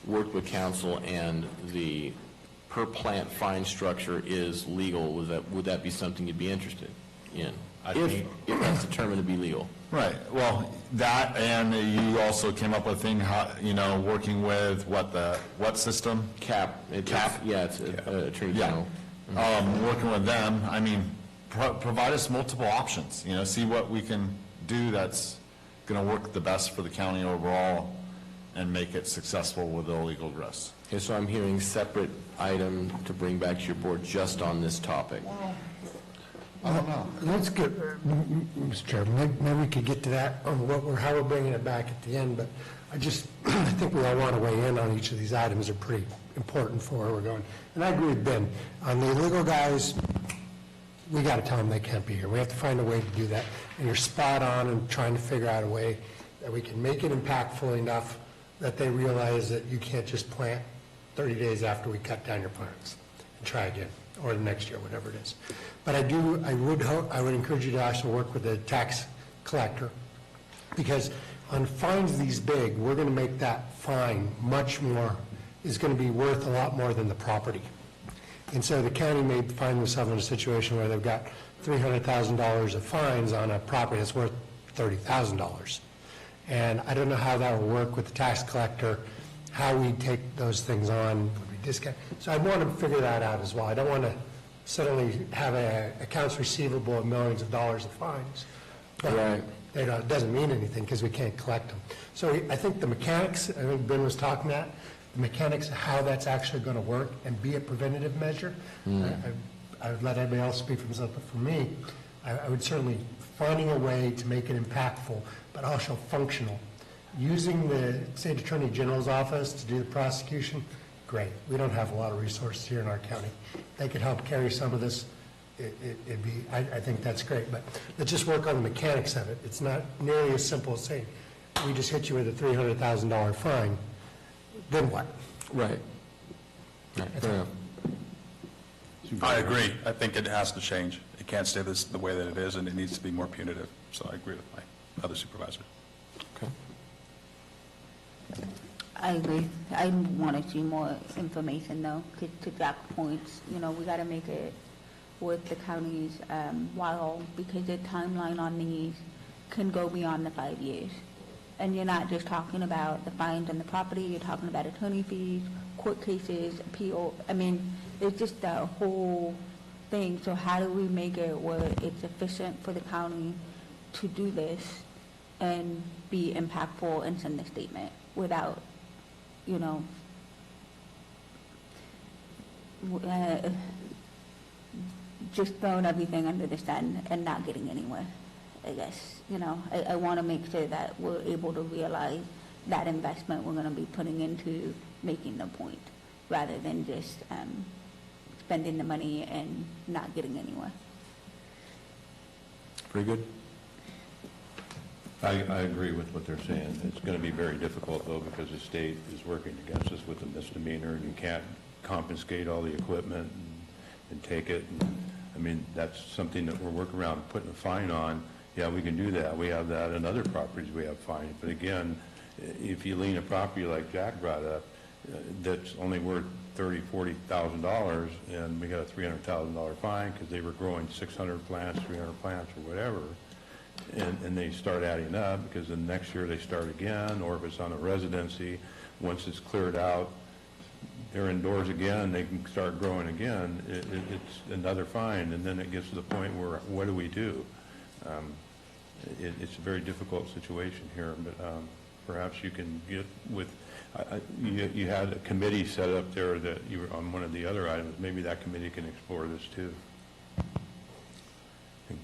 worked with council and the per plant fine structure is legal, would that be something you'd be interested in? I If think. that's determined to be legal. Right, well, that, and you also came up with a thing, how, working with what system? CAP. CAP? Yeah, it's Attorney Yeah. General. Working with them, I mean, provide us multiple options, see what we can do that's going to work the best for the county overall and make it successful with illegal dress. Okay, so I'm hearing separate item to bring back to your board just on this topic. I don't know. Let's get, Mr. Chairman, maybe we could get to that on how we're bringing it back at the end, but I think we all want to weigh in on each of these items. They're pretty important for where we're going. And I agree with Ben. On the illegal guys, we got to tell them they can't be here. We have to find a way to do that. And you're spot on in trying to figure out a way that we can make it impactful enough that they realize that you can't just plant 30 days after we cut down your plants and try again, or the next year, whatever it is. But I would encourage you to also work with the tax collector, because on fines these big, we're going to make that fine is going to be worth a lot more than the property. And so the county may find themselves in a situation where they've got $300,000 of fines on a property that's worth $30,000. And I don't know how that will work with the tax collector, how we take those things on, would we discount? So I want to figure that out as well. I don't want to suddenly have accounts receivable of millions of dollars of fines. But right. It doesn't mean anything because we can't collect them. So I think the mechanics, I think Ben was talking about, the mechanics of how that's actually going to work and be a preventative measure. I would let everybody else speak for themselves, but for me, I would certainly finding a way to make it impactful, but also functional. Using the State Attorney General's office to do the prosecution, great. We don't have a lot of resources here in our county. They could help carry some of this. I think that's great, but let's just work on the mechanics of it. It's not nearly as simple as saying, we just hit you with a $300,000 fine, then what? Right. Fair enough. I agree. I think it has to change. It can't stay the way that it is, and it needs to be more punitive. So I agree with my other supervisors. Okay. I agree. I want to see more information, though, to Jack's points. We got to make it with the counties while, because the timeline on these can go beyond the 5 years. And you're not just talking about the fines and the property, you're talking about attorney fees, court cases, appeal. I mean, it's just the whole thing. So how do we make it where it's efficient for the county to do this and be impactful and send a statement without, just throwing everything under the sun and not getting anywhere, I guess. I want to make sure that we're able to realize that investment we're going to be putting into making the point, rather than just spending the money and not getting anywhere. Pretty good. I agree with what they're saying. It's going to be very difficult, though, because the state is working against us with a misdemeanor, and you can't confiscate all the equipment and take it. And, that's something that we're working around, putting a fine on. Yeah, we can do that. We have that in other properties. We have fines. But again, if you lien a property like Jack brought up, that's only worth $30,000, $40,000, and we got a $300,000 fine because they were growing 600 plants, 300 plants, or whatever. And they start adding up, because then next year they start again, or if it's on a residency, once it's cleared out, they're indoors again, they can start growing again. It's another fine, and then it gets to the point where, what do we do? It's a very difficult situation here, but perhaps you can get with, you had a committee set up there that you were on one of the other items. Maybe that committee can explore this too,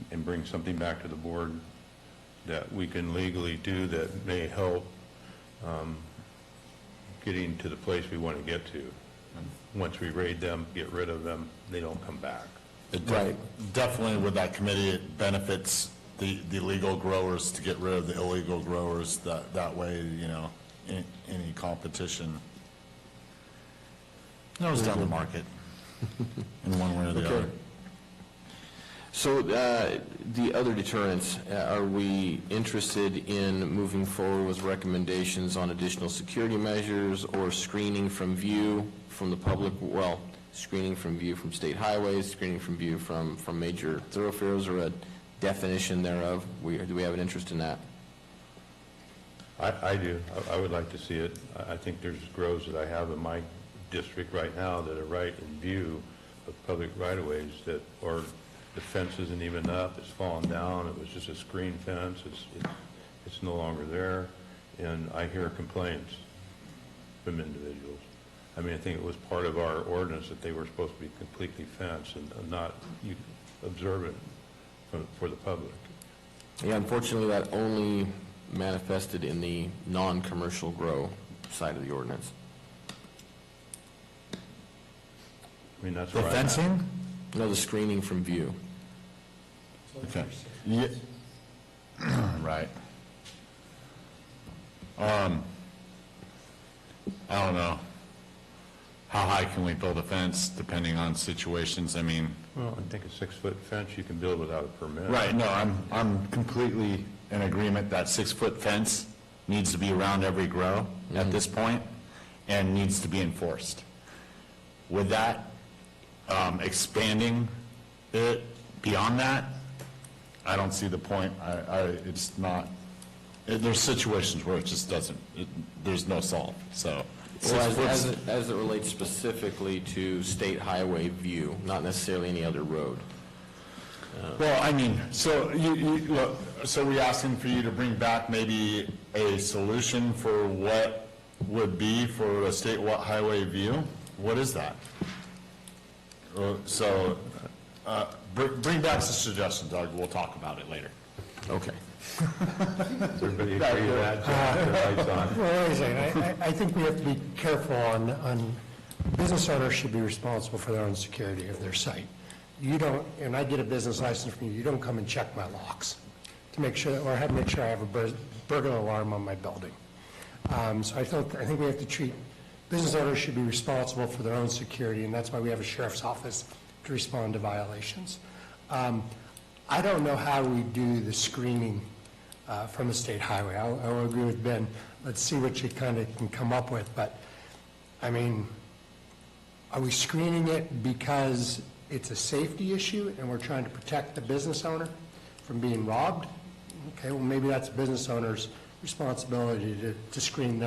and bring something back to the board that we can legally do that may help getting to the place we want to get to. Once we raid them, get rid of them, they don't come back. Right. Definitely with that committee, it benefits the legal growers to get rid of the illegal growers. That way, any competition narrows down the market in one way or the other. So the other deterrents, are we interested in moving forward with recommendations on additional security measures or screening from view from the public? Well, screening from view from state highways, screening from view from major thoroughfares, or a definition thereof. Do we have an interest in that? I do. I would like to see it. I think there's groves that I have in my district right now that are right in view of public right-of-ways that, or the fence isn't even up, it's fallen down, it was just a screen fence, it's no longer there, and I hear complaints from individuals. I mean, I think it was part of our ordinance that they were supposed to be completely fenced and not observant for the public. Yeah, unfortunately, that only manifested in the non-commercial grow side of the ordinance. I mean, that's The where I'm at. fencing? No, the screening from view. Okay. Yeah. Right. I don't know. How high can we build a fence depending on situations? I mean. Well, I think a 6-foot fence you can build without a permit. Right, no, I'm completely in agreement that 6-foot fence needs to be around every grow at this point and needs to be enforced. With that, expanding it beyond that, I don't see the point. It's not, there's situations where it just doesn't, there's no solve, so. Well, as it relates specifically to state highway view, not necessarily any other road. Well, I mean, so look, so we're asking for you to bring back maybe a solution for what would be for a statewide highway view? What is that? Bring back some suggestions, Doug. We'll talk about it later. Okay. Does everybody agree with that? Lights on. Well, wait a second. I think we have to be careful on business owners should be responsible for their own security of their site. You don't, and I get a business license from you, you don't come and check my locks to make sure, or have make sure I have a burglar alarm on my building. So I think we have to treat, business owners should be responsible for their own security, and that's why we have a sheriff's office to respond to violations. I don't know how we do the screening from the state highway. I will agree with Ben. Let's see what you kind of can come up with. But, I mean, are we screening it because it's a safety issue and we're trying to protect the business owner from being robbed? Okay, well, maybe that's a business owner's responsibility to screen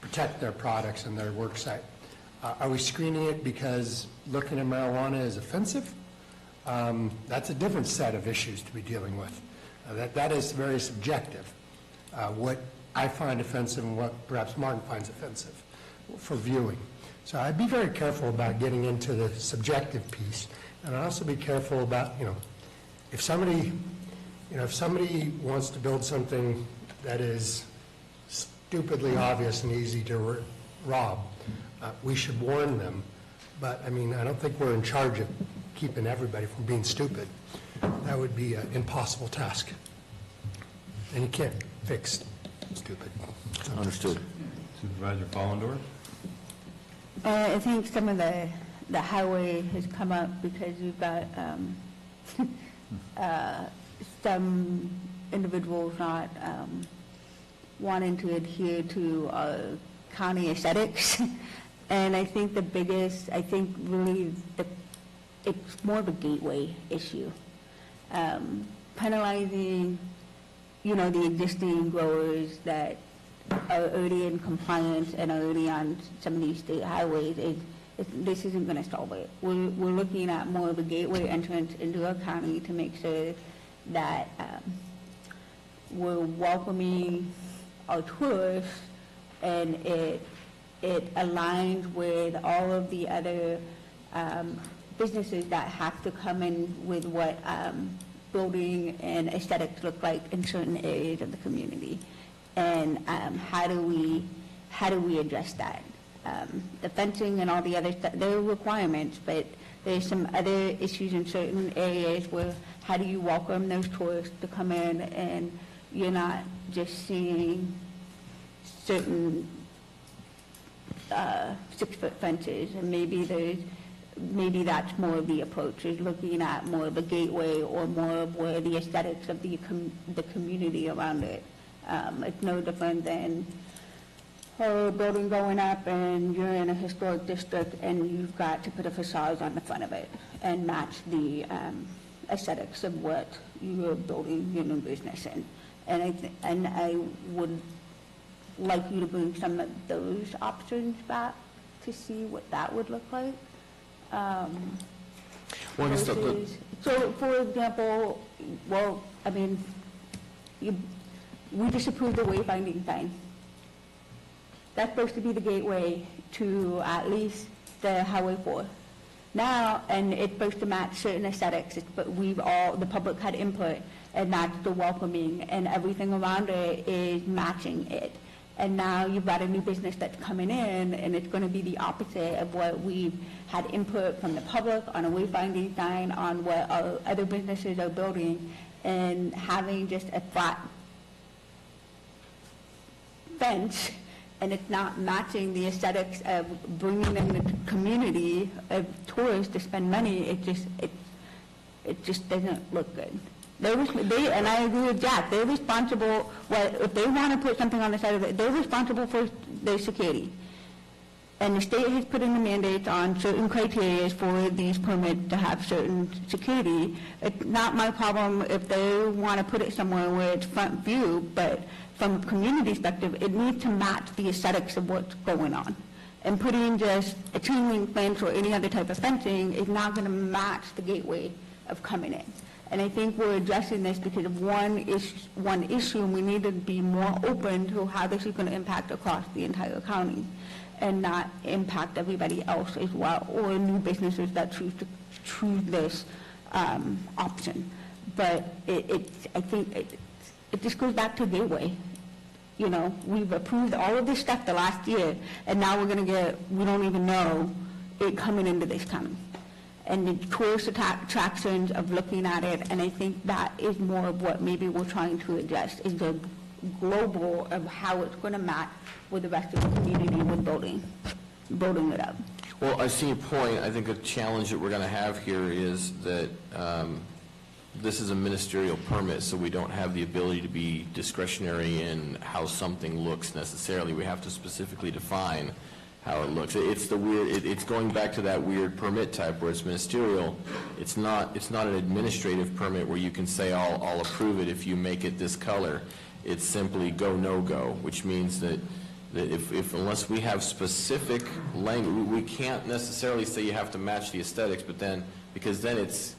protect their products and their work site. Are we screening it because looking at marijuana is offensive? That's a different set of issues to be dealing with. That is very subjective, what I find offensive and what perhaps Martin finds offensive for viewing. So I'd be very careful about getting into the subjective piece, and I'd also be careful about, if somebody wants to build something that is stupidly obvious and easy to rob, we should warn them. But, I mean, I don't think we're in charge of keeping everybody from being stupid. That would be an impossible task. And you can't fix stupid. Understood. Supervisor Follendorf? I think some of the highway has come up because you've got some individuals not wanting to adhere to county aesthetics. And I think really it's more of a gateway issue. Penalizing, the existing growers that are already in compliance and are already on some of these state highways, this isn't going to solve it. We're looking at more of a gateway entrance into our county to make sure that we're welcoming our tourists, and it aligns with all of the other businesses that have to come in with what building and aesthetics look like in certain areas of the community. And how do we address that? The fencing and all the other stuff, there are requirements, but there's some other issues in certain areas where how do you welcome those tourists to come in and you're not just seeing certain 6-foot fences, and maybe that's more of the approach, is looking at more of a gateway or more of where the aesthetics of the community around it. It's no different than a building going up and you're in a historic district and you've got to put a facade on the front of it and match the aesthetics of what you're building your new business in. And I would like you to bring some of those options back to see what that would look like. Versus, so, for example, well, I mean, we just approved the wayfinding sign. That's supposed to be the gateway to at least the Highway 4. Now, and it's supposed to match certain aesthetics, but the public had input, and that's the welcoming, and everything around it is matching it. And now you've got a new business that's coming in, and it's going to be the opposite of what we've had input from the public on a wayfinding sign, on what other businesses are building, and having just a flat fence, and it's not matching the aesthetics of bringing in the community of tourists to spend money. It just doesn't look good. And I agree with Jack, they're responsible, if they want to put something on the side of it, they're responsible for their security. And the state has put in the mandates on certain criteria for these permits to have certain security. It's not my problem if they want to put it somewhere where it's front view, but from a community perspective, it needs to match the aesthetics of what's going on. And putting just a chain link fence or any other type of fencing is not going to match the gateway of coming in. And I think we're addressing this because of one issue, and we need to be more open to how this is going to impact across the entire county and not impact everybody else as well, or new businesses that choose this option. But I think it just goes back to gateway. You know, we've approved all of this stuff the last year, and now we're going to we don't even know it coming into this county. And the tourist attractions of looking at it, and I think that is more of what maybe we're trying to address, is the global of how it's going to match with the rest of the community with building it up. Well, I see a point. I think a challenge that we're going to have here is that this is a ministerial permit, so we don't have the ability to be discretionary in how something looks necessarily. We have to specifically define how it looks. It's the weird. It's going back to that weird permit type where it's ministerial. It's not an administrative permit where you can say I'll approve it if you make it this color. It's simply go no go, which means that if unless we have specific language, we can't necessarily say you have to match the aesthetics, but then because then it's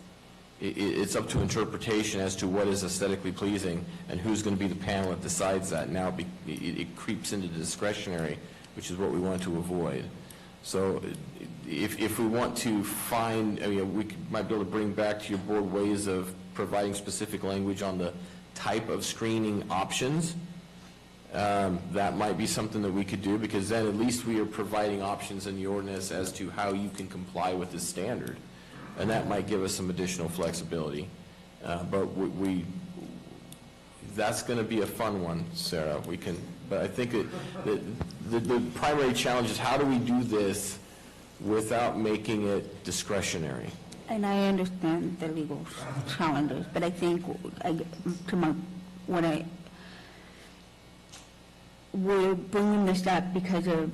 up to interpretation as to what is aesthetically pleasing and who's going to be the panel that decides that. Now it creeps into discretionary, which is what we want to avoid. So if we want to find, we might be able to bring back to your board ways of providing specific language on the type of screening options. That might be something that we could do, because then at least we are providing options in the ordinance as to how you can comply with this standard. And that might give us some additional flexibility. But that's going to be a fun one, Sarah. But I think the primary challenge is how do we do this without making it discretionary? And I understand the legal challenges, but I think we're bringing this up because of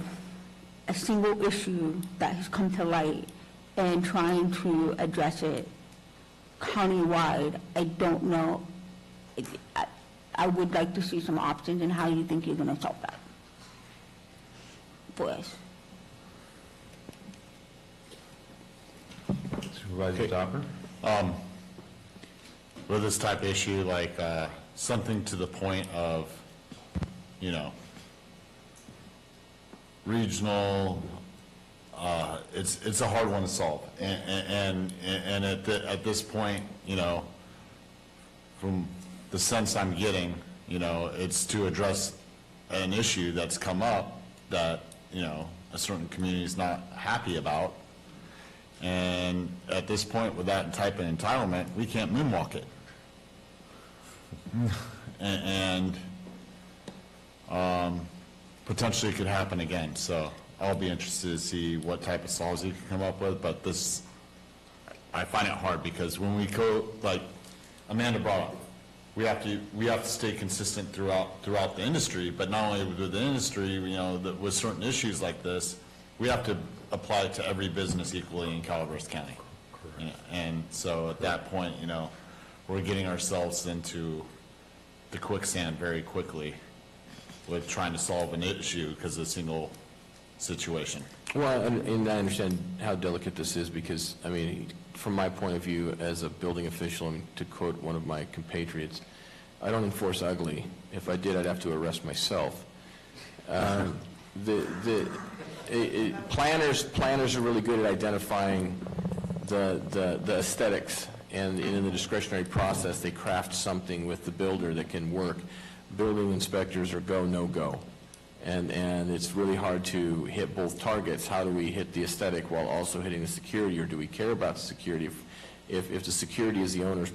a single issue that has come to light, and trying to address it countywide. I don't know. I would like to see some options in how you think you're going to solve that for us. Supervisor Stopper? With this type of issue, like something to the point of, regional, it's a hard one to solve. And at this point, from the sense I'm getting, it's to address an issue that's come up that, a certain community is not happy about. And at this point, with that type of entitlement, we can't moonwalk it. And potentially it could happen again. So I'll be interested to see what type of solves he can come up with. But this, I find it hard, because when we go, like Amanda brought up, we have to stay consistent throughout the industry. But not only with the industry, with certain issues like this, we have to apply it to every business equally in Calaveras County. And so at that point, we're getting ourselves into the quicksand very quickly with trying to solve an issue because of a single situation. Well, and I understand how delicate this is because, from my point of view as a building official, and to quote one of my compatriots, I don't enforce ugly. If I did, I'd have to arrest myself. Planners are really good at identifying the aesthetics, and in the discretionary process, they craft something with the builder that can work. Building inspectors are go, no go. And it's really hard to hit both targets. How do we hit the aesthetic while also hitting the security, or do we care about the security? If the security is the owner's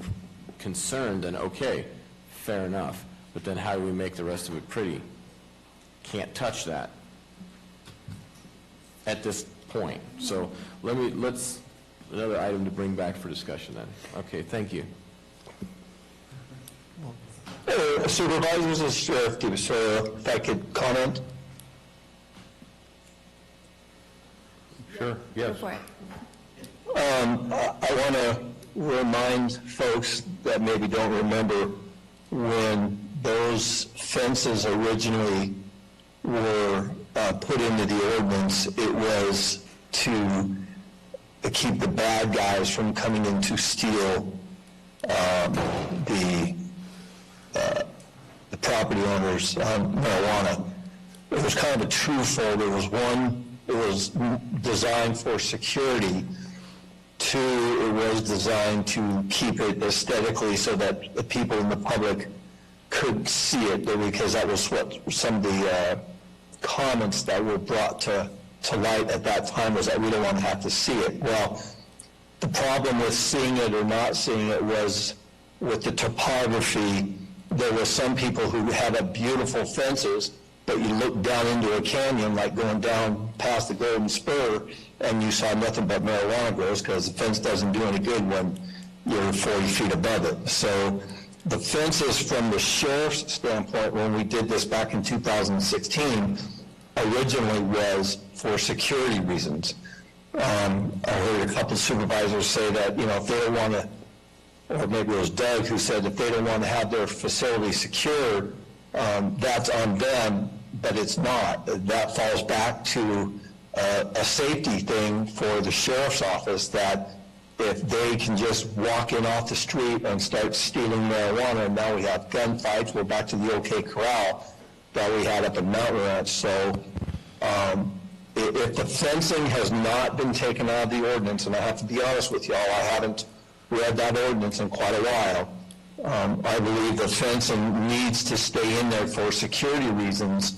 concern, then okay, fair enough. But then how do we make the rest of it pretty? Can't touch that at this point. So let's another item to bring back for discussion then. Okay, thank you. Supervisors, this is Sheriff DeBassorio. If I could comment? Sure, yes. Go for it. I want to remind folks that maybe don't remember when those fences originally were put into the ordinance, it was to keep the bad guys from coming in to steal the property owners' marijuana. It was kind of a twofold. It was designed for security. Two, it was designed to keep it aesthetically so that the people in the public could see it, because that was what some of the comments that were brought to light at that time, was that we don't want to have to see it. Well, the problem with seeing it or not seeing it was with the topography. There were some people who had beautiful fences, but you look down into a canyon, like going down past the Golden Spur, and you saw nothing but marijuana grows, because the fence doesn't do any good when you're 40 feet above it. So the fences, from the sheriff's standpoint, when we did this back in 2016, originally was for security reasons. I heard a couple of supervisors say that, if they don't want to, or maybe it was Doug who said if they don't want to have their facility secured, that's on them, but it's not. That falls back to a safety thing for the sheriff's office, that if they can just walk in off the street and start stealing marijuana, and now we have gunfights, we're back to the OK Corral that we had up at Mountain Ranch. So if the fencing has not been taken out of the ordinance, and I have to be honest with y'all, I haven't read that ordinance in quite a while. I believe the fencing needs to stay in there for security reasons.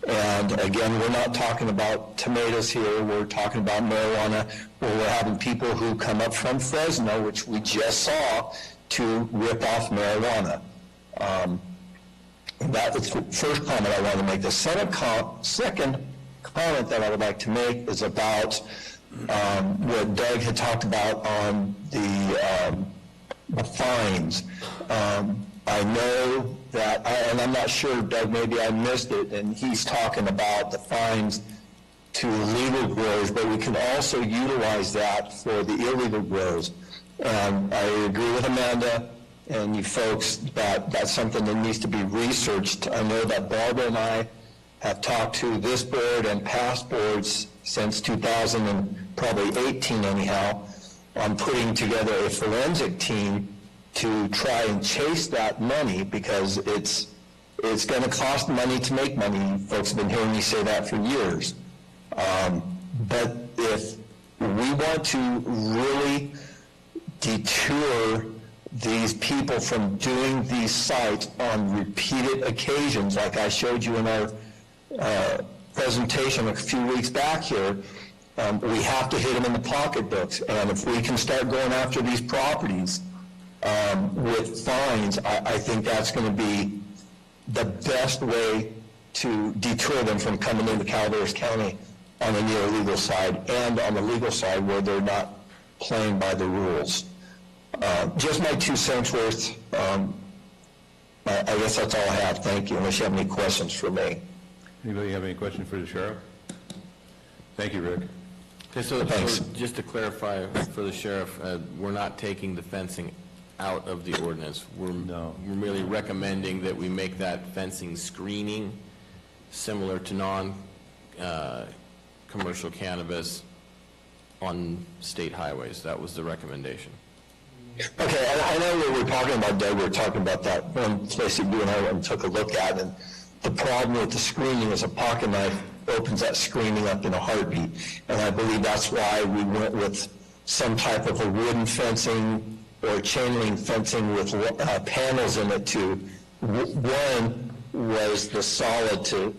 And again, we're not talking about tomatoes here. We're talking about marijuana, where we're having people who come up from Fresno, which we just saw, to rip off marijuana. That is the first comment I want to make. The second comment that I would like to make is about what Doug had talked about on the fines. I know that, and I'm not sure, Doug, maybe I missed it, and he's talking about the fines to legal growers, but we can also utilize that for the illegal growers. And I agree with Amanda and you folks that that's something that needs to be researched. I know that Barbara and I have talked to this board and past boards since 2000 and probably 18 anyhow, on putting together a forensic team to try and chase that money, because it's going to cost money to make money. Folks have been hearing me say that for years. But if we want to really deter these people from doing these sites on repeated occasions, like I showed you in our presentation a few weeks back here, we have to hit them in the pocketbooks. And if we can start going after these properties with fines, I think that's going to be the best way to deter them from coming into Calaveras County on the near-legal side and on the legal side where they're not playing by the rules. Just my 2 cents worth. I guess that's all I have. Thank you, unless you have any questions for me. Anybody have any questions for the sheriff? Thank you, Rick. Okay, so just to clarify for the sheriff, we're not taking the fencing out of the ordinance. We're merely recommending that we make that fencing screening similar to non-commercial cannabis on state highways. That was the recommendation. Okay, I know what we're talking about, Doug. We're talking about that one place that you and I went and took a look at, and the problem with the screening is a pocket knife opens that screening up in a heartbeat. And I believe that's why we went with some type of a wooden fencing or chain link fencing with panels in it to, one was the solid to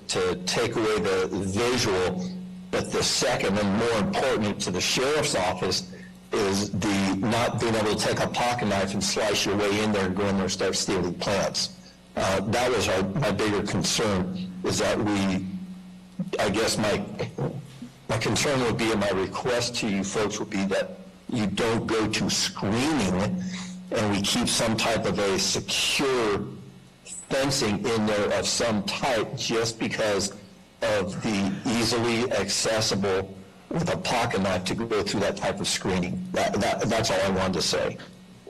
take away the visual, but the second and more important to the sheriff's office is the not being able to take a pocket knife and slice your way in there and go in there and start stealing plants. That was my bigger concern, is that I guess my concern would be, and my request to you folks would be that you don't go to screening and we keep some type of a secure fencing in there of some type just because of the easily accessible with a pocket knife to go through that type of screening. That's all I wanted to say.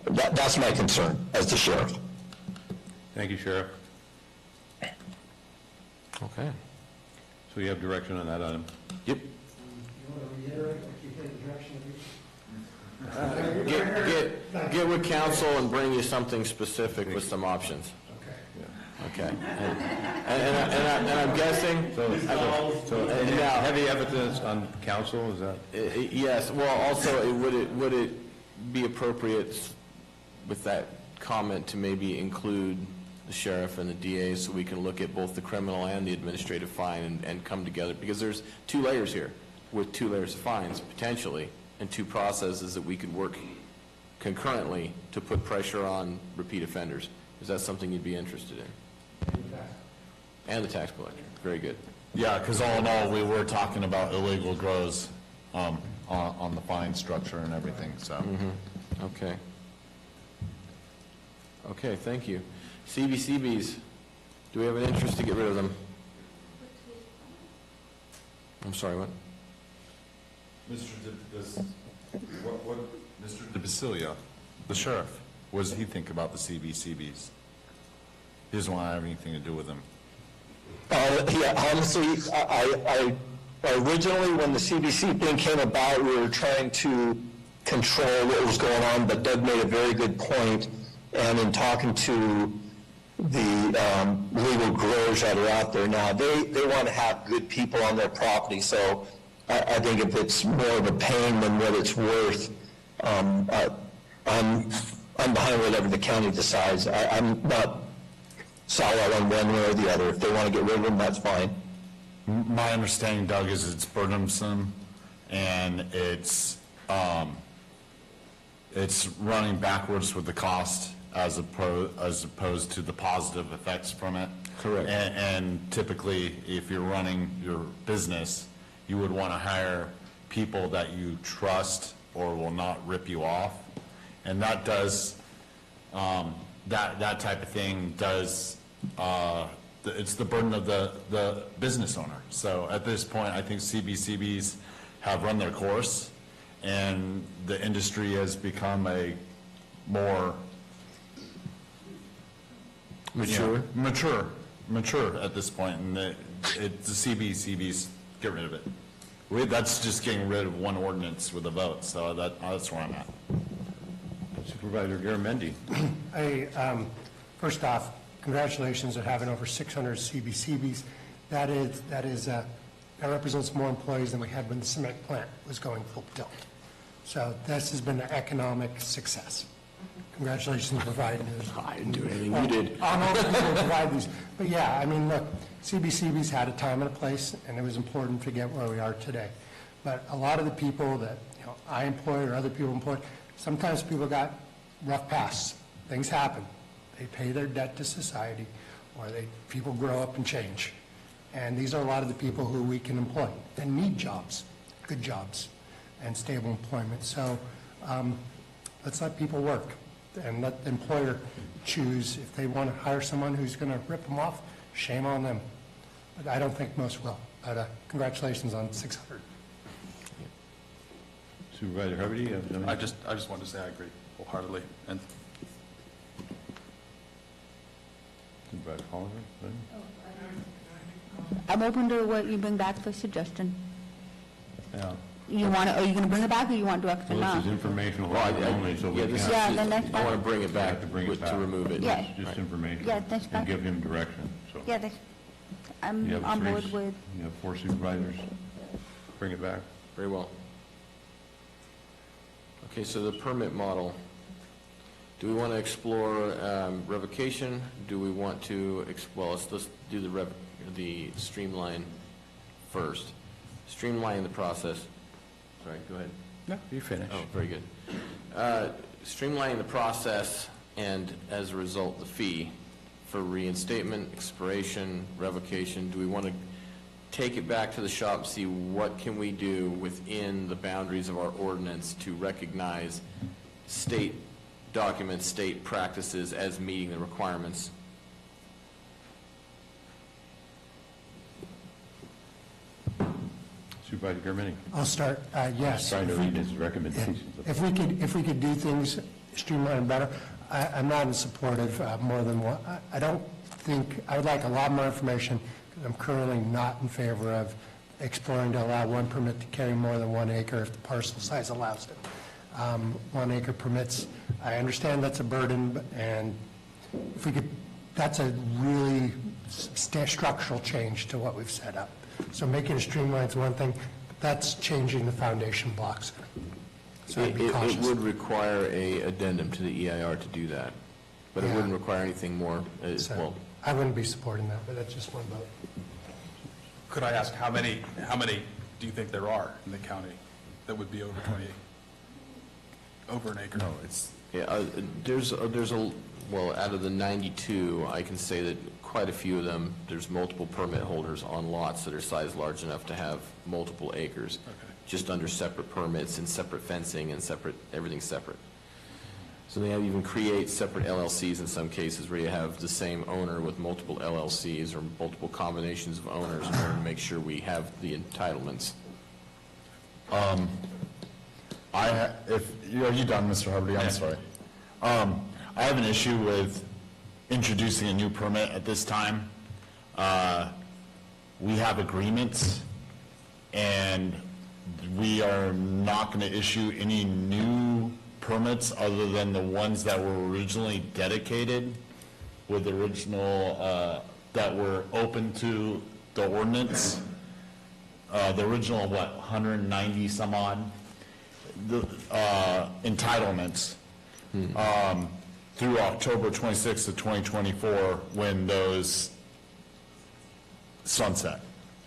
That's my concern as the sheriff. Thank you, Sheriff. Okay. So you have direction on that item? Yep. You want to reiterate what you think the direction of Get with council and bring you something specific with some options. Okay. And I'm guessing. So now, heavy evidence on council, is that? Yes. Well, also, would it be appropriate with that comment to maybe include the sheriff and the DA so we can look at both the criminal and the administrative fine and come together? Because there's 2 layers here with 2 layers of fines potentially and 2 processes that we could work concurrently to put pressure on repeat offenders. Is that something you'd be interested in? And the tax collector. Very good. Yeah, because all in all, we were talking about illegal grows on the fine structure and everything, so. Okay. Okay, thank you. CBCBs, do we have an interest to get rid of them? I'm sorry, what? Mr. De Basilia, the sheriff, what does he think about the CBCBs? He doesn't want to have anything to do with them. Yeah, honestly, I originally, when the CBC thing came about, we were trying to control what was going on, but Doug made a very good point, and in talking to the legal growers that are out there now, they want to have good people on their property, so I think if it's more of a pain than what it's worth, I'm behind whatever the county decides. I'm not solid on one way or the other. If they want to get rid of them, that's fine. My understanding, Doug, is it's burdensome and it's running backwards with the cost as opposed to the positive effects from it. Correct. And typically, if you're running your business, you would want to hire people that you trust or will not rip you off. And that does, that type of thing does, it's the burden of the business owner. So at this point, I think CBCBs have run their course, and the industry has become a more mature at this point, and the CBCBs get rid of it. That's just getting rid of one ordinance with a vote, so that's where I'm at. Supervisor Garamendi. First off, congratulations on having over 600 CBCBs. That represents more employees than we had when the cement plant was going full tilt. So this has been an economic success. Congratulations on providing this. I didn't do anything, you did. On all the people who provide these. But yeah, I mean, look, CBCBs had a time and a place, and it was important to get where we are today. But a lot of the people that I employ or other people employ, sometimes people got rough pasts. Things happen. They pay their debt to society, or people grow up and change. And these are a lot of the people who we can employ and need jobs, good jobs, and stable employment. So let's let people work and let the employer choose if they want to hire someone who's going to rip them off. Shame on them. But I don't think most will. But congratulations on 600. Supervisor Hubbard, you have something? I just wanted to say I agree wholeheartedly. And Supervisor Oliver? I'm open to what you bring back for suggestion. Yeah. You want to, are you going to bring it back, or you want to do extra Well, now? this is informational only, so we Yeah, can't. this is, Yeah, the next I want to part. bring it back To bring it back. to remove it. Yeah. It's just information. Yeah, that's And fine. give him direction, so. Yeah, that's, You I'm have on three- board with, You have 4 supervisors. Bring it back. Very well. Okay, so the permit model. Do we want to explore revocation? Do we want to, well, let's do the streamline first. Streamlining the process. Sorry, go ahead. No, you finish. Oh, very good. Streamlining the process and, as a result, the fee for reinstatement, expiration, revocation. Do we want to take it back to the shop and see what can we do within the boundaries of our ordinance to recognize state documents, state practices as meeting the requirements? Supervisor Germany. I'll start, yes. Trying to read his recommendations. If we could do things streamlined better, I'm not in support of more than one. I don't think, I would like a lot more information, because I'm currently not in favor of exploring to allow one permit to carry more than 1 acre if the parcel size allows it. 1 acre permits, I understand that's a burden, and if we could, that's a really structural change to what we've set up. So making it streamlined is one thing, but that's changing the foundation blocks. So I'd be It cautious. would require a addendum to the EIR to do that, but it Yeah. wouldn't require anything more, So well, I wouldn't be supporting that, but that's just one vote. could I ask how many do you think there are in the county that would be over 20, over an acre? no, it's, yeah, there's a, well, out of the 92, I can say that quite a few of them, there's multiple permit holders on lots that are sized large enough to have multiple acres, just under separate permits and separate fencing and separate, everything's separate. So they even create separate LLCs in some cases where you have the same owner with multiple LLCs or multiple combinations of owners in order to make sure we have the entitlements. If, are you done, Mr. Hubbard? I'm sorry. I have an issue with introducing a new permit at this time. We have agreements, and we are not going to issue any new permits other than the ones that were originally dedicated with the original, that were open to the ordinance. The original, 190 some odd, the entitlements, through October 26th of 2024, when those sunset.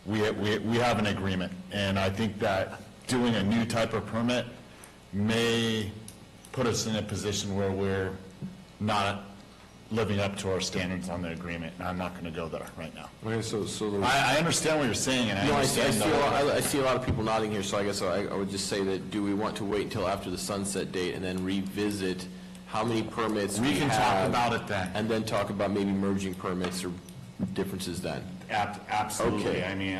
We have an agreement, and I think that doing a new type of permit may put us in a position where we're not living up to our standards on the agreement, and I'm not going to go there right now. Okay, so I understand what you're saying, and I No, I understand see a lot of people nodding here, so I guess I would just say that, do we want to wait until after the sunset date and then revisit how many permits we have? We can talk about it then. And then talk about maybe merging permits or differences then? Absolutely. Okay. I mean,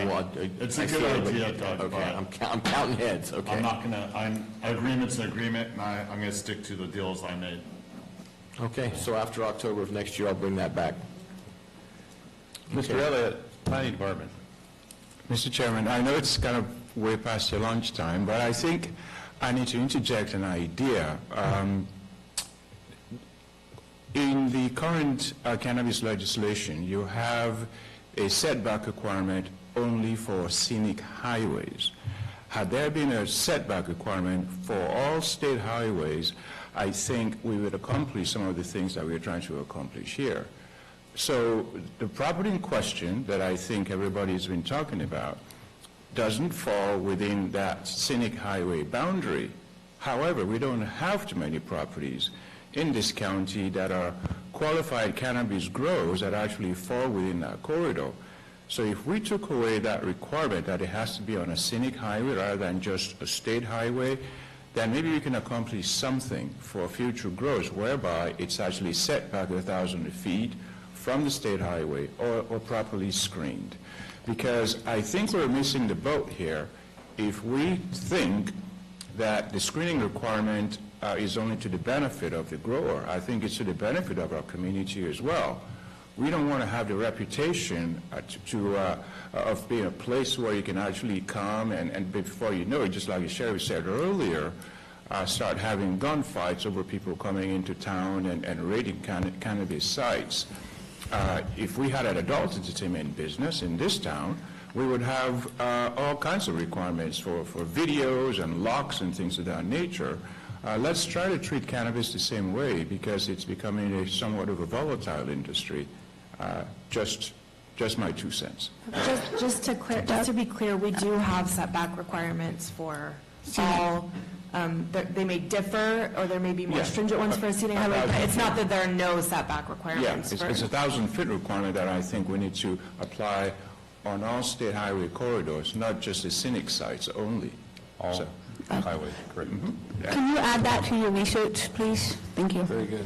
Well, it's a I see good it, but- idea, Doug. Okay, I'm counting heads, okay. I'm not going to, agreement's an agreement, and I'm going to stick to the deals I made. Okay, so after October of next year, I'll bring that back. Mr. Elliott, Planning Department. Mr. Chairman, I know it's kind of way past your lunchtime, but I think I need to interject an idea. In the current cannabis legislation, you have a setback requirement only for scenic highways. Had there been a setback requirement for all state highways, I think we would accomplish some of the things that we're trying to accomplish here. So the property in question that I think everybody's been talking about doesn't fall within that scenic highway boundary. However, we don't have too many properties in this county that are qualified cannabis grows that actually fall within that corridor. So if we took away that requirement that it has to be on a scenic highway rather than just a state highway, then maybe we can accomplish something for future growth whereby it's actually set back 1,000 feet from the state highway or properly screened. Because I think we're missing the boat here if we think that the screening requirement is only to the benefit of the grower. I think it's to the benefit of our community as well. We don't want to have the reputation of being a place where you can actually come and before you know it, just like the sheriff said earlier, start having gunfights over people coming into town and raiding cannabis sites. If we had an adult entertainment business in this town, we would have all kinds of requirements for videos and locks and things of that nature. Let's try to treat cannabis the same way because it's becoming somewhat of a volatile industry. Just my 2 cents. Just to be clear, we do have setback requirements for all, they may differ, or there may be more stringent ones for a scenic highway, but it's not that there are no setback requirements. Yeah, it's a 1,000-foot requirement that I think we need to apply on all state highway corridors, not just the scenic sites only. All highways, correct. Can you add that to your research, please? Thank you. Very good.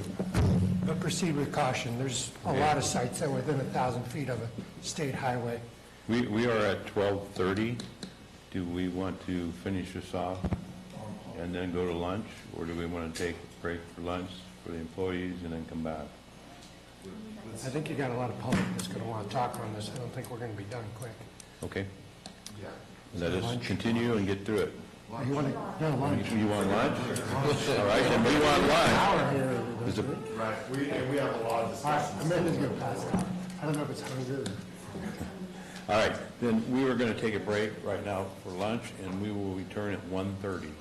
But proceed with caution. There's a lot of sites that are within 1,000 feet of a state highway. We are at 12:30. Do we want to finish this off and then go to lunch, or do we want to take a break for lunch for the employees and then come back? I think you got a lot of public that's going to want to talk on this. I don't think we're going to be done quick. Okay. Let us continue and get through it. You want to, no, lunch. You want lunch? All right, then we want lunch. Is it- Right, we have a lot of discussions. Amanda's going to pass it out. I don't know if it's hunger. All right, then we are going to take a break right now for lunch, and we will return at 1:30.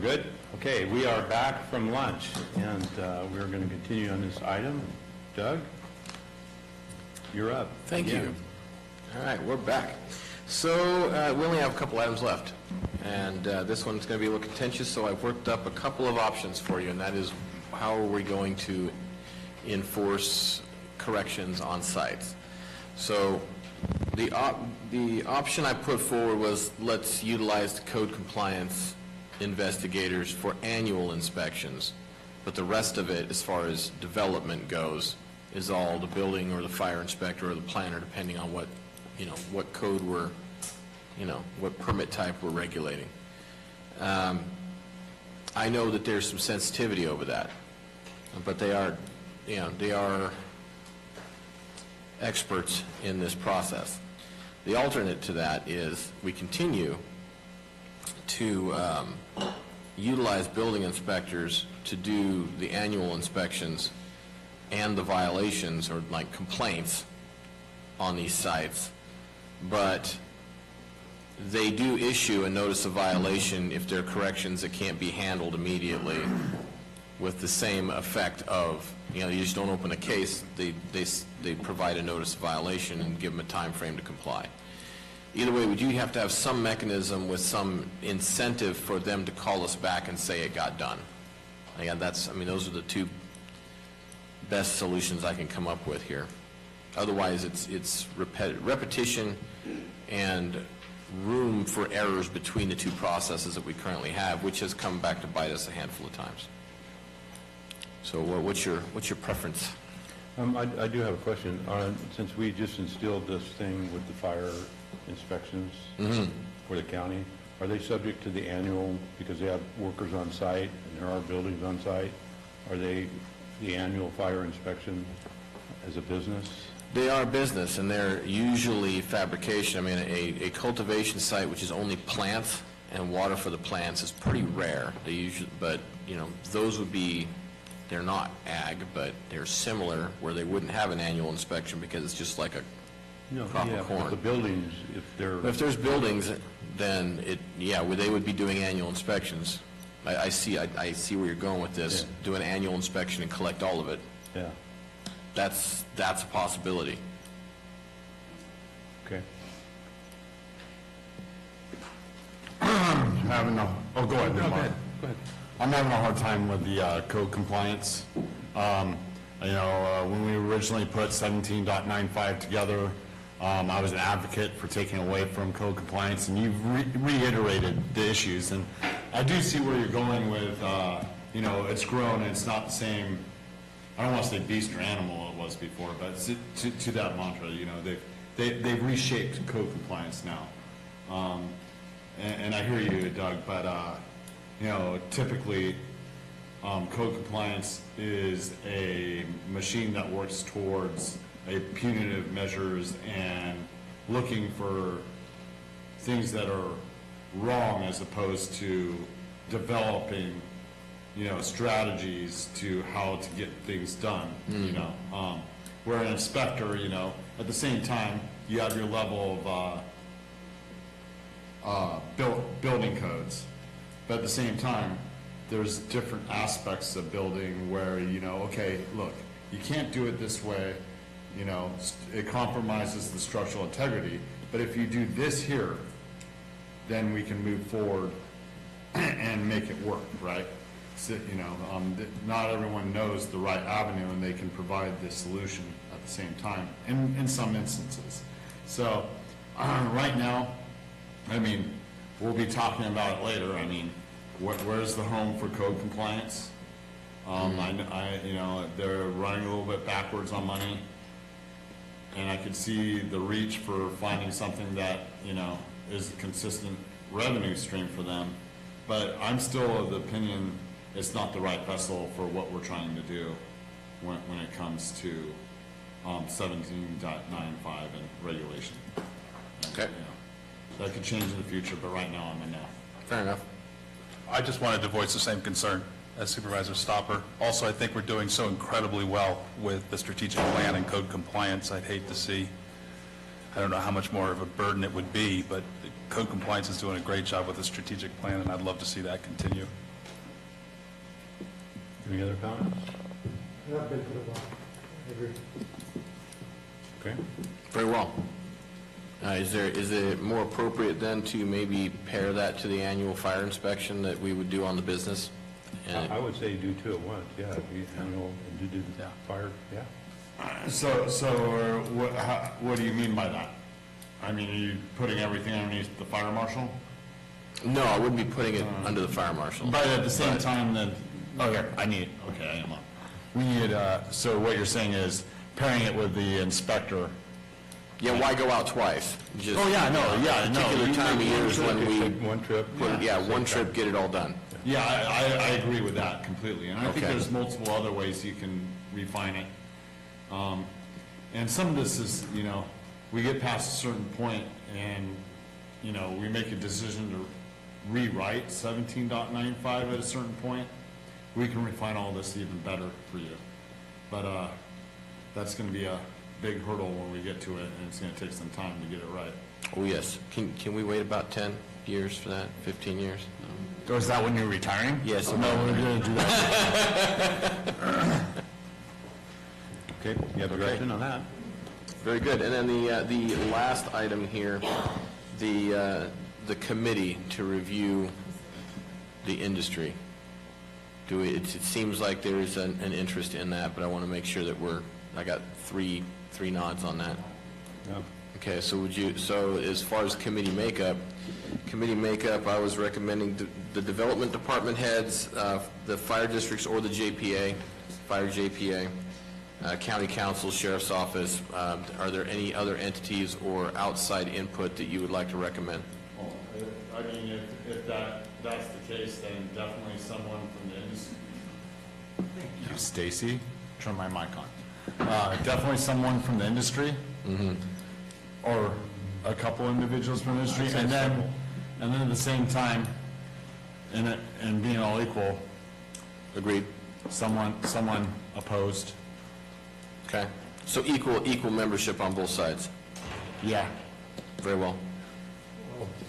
good? Okay, we are back from lunch, and we're going to continue on this item. Doug, you're up. Thank you. All right, we're back. So we only have a couple items left, and this one's going to be a little contentious, so I've worked up a couple of options for you, and that is how are we going to enforce corrections on sites. So the option I put forward was let's utilize the code compliance investigators for annual inspections, but the rest of it, as far as development goes, is all the building or the fire inspector or the planner, depending on what, what code we're, what permit type we're regulating. I know that there's some sensitivity over that, but they are experts in this process. The alternate to that is we continue to utilize building inspectors to do the annual inspections and the violations or like complaints on these sites, but they do issue a notice of violation if there are corrections that can't be handled immediately with the same effect of, you just don't open a case, they provide a notice of violation and give them a time frame to comply. Either way, we do have to have some mechanism with some incentive for them to call us back and say it got done. Again, those are the two best solutions I can come up with here. Otherwise, it's repetition and room for errors between the two processes that we currently have, which has come back to bite us a handful of times. So what's your preference? I do have a question. Since we just instilled this thing with the fire inspections for the county, are they subject to the annual, because they have workers on site and there are buildings on site, are they the annual fire inspection as a business? They are a business, and they're usually fabrication. A cultivation site which is only plants and water for the plants is pretty rare. They usually, but those would be, they're not ag, but they're similar, where they wouldn't have an annual inspection because it's just like a crop of corn. The buildings, if there's buildings, then they would be doing annual inspections. I see where you're going with this. Do an annual inspection and collect all of it. Yeah. That's a possibility. Okay. Go ahead. No, go ahead. I'm having a hard time with the code compliance. When we originally put 17.95 together, I was an advocate for taking away from code compliance, and you've reiterated the issues. And I do see where you're going with, it's grown and it's not the same, I don't want to say beast or animal it was before, but to that mantra, they've reshaped code compliance now. And I hear you, Doug, but typically code compliance is a machine that works towards a punitive measures and looking for things that are wrong as opposed to developing strategies to how to get things done. Where an inspector, at the same time you have your level of building codes, but at the same time there's different aspects of building where okay, look, you can't do it this way, it compromises the structural integrity, but if you do this here, then we can move forward and make it work, right? So, not everyone knows the right avenue, and they can provide the solution at the same time in some instances. So right now, we'll be talking about it later. Where's the home for code compliance? They're running a little bit backwards on money, and I could see the reach for finding something that is a consistent revenue stream for them. But I'm still of the opinion it's not the right vessel for what we're trying to do when it comes to 17.95 and regulation. Okay. That could change in the future, but right now I'm a no. Fair enough. I just wanted to voice the same concern as Supervisor Stopper. Also, I think we're doing so incredibly well with the strategic plan and code compliance. I'd hate to see, I don't know how much more of a burden it would be, but code compliance is doing a great job with the strategic plan, and I'd love to see that continue. Any other comments? I've been for a while. I agree. Okay. Very well. Is it more appropriate then to maybe pair that to the annual fire inspection that we would do on the business? I would say do two at once, yeah, the annual and do the fire, yeah. So what do you mean by that? I mean, are you putting everything underneath the fire marshal? No, I wouldn't be putting it under the fire marshal. But at the same time, then, okay, I am up. We need, so what you're saying is pairing it with the inspector. Yeah, why go out twice? Just, particular time of year is when we... One trip. One trip, get it all done. Yeah, I agree with that completely, and I think Okay. there's multiple other ways you can refine it. And some of this is, we get past a certain point and, we make a decision to rewrite 17.95 at a certain point. We can refine all this even better for you. But that's going to be a big hurdle when we get to it, and it's going to take some time to get it right. Oh, yes. Can we wait about 10 years for that, 15 years? Or is that when you're retiring? Yes. No, we're going to do that. Okay, you have a direction on that? Very good. And then the last item here, the committee to review the industry. It seems like there is an interest in that, but I want to make sure that I got three nods on that. Yeah. Okay, so as far as committee makeup, I was recommending the development department heads, the fire districts or the JPA, fire JPA, county council, sheriff's office. Are there any other entities or outside input that you would like to recommend? Well, I mean, if that's the case, then definitely someone from the industry. Thank you, Stacy. Turn my mic on. Definitely someone from the industry, or a couple individuals from the industry, and then at the same time, and being all equal. Agreed. Someone opposed. Okay. So equal membership on both sides. Yeah. Very well.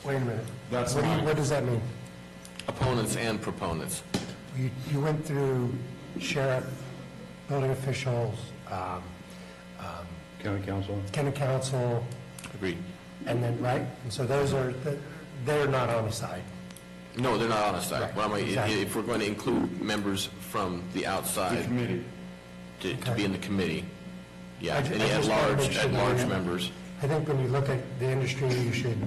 Wait a minute. That's What does that mean? Opponents and proponents. You went through sheriff, building officials, county council. Agreed. And then, right? And so they're not on the side. No, they're not on a side. Right, Well, exactly. if we're going to include members from the outside. The committee. To be in the committee. Yeah, I ju- any I just wanted to make sure that at-large you- members. I think when you look at the industry, you should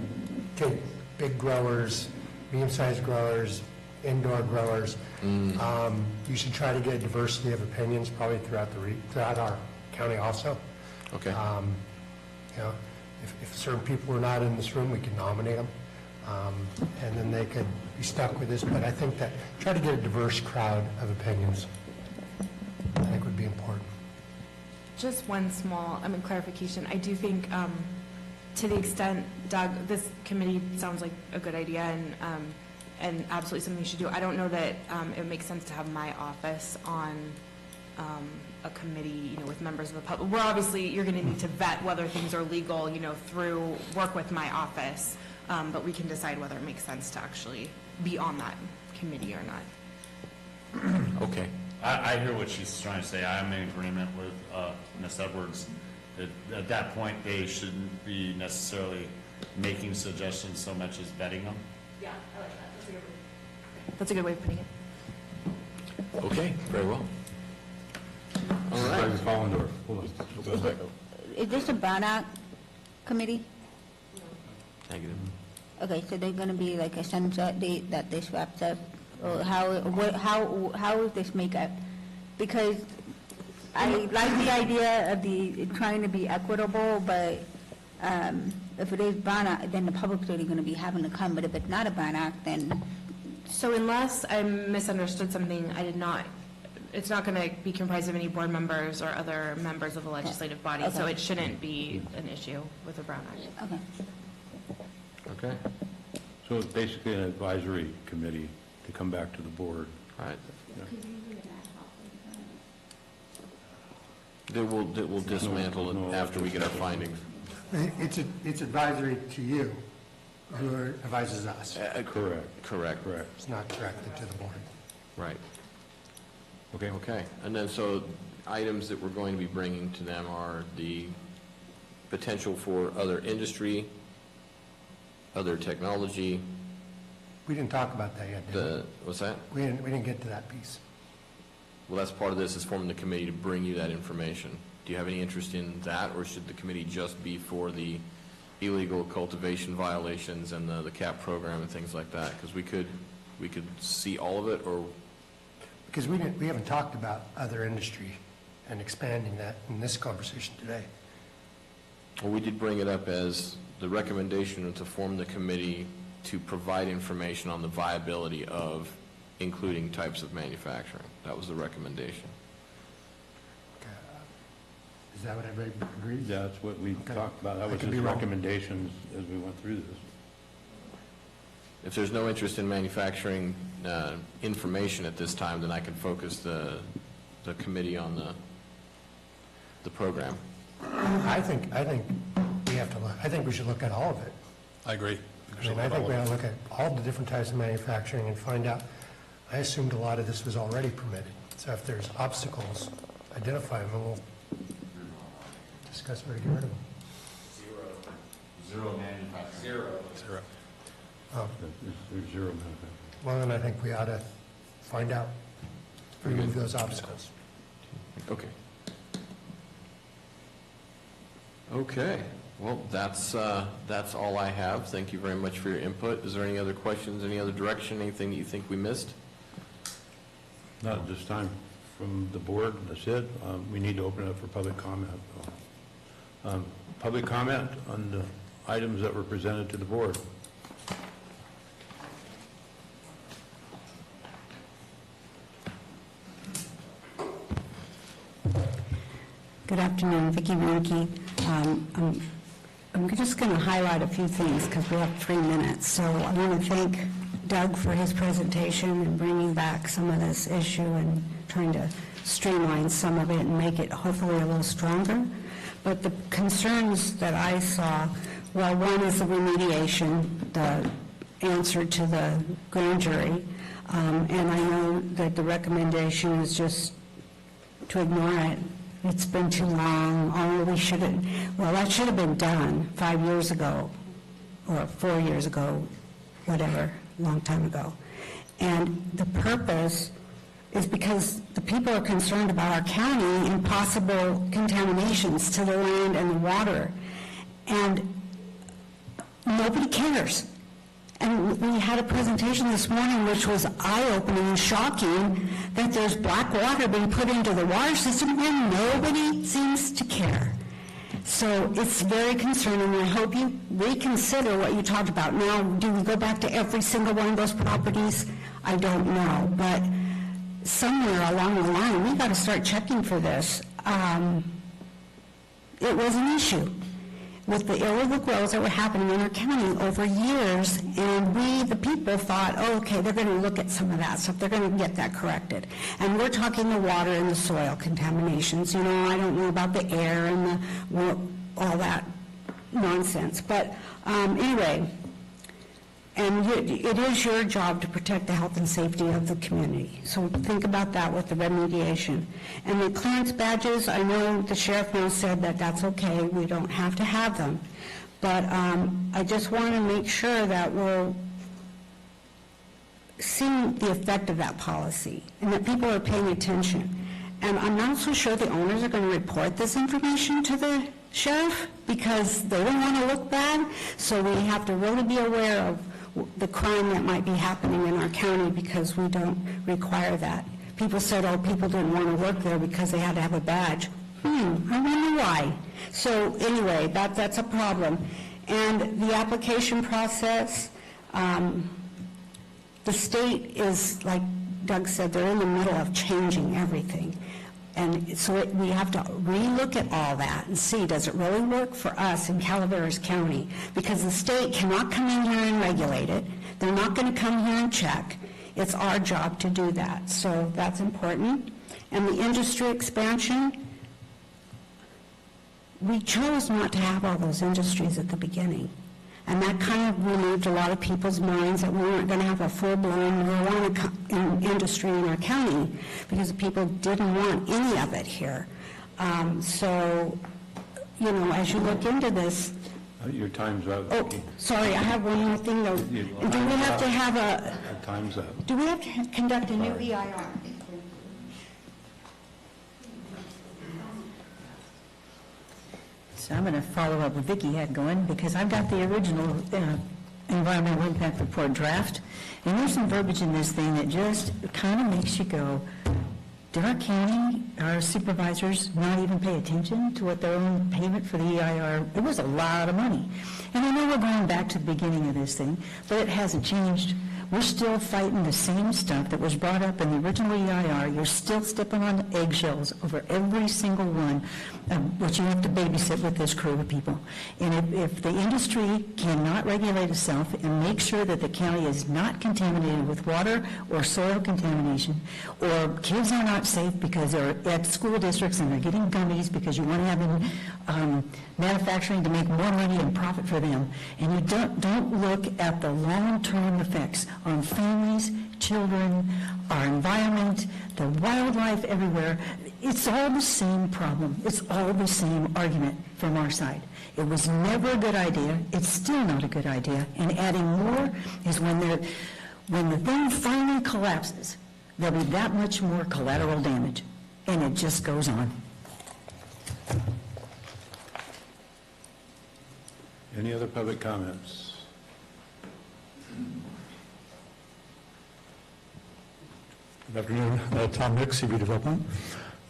take big growers, medium-sized growers, indoor growers. You should try to get a diversity of opinions probably throughout our county also. Okay. If certain people are not in this room, we can nominate them, and then they could be stuck with this. But I think that try to get a diverse crowd of opinions, I think would be important. Just one small, clarification. I do think, to the extent, Doug, this committee sounds like a good idea and absolutely something you should do. I don't know that it makes sense to have my office on a committee, with members of the public. We're obviously, you're going to need to vet whether things are legal, through work with my office, but we can decide whether it makes sense to actually be on that committee or not. Okay. I hear what she's trying to say. I am in agreement with Ms. Edwards. At that point, they shouldn't be necessarily making suggestions so much as vetting them. Yeah, I like that. That's a good way of putting it. Okay, very well. All right. Hold on. Is this a Brown Act committee? Negative. Okay, so they're going to be like a sunset date that this wraps up? Or how is this makeup? Because I like the idea of trying to be equitable, but if it is Brown Act, then the public's really going to be having to come. But if it's not a Brown Act, then... So unless I misunderstood something, it's not going to be comprised of any board members or other members of the legislative body, so Okay. it shouldn't be an issue with the Brown Act. Okay. Okay. So it's basically an advisory committee to come back to the board. All right. That we'll dismantle it after we get our findings. It's advisory to you, who advises us. Correct. Correct. It's not directed to the board. Right. Okay. Okay, and then so items that we're going to be bringing to them are the potential for other industry, other technology. We didn't talk about that yet, did we? What's that? We didn't get to that piece. Well, that's part of this, is forming the committee to bring you that information. Do you have any interest in that, or should the committee just be for the illegal cultivation violations and the CAP program and things like that? Because we could see all of it, or... Because we haven't talked about other industry and expanding that in this conversation today. Well, we did bring it up as the recommendation to form the committee to provide information on the viability of including types of manufacturing. That was the recommendation. Is that what everybody agrees? Yeah, that's what we talked about. That was could his be wrong. recommendations as we went through this. If there's no interest in manufacturing information at this time, then I can focus the committee on the program. I think we have to look. I think we should look at all of it. I agree. I think we ought to look at all the different types of manufacturing and find out. I assumed a lot of this was already permitted. So if there's obstacles, identify them, and we'll discuss where to get rid of them. Zero manufacturing. Zero. Oh, There's zero manufacturing. well, then I think we ought to find out, remove those obstacles. Okay. Okay. Well, that's all I have. Thank you very much for your input. Is there any other questions, any other direction, anything that you think we missed? Not at this time from the board. That's it. We need to open it up for public comment. Public comment on the items that were presented to the board. Good afternoon, Vicki Warnke. I'm just going to highlight a few things because we have 3 minutes. So I want to thank Doug for his presentation and bringing back some of this issue and trying to streamline some of it and make it hopefully a little stronger. But the concerns that I saw, well, one is the remediation, the answer to the grand jury. And I know that the recommendation is just to ignore it. It's been too long. That should have been done 5 years ago or 4 years ago, whatever, a long time ago. And the purpose is because the people are concerned about our county and possible contaminations to the land and the water. And nobody cares. And we had a presentation this morning which was eye-opening and shocking that there's black water being put into the water system and nobody seems to care. So it's very concerning. I hope you reconsider what you talked about. Now, do we go back to every single one of those properties? I don't know. But somewhere along the line, we got to start checking for this. It was an issue with the illegal grows that were happening in our county over years, and we, the people, thought, oh, okay, they're going to look at some of that stuff. They're going to get that corrected. And we're talking the water and the soil contaminations. You know, I don't know about the air and all that nonsense. But anyway, and it is your job to protect the health and safety of the community. So think about that with the remediation. And the clearance badges, I know the sheriff now said that that's okay. We don't have to have them. But I just want to make sure that we're seeing the effect of that policy and that people are paying attention. And I'm not so sure the owners are going to report this information to the sheriff because they don't want to look bad. So we have to really be aware of the crime that might be happening in our county because we don't require that. People said, oh, people didn't want to work there because they had to have a badge. I wonder why. So anyway, that's a problem. And the application process, the state is, like Doug said, they're in the middle of changing everything. And so we have to relook at all that and see, does it really work for us in Calaveras County? Because the state cannot come in here and regulate it. They're not going to come here and check. It's our job to do that. So that's important. And the industry expansion, we chose not to have all those industries at the beginning. And that kind of relieved a lot of people's minds that we weren't going to have a full-blown marijuana industry in our county because people didn't want any of it here. So, you know, as you look into this... Your time's up. Oh, sorry, I have one more thing, though. Do we have to have a... Time's up. Do we have to conduct a new EIR? So I'm going to follow up what Vicki had going, because I've got the original environmental impact report draft, and there's some verbiage in this thing that just kind of makes you go, did our county, our supervisors not even pay attention to what their own payment for the EIR? It was a lot of money. And I know we're going back to the beginning of this thing, but it hasn't changed. We're still fighting the same stuff that was brought up in the original EIR. You're still stepping on eggshells over every single one, which you have to babysit with this crew of people. And if the industry cannot regulate itself and make sure that the county is not contaminated with water or soil contamination, or kids are not safe because they're at school districts and they're getting gummies because you want to have them manufacturing to make more money and profit for them, and you don't look at the long-term effects on families, children, our environment, the wildlife everywhere. It's all the same problem. It's all the same argument from our side. It was never a good idea. It's still not a good idea. And adding more is when the thing finally collapses, there'll be that much more collateral damage. And it just goes on. Any other public comments? Good afternoon. Tom Nick, CB Development.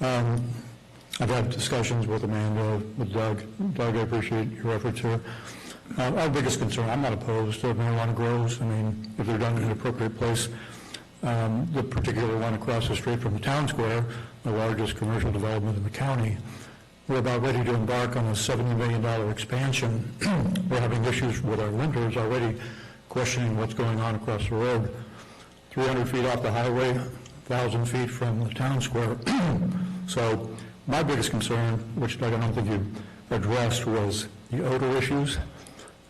I've had discussions with Amanda, with Doug. Doug, I appreciate your efforts here. Our biggest concern, I'm not opposed to marijuana grows. I mean, if they're done in an appropriate place. The particular one across the street from the town square, the largest commercial development in the county, we're about ready to embark on a $70 million expansion. We're having issues with our lenders already questioning what's going on across the road. 300 feet off the highway, 1,000 feet from the town square. So my biggest concern, which I don't think you addressed, was the odor issues.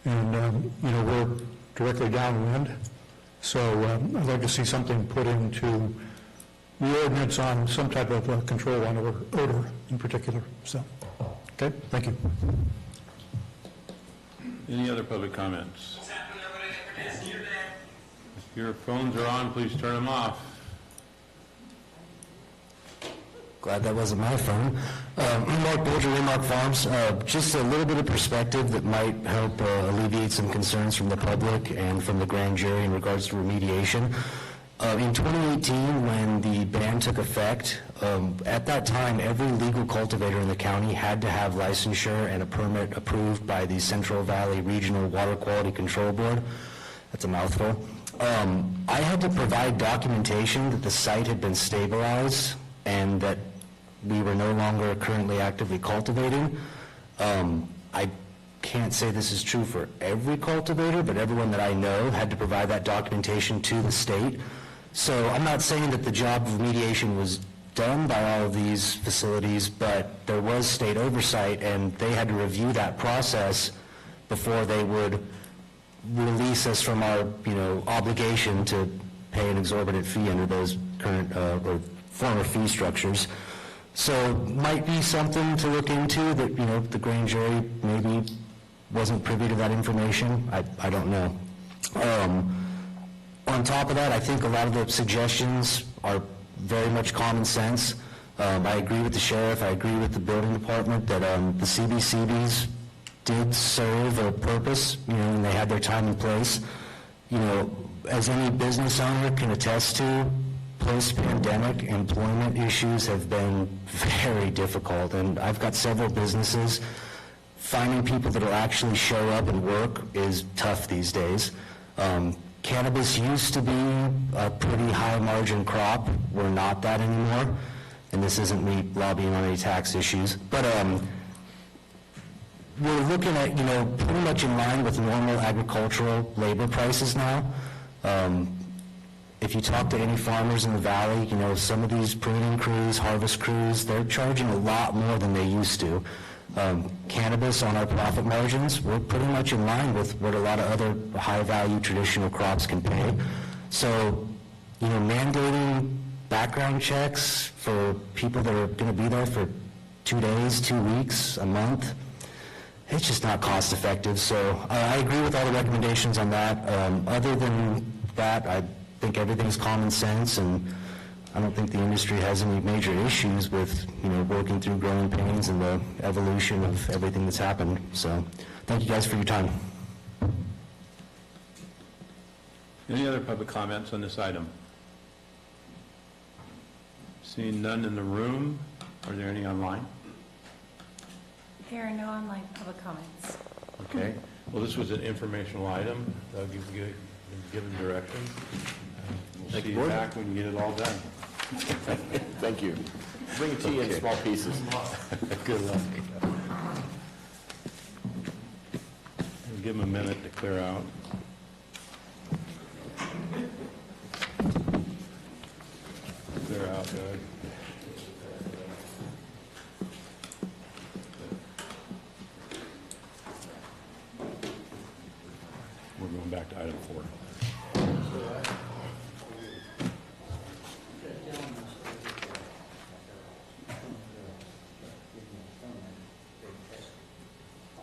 And, you know, we're directly downwind. So I'd like to see something put into the ordinance on some type of control on odor in particular. So, okay, thank you. Any other public comments? If your phones are on, please turn them off. Glad that wasn't my phone. Mark Bolger, Waymark Farms. Just a little bit of perspective that might help alleviate some concerns from the public and from the grand jury in regards to remediation. In 2018, when the ban took effect, at that time, every legal cultivator in the county had to have licensure and a permit approved by the Central Valley Regional Water Quality Control Board. That's a mouthful. I had to provide documentation that the site had been stabilized and that we were no longer currently actively cultivating. I can't say this is true for every cultivator, but everyone that I know had to provide that documentation to the state. So I'm not saying that the job of remediation was done by all of these facilities, but there was state oversight, and they had to review that process before they would release us from our, obligation to pay an exorbitant fee under those current or former fee structures. So might be something to look into that, the grand jury maybe wasn't privy to that information. I don't know. On top of that, I think a lot of the suggestions are very much common sense. I agree with the sheriff. I agree with the building department that the CBCBs did serve a purpose, and they had their time and place. As any business owner can attest to, post-pandemic employment issues have been very difficult, and I've got several businesses. Finding people that will actually show up and work is tough these days. Cannabis used to be a pretty high margin crop. We're not that anymore, and this isn't me lobbying on any tax issues, but we're looking at, pretty much in line with normal agricultural labor prices now. If you talk to any farmers in the valley, some of these pruning crews, harvest crews, they're charging a lot more than they used to. cannabis on our profit margins, we're pretty much in line with what a lot of other high-value traditional crops can pay. So, mandating background checks for people that are going to be there for 2 days, 2 weeks, a month, it's just not cost effective. So I agree with all the recommendations on that. Other than that, I think everything's common sense, and I don't think the industry has any major issues with, working through growing pains and the evolution of everything that's happened. So thank you guys for your time. Any other public comments on this item? Seeing none in the room, are there any online? There are no online public comments. Okay. Well, this was an informational item. Doug, you've given direction. We'll see you back when you get it all done. Thank you. Bring it to you in small pieces. Good luck. We'll give them a minute to clear out. Clear out, Doug. We're going back to item 4.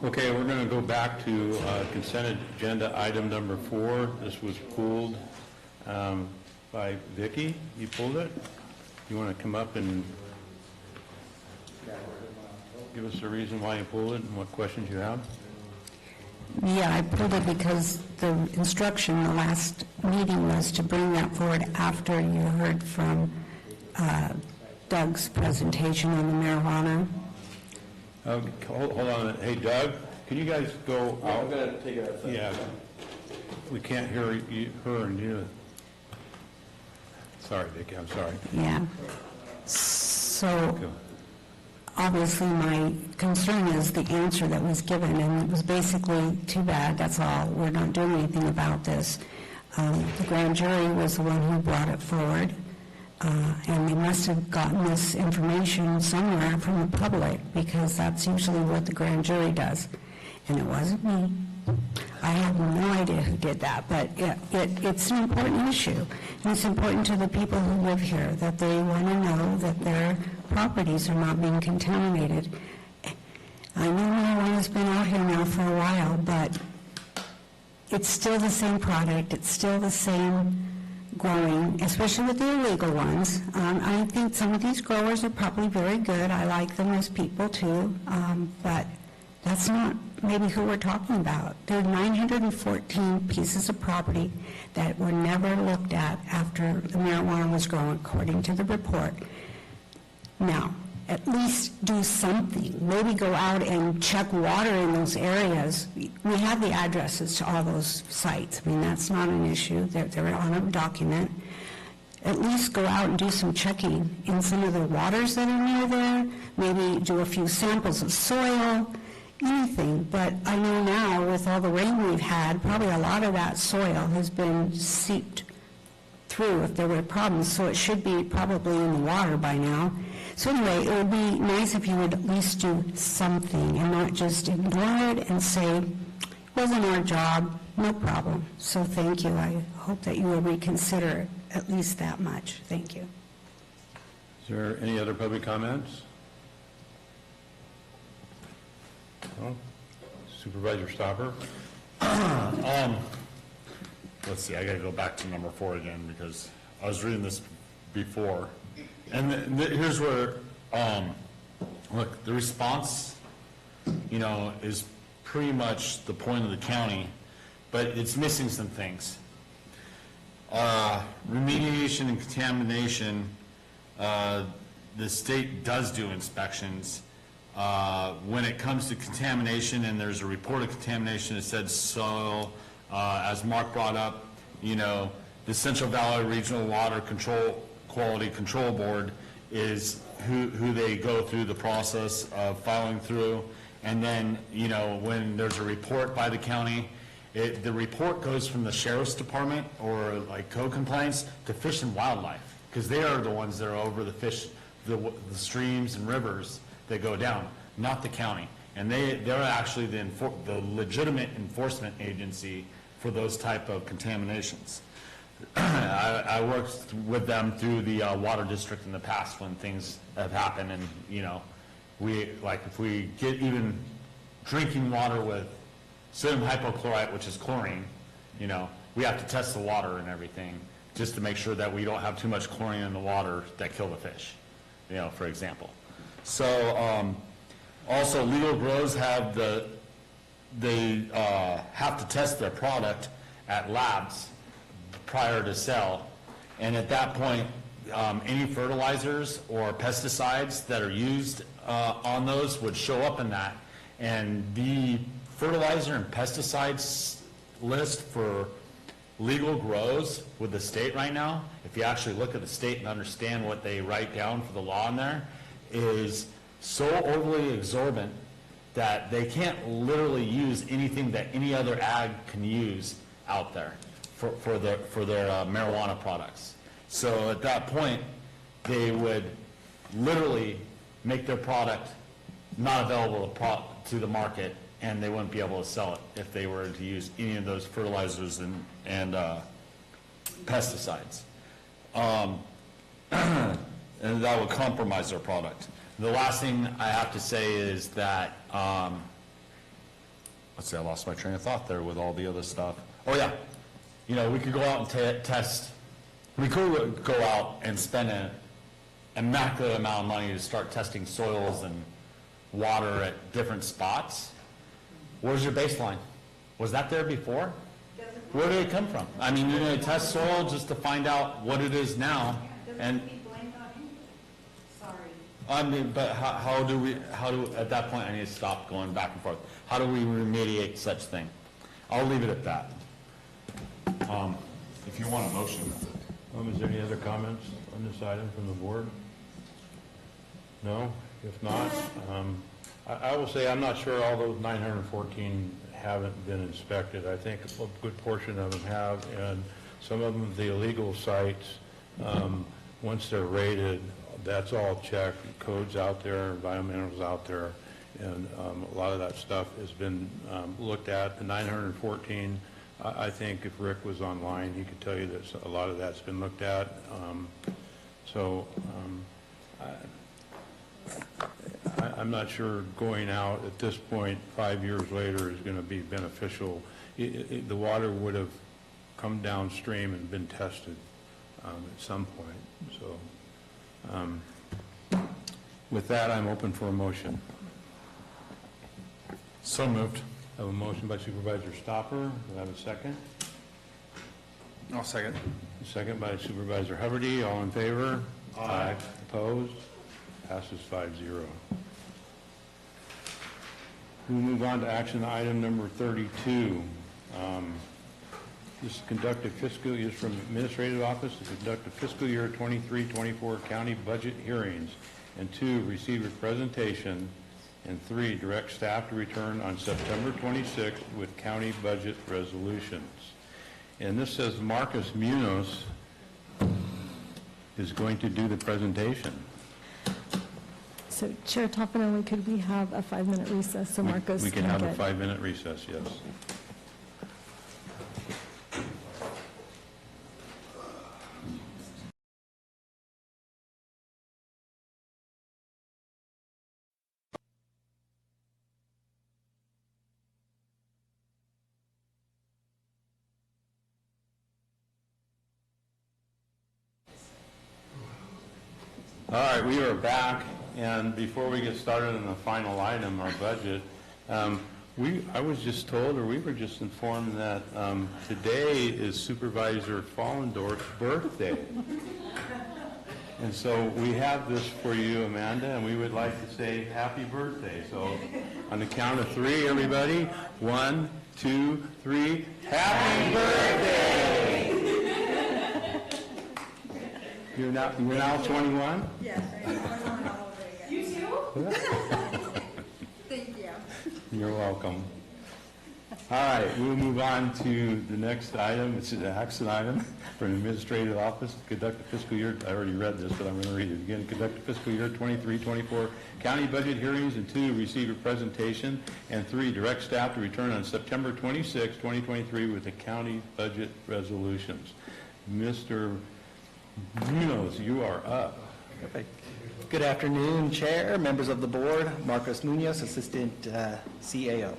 Okay, we're going to go back to consent agenda item number 4. This was pulled by Vicki. You pulled it? You want to come up and give us a reason why you pulled it and what questions you have? Yeah, I pulled it because the instruction the last meeting was to bring that forward after you heard from Doug's presentation on the marijuana. Hold on a minute. Hey, Doug, can you guys go out? I'm going to take it outside. Yeah. We can't hear her and you. Sorry, Vicki, I'm sorry. Yeah. So, obviously, my concern is the answer that was given, and it was basically too bad, that's all. We're not doing anything about this. The grand jury was the one who brought it forward, and they must have gotten this information somewhere from the public, because that's usually what the grand jury does. And it wasn't me. I have no idea who did that, but it's an important issue. And it's important to the people who live here that they want to know that their properties are not being contaminated. I know marijuana's been out here now for a while, but it's still the same product. It's still the same growing, especially with the illegal ones. I think some of these growers are probably very good. I like them as people too, but that's not maybe who we're talking about. There are 914 pieces of property that were never looked at after the marijuana was grown, according to the report. Now, at least do something. Maybe go out and check water in those areas. We have the addresses to all those sites. I mean, that's not an issue. They're on a document. At least go out and do some checking in some of the waters that are near there. Maybe do a few samples of soil, anything. But I know now, with all the rain we've had, probably a lot of that soil has been seeped through if there were problems, so it should be probably in the water by now. So anyway, it would be nice if you would at least do something and not just ignore it and say, it wasn't our job, no problem. So thank you. I hope that you will reconsider at least that much. Thank you. Is there any other public comments? No? Supervisor Stopper? Let's see, I got to go back to number 4 again because I was reading this before. And here's where, look, the response, is pretty much the point of the county, but it's missing some things. Remediation and contamination, the state does do inspections. When it comes to contamination and there's a report of contamination, it said soil, as Mark brought up, the Central Valley Regional Water Quality Control Board is who they go through the process of following through. And then, when there's a report by the county, the report goes from the sheriff's department or like code compliance to Fish and Wildlife, because they are the ones that are over the fish, the streams and rivers that go down, not the county. And they're actually the legitimate enforcement agency for those type of contaminations. I worked with them through the water district in the past when things have happened, and if we get even drinking water with sodium hypochlorite, which is chlorine, we have to test the water and everything just to make sure that we don't have too much chlorine in the water that kill the fish, for example. So also legal grows have they have to test their product at labs prior to sell, and at that point any fertilizers or pesticides that are used on those would show up in that, and the fertilizer and pesticides list for legal grows with the state right now, if you actually look at the state and understand what they write down for the law in there, is so overly exorbitant that they can't literally use anything that any other ag can use out there for their marijuana products. So at that point, they would literally make their product not available to the market, and they wouldn't be able to sell it if they were to use any of those fertilizers and pesticides. And that would compromise their product. The last thing I have to say is that, let's see, I lost my train of thought there with all the other stuff. Oh yeah, we could go out and test, we could go out and spend an immaculate amount of money to start testing soils and water at different spots. Where's your baseline? Was that there before? Where did it come from? I mean, you're going to test soil just to find out what it is now, and I mean, but how do at that point, I need to stop going back and forth. How do we remediate such thing? I'll leave it at that. If you want a motion. Is there any other comments on this item from the board? No? If not, I will say I'm not sure all those 914 haven't been inspected. I think a good portion of them have, and some of them, the illegal sites, once they're rated, that's all checked. Codes out there, environmentals out there, and a lot of that stuff has been looked at. The 914, I think if Rick was online, he could tell you that a lot of that's been looked at. I'm not sure going out at this point 5 years later is going to be beneficial. The water would have come downstream and been tested at some point. So with that, I'm open for a motion. So moved. I have a motion by Supervisor Stopper. Do I have a second? I'll second. A second by Supervisor Huberty. All in favor? Aye. Opposed? Passes 5-0. We'll move on to action item number 32. This is conduct a fiscal year from Administrative Office to conduct a fiscal year 23-24 county budget hearings, and 2, receive a presentation, and 3, direct staff to return on September 26th with county budget resolutions. And this says Marcus Munoz is going to do the presentation. So Chair Toffenelli, could we have a 5-minute recess so Marcos We can have a 5-minute recess, yes. All right, we are back, and before we get started on the final item, our budget, I was just told, or we were just informed that today is Supervisor Fallendorf's birthday. And so we have this for you, Amanda, and we would like to say happy birthday. So on the count of 3, everybody, 1, 2, 3, happy birthday! You're now 21? Yes, I'm 21 all over again. You too? Thank you. You're welcome. All right, we'll move on to the next item. It's an action item for an administrative office to conduct the fiscal year, I already read this, but I'm going to read it again. Conduct the fiscal year 23-24 county budget hearings, and 2, receive a presentation, and 3, direct staff to return on September 26, 2023 with the county budget resolutions. Mr. Munoz, you are up. Perfect. Good afternoon, Chair, members of the board. Marcos Munoz, Assistant CAO.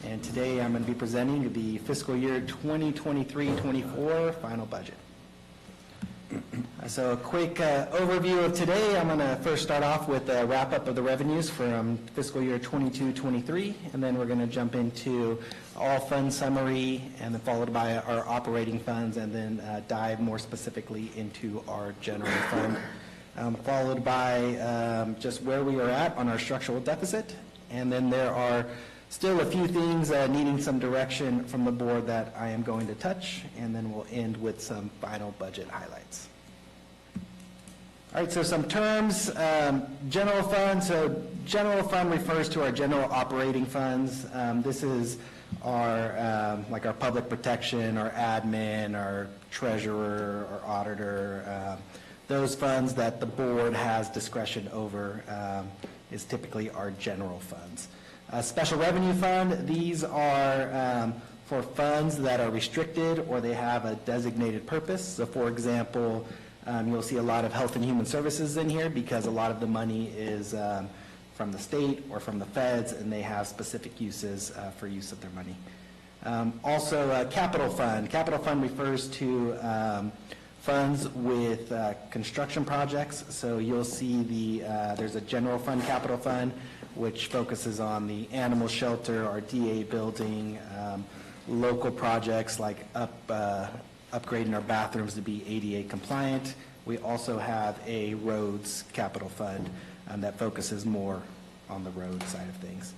And today I'm going to be presenting the fiscal year 2023-24 final budget. So a quick overview of today. I'm going to first start off with a wrap-up of the revenues from fiscal year 22-23, and then we're going to jump into all fund summary, and then followed by our operating funds, and then dive more specifically into our general fund, followed by just where we are at on our structural deficit, and then there are still a few things needing some direction from the board that I am going to touch, and then we'll end with some final budget highlights. All right, so some terms. General fund. So general fund refers to our general operating funds. This is our like our public protection, our admin, our treasurer, our auditor. Those funds that the board has discretion over is typically our general funds. Special revenue fund, these are for funds that are restricted or they have a designated purpose. So for example, you'll see a lot of health and human services in here because a lot of the money is from the state or from the feds, and they have specific uses for use of their money. Also, capital fund. Capital fund refers to funds with construction projects. So you'll see there's a general fund, capital fund, which focuses on the animal shelter, our DA building, local projects like upgrading our bathrooms to be ADA compliant. We also have a roads capital fund that focuses more on the road side of things.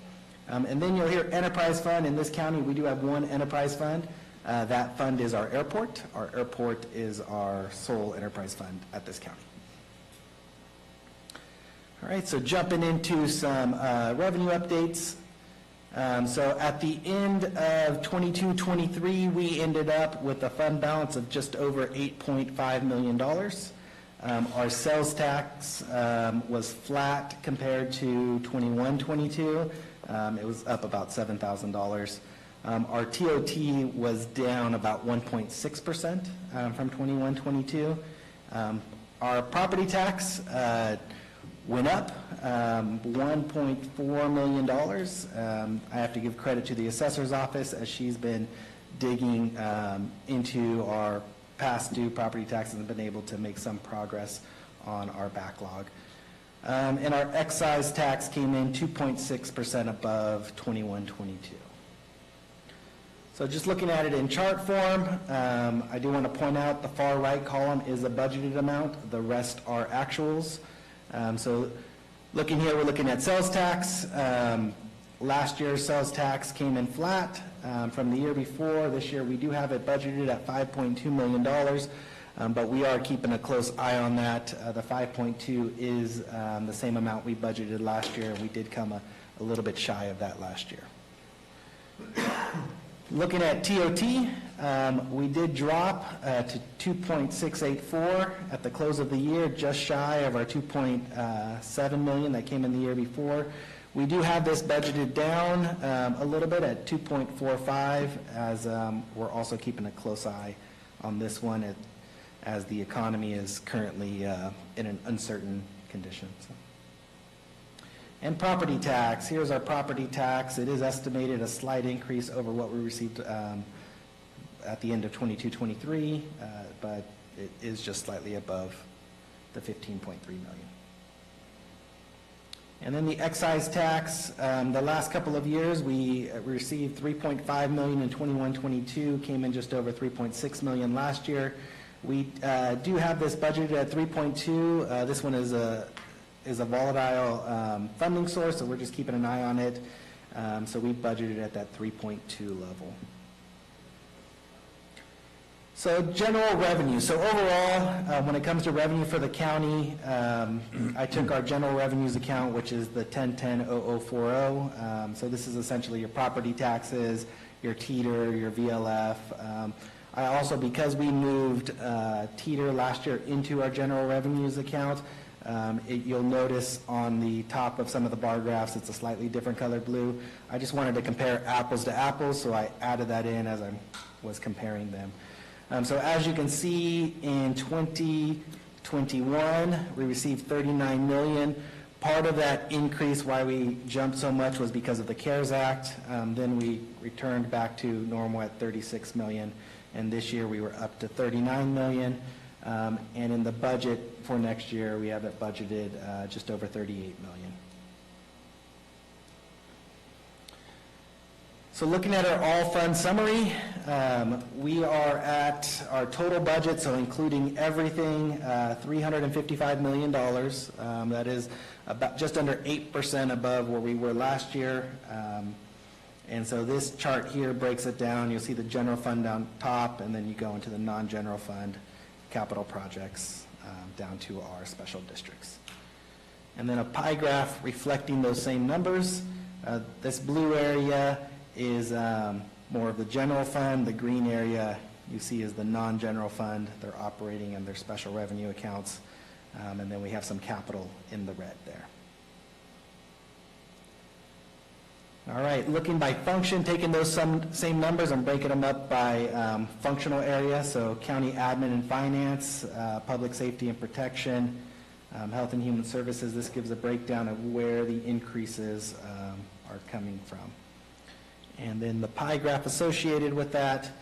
And then you'll hear enterprise fund. In this county, we do have one enterprise fund. That fund is our airport. Our airport is our sole enterprise fund at this county. All right, so jumping into some revenue updates. So at the end of 22-23, we ended up with a fund balance of just over $8.5 million. Our sales tax was flat compared to 21-22. It was up about $7,000. Our TOT was down about 1.6% from 21-22. Our property tax went up $1.4 million. I have to give credit to the assessor's office as she's been digging into our past due property taxes and been able to make some progress on our backlog. And our excise tax came in 2.6% above 21-22. So just looking at it in chart form, I do want to point out the far right column is a budgeted amount. The rest are actuals. So looking here, we're looking at sales tax. Last year's sales tax came in flat from the year before. This year we do have it budgeted at $5.2 million, but we are keeping a close eye on that. The 5.2 is the same amount we budgeted last year. We did come a little bit shy of that last year. Looking at TOT, we did drop to 2.684 at the close of the year, just shy of our 2.7 million that came in the year before. We do have this budgeted down a little bit at 2.45, as we're also keeping a close eye on this one as the economy is currently in an uncertain condition. So. And property tax, here's our property tax. It is estimated a slight increase over what we received at the end of 22-23, but it is just slightly above the 15.3 million. And then the excise tax, the last couple of years we received 3.5 million in 21-22, came in just over 3.6 million last year. We do have this budgeted at 3.2. This one is a volatile funding source, so we're just keeping an eye on it. So we budgeted at that 3.2 level. So general revenue. So overall, when it comes to revenue for the county, I took our general revenues account, which is the 1010-0040. So this is essentially your property taxes, your teeter, your VLF. I also, because we moved teeter last year into our general revenues account, you'll notice on the top of some of the bar graphs, it's a slightly different colored blue. I just wanted to compare apples to apples, so I added that in as I was comparing them. So as you can see, in 2021, we received $39 million. Part of that increase, why we jumped so much, was because of the CARES Act. Then we returned back to normal at $36 million, and this year we were up to $39 million. And in the budget for next year, we have it budgeted just over $38 million. So looking at our all-fund summary, we are at our total budget, so including everything, $355 million. That is about just under 8% above where we were last year. And so this chart here breaks it down. You'll see the general fund down top, and then you go into the non-general fund capital projects down to our special districts. And then a pie graph reflecting those same numbers. This blue area is more of the general fund. The green area you see is the non-general fund. They're operating and their special revenue accounts. And then we have some capital in the red there. All right, looking by function, taking those same numbers and breaking them up by functional area. So county admin and finance, public safety and protection, health and human services. This gives a breakdown of where the increases are coming from. And then the pie graph associated with that,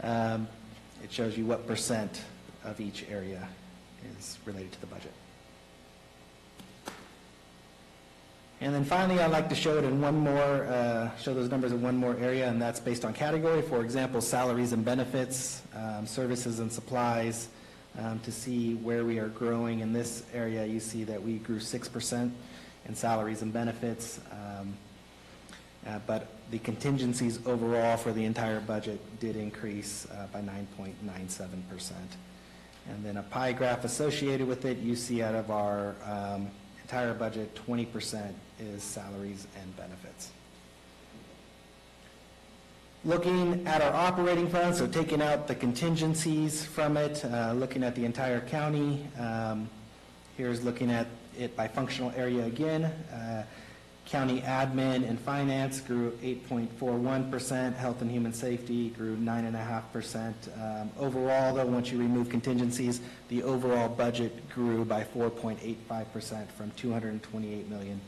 it shows you what percent of each area is related to the budget. And then finally, I'd like to show it in one more, show those numbers in one more area, and that's based on category. For example, salaries and benefits, services and supplies, to see where we are growing. In this area, you see that we grew 6% in salaries and benefits, but the contingencies overall for the entire budget did increase by 9.97%. And then a pie graph associated with it, you see out of our entire budget, 20% is salaries and benefits. Looking at our operating funds, so taking out the contingencies from it, looking at the entire county, here's looking at it by functional area again. County admin and finance grew 8.41%. Health and human safety grew 9.5%. Overall, though, once you remove contingencies, the overall budget grew by 4.85% from $228 million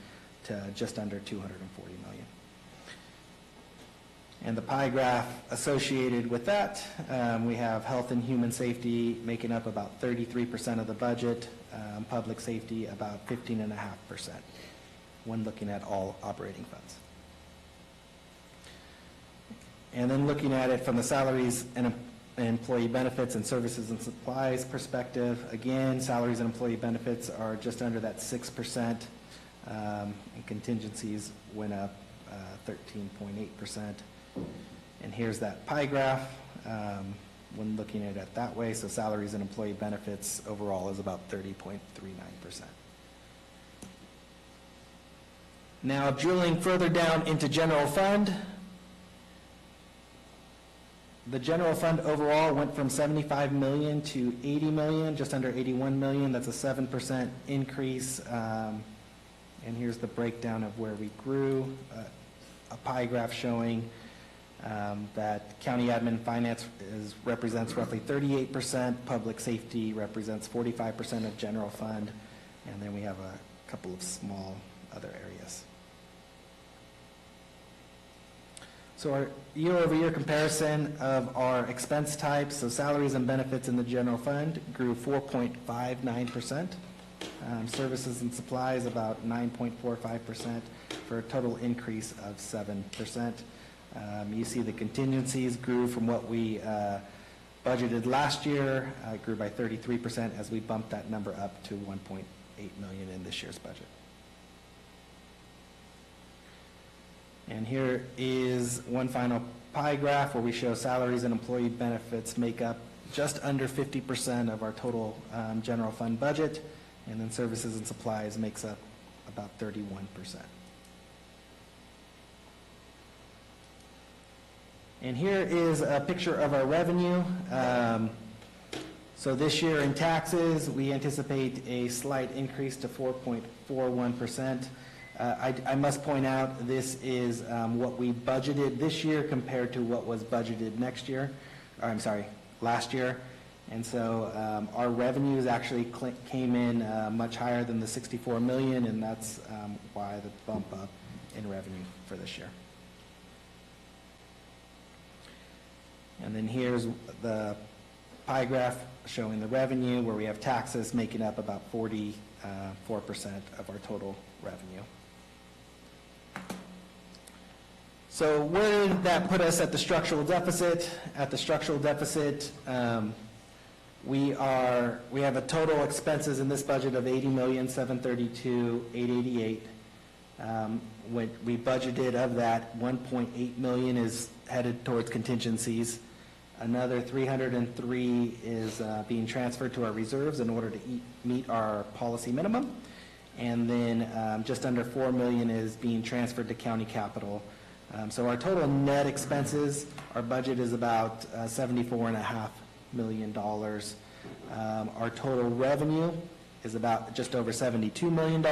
to just under $240 million. And the pie graph associated with that, we have health and human safety making up about 33% of the budget, public safety about 15.5%. when looking at all operating funds. And then looking at it from the salaries and employee benefits and services and supplies perspective, again, salaries and employee benefits are just under that 6%, and contingencies went up 13.8%. And here's that pie graph when looking at it that way. So salaries and employee benefits overall is about 30.39%. Now, drilling further down into general fund, the general fund overall went from $75 million to $80 million, just under $81 million. That's a 7% increase. And here's the breakdown of where we grew. A pie graph showing that county admin finance represents roughly 38%, public safety represents 45% of general fund, and then we have a couple of small other areas. So our year-over-year comparison of our expense types, so salaries and benefits in the general fund grew 4.59%. Services and supplies about 9.45% for a total increase of 7%. You see the contingencies grew from what we budgeted last year, grew by 33% as we bumped that number up to $1.8 million in this year's budget. And here is one final pie graph where we show salaries and employee benefits make up just under 50% of our total general fund budget, and then services and supplies makes up about 31%. And here is a picture of our revenue. So this year in taxes, we anticipate a slight increase to 4.41%. I must point out, this is what we budgeted this year compared to what was budgeted last year. And so our revenues actually came in much higher than the 64 million, and that's why the bump up in revenue for this year. And then here's the pie graph showing the revenue, where we have taxes making up about 44% of our total revenue. So where did that put us at the structural deficit? At the structural deficit, we have a total expenses in this budget of $80,732,888. When we budgeted of that, 1.8 million is headed towards contingencies. Another 303 is being transferred to our reserves in order to meet our policy minimum. And then just under 4 million is being transferred to county capital. So our total net expenses, our budget is about $74.5 million. Our total revenue is about just over $72 million.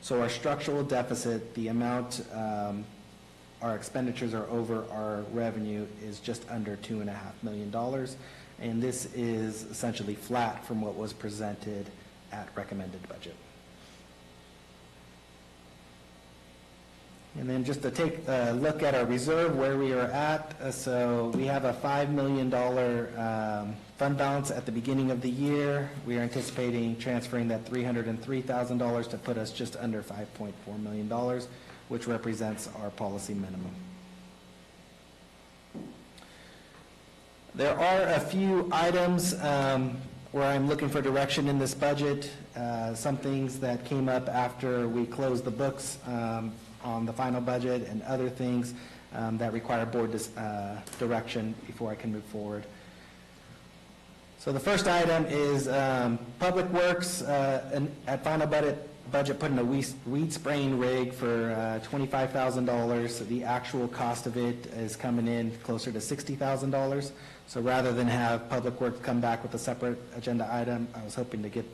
So our structural deficit, the amount our expenditures are over our revenue, is just under $2.5 million. And this is essentially flat from what was presented at recommended budget. And then just to take a look at our reserve, where we are at. So we have a $5 million fund balance at the beginning of the year. We are anticipating transferring that $303,000 to put us just under $5.4 million, which represents our policy minimum. There are a few items where I'm looking for direction in this budget. Some things that came up after we closed the books on the final budget, and other things that require board direction before I can move forward. So the first item is Public Works at final budget put in a weed spraying rig for $25,000. The actual cost of it is coming in closer to $60,000. So rather than have Public Works come back with a separate agenda item, I was hoping to get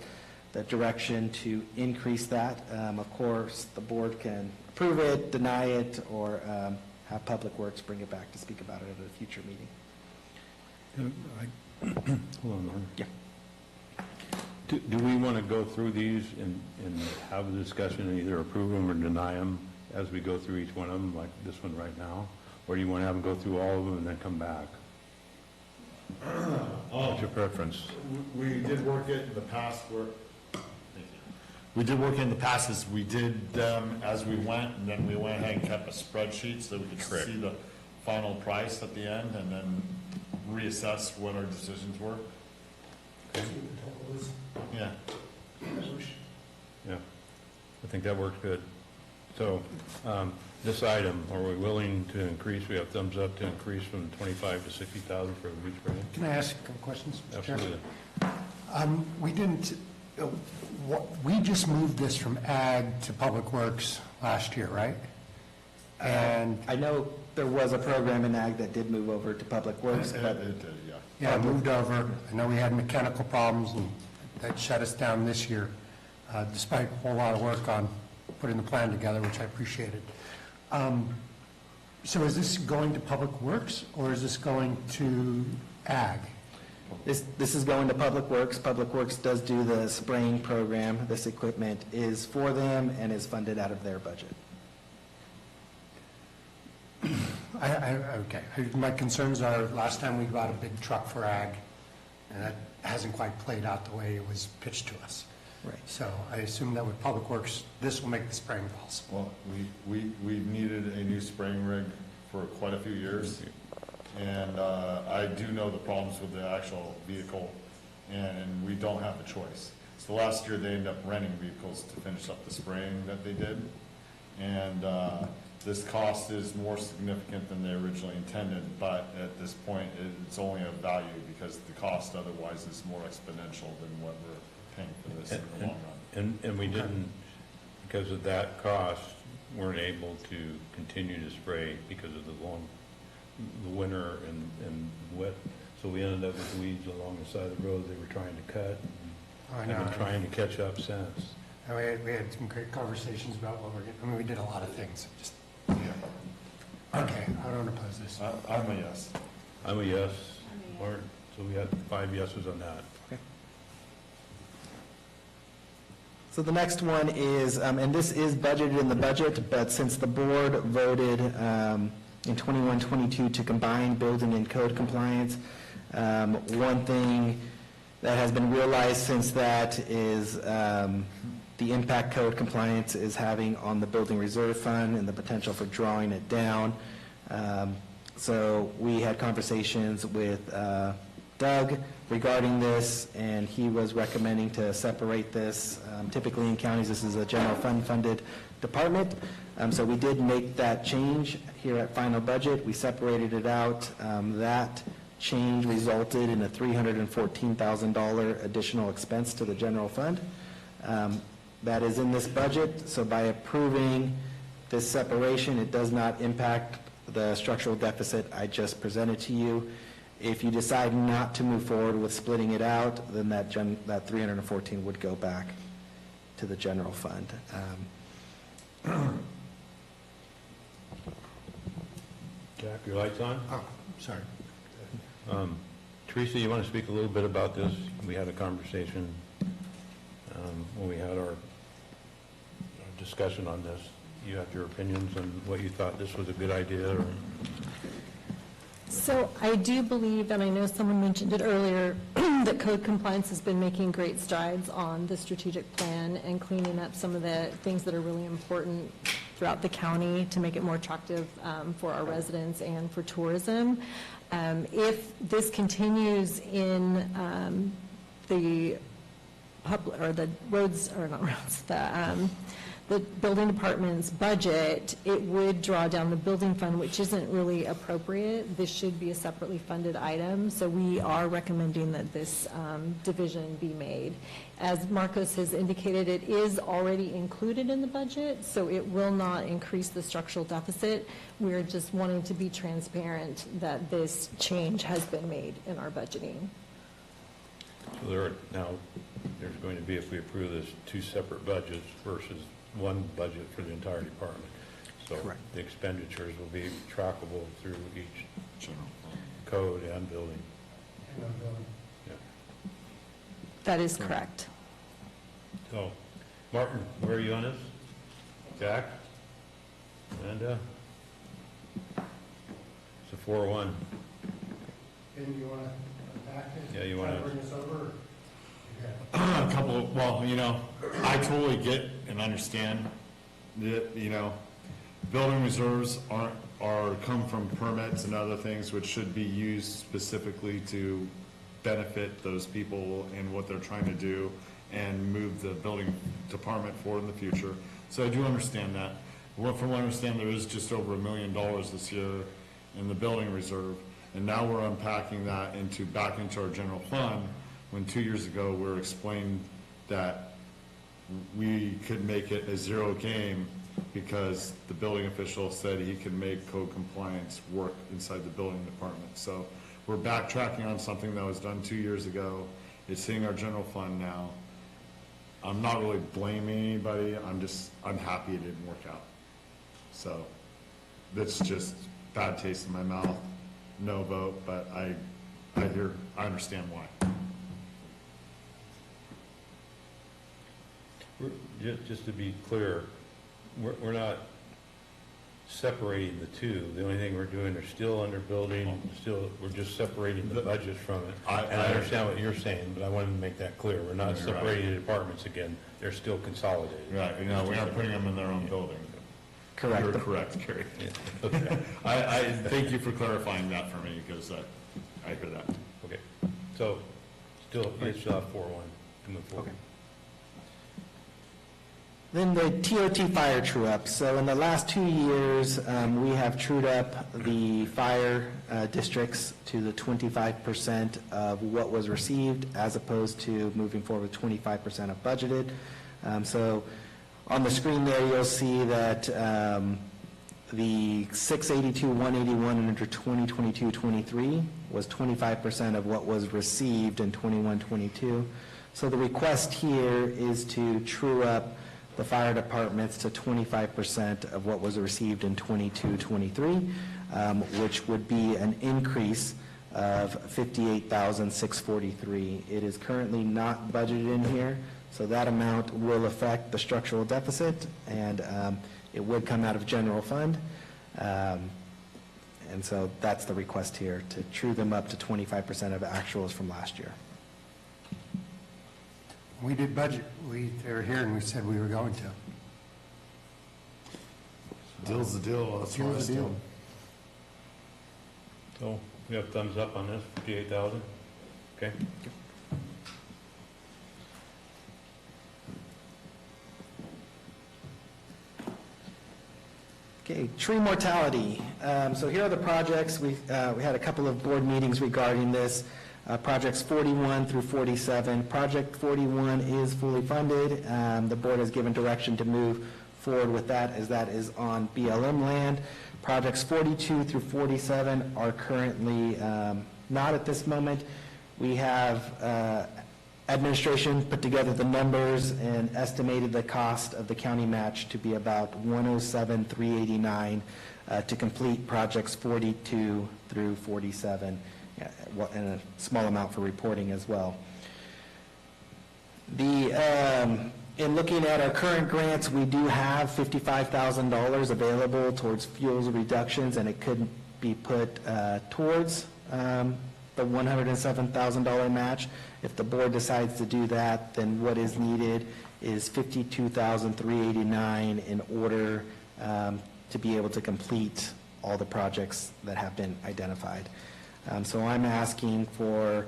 the direction to increase that. Of course, the board can approve it, deny it, or have Public Works bring it back to speak about it at a future meeting. Hold on, Mark. Yeah. Do we want to go through these and have a discussion and either approve them or deny them as we go through each one of them, like this one right now? Or do you want to have them go through all of them and then come back? What's your preference? We did work it in the past where, we did work in the past as we did them as we went, and then we went ahead and kept a spreadsheet so we could see the final price at the end and then reassess what our decisions were. Yeah. Yeah, I think that works good. So this item, are we willing to increase? We have thumbs up to increase from 25 to 60,000 for the beach brand? Can I ask a couple questions? Absolutely. We didn't, we just moved this from ag to Public Works last year, right? And I know there was a program in ag that did move over to Public Works, but It did, yeah. yeah, it moved over. I know we had mechanical problems, and that shut us down this year, despite a whole lot of work on putting the plan together, which I appreciated. So is this going to Public Works, or is this going to ag? This is going to Public Works. Public Works does do the spraying program. This equipment is for them and is funded out of their budget. Okay. My concerns are, last time we bought a big truck for ag, and that hasn't quite played out the way it was pitched to us. Right. So I assume that with Public Works, this will make the spraying possible. Well, we've needed a new spraying rig for quite a few years, and I do know the problems with the actual vehicle, and we don't have a choice. So last year, they ended up renting vehicles to finish up the spraying that they did, and this cost is more significant than they originally intended, but at this point, it's only of value because the cost otherwise is more exponential than what we're paying for this in the long run. And we didn't, because of that cost, weren't able to continue to spray because of the winter and wet. So we ended up with weeds along the side of the road they were trying to cut. And have been trying to catch up since. We had some great conversations about what we're getting, I mean, we did a lot of things, just, yeah. Okay, I don't oppose this. I'm a yes. I'm a yes. Lauren, so we had 5 yeses on that. Okay. So the next one is, and this is budgeted in the budget, but since the board voted in 21-22 to combine building and code compliance, one thing that has been realized since that is the impact code compliance is having on the building reserve fund and the potential for drawing it down. So we had conversations with Doug regarding this, and he was recommending to separate this. Typically in counties, this is a general fund funded department. So we did make that change here at final budget. We separated it out. That change resulted in a $314,000 additional expense to the general fund. That is in this budget, so by approving this separation, it does not impact the structural deficit I just presented to you. If you decide not to move forward with splitting it out, then that 314 would go back to the general fund. Jack, your light's on? Oh, sorry. Teresa, you want to speak a little bit about this? We had a conversation when we had our discussion on this. You have your opinions on what you thought this was a good idea, or? So I do believe, and I know someone mentioned it earlier, that code compliance has been making great strides on the strategic plan and cleaning up some of the things that are really important throughout the county to make it more attractive for our residents and for tourism. If this continues in the roads, or not roads, the building department's budget, it would draw down the building fund, which isn't really appropriate. This should be a separately funded item, so we are recommending that this division be made. As Marcos has indicated, it is already included in the budget, so it will not increase the structural deficit. We're just wanting to be transparent that this change has been made in our budgeting. So there's going to be, if we approve this, 2 separate budgets versus one budget for the entire department. So correct. The expenditures will be trackable through each code and building. Yeah. That is correct. So, Martin, where are you on this? Jack? Amanda? It's a 4-1. And you want to back it? Yeah, you want to bring us over? A couple of, well, I totally get and understand that, building reserves come from permits and other things which should be used specifically to benefit those people and what they're trying to do and move the building department forward in the future. So I do understand that. From what I understand, there is just over $1 million this year in the building reserve, and now we're unpacking that back into our general fund, when 2 years ago we were explained that we could make it a zero game because the building official said he could make code compliance work inside the building department. So we're backtracking on something that was done 2 years ago. It's hitting our general fund now. I'm not really blaming anybody. I'm happy it didn't work out. So that's just bad taste in my mouth. No vote, but I understand why. Just to be clear, we're not separating the two. The only thing we're doing, they're still under building, we're just separating the budgets from it. I understand what you're saying, but I wanted to make that clear. We're not separating the departments again. They're still consolidated. Right, we're not putting them in their own building. Correct. You're correct, Gary. Yeah. Okay. I thank you for clarifying that for me, because I hear that. Okay. So, still have 4-1 to move forward. Okay. Then the TOT fire true-up. So in the last 2 years, we have trued up the fire districts to the 25% of what was received, as opposed to moving forward with 25% of budgeted. So on the screen there, you'll see that the 682, 181 under 2022-23 was 25% of what was received in 21-22. So the request here is to true up the fire departments to 25% of what was received in 22-23, which would be an increase of $58,643. It is currently not budgeted in here, so that amount will affect the structural deficit, and it would come out of general fund. And so that's the request here, to true them up to 25% of actuals from last year. We did budget. They were here and we said we were going to. Deal's the deal. That's Deal's what I the deal. still. So, we have thumbs up on this, 58,000? Okay. Okay, tree mortality. So here are the projects. We had a couple of board meetings regarding this. Projects 41 through 47. Project 41 is fully funded. The board has given direction to move forward with that, as that is on BLM land. Projects 42 through 47 are currently not at this moment. We have administration put together the numbers and estimated the cost of the county match to be about $107,389 to complete projects 42 through 47. And a small amount for reporting as well. In looking at our current grants, we do have $55,000 available towards fuels reductions, and it could be put towards the $107,000 match. If the board decides to do that, then what is needed is $52,389 in order to be able to complete all the projects that have been identified. So I'm asking for,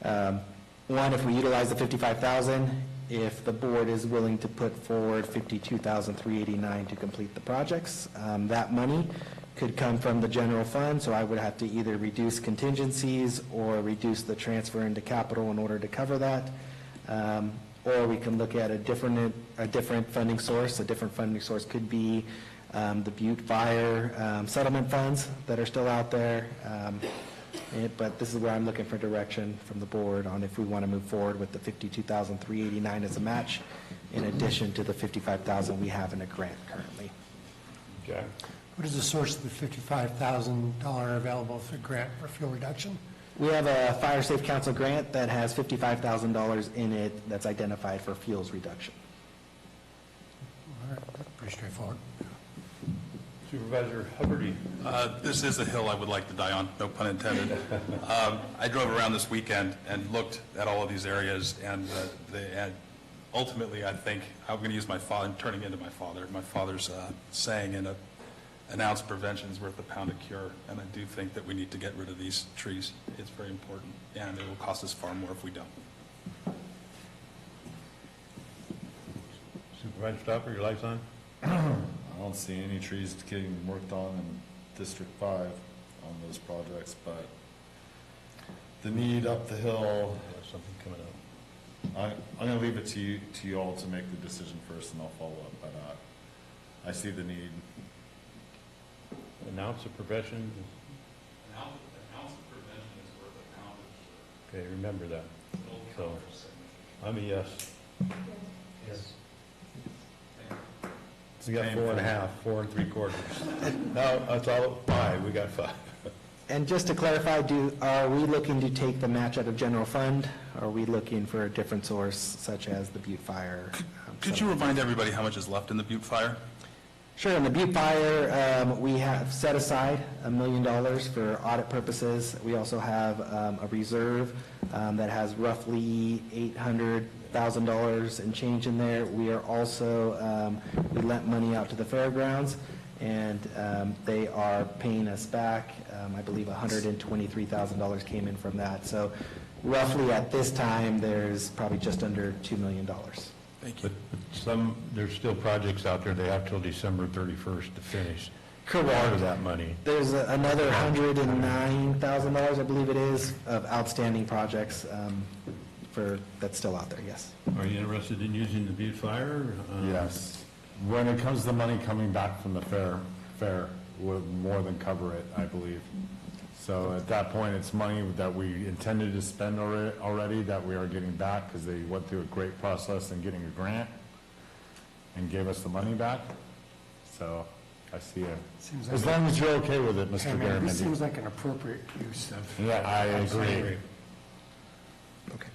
one, if we utilize the $55,000, if the board is willing to put forward $52,389 to complete the projects. That money could come from the general fund, so I would have to either reduce contingencies or reduce the transfer into capital in order to cover that. Or we can look at a different funding source. A different funding source could be the Butte Fire settlement funds that are still out there. But this is where I'm looking for direction from the board on if we want to move forward with the $52,389 as a match, in addition to the $55,000 we have in a grant currently. Okay. What is the source of the $55,000 available for grant for fuel reduction? We have a Fire Safe Council grant that has $55,000 in it that's identified for fuels reduction. All right, that's pretty straightforward. Supervisor Hubbard. This is a hill I would like to die on, no pun intended. I drove around this weekend and looked at all of these areas, and ultimately, I think, I'm going to use my father, I'm turning into my father. My father's saying in an ounce prevention is worth a pound of cure, and I do think that we need to get rid of these trees. It's very important, and it will cost us far more if we don't. Supervisor Stopper, your light's on? I don't see any trees getting worked on in District 5 on those projects, but the need up the hill, Something coming up. I'm going to leave it to you all to make the decision first, and I'll follow up. But I see the need. An ounce of prevention. An ounce of prevention is worth a pound of cure. Okay, remember that. So, I'm a yes. Yes. We got 4.5, 4 3/4. No, that's all, 5, we got 5. And just to clarify, are we looking to take the match out of general fund? Or are we looking for a different source, such as the Butte Fire? Could you remind everybody how much is left in the Butte Fire? Sure. In the Butte Fire, we have set aside $1 million for audit purposes. We also have a reserve that has roughly $800,000 and change in there. We are also, we lent money out to the fairgrounds, and they are paying us back. I believe $123,000 came in from that. So roughly at this time, there's probably just under $2 million. Thank you. But there's still projects out there, they have till December 31st to finish. Correct. Part of that money. There's another $109,000, I believe it is, of outstanding projects that's still out there, yes. Are you interested in using the Butte Fire? Yes. When it comes to money coming back from the fair would more than cover it, I believe. So at that point, it's money that we intended to spend already that we are getting back because they went through a great process in getting a grant and gave us the money back. So I see it. As long as you're okay with it, Mr. Garamendi. This seems like an appropriate use of. Yeah, I agree. Okay.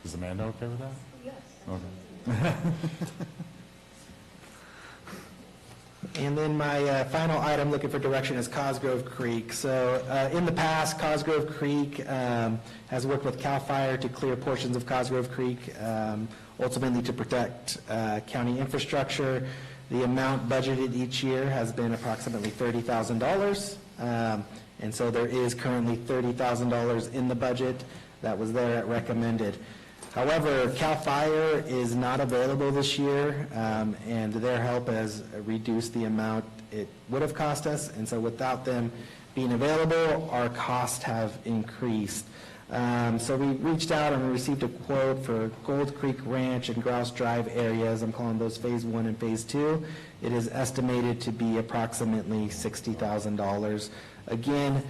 Is Amanda okay with that? Yes. Okay. And then my final item looking for direction is Cosgrove Creek. So in the past, Cosgrove Creek has worked with CAL FIRE to clear portions of Cosgrove Creek, ultimately to protect county infrastructure. The amount budgeted each year has been approximately $30,000. And so there is currently $30,000 in the budget that was there at recommended. However, CAL FIRE is not available this year, and their help has reduced the amount it would have cost us, and so without them being available, our costs have increased. So we reached out and we received a quote for Gold Creek Ranch and Grouse Drive areas. I'm calling those Phase 1 and Phase 2. It is estimated to be approximately $60,000. Again,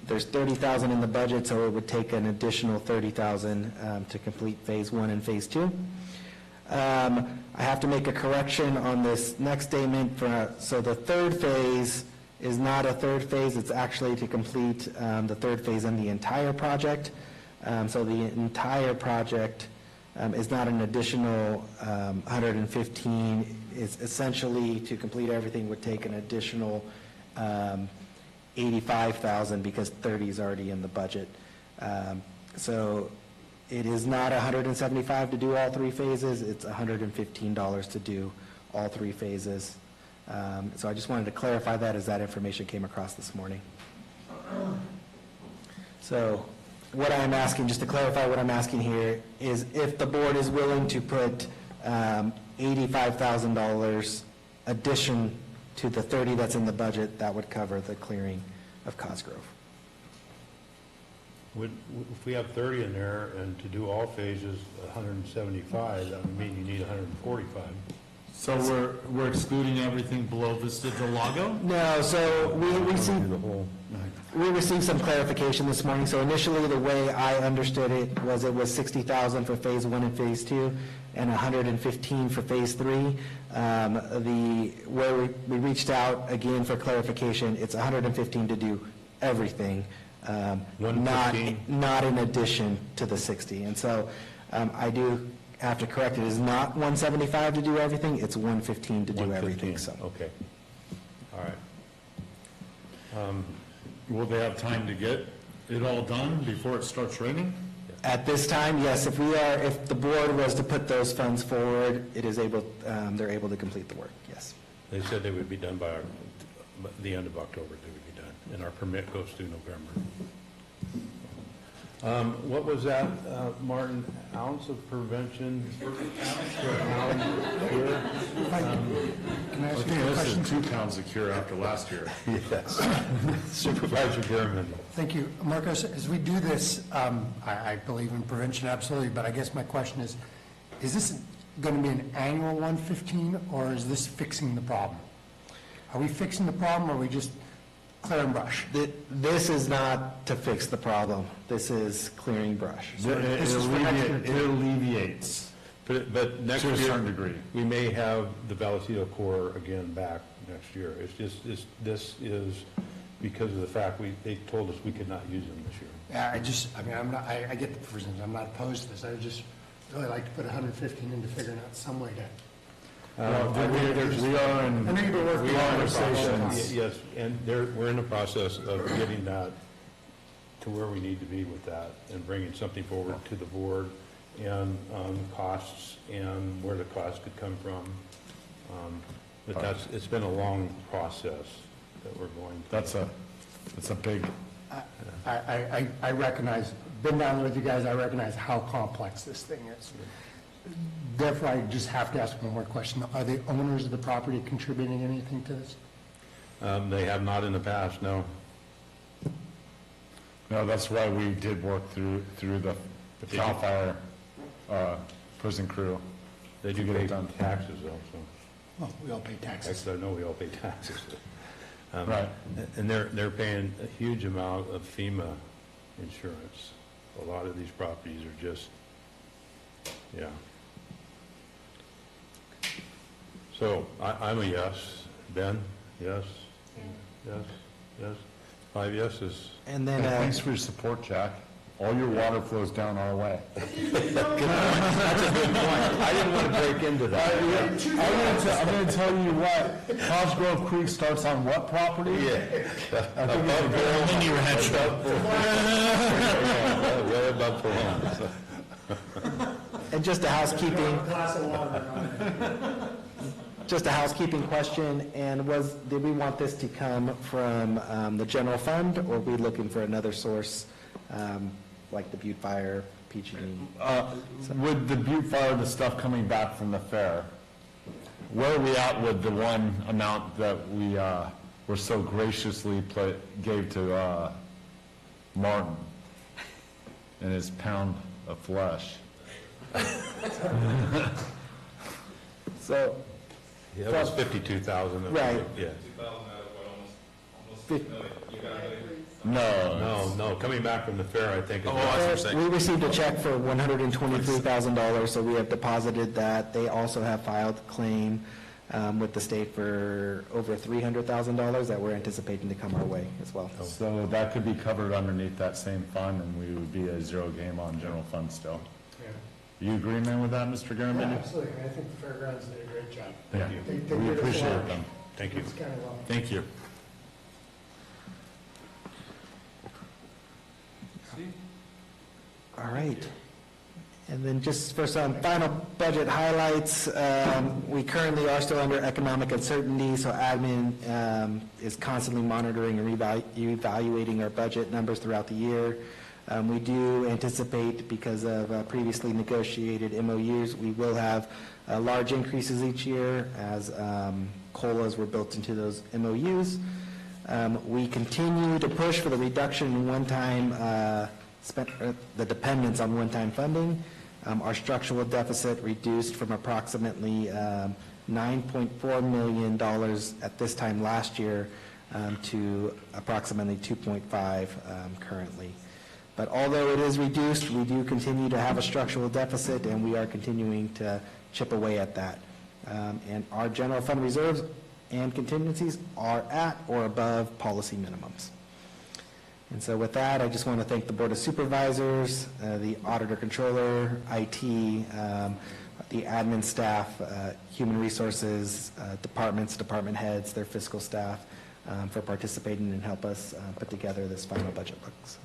there's $30,000 in the budget, so it would take an additional $30,000 to complete Phase 1 and Phase 2. I have to make a correction on this next statement. So the third phase is not a third phase. It's actually to complete the third phase and the entire project. So the entire project is not an additional 115. It's essentially, to complete everything would take an additional $85,000 because 30 is already in the budget. So it is not $175 to do all three phases. It's $115 to do all three phases. So I just wanted to clarify that as that information came across this morning. So what I'm asking, just to clarify what I'm asking here, is if the board is willing to put $85,000 addition to the 30 that's in the budget, that would cover the clearing of Cosgrove. If we have 30 in there and to do all phases, 175, that would mean you need 145. So we're excluding everything below Vista del Lago? No, so we received some clarification this morning. So initially, the way I understood it was $60,000 for Phase 1 and Phase 2, and $115 for Phase 3. Where we reached out again for clarification, it's $115 to do everything, not in addition to the 60. And so I do have to correct it. It is not $175 to do everything. It's $115 to do everything. So okay, all right. Will they have time to get it all done before it starts raining? At this time, yes. If the board was to put those funds forward, they're able to complete the work. Yes. They said they would be done by the end of October. They would be done, and our permit goes through November. What was that, Martin? Ounce of prevention per pound cure? Can I ask you a This question? is 2 pounds of cure after last year. Yes. Supervisor Garamendi. Thank you. Marcos, as we do this, I believe in prevention absolutely, but I guess my question is this going to be an annual 115, or is this fixing the problem? Are we fixing the problem, or are we just clearing brush? This is not to fix the problem. This is clearing brush. It alleviates. But next to a year, certain degree. we may have the Vallecito Corps again back next year. It's just, this is because of the fact they told us we could not use them this year. Yeah, I get the provisions. I'm not opposed to this. I would just really like to put 115 into figuring out some way to. We are in process. Yes, and we're in the process of getting that to where we need to be with that and bringing something forward to the board and costs and where the costs could come from. But it's been a long process that we're going through. That's a big. I recognize been down there with you guys, I recognize how complex this thing is. Therefore, I just have to ask one more question. Are the owners of the property contributing anything to this? They have not in the past, no. No, that's why we did work through the CAL FIRE prison crew. They do get pay it done. taxes though, so. Well, we all pay taxes. Actually, I know we all pay taxes. Right. And they're paying a huge amount of FEMA insurance. A lot of these properties are just, yeah. So I'm a yes. Ben, yes? Yes, yes. 5 yeses. And then, Thanks for your support, Jack. All your water flows down our way. That's a good point. I didn't want to break into that. I'm going to tell you what, Cosgrove Creek starts on what property? Yeah. Way above Columbus. And just a housekeeping, Glass of water. just a housekeeping question, and did we want this to come from the general fund, or are we looking for another source, like the Butte Fire, PG&E? With the Butte Fire, the stuff coming back from the fair, where are we at with the one amount that we were so graciously gave to Martin and his pound of flesh? So, Yeah, it was 52,000. Right. Yeah. No. Coming back from the fair, I think. we received a check for $123,000, so we have deposited that. They also have filed a claim with the state for over $300,000 that we're anticipating to come our way as well. So that could be covered underneath that same fund, and we would be a zero game on general fund still. You agreement with that, Mr. Garamendi? Yeah, absolutely. I think the fairgrounds did a great job. Thank you. They We did it appreciate well. them. Thank you. It's kind of well. Thank you. All right. And then just for some final budget highlights, we currently are still under economic uncertainty, so admin is constantly monitoring and evaluating our budget numbers throughout the year. We do anticipate, because of previously negotiated MOUs, we will have large increases each year as COLAs were built into those MOUs. We continue to push for the reduction in one-time the dependence on one-time funding. Our structural deficit reduced from approximately $9.4 million at this time last year to approximately 2.5 currently. But although it is reduced, we do continue to have a structural deficit, and we are continuing to chip away at that. And our general fund reserves and contingencies are at or above policy minimums. And so with that, I just want to thank the Board of Supervisors, the Auditor Controller, IT, the admin staff, Human Resources, departments, department heads, their fiscal staff, for participating and help us put together this final budget books.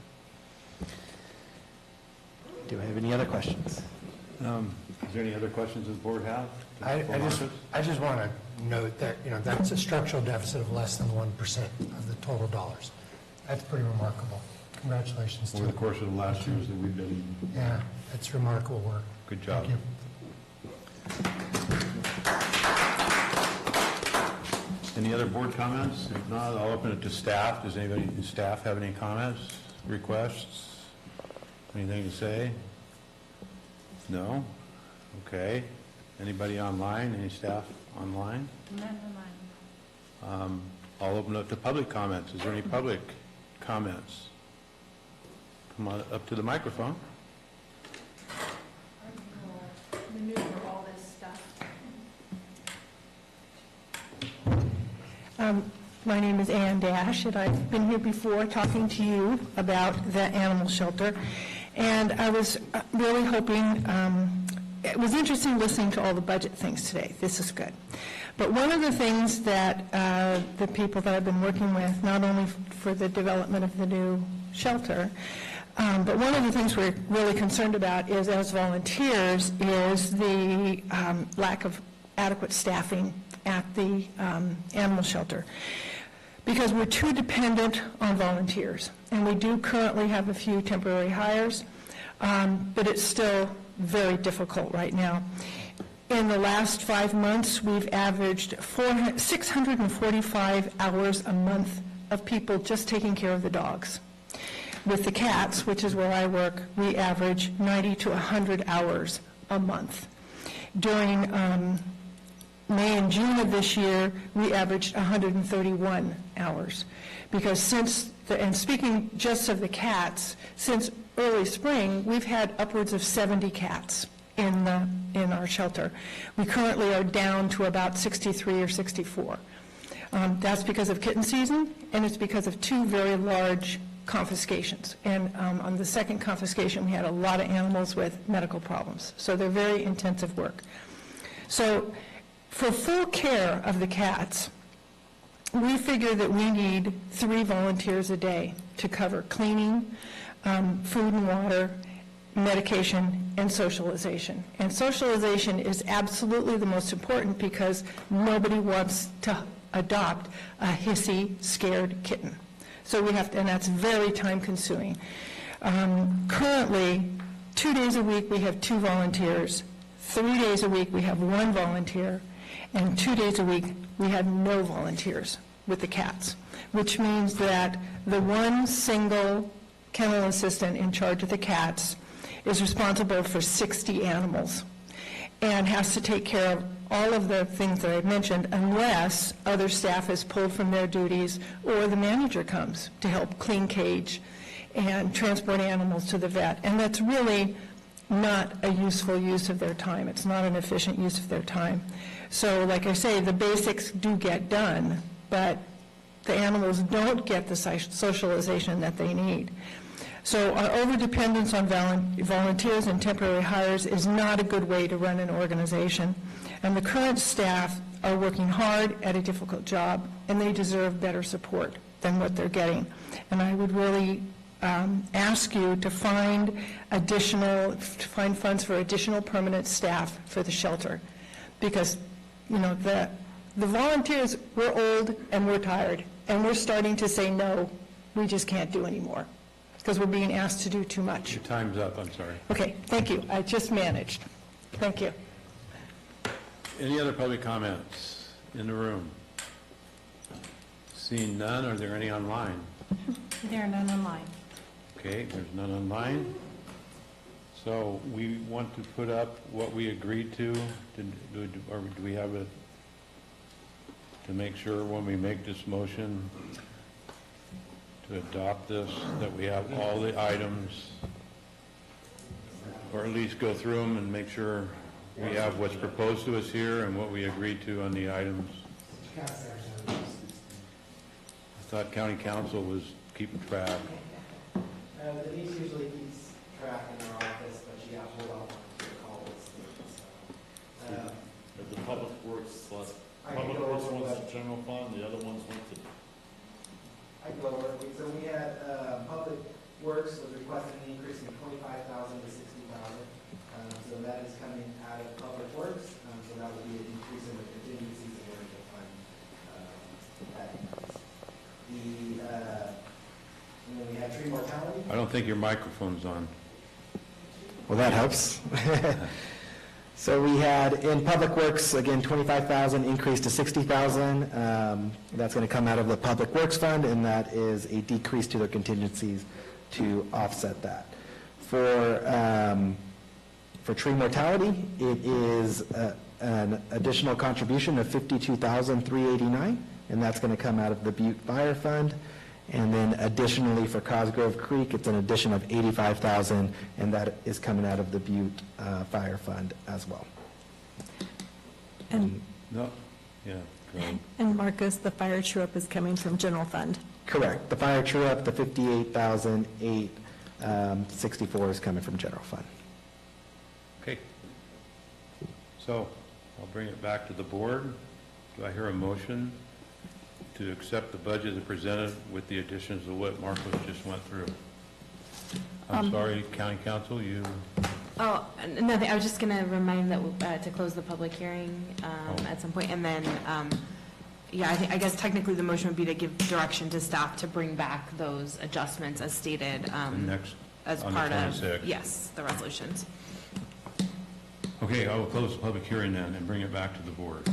Do I have any other questions? Is there any other questions the board have? I just want to note that, that's a structural deficit of less than 1% of the total dollars. That's pretty remarkable. Congratulations to Over the you. course of the last years that we've been. Yeah, it's remarkable work. Good job. Thank you. Any other board comments? If not, I'll open it to staff. Does anybody in staff have any comments, requests? Anything to say? No? Okay. Anybody online? Any staff online? None online. I'll open it up to public comments. Is there any public comments? Come on up to the microphone. Maneuver all this stuff. My name is Ann Dash, and I've been here before talking to you about the animal shelter. And I was really hoping, it was interesting listening to all the budget things today. This is good. But one of the things that the people that I've been working with, not only for the development of the new shelter, but one of the things we're really concerned about is, as volunteers, is the lack of adequate staffing at the animal shelter. because we're too dependent on volunteers. And we do currently have a few temporary hires, but it's still very difficult right now. In the last 5 months, we've averaged 645 hours a month of people just taking care of the dogs. With the cats, which is where I work, we average 90 to 100 hours a month. During May and June of this year, we averaged 131 hours. Because and speaking just of the cats, since early spring, we've had upwards of 70 cats in our shelter. We currently are down to about 63 or 64. That's because of kitten season, and it's because of 2 very large confiscations. And on the second confiscation, we had a lot of animals with medical problems. So they're very intensive work. So for full care of the cats, we figure that we need 3 volunteers a day to cover cleaning, food and water, medication, and socialization. And socialization is absolutely the most important because nobody wants to adopt a hissy, scared kitten. So we have to, and that's very time-consuming. Currently, 2 days a week we have 2 volunteers, 3 days a week we have 1 volunteer, and 2 days a week we have no volunteers with the cats, which means that the one single kennel assistant in charge of the cats is responsible for 60 animals and has to take care of all of the things that I've mentioned unless other staff is pulled from their duties or the manager comes to help clean cage and transport animals to the vet. And that's really not a useful use of their time. It's not an efficient use of their time. So like I say, the basics do get done, but the animals don't get the socialization that they need. So our overdependence on volunteers and temporary hires is not a good way to run an organization. And the current staff are working hard at a difficult job, and they deserve better support than what they're getting. And I would really ask you to find funds for additional permanent staff for the shelter. Because, you know, the volunteers, we're old and we're tired, and we're starting to say, no, we just can't do anymore, because we're being asked to do too much. Your time's up, I'm sorry. Okay, thank you. I just managed. Thank you. Any other public comments in the room? Seeing none, are there any online? There are none online. Okay, there's none online. So we want to put up what we agreed to, or do we have to make sure when we make this motion to adopt this, that we have all the items, or at least go through them and make sure we have what's proposed to us here and what we agreed to on the items? I thought county council was keeping track. Denise usually keeps track in her office, but she got hold off on her call this week. The public works wants the general fund, the other ones went to... I can go over. So we had Public Works was requesting an increase from 25,000 to 60,000. So that is coming out of Public Works. So that would be an increase in the contingencies in order to fund that increase. And then we had tree mortality. I don't think your microphone's on. Well, that helps. So we had in Public Works, again, 25,000 increase to 60,000. That's going to come out of the Public Works Fund, and that is a decrease to their contingencies to offset that. For tree mortality, it is an additional contribution of $52,389, and that's going to come out of the Butte Fire Fund. And then additionally for Cosgrove Creek, it's an addition of $85,000, and that is coming out of the Butte Fire Fund as well. And No, yeah, go ahead. And Marcus, the fire true-up is coming from general fund. Correct. The fire true-up, the $58,864 is coming from general fund. Okay. So I'll bring it back to the board. Do I hear a motion to accept the budget as presented with the additions of what Marcos just went through? I'm sorry, County Council, you... Oh, nothing. I was just going to remind that to close the public hearing at some point, and then Yeah, I guess technically the motion would be to give direction to staff to bring back those adjustments as stated Next, as on the part of, 26th. yes, the resolutions. Okay, I will close the public hearing then and bring it back to the board.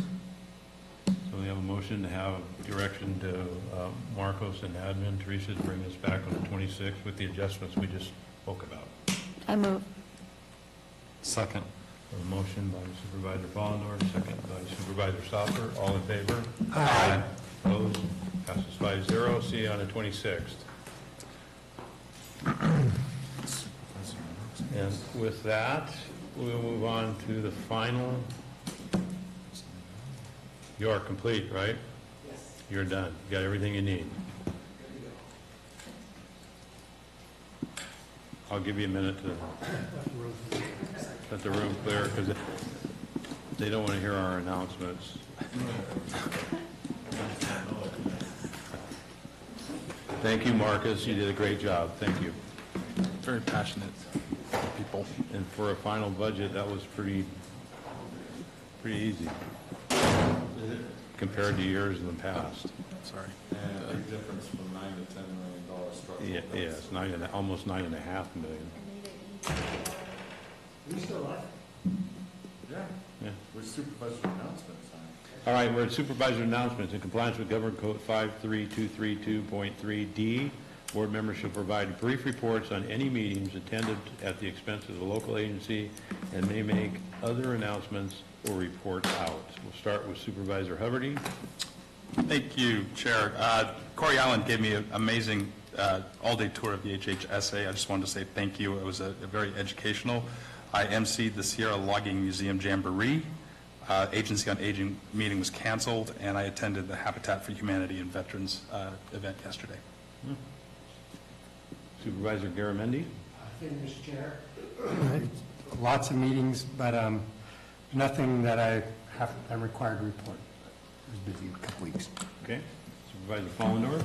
So we have a motion to have direction to Marcos and admin, Teresa, to bring this back on the 26th with the adjustments we just spoke about. I move. Second. A motion by Supervisor Follendorf, second by Supervisor Stopper. All in favor? Aye. Opposed? Passes 5-0. See you on the 26th. And with that, we'll move on to the final. You are complete, right? Yes. You're done. You got everything you need. I'll give you a minute to let the room clear because they don't want to hear our announcements. Thank you, Marcus. You did a great job. Thank you. Very passionate people. And for a final budget, that was pretty easy compared to years in the past. Sorry. And a big difference from $9 to $10 million structural. Yes, almost $9.5 million. We still alive? Yeah. We're supervisor announcements. All right, we're at supervisor announcements. In compliance with Government Code 53232.3D, board members shall provide brief reports on any meetings attended at the expense of the local agency and may make other announcements or reports out. We'll start with Supervisor Huberty. Thank you, Chair. Corey Allen gave me an amazing all-day tour of the HHSA. I just wanted to say thank you. It was a very educational. I emceed the Sierra Logging Museum Jamboree. Agency on Aging meeting was canceled, and I attended the Habitat for Humanity and Veterans event yesterday. Supervisor Garamendi. Thank you, Mr. Chair. Lots of meetings, but nothing that I'm required to report. I was busy a couple weeks. Okay. Supervisor Follendorf.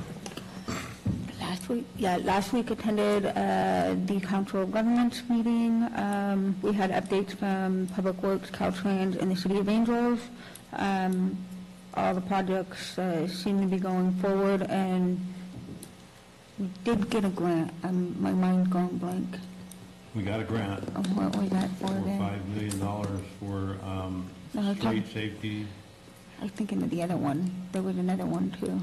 Last week attended the Council of Governments meeting. We had updates from Public Works, Caltrans, and the City of Angels. All the projects seem to be going forward, and we did get a grant. My mind's going blank. We got a grant. What was that for then? $5 million for street safety. I was thinking of the other one. There was another one too.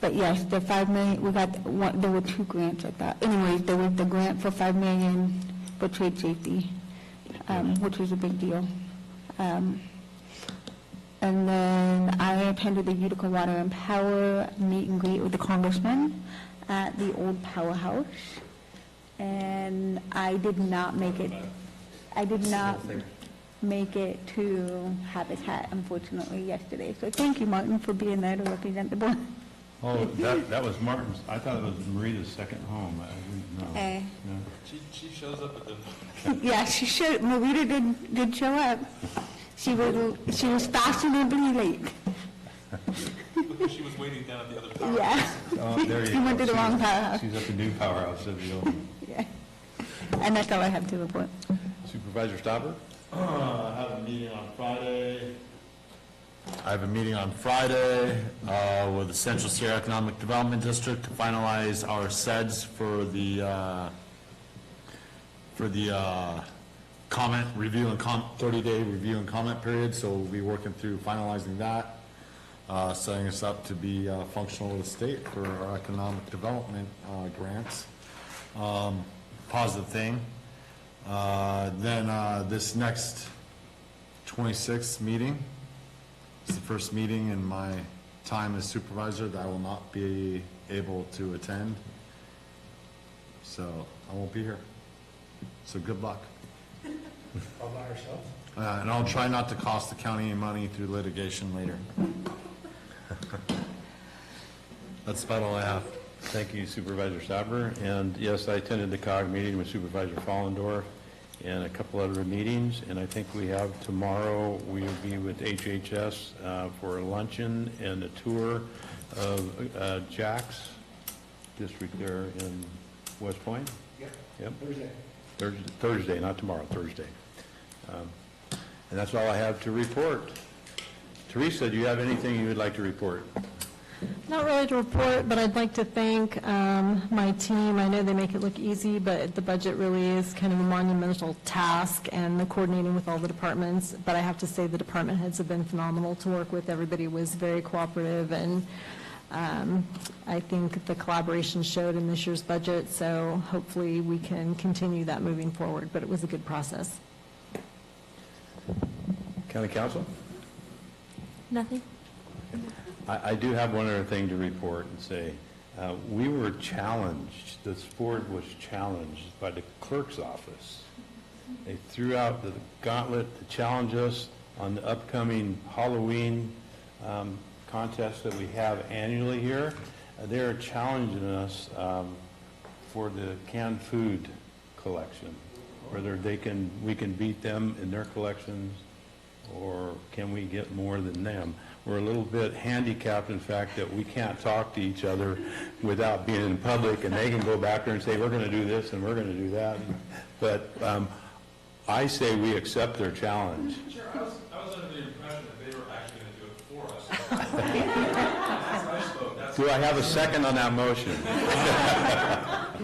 But yes, the $5 million, we got one, there were two grants, I thought. Anyways, there was the grant for $5 million for trade safety, which was a big deal. And then I attended the Utica Water and Power meet and greet with the congressman at the old powerhouse. And I did not make it. I did not make it to Habitat, unfortunately, yesterday. So thank you, Martin, for being there to represent the board. Oh, that was Martin's. I thought it was Marita's second home. I didn't know. No. She shows up at the... Yeah, she should. Marita did show up. She was fashionably late. Because she was waiting down at the other power. Yeah. Oh, there you She went go. to the wrong powerhouse. She's at the new powerhouse at the old. Yeah. And that's all I have to report. Supervisor Stopper? I have a meeting on Friday. With the Central Sierra Economic Development District to finalize our SEDS for the comment review and 30-day review and comment period. So we'll be working through finalizing that, setting us up to be functional with the state for our economic development grants. Positive thing. Then this next 26th meeting is the first meeting in my time as supervisor that I will not be able to attend. So I won't be here. So good luck. All by ourselves? And I'll try not to cost the county any money through litigation later. That's about all I have. Thank you, Supervisor Stopper. And yes, I attended the COG meeting with Supervisor Follendorf and a couple other meetings. And I think we have tomorrow, we will be with HHS for a luncheon and a tour of Jack's district there in West Point. Yep. Thursday, not tomorrow, Thursday. And that's all I have to report. Teresa, do you have anything you would like to report? Not really to report, but I'd like to thank my team. I know they make it look easy, but the budget really is kind of a monumental task, and the coordinating with all the departments. But I have to say the department heads have been phenomenal to work with. Everybody was very cooperative, and I think the collaboration showed in this year's budget, so hopefully we can continue that moving forward, but it was a good process. County Council? Nothing? I do have one other thing to report and say. We were challenged, this board was challenged by the clerk's office. They threw out the gauntlet to challenge us on the upcoming Halloween contest that we have annually here. They're challenging us for the canned food collection, whether we can beat them in their collections, or can we get more than them? We're a little bit handicapped in fact that we can't talk to each other without being in public, and they can go back there and say, we're going to do this and we're going to do that. But I say we accept their challenge. Sure, I was under the impression that they were actually going to do it for us. Do I have a second on that motion?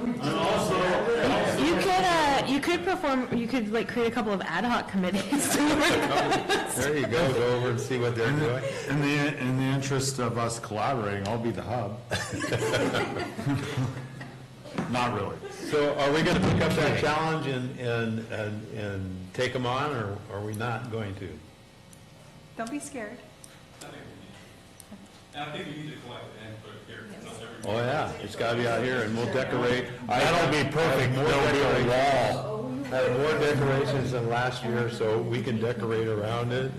And also, You could perform, you could like create a couple of ad hoc committees. There you go over and see what they're doing. In the interest of us collaborating, I'll be the hub. Not really. So are we going to pick up that challenge and take them on, or are we not going to? Don't be scared. I think we need to collect the input here. Oh, yeah, it's got to be out here, and we'll decorate. That'll be perfect. There'll be a wall. I have more decorations than last year, so we can decorate around it.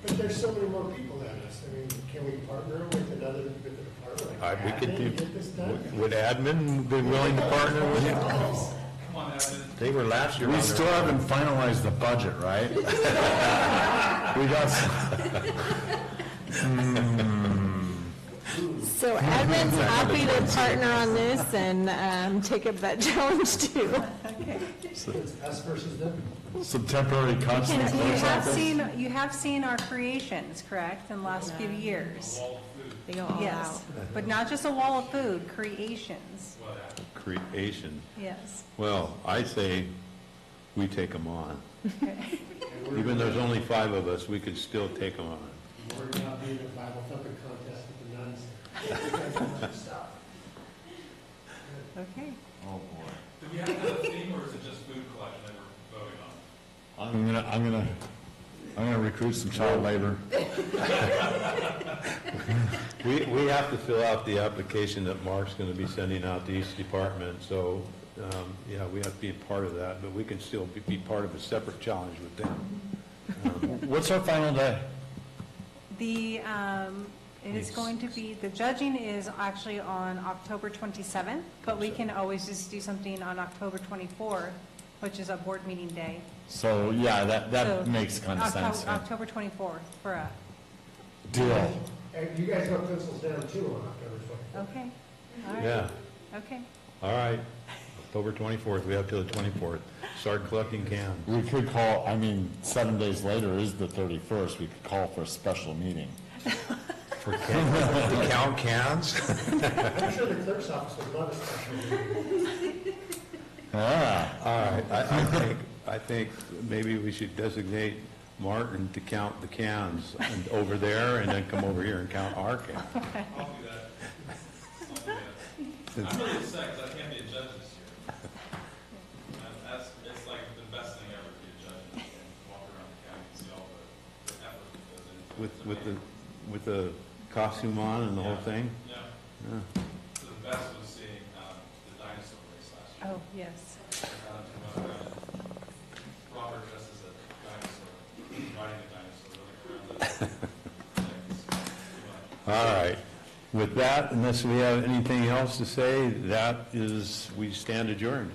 But there's so many more people than us. I mean, can we partner with another, with the department? Like We could admin do, to get this done? would admin be willing to partner with you? Come on, admin. They were last year. We on their still own. haven't finalized the budget, right? We got So admin's happy to partner on this and take up that challenge too. Us versus them? some temporary cuts in the You clerk's have office. you have seen our creations, correct, in the last few years? They go all Yes, out. but not just a wall of food, creations, Creation. yes. Well, I say we take them on. Even though there's only 5 of us, we could still take them on. We're not being a Bible thumping contest with the nuns. You guys want to stop. Okay. Oh, boy. Do we have to have a theme, or is it just food collection that we're voting on? I'm gonna recruit some child labor. We have to fill out the application that Mark's going to be sending out to each department, so, yeah, we have to be a part of that, but we can still be part of a separate challenge with them. What's our final day? It is going to be, the judging is actually on October 27th, but we can always just do something on October 24th, which is a board meeting day. So, yeah, So, that makes kind of sense. yeah. October 24th for us. Deal. And you guys got pencils down too on October 24th. Okay, all right. Yeah, Okay. all right. October 24th, we have till the 24th. Start collecting cans. We could call, 7 days later is the 31st, we could call for a special meeting. For cans, to count cans? I'm sure the clerk's office would love a special meeting. Ah, All right, I think maybe we should designate Martin to count the cans and over there, and then come over here and count our cans. I'll do that. I'm really upset because I can't be a judge this year. It's like the best thing ever to be a judge and walk around the county and see all the effort that goes into it. With the costume on and the whole thing? Yeah. Yeah. So the best was seeing the dinosaur race last year. Oh, yes. Robert dressed as a dinosaur, riding a dinosaur, running around the All right. With that, unless we have anything else to say, we stand adjourned.